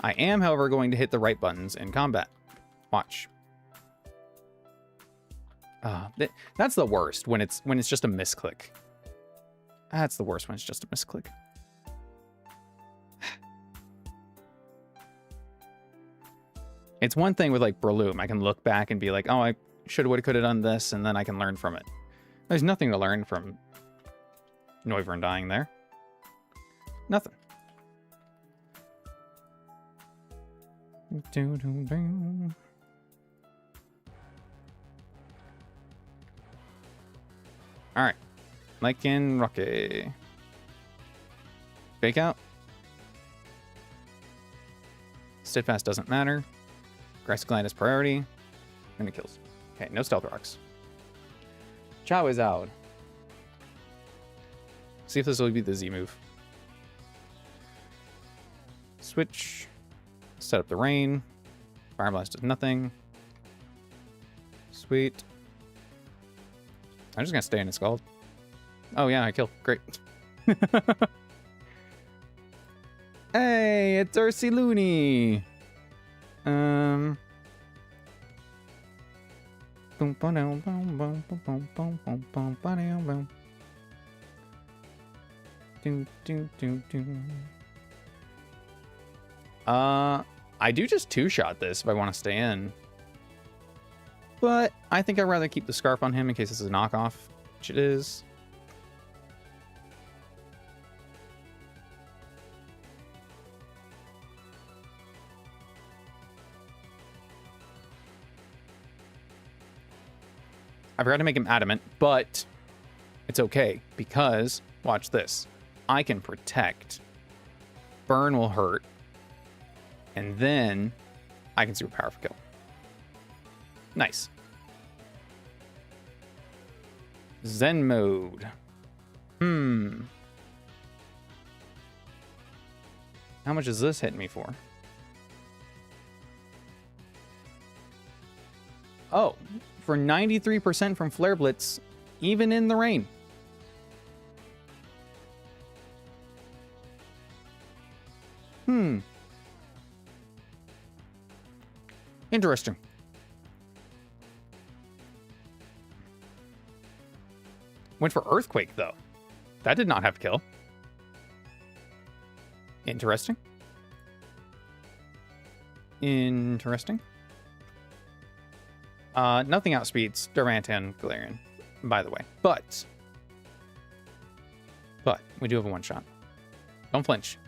I am, however, going to hit the right buttons in combat. Watch. That's the worst when it's just a misclick. That's the worst when it's just a misclick. It's one thing with like Breloom. I can look back and be like, oh, I should have, would have, could have done this, and then I can learn from it. There's nothing to learn from Noivern dying there. Nothing. Alright. Lycan Rocky. Fake out. Steadfast doesn't matter. Grass Gland is priority. And it kills. Okay, no Stealth Rocks. Chow is out. See if this will be the Z move. Switch. Set up the rain. Fire Blast does nothing. Sweet. I'm just gonna stay in a Scald. Oh yeah, I killed. Great. Hey, it's Ursi Looney. I do just two-shot this if I want to stay in. But I think I'd rather keep the Scarf on him in case this is a knockoff, which it is. I forgot to make him adamant, but it's okay because, watch this. I can protect. Burn will hurt. And then I can super powerful kill. Nice. Zen mode. How much is this hitting me for? Oh, for 93% from Flare Blitz, even in the rain. Interesting. Went for Earthquake, though. That did not have to kill. Interesting. Interesting. Nothing outspeeds Durmantan Galarian, by the way. But we do have a one-shot. Don't flinch.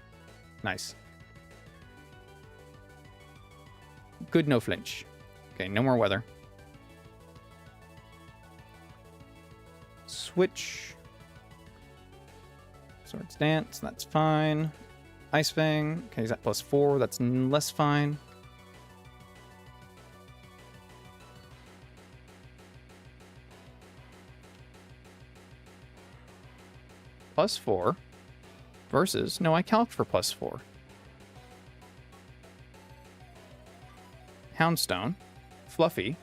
Nice. Good no flinch. Okay, no more weather. Switch. Swords Dance, that's fine. Ice Fang, okay, he's at +4, that's less fine. +4 versus, no, I calc for +4. Houndstone, Fluffy.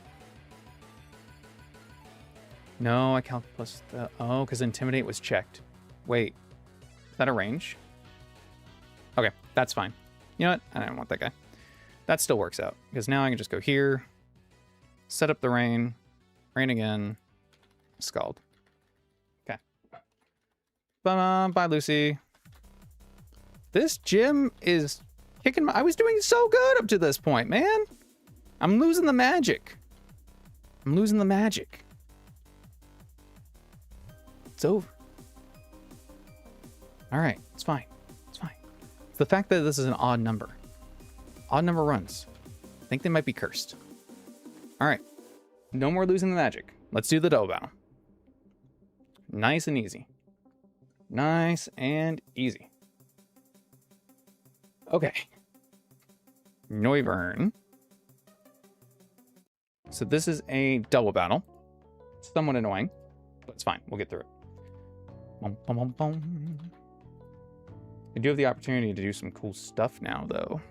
No, I calc plus the, oh, because Intimidate was checked. Wait, is that a range? Okay, that's fine. You know what? I don't want that guy. That still works out, because now I can just go here, set up the rain, rain again, Scald. Okay. Bye, Lucy. This gym is kicking my... I was doing so good up to this point, man. I'm losing the magic. I'm losing the magic. It's over. All right, it's fine. It's fine. It's the fact that this is an odd number. Odd number runs. I think they might be cursed. All right. No more losing the magic. Let's do the double battle. Nice and easy. Nice and easy. Okay. Noivern. So this is a double battle. Somewhat annoying, but it's fine. We'll get through it. Bum, bum, bum, bum. I do have the opportunity to do some cool stuff now, though.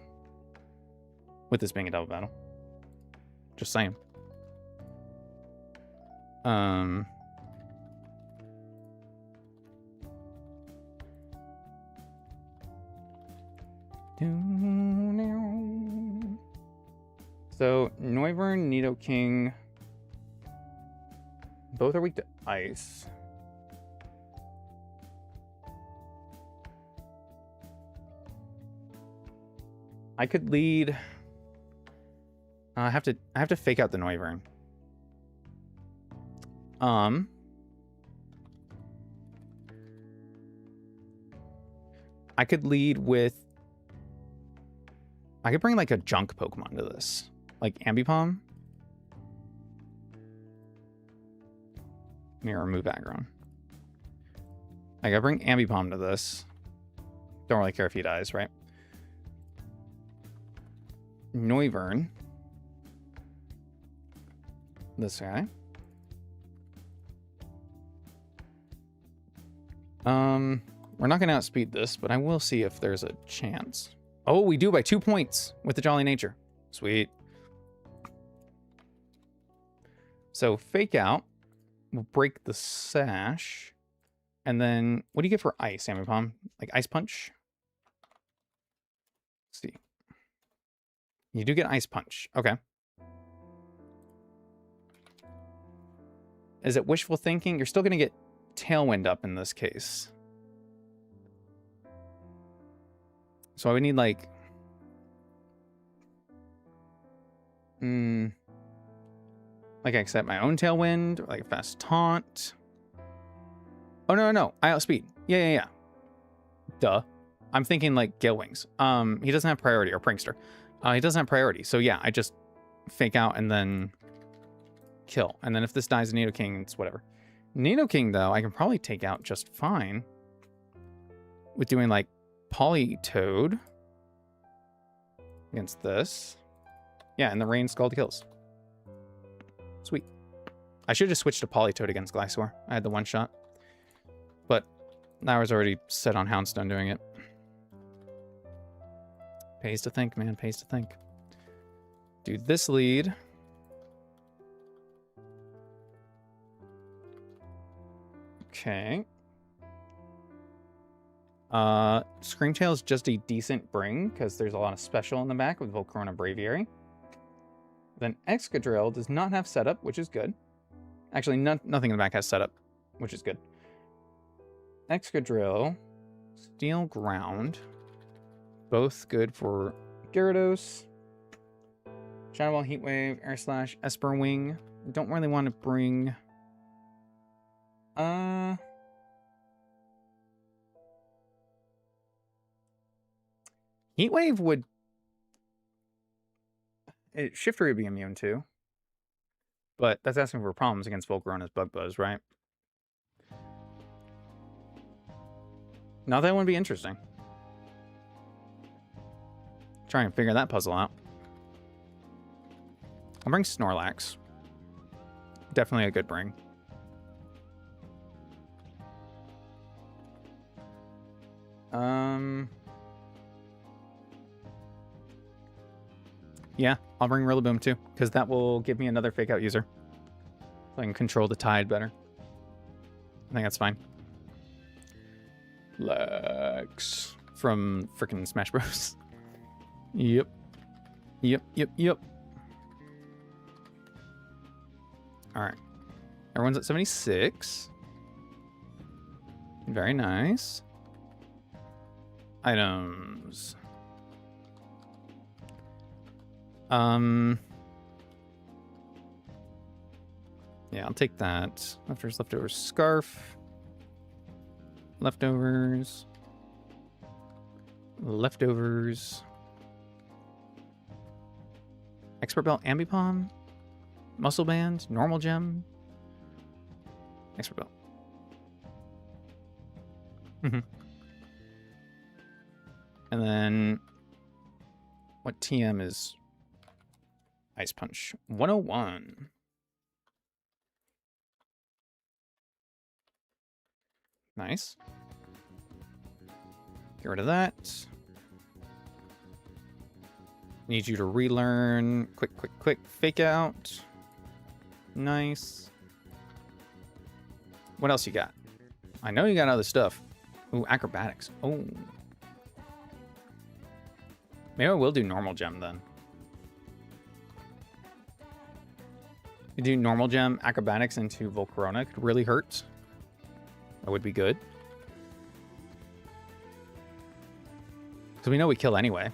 With this being a double battle. Just saying. So, Noivern, Nidoking, both are weak to ice. I could lead. I have to fake out the Noivern. I could lead with. I could bring like a junk Pokemon to this. Like Ambipom. Let me remove Aggron. I gotta bring Ambipom to this. Don't really care if he dies, right? Noivern. This guy. We're not gonna outspeed this, but I will see if there's a chance. Oh, we do by 2 points with the Jolly Nature. Sweet. So fake out. We'll break the sash. And then what do you get for ice, Ambipom? Like Ice Punch? Let's see. You do get Ice Punch. Okay. Is it wishful thinking? You're still going to get Tailwind up in this case. So I would need like... like I accept my own Tailwind, or like a fast taunt. Oh, no. I outspeed. Yeah. Duh. I'm thinking like Gale Wings. He doesn't have priority, or Prankster. He doesn't have priority. So yeah, I just fake out and then kill. And then if this dies Nidoking, it's whatever. Nidoking, though, I can probably take out just fine with doing like Politoed against this. Yeah, and the Rain Scald kills. Sweet. I should have just switched to Politoed against Glysaur. I had the one shot. But I was already set on Houndstone doing it. Pays to think, man. Pays to think. Do this lead. Okay. Screamtail is just a decent bring because there's a lot of special in the back with Volcarona Braviary. Then Excadrill does not have setup, which is good. Actually, nothing in the back has setup, which is good. Excadrill, Steel Ground. Both good for Gyarados. Shadow Ball, Heat Wave, Air Slash, Esper Wing. Don't really want to bring... Heat Wave would... Shifter would be immune to. But that's asking for problems against Volcarona's Bug Buzz, right? Now that would be interesting. Try and figure that puzzle out. I'll bring Snorlax. Definitely a good bring. Yeah, I'll bring Rillaboom too, because that will give me another fake out user. So I can control the tide better. I think that's fine. Lex from freaking Smash Bros. Yep. Alright. Everyone's at 76. Very nice. Items. Yeah, I'll take that. Leftovers, Scarf. Leftovers. Expert Belt, Ambipom. Muscle Band, Normal Gem. Expert Belt. And then what TM is Ice Punch? 101. Nice. Get rid of that. Need you to relearn. Quick. Fake out. Nice. What else you got? I know you got other stuff. Ooh, Acrobatics. Oh. Maybe I will do Normal Gem then. You do Normal Gem, Acrobatics into Volcarona. Could really hurt. That would be good. Because we know we kill anyway.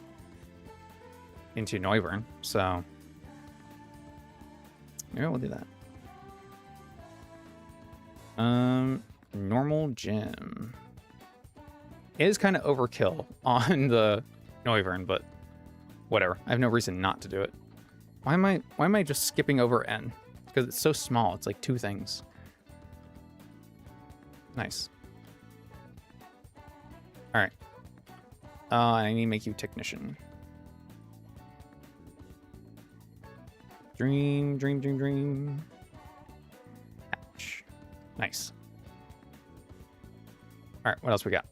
Into Noivern, so... maybe we'll do that. Normal Gem. It is kind of overkill on the Noivern, but whatever. I have no reason not to do it. Why am I just skipping over N? Because it's so small. It's like 2 things. Nice. All right. I need to make you Technician. Dream. Hatch. Nice. All right, what else we got?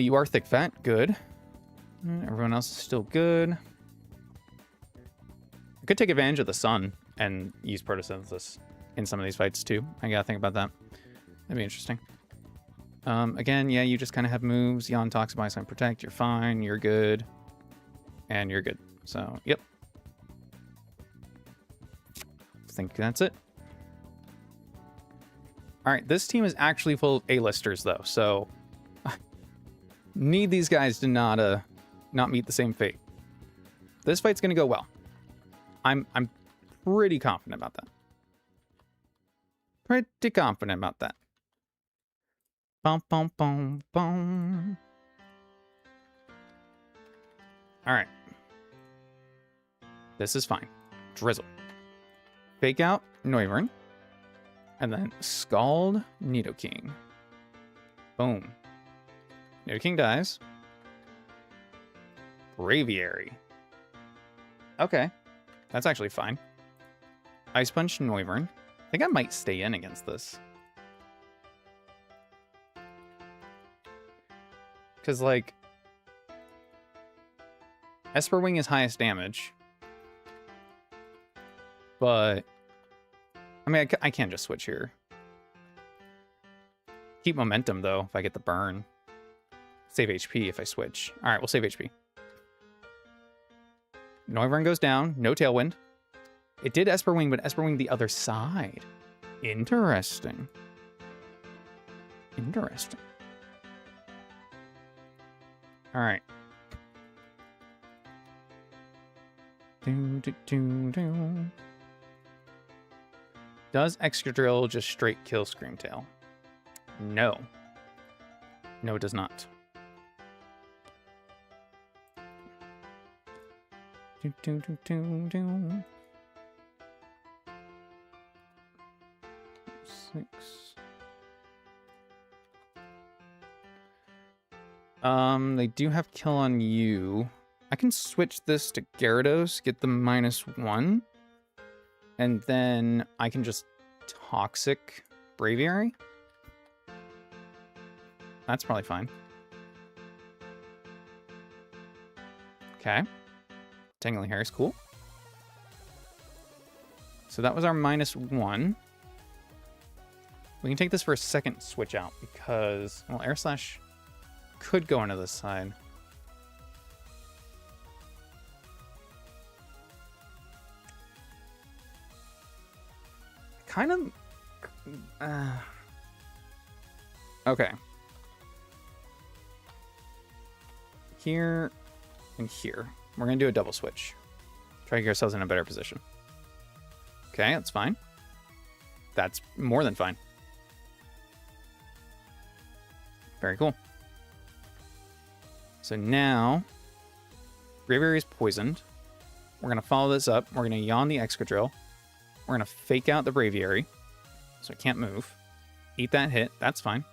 You are thick fat. Good. Everyone else is still good. I could take advantage of the sun and use Photosynthesis in some of these fights too. I gotta think about that. That'd be interesting. Again, yeah, you just kind of have moves. Yawn, Toxic, Biosime, Protect. You're fine. You're good. And you're good. So, yep. I think that's it. All right, this team is actually full of A-listers though, so need these guys to not meet the same fate. This fight's gonna go well. I'm pretty confident about that. Pretty confident about that. Bum, bum, bum, bum. All right. This is fine. Drizzle. Fake out Noivern. And then Scald Nidoking. Boom. Nidoking dies. Braviary. Okay. That's actually fine. Ice Punch Noivern. I think I might stay in against this. Because, like, Esper Wing is highest damage. But, I mean, I can't just switch here. Keep momentum, though, if I get the burn. Save HP if I switch. All right, we'll save HP. Noivern goes down. No Tailwind. It did Esper Wing, but Esper Wing the other side. Interesting. Interesting. All right. Does Excadrill just straight kill Screamtail? No. No, it does not. Six. They do have kill on you. I can switch this to Gyarados, get the -1, and then I can just Toxic Braviary. That's probably fine. Okay. Tangling Hair is cool. So that was our -1. We can take this for a second switch out because, well, Air Slash could go into this side. Kind of... okay. Here and here. We're going to do a double switch. Try to get ourselves in a better position. Okay, that's fine. That's more than fine. Very cool. So now, Braviary is poisoned. We're going to follow this up. We're going to yawn the Excadrill. We're going to fake out the Braviary, so it can't move. Eat that hit. That's fine.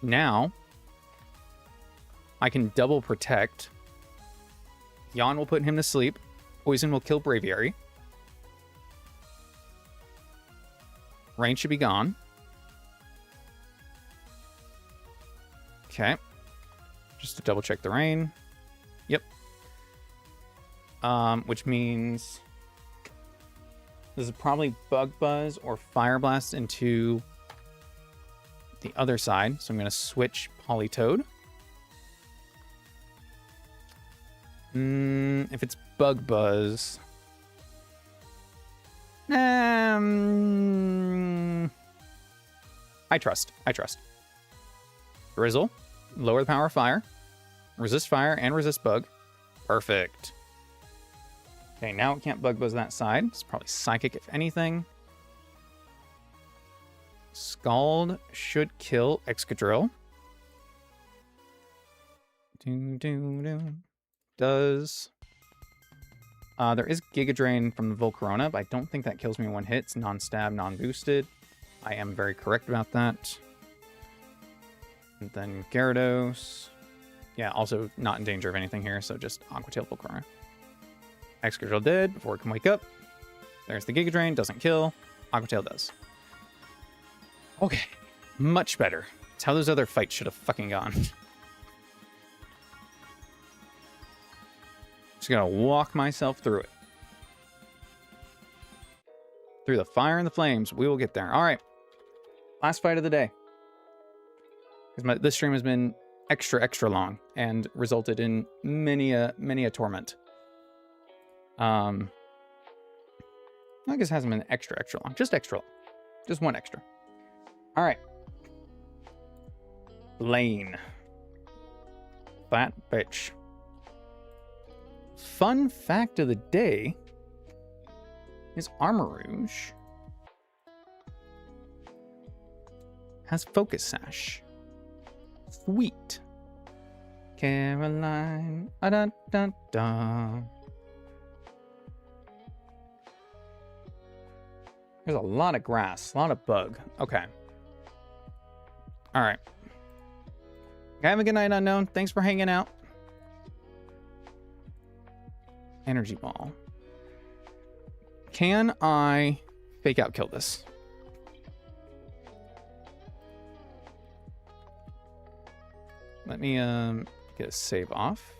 Now, I can double protect. Yawn will put him to sleep. Poison will kill Braviary. Rain should be gone. Okay. Just to double check the rain. Yep. Which means this is probably Bug Buzz or Fire Blast into the other side. So I'm going to switch Politoed. If it's Bug Buzz... I trust. Drizzle. Lower the power of fire. Resist fire and resist bug. Perfect. Okay, now it can't Bug Buzz that side. It's probably Psychic if anything. Scald should kill Excadrill. Does. There is Giga Drain from the Volcarona, but I don't think that kills me in one hit. It's non-stab, non-boosted. I am very correct about that. And then Gyarados. Yeah, also not in danger of anything here, so just Aqua Tail Volcarona. Excadrill dead before it can wake up. There's the Giga Drain, doesn't kill. Aqua Tail does. Okay, much better. It's how those other fights should have fucking gone. Just gonna walk myself through it. Through the fire and the flames, we will get there. All right, last fight of the day. Because this stream has been extra long and resulted in many a torment. I guess it hasn't been extra long, just extra long, just one extra. All right, Lane, that bitch. Fun fact of the day is Armarouge has Focus Sash. Sweet. Caroline. Da, da, da. There's a lot of grass, a lot of bug. Okay. All right. Have a good night, Unknown. Thanks for hanging out. Energy Ball. Can I fake out kill this? Let me get a save off.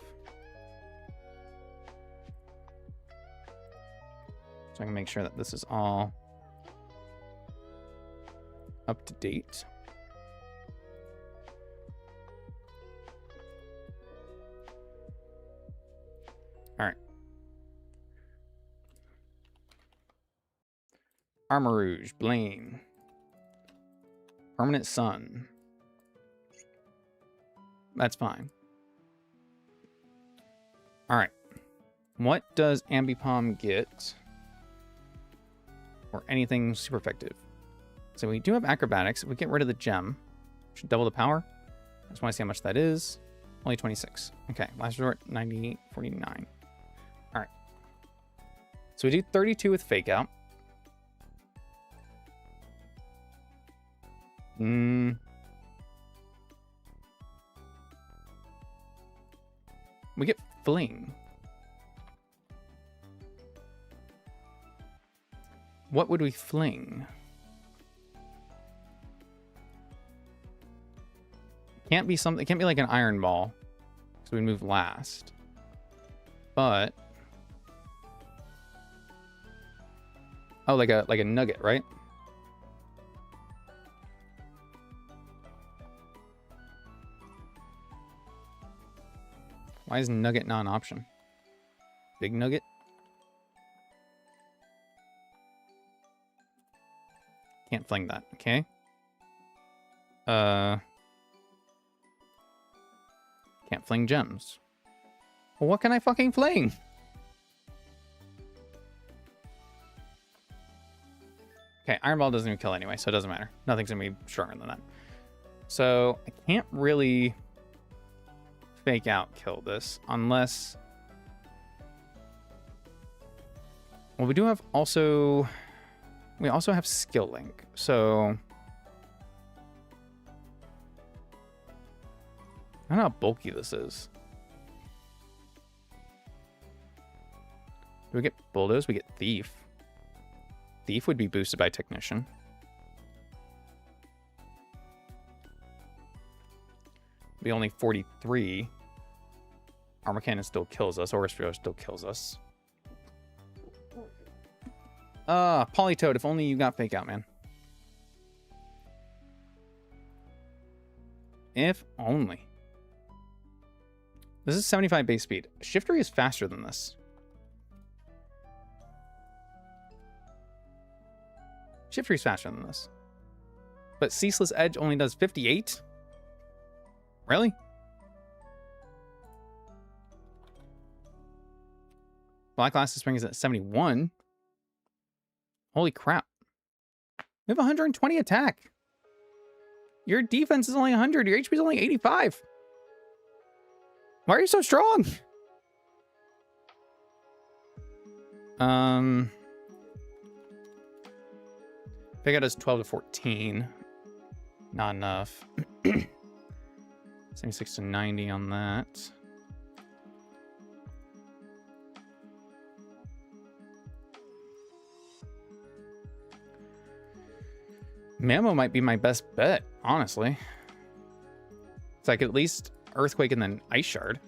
So I can make sure that this is all up to date. All right. Armarouge, Blaine. Permanent sun. That's fine. Alright. What does Ambipom get? Or anything super effective? So we do have acrobatics. If we get rid of the gem, should double the power. I just want to see how much that is. Only 26. Okay, last resort, 90, 49. Alright. So we do 32 with fake out. We get fling. What would we fling? Can't be something. It can't be like an iron ball, so we move last. But oh, like a nugget, right? Why is nugget not an option? Big nugget? Can't fling that, okay? Can't fling gems. Well, what can I fucking fling? Okay, Iron Ball doesn't even kill anyway, so it doesn't matter. Nothing's gonna be stronger than that. So I can't really fake out kill this unless... Well, we do have also... We also have skill link, so... I don't know how bulky this is. Do we get bulldoze? We get thief. Thief would be boosted by technician. Be only 43. Armor cannon still kills us. Aura Spear still kills us. Polytoad, if only you got fake out, man. If only. This is 75 base speed. Shiftry is faster than this. Shiftry is faster than this. But Ceaseless Edge only does 58? Really? Black Glass Spring is at 71. Holy crap. We have 120 attack. Your defense is only 100. Your HP is only 85. Why are you so strong? Figure does 12 to 14. Not enough. 76 to 90 on that. Mammo might be my best bet, honestly. It's like at least Earthquake and then Ice Shard.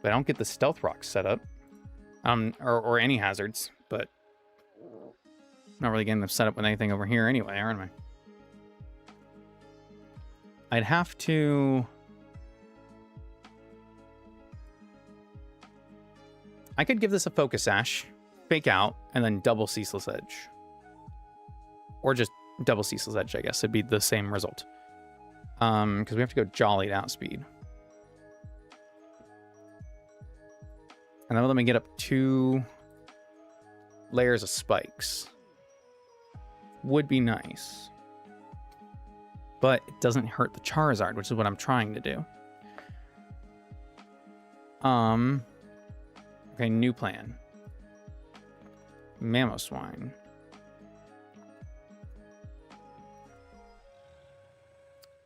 But I don't get the Stealth Rock set up. Or any hazards, but not really getting them set up with anything over here anyway, aren't I? I'd have to... I could give this a Focus Sash, fake out, and then double Ceaseless Edge. Or just double Ceaseless Edge, I guess. It'd be the same result. Because we have to go Jollied Outspeed. And then let me get up 2 layers of spikes. Would be nice. But it doesn't hurt the Charizard, which is what I'm trying to do. Okay, new plan. Mamoswine.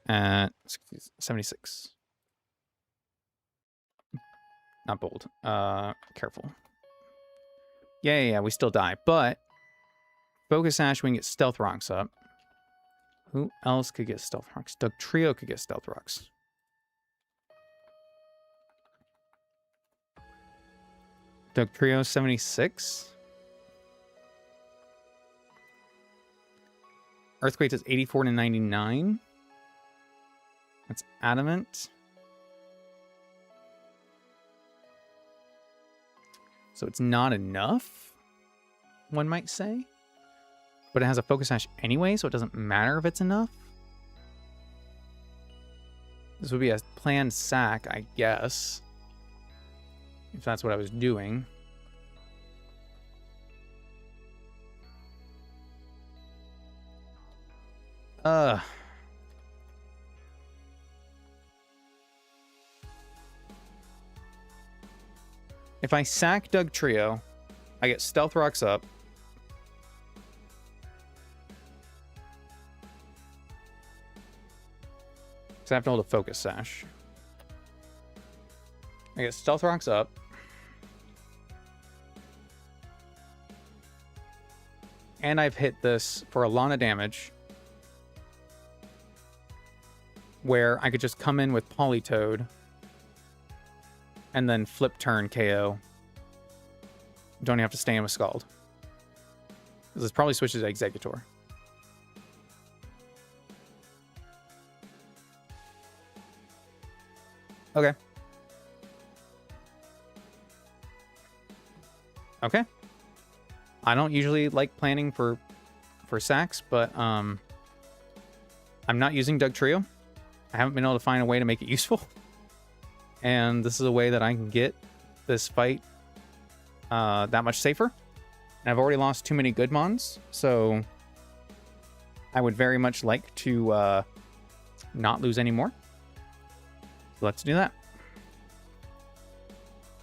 At 76. Not bold. Careful. Yeah, we still die. But Focus Sash, we can get Stealth Rocks up. Who else could get Stealth Rocks? Doug Trio could get Stealth Rocks. Doug Trio 76. Earthquake is 84 to 99. That's Adamant. So it's not enough, one might say. but it has a focus sash anyway, so it doesn't matter if it's enough. This would be a planned sack, I guess, if that's what I was doing. If I sack Doug Trio, I get Stealth Rocks up. Because I have to hold a focus sash. I get Stealth Rocks up. And I've hit this for a lot of damage. Where I could just come in with Polytoad. And then flip turn KO. Don't even have to stay in with Scald. This probably switches to Executor. Okay. Okay. I don't usually like planning for sacks, but I'm not using Doug Trio. I haven't been able to find a way to make it useful. And this is a way that I can get this fight that much safer. And I've already lost too many good mons, so I would very much like to not lose any more. So let's do that.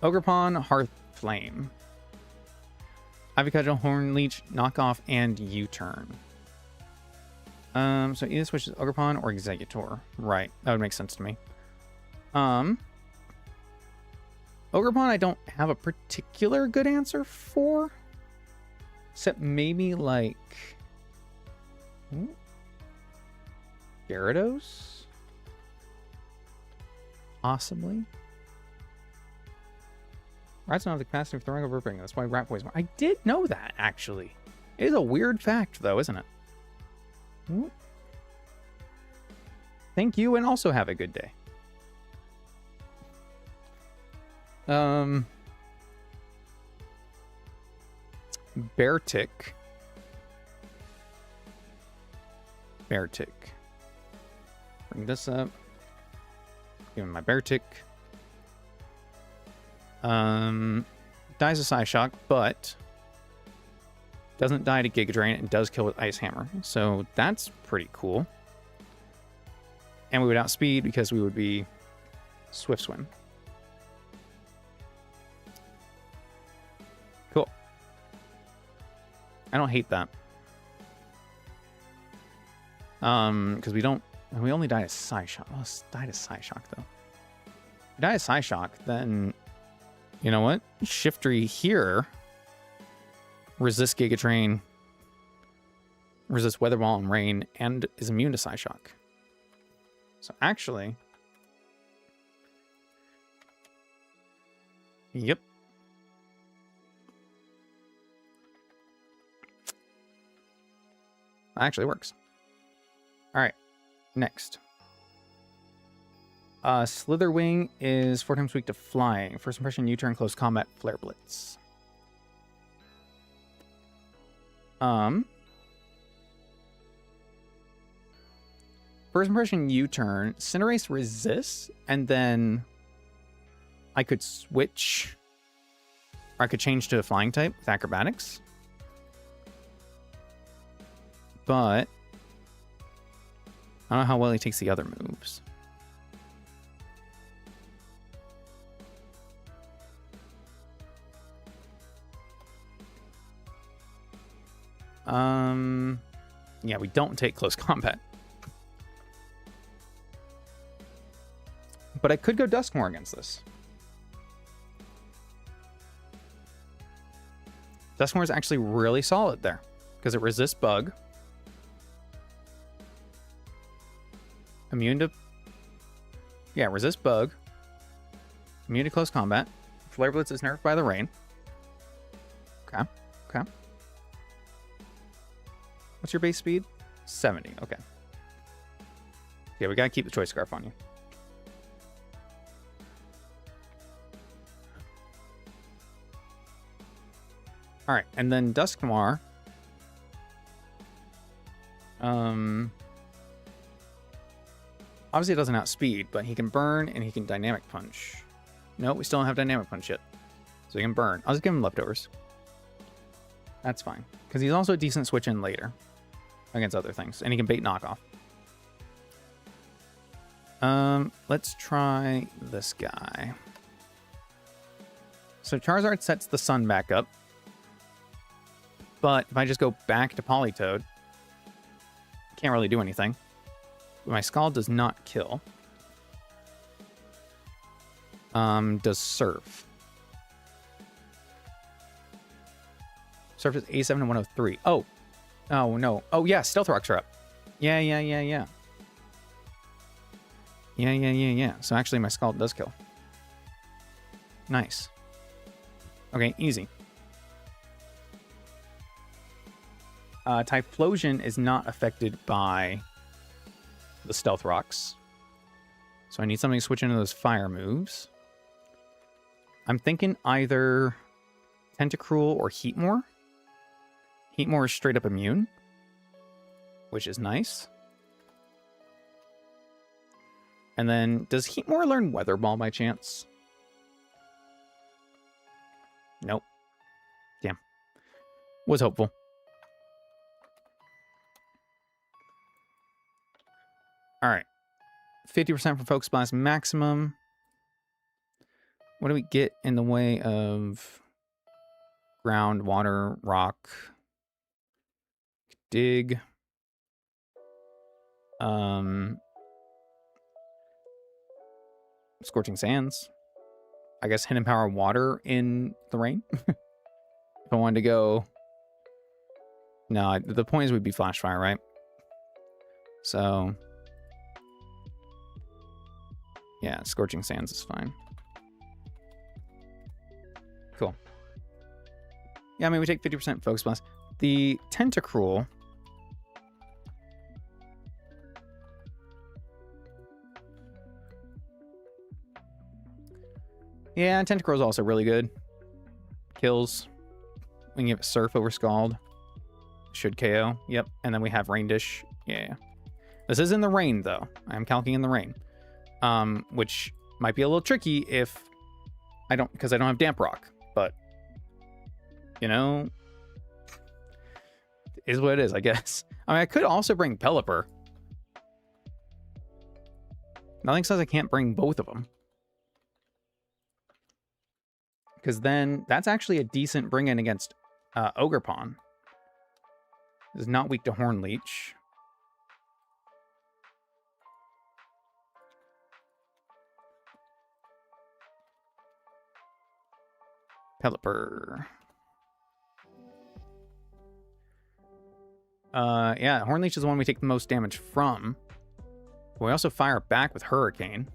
Ogre Pawn, Hearth Flame. Ivy Cudgel, Horn Leech, Knockoff, and U-Turn. So either switches Ogre Pawn or Executor. Right, that would make sense to me. Ogre Pawn, I don't have a particular good answer for. Except maybe like... Gyarados? Possibly. Rats don't have the capacity for throwing over ripping. That's why Rat Boys... I did know that, actually. It is a weird fact, though, isn't it? Thank you, and also have a good day. Beartic. Bring this up. Give him my Beartic. Dies a Psyshock, but doesn't die to Giga Drain and does kill with Ice Hammer. So that's pretty cool. And we would outspeed because we would be Swift Swim. Cool. I don't hate that. Because we only died a Psyshock. Oh, died a Psyshock though. If we die a Psyshock, then you know what? Shiftry here resists Giga Drain, resists Weather Ball and Rain, and is immune to Psyshock. So actually, yep. Actually works. All right, next. Slitherwing is 4 times weak to flying. First impression, U-turn, close combat, Flare Blitz. First impression, U-turn, Cinderace resists, and then I could switch, or I could change to a flying type with Acrobatics. But I don't know how well he takes the other moves. Yeah, we don't take close combat. But I could go Duskmore against this. Duskmore is actually really solid there because it resists Bug. Immune to... Yeah, resist Bug. Immune to close combat. Flare Blitz is nerfed by the rain. Okay, okay. What's your base speed? 70, okay. Yeah, we gotta keep the Choice Scarf on you. Alright, and then Dusknoir Obviously it doesn't outspeed, but he can burn and he can dynamic punch. No, we still don't have dynamic punch yet. So he can burn. I'll just give him leftovers. That's fine. Because he's also a decent switch in later. Against other things. And he can bait knockoff. Let's try this guy. So Charizard sets the sun back up. But if I just go back to Politoed, can't really do anything. My Scald does not kill. Does Surf. Surf is A7 and 103. Oh. Oh, no. Oh, yeah. Stealth Rocks are up. Yeah. Yeah. So actually, my Scald does kill. Nice. Okay, easy. Typhlosion is not affected by the Stealth Rocks. So I need something to switch into those fire moves. I'm thinking either Tentacruel or Heatmore. Heatmore is straight up immune, which is nice. And then, does Heatmore learn Weather Ball by chance? Nope. Damn. Was hopeful. Alright. 50% for Focus Blast maximum. What do we get in the way of ground, water, rock, dig? Scorching Sands. I guess Hidden Power Water in the rain. If I wanted to go... No, the point is we'd be Flash Fire, right? So... yeah, Scorching Sands is fine. Cool. Yeah, I mean, we take 50% Focus Blast. The Tentacruel... yeah, Tentacruel is also really good. Kills. We can give it Surf over Scald. Should KO. Yep. And then we have Rain Dish. Yeah. This is in the rain, though. I am calcing in the rain. Which might be a little tricky if I don't... because I don't have Damp Rock. But, you know... is what it is, I guess. I mean, I could also bring Pelipper. Nothing says I can't bring both of them. Because then that's actually a decent bring-in against Ogerpon. Is not weak to Horn Leech. Pelipper. Yeah, Horn Leech is the one we take the most damage from. But we also fire back with Hurricane.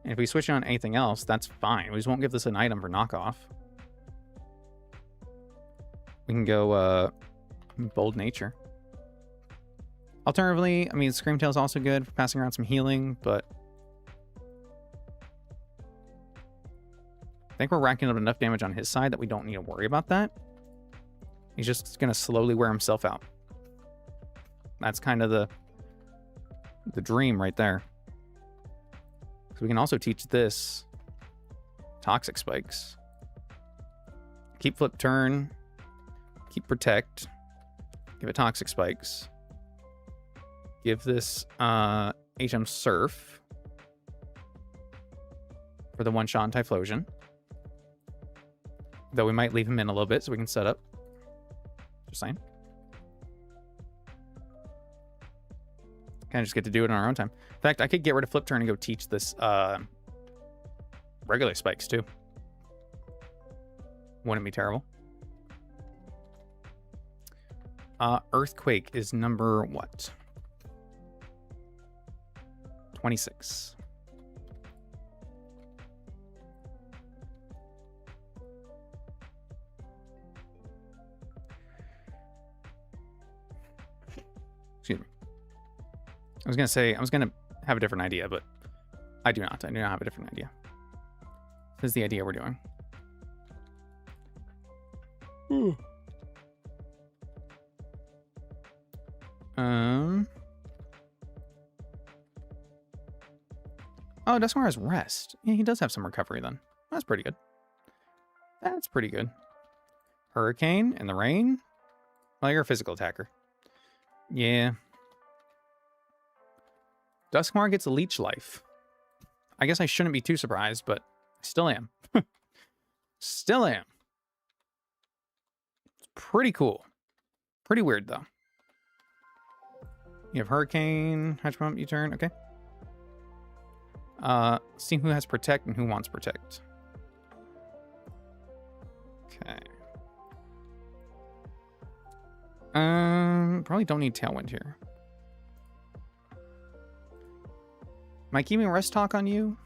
And if we switch on anything else, that's fine. We just won't give this an item for knockoff. We can go Bold Nature. Alternatively, I mean, Scream Tail is also good for passing around some healing, but I think we're racking up enough damage on his side that we don't need to worry about that. He's just going to slowly wear himself out. That's kind of the dream right there. So we can also teach this Toxic Spikes. Keep Flip Turn. Keep Protect. Give it Toxic Spikes. Give this HM Surf for the one-shot on Typhlosion. Though we might leave him in a little bit so we can set up. Just saying. Kind of just get to do it on our own time. In fact, I could get rid of Flip Turn and go teach this regular spikes too. Wouldn't be terrible. Earthquake is number what? 26. Excuse me. I was gonna have a different idea, but I do not. I do not have a different idea. This is the idea we're doing. Oh, Duskmar has rest. Yeah, he does have some recovery then. That's pretty good. That's pretty good. Hurricane in the rain? Well, you're a physical attacker. Yeah. Duskmar gets a leech life. I guess I shouldn't be too surprised, but I still am. Still am. It's pretty cool. Pretty weird, though. You have Hurricane, Hatch Pump, U-turn, okay. See who has Protect and who wants Protect. Okay. Probably don't need Tailwind here. Am I keeping Rest Talk on you?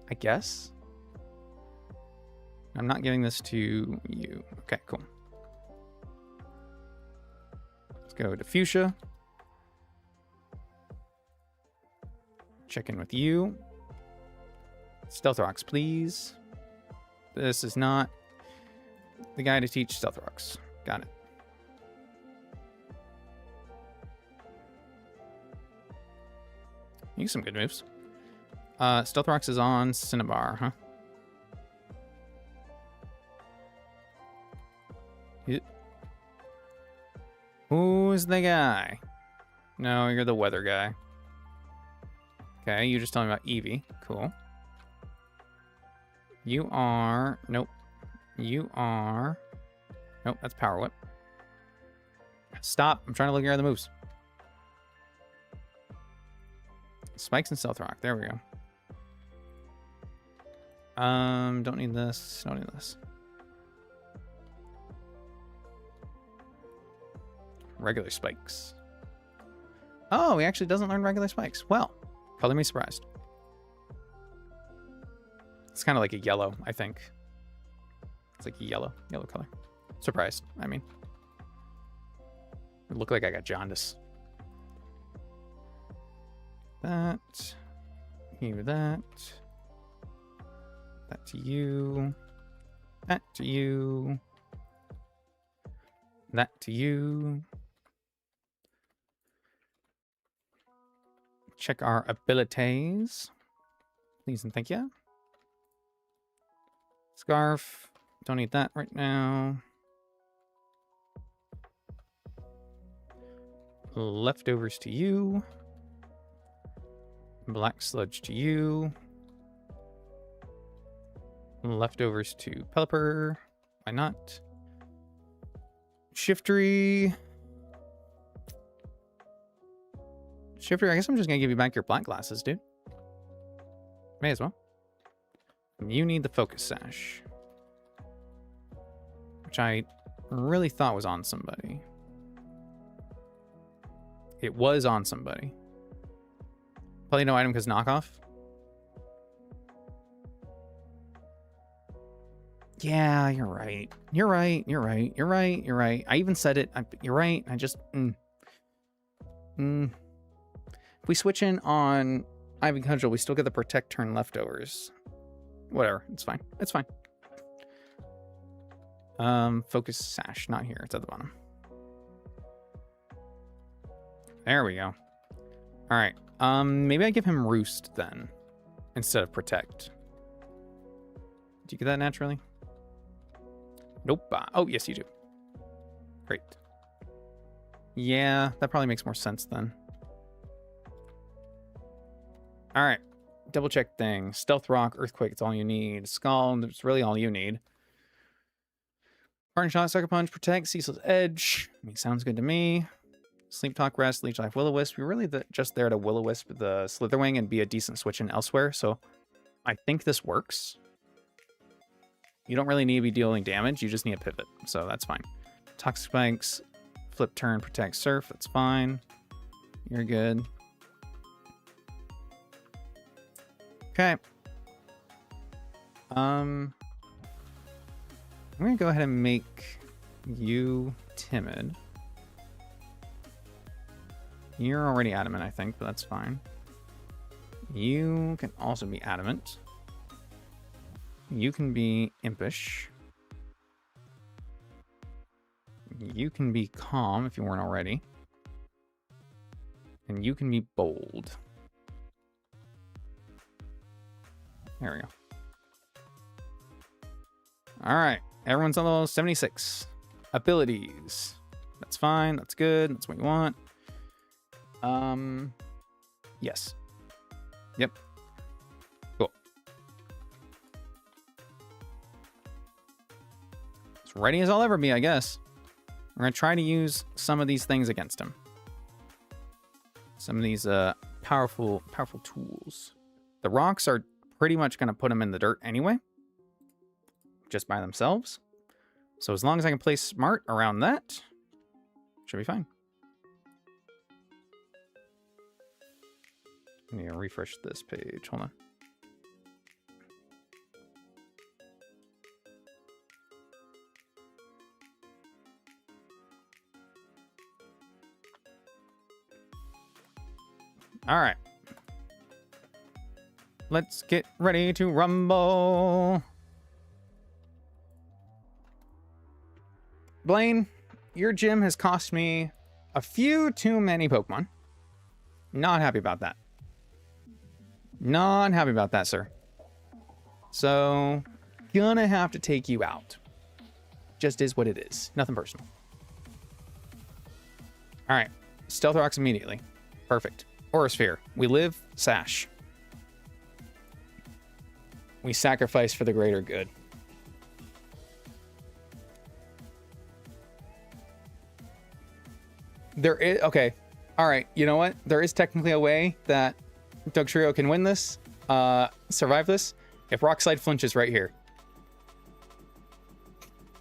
I guess. I'm not giving this to you. Okay, cool. Let's go to Fuchsia. Check in with you. Stealth Rocks, please. This is not the guy to teach Stealth Rocks. Got it. Use some good moves. Stealth Rocks is on Cinnabar, huh? Who's the guy? No, you're the weather guy. Okay, you just told me about Eevee. Cool. You are... Nope. You are... Nope, that's Power Whip. Stop. I'm trying to look at your other moves. Spikes and Stealth Rock. There we go. Don't need this. Don't need this. Regular spikes. Oh, he actually doesn't learn regular spikes. Well, color me surprised. It's kind of like a yellow, I think. It's like a yellow color. Surprised, I mean. It looked like I got jaundice. That. You that. That to you. That to you. That to you. Check our abilities. Please and thank you. Scarf. Don't need that right now. Leftovers to you. Black Sludge to you. Leftovers to Pelipper. Why not? Shiftery. Shifter, I guess I'm just going to give you back your black glasses, dude. May as well. You need the Focus Sash. Which I really thought was on somebody. It was on somebody. Probably no item because knockoff. Yeah, you're right. You're right. You're right. You're right. You're right. I even said it. You're right. I just... If we switch in on Ivy Cudgel, we still get the Protect turn leftovers. Whatever. It's fine. It's fine. Focus Sash. Not here. It's at the bottom. There we go. All right. Maybe I give him Roost then, instead of Protect. Do you get that naturally? Nope. Oh, yes, you do. Great. Yeah, that probably makes more sense then. All right. Double check thing. Stealth Rock, Earthquake, it's all you need. Scald, it's really all you need. Parting Shot, Sucker Punch, Protect, Ceaseless Edge. I mean, sounds good to me. Sleep Talk, Rest, Leech Life, Will-O-Wisp. We're really just there to Will-O-Wisp the Slitherwing and be a decent switch in elsewhere, so I think this works. You don't really need to be dealing damage, you just need a pivot, so that's fine. Toxic Spikes, Flip Turn, Protect, Surf, that's fine. You're good. Okay. I'm gonna go ahead and make you timid. You're already adamant, I think, but that's fine. You can also be adamant. You can be impish. You can be calm if you weren't already. And you can be bold. There we go. All right. Everyone's on level 76. Abilities. That's fine. That's good. That's what you want. Yes. Yep. Cool. As ready as I'll ever be, I guess. We're going to try to use some of these things against him. Some of these powerful tools. The rocks are pretty much going to put him in the dirt anyway. Just by themselves. So as long as I can play smart around that, should be fine. I need to refresh this page. Hold on. All right. Let's get ready to rumble. Blaine, your gym has cost me a few too many Pokemon. Not happy about that. Not happy about that, sir. So, gonna have to take you out. Just is what it is. Nothing personal. All right. Stealth Rocks immediately. Perfect. Aura Sphere. We live. Sash. We sacrifice for the greater good. There is... Okay. All right. You know what? There is technically a way that Dugtrio can win this. Survive this. If Rock Slide flinches right here.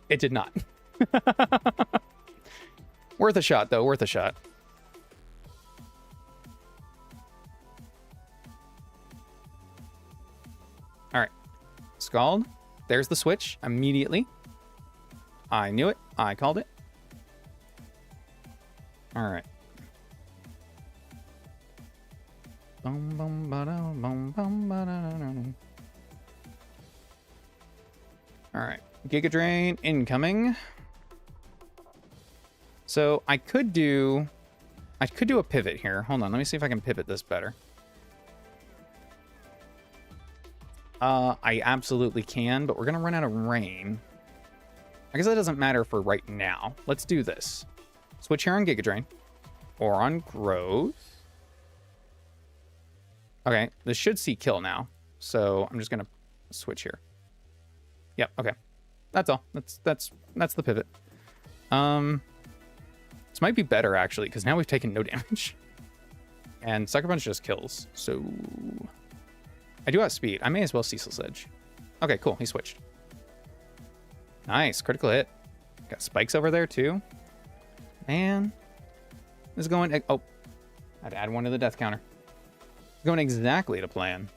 It did not. Worth a shot, though. Worth a shot. All right. Scald. There's the switch immediately. I knew it. I called it. All right. All right. Giga Drain incoming. So I could do a pivot here. Hold on. Let me see if I can pivot this better. I absolutely can, but we're going to run out of rain. I guess that doesn't matter for right now. Let's do this. Switch here on Giga Drain. Or on Growth. Okay, this should see kill now. So I'm just going to switch here. Yep, okay. That's all. That's the pivot. This might be better, actually, because now we've taken no damage. And Sucker Punch just kills. So I do have speed. I may as well Ceaseless Edge. Okay, cool. He switched. Nice. Critical hit. Got spikes over there, too. Man. This is going... Oh. I'd add one to the death counter. It's going exactly to plan.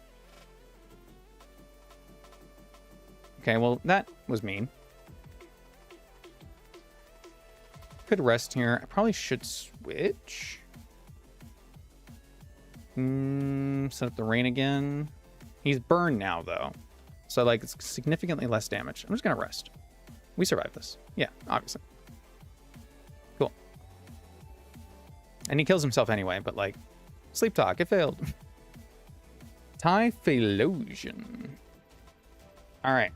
Okay, well, that was mean. Could rest here. I probably should switch. Set up the rain again. He's burned now, though. So, like, it's significantly less damage. I'm just going to rest. We survived this. Yeah, obviously. Cool. And he kills himself anyway, but, like, sleep talk. It failed. Typhlosion. All right.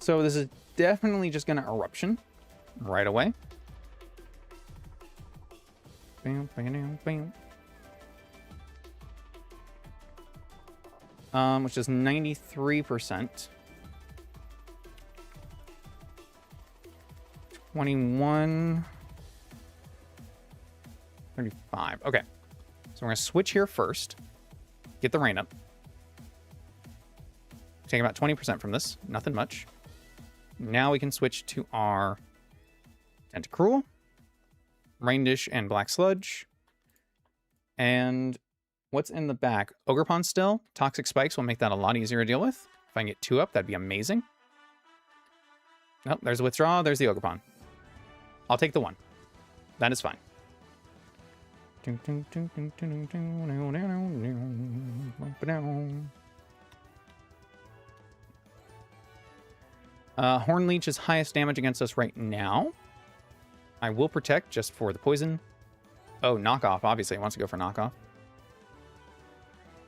So this is definitely just going to Eruption right away. Bam, bam, bam. Which is 93%. 21. 35. Okay. So we're going to switch here first. Get the rain up. Take about 20% from this. Nothing much. Now we can switch to our Tentacruel, Rain Dish, and Black Sludge. And what's in the back? Ogerpon still. Toxic Spikes will make that a lot easier to deal with. If I can get 2 up, that'd be amazing. Oh, there's a Withdraw. There's the Ogerpon. I'll take the 1. That is fine. Horn Leech is highest damage against us right now. I will protect just for the poison. Oh, knockoff. Obviously, he wants to go for knockoff.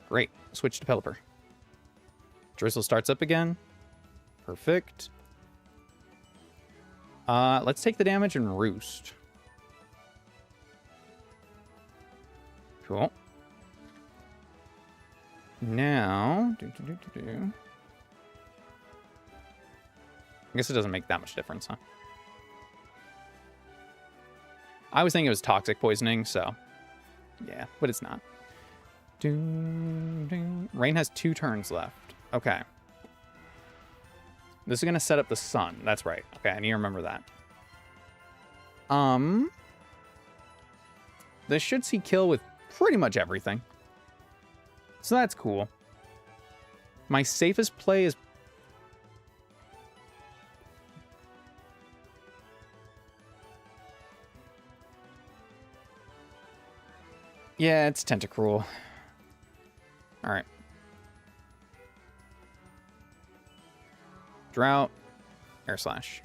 Great. Switch to Pelipper. Drizzle starts up again. Perfect. Let's take the damage and Roost. Cool. Now... I guess it doesn't make that much difference, huh? I was thinking it was toxic poisoning, so... Yeah, but it's not. Rain has 2 turns left. Okay. This is going to set up the sun. That's right. Okay, I need to remember that. This should see kill with pretty much everything. So that's cool. My safest play is... Yeah, it's Tentacruel. Alright. Drought. Air Slash.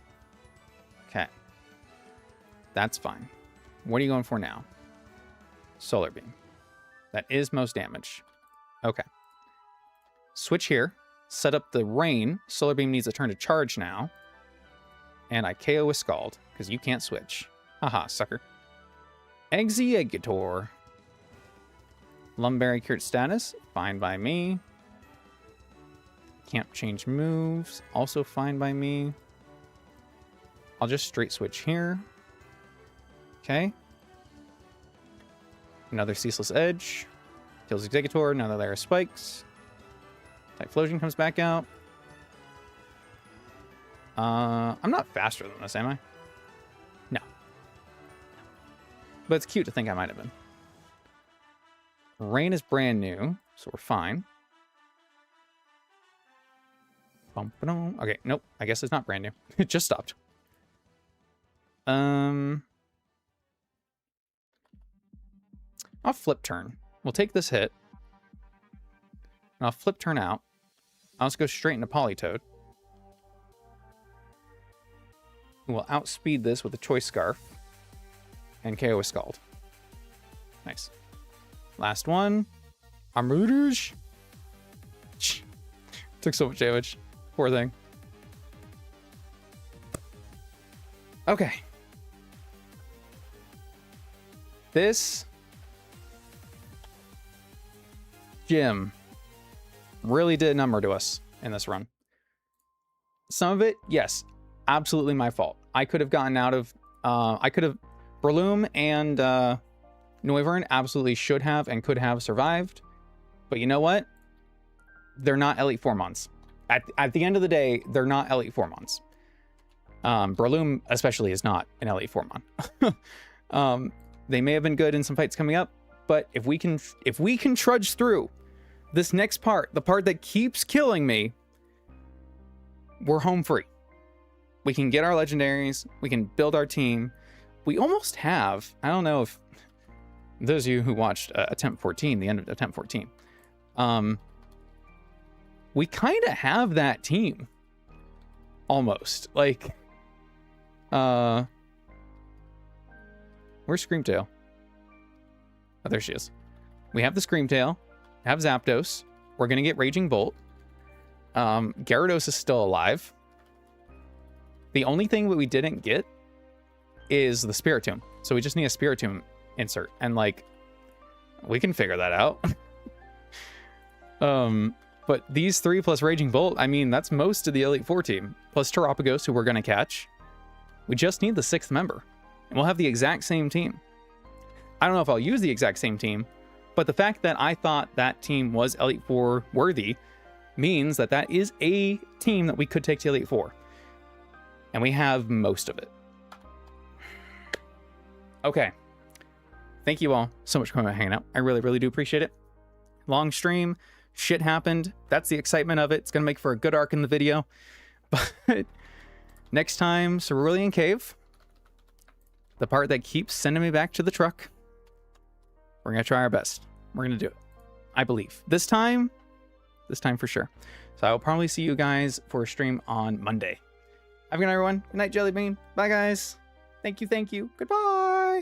Okay. That's fine. What are you going for now? Solar Beam. That is most damage. Okay. Switch here. Set up the Rain. Solar Beam needs a turn to charge now. And I KO with Scald, because you can't switch. Haha, sucker. Executor. Lumberry cured status. Fine by me. Can't change moves. Also fine by me. I'll just straight switch here. Okay. Another Ceaseless Edge. Kills Executor. Another layer of spikes. Typhlosion comes back out. I'm not faster than this, am I? No. But it's cute to think I might have been. Rain is brand new, so we're fine. Okay, nope. I guess it's not brand new. It just stopped. I'll flip turn. We'll take this hit. And I'll flip turn out. I'll just go straight into Politoed. We'll outspeed this with a Choice Scarf. And KO with Scald. Nice. Last one. Armutage. Took so much damage. Poor thing. Okay. This gym really did a number to us in this run. Some of it, yes, absolutely my fault. I could have gotten out of... Breloom and Noivern absolutely should have and could have survived. But you know what? They're not Elite Formons. At the end of the day, they're not Elite Formons. Breloom especially is not an Elite Formon. They may have been good in some fights coming up, but if we can trudge through this next part, the part that keeps killing me, we're home free. We can get our legendaries, we can build our team. We almost have, I don't know if those of you who watched Attempt 14, the end of Attempt 14, we kind of have that team. Almost. Like, where's Screamtail? Oh, there she is. We have the Screamtail, have Zapdos. We're going to get Raging Bolt. Gyarados is still alive. The only thing that we didn't get is the Spiritomb. So we just need a Spiritomb insert. And, like, we can figure that out. But these 3 plus Raging Bolt, I mean, that's most of the Elite Four team. Plus Terapagos, who we're going to catch. We just need the 6th member. And we'll have the exact same team. I don't know if I'll use the exact same team, but the fact that I thought that team was Elite Four worthy means that that is a team that we could take to Elite Four. And we have most of it. Okay. Thank you all so much for coming and hanging out. I really, really do appreciate it. Long stream. Shit happened. That's the excitement of it. It's going to make for a good arc in the video. But next time, Cerulean Cave. The part that keeps sending me back to the truck. We're going to try our best. We're going to do it. I believe. This time for sure. So I will probably see you guys for a stream on Monday. Have a good night, everyone. Good night, Jelly Bean. Bye, guys. Thank you. Goodbye.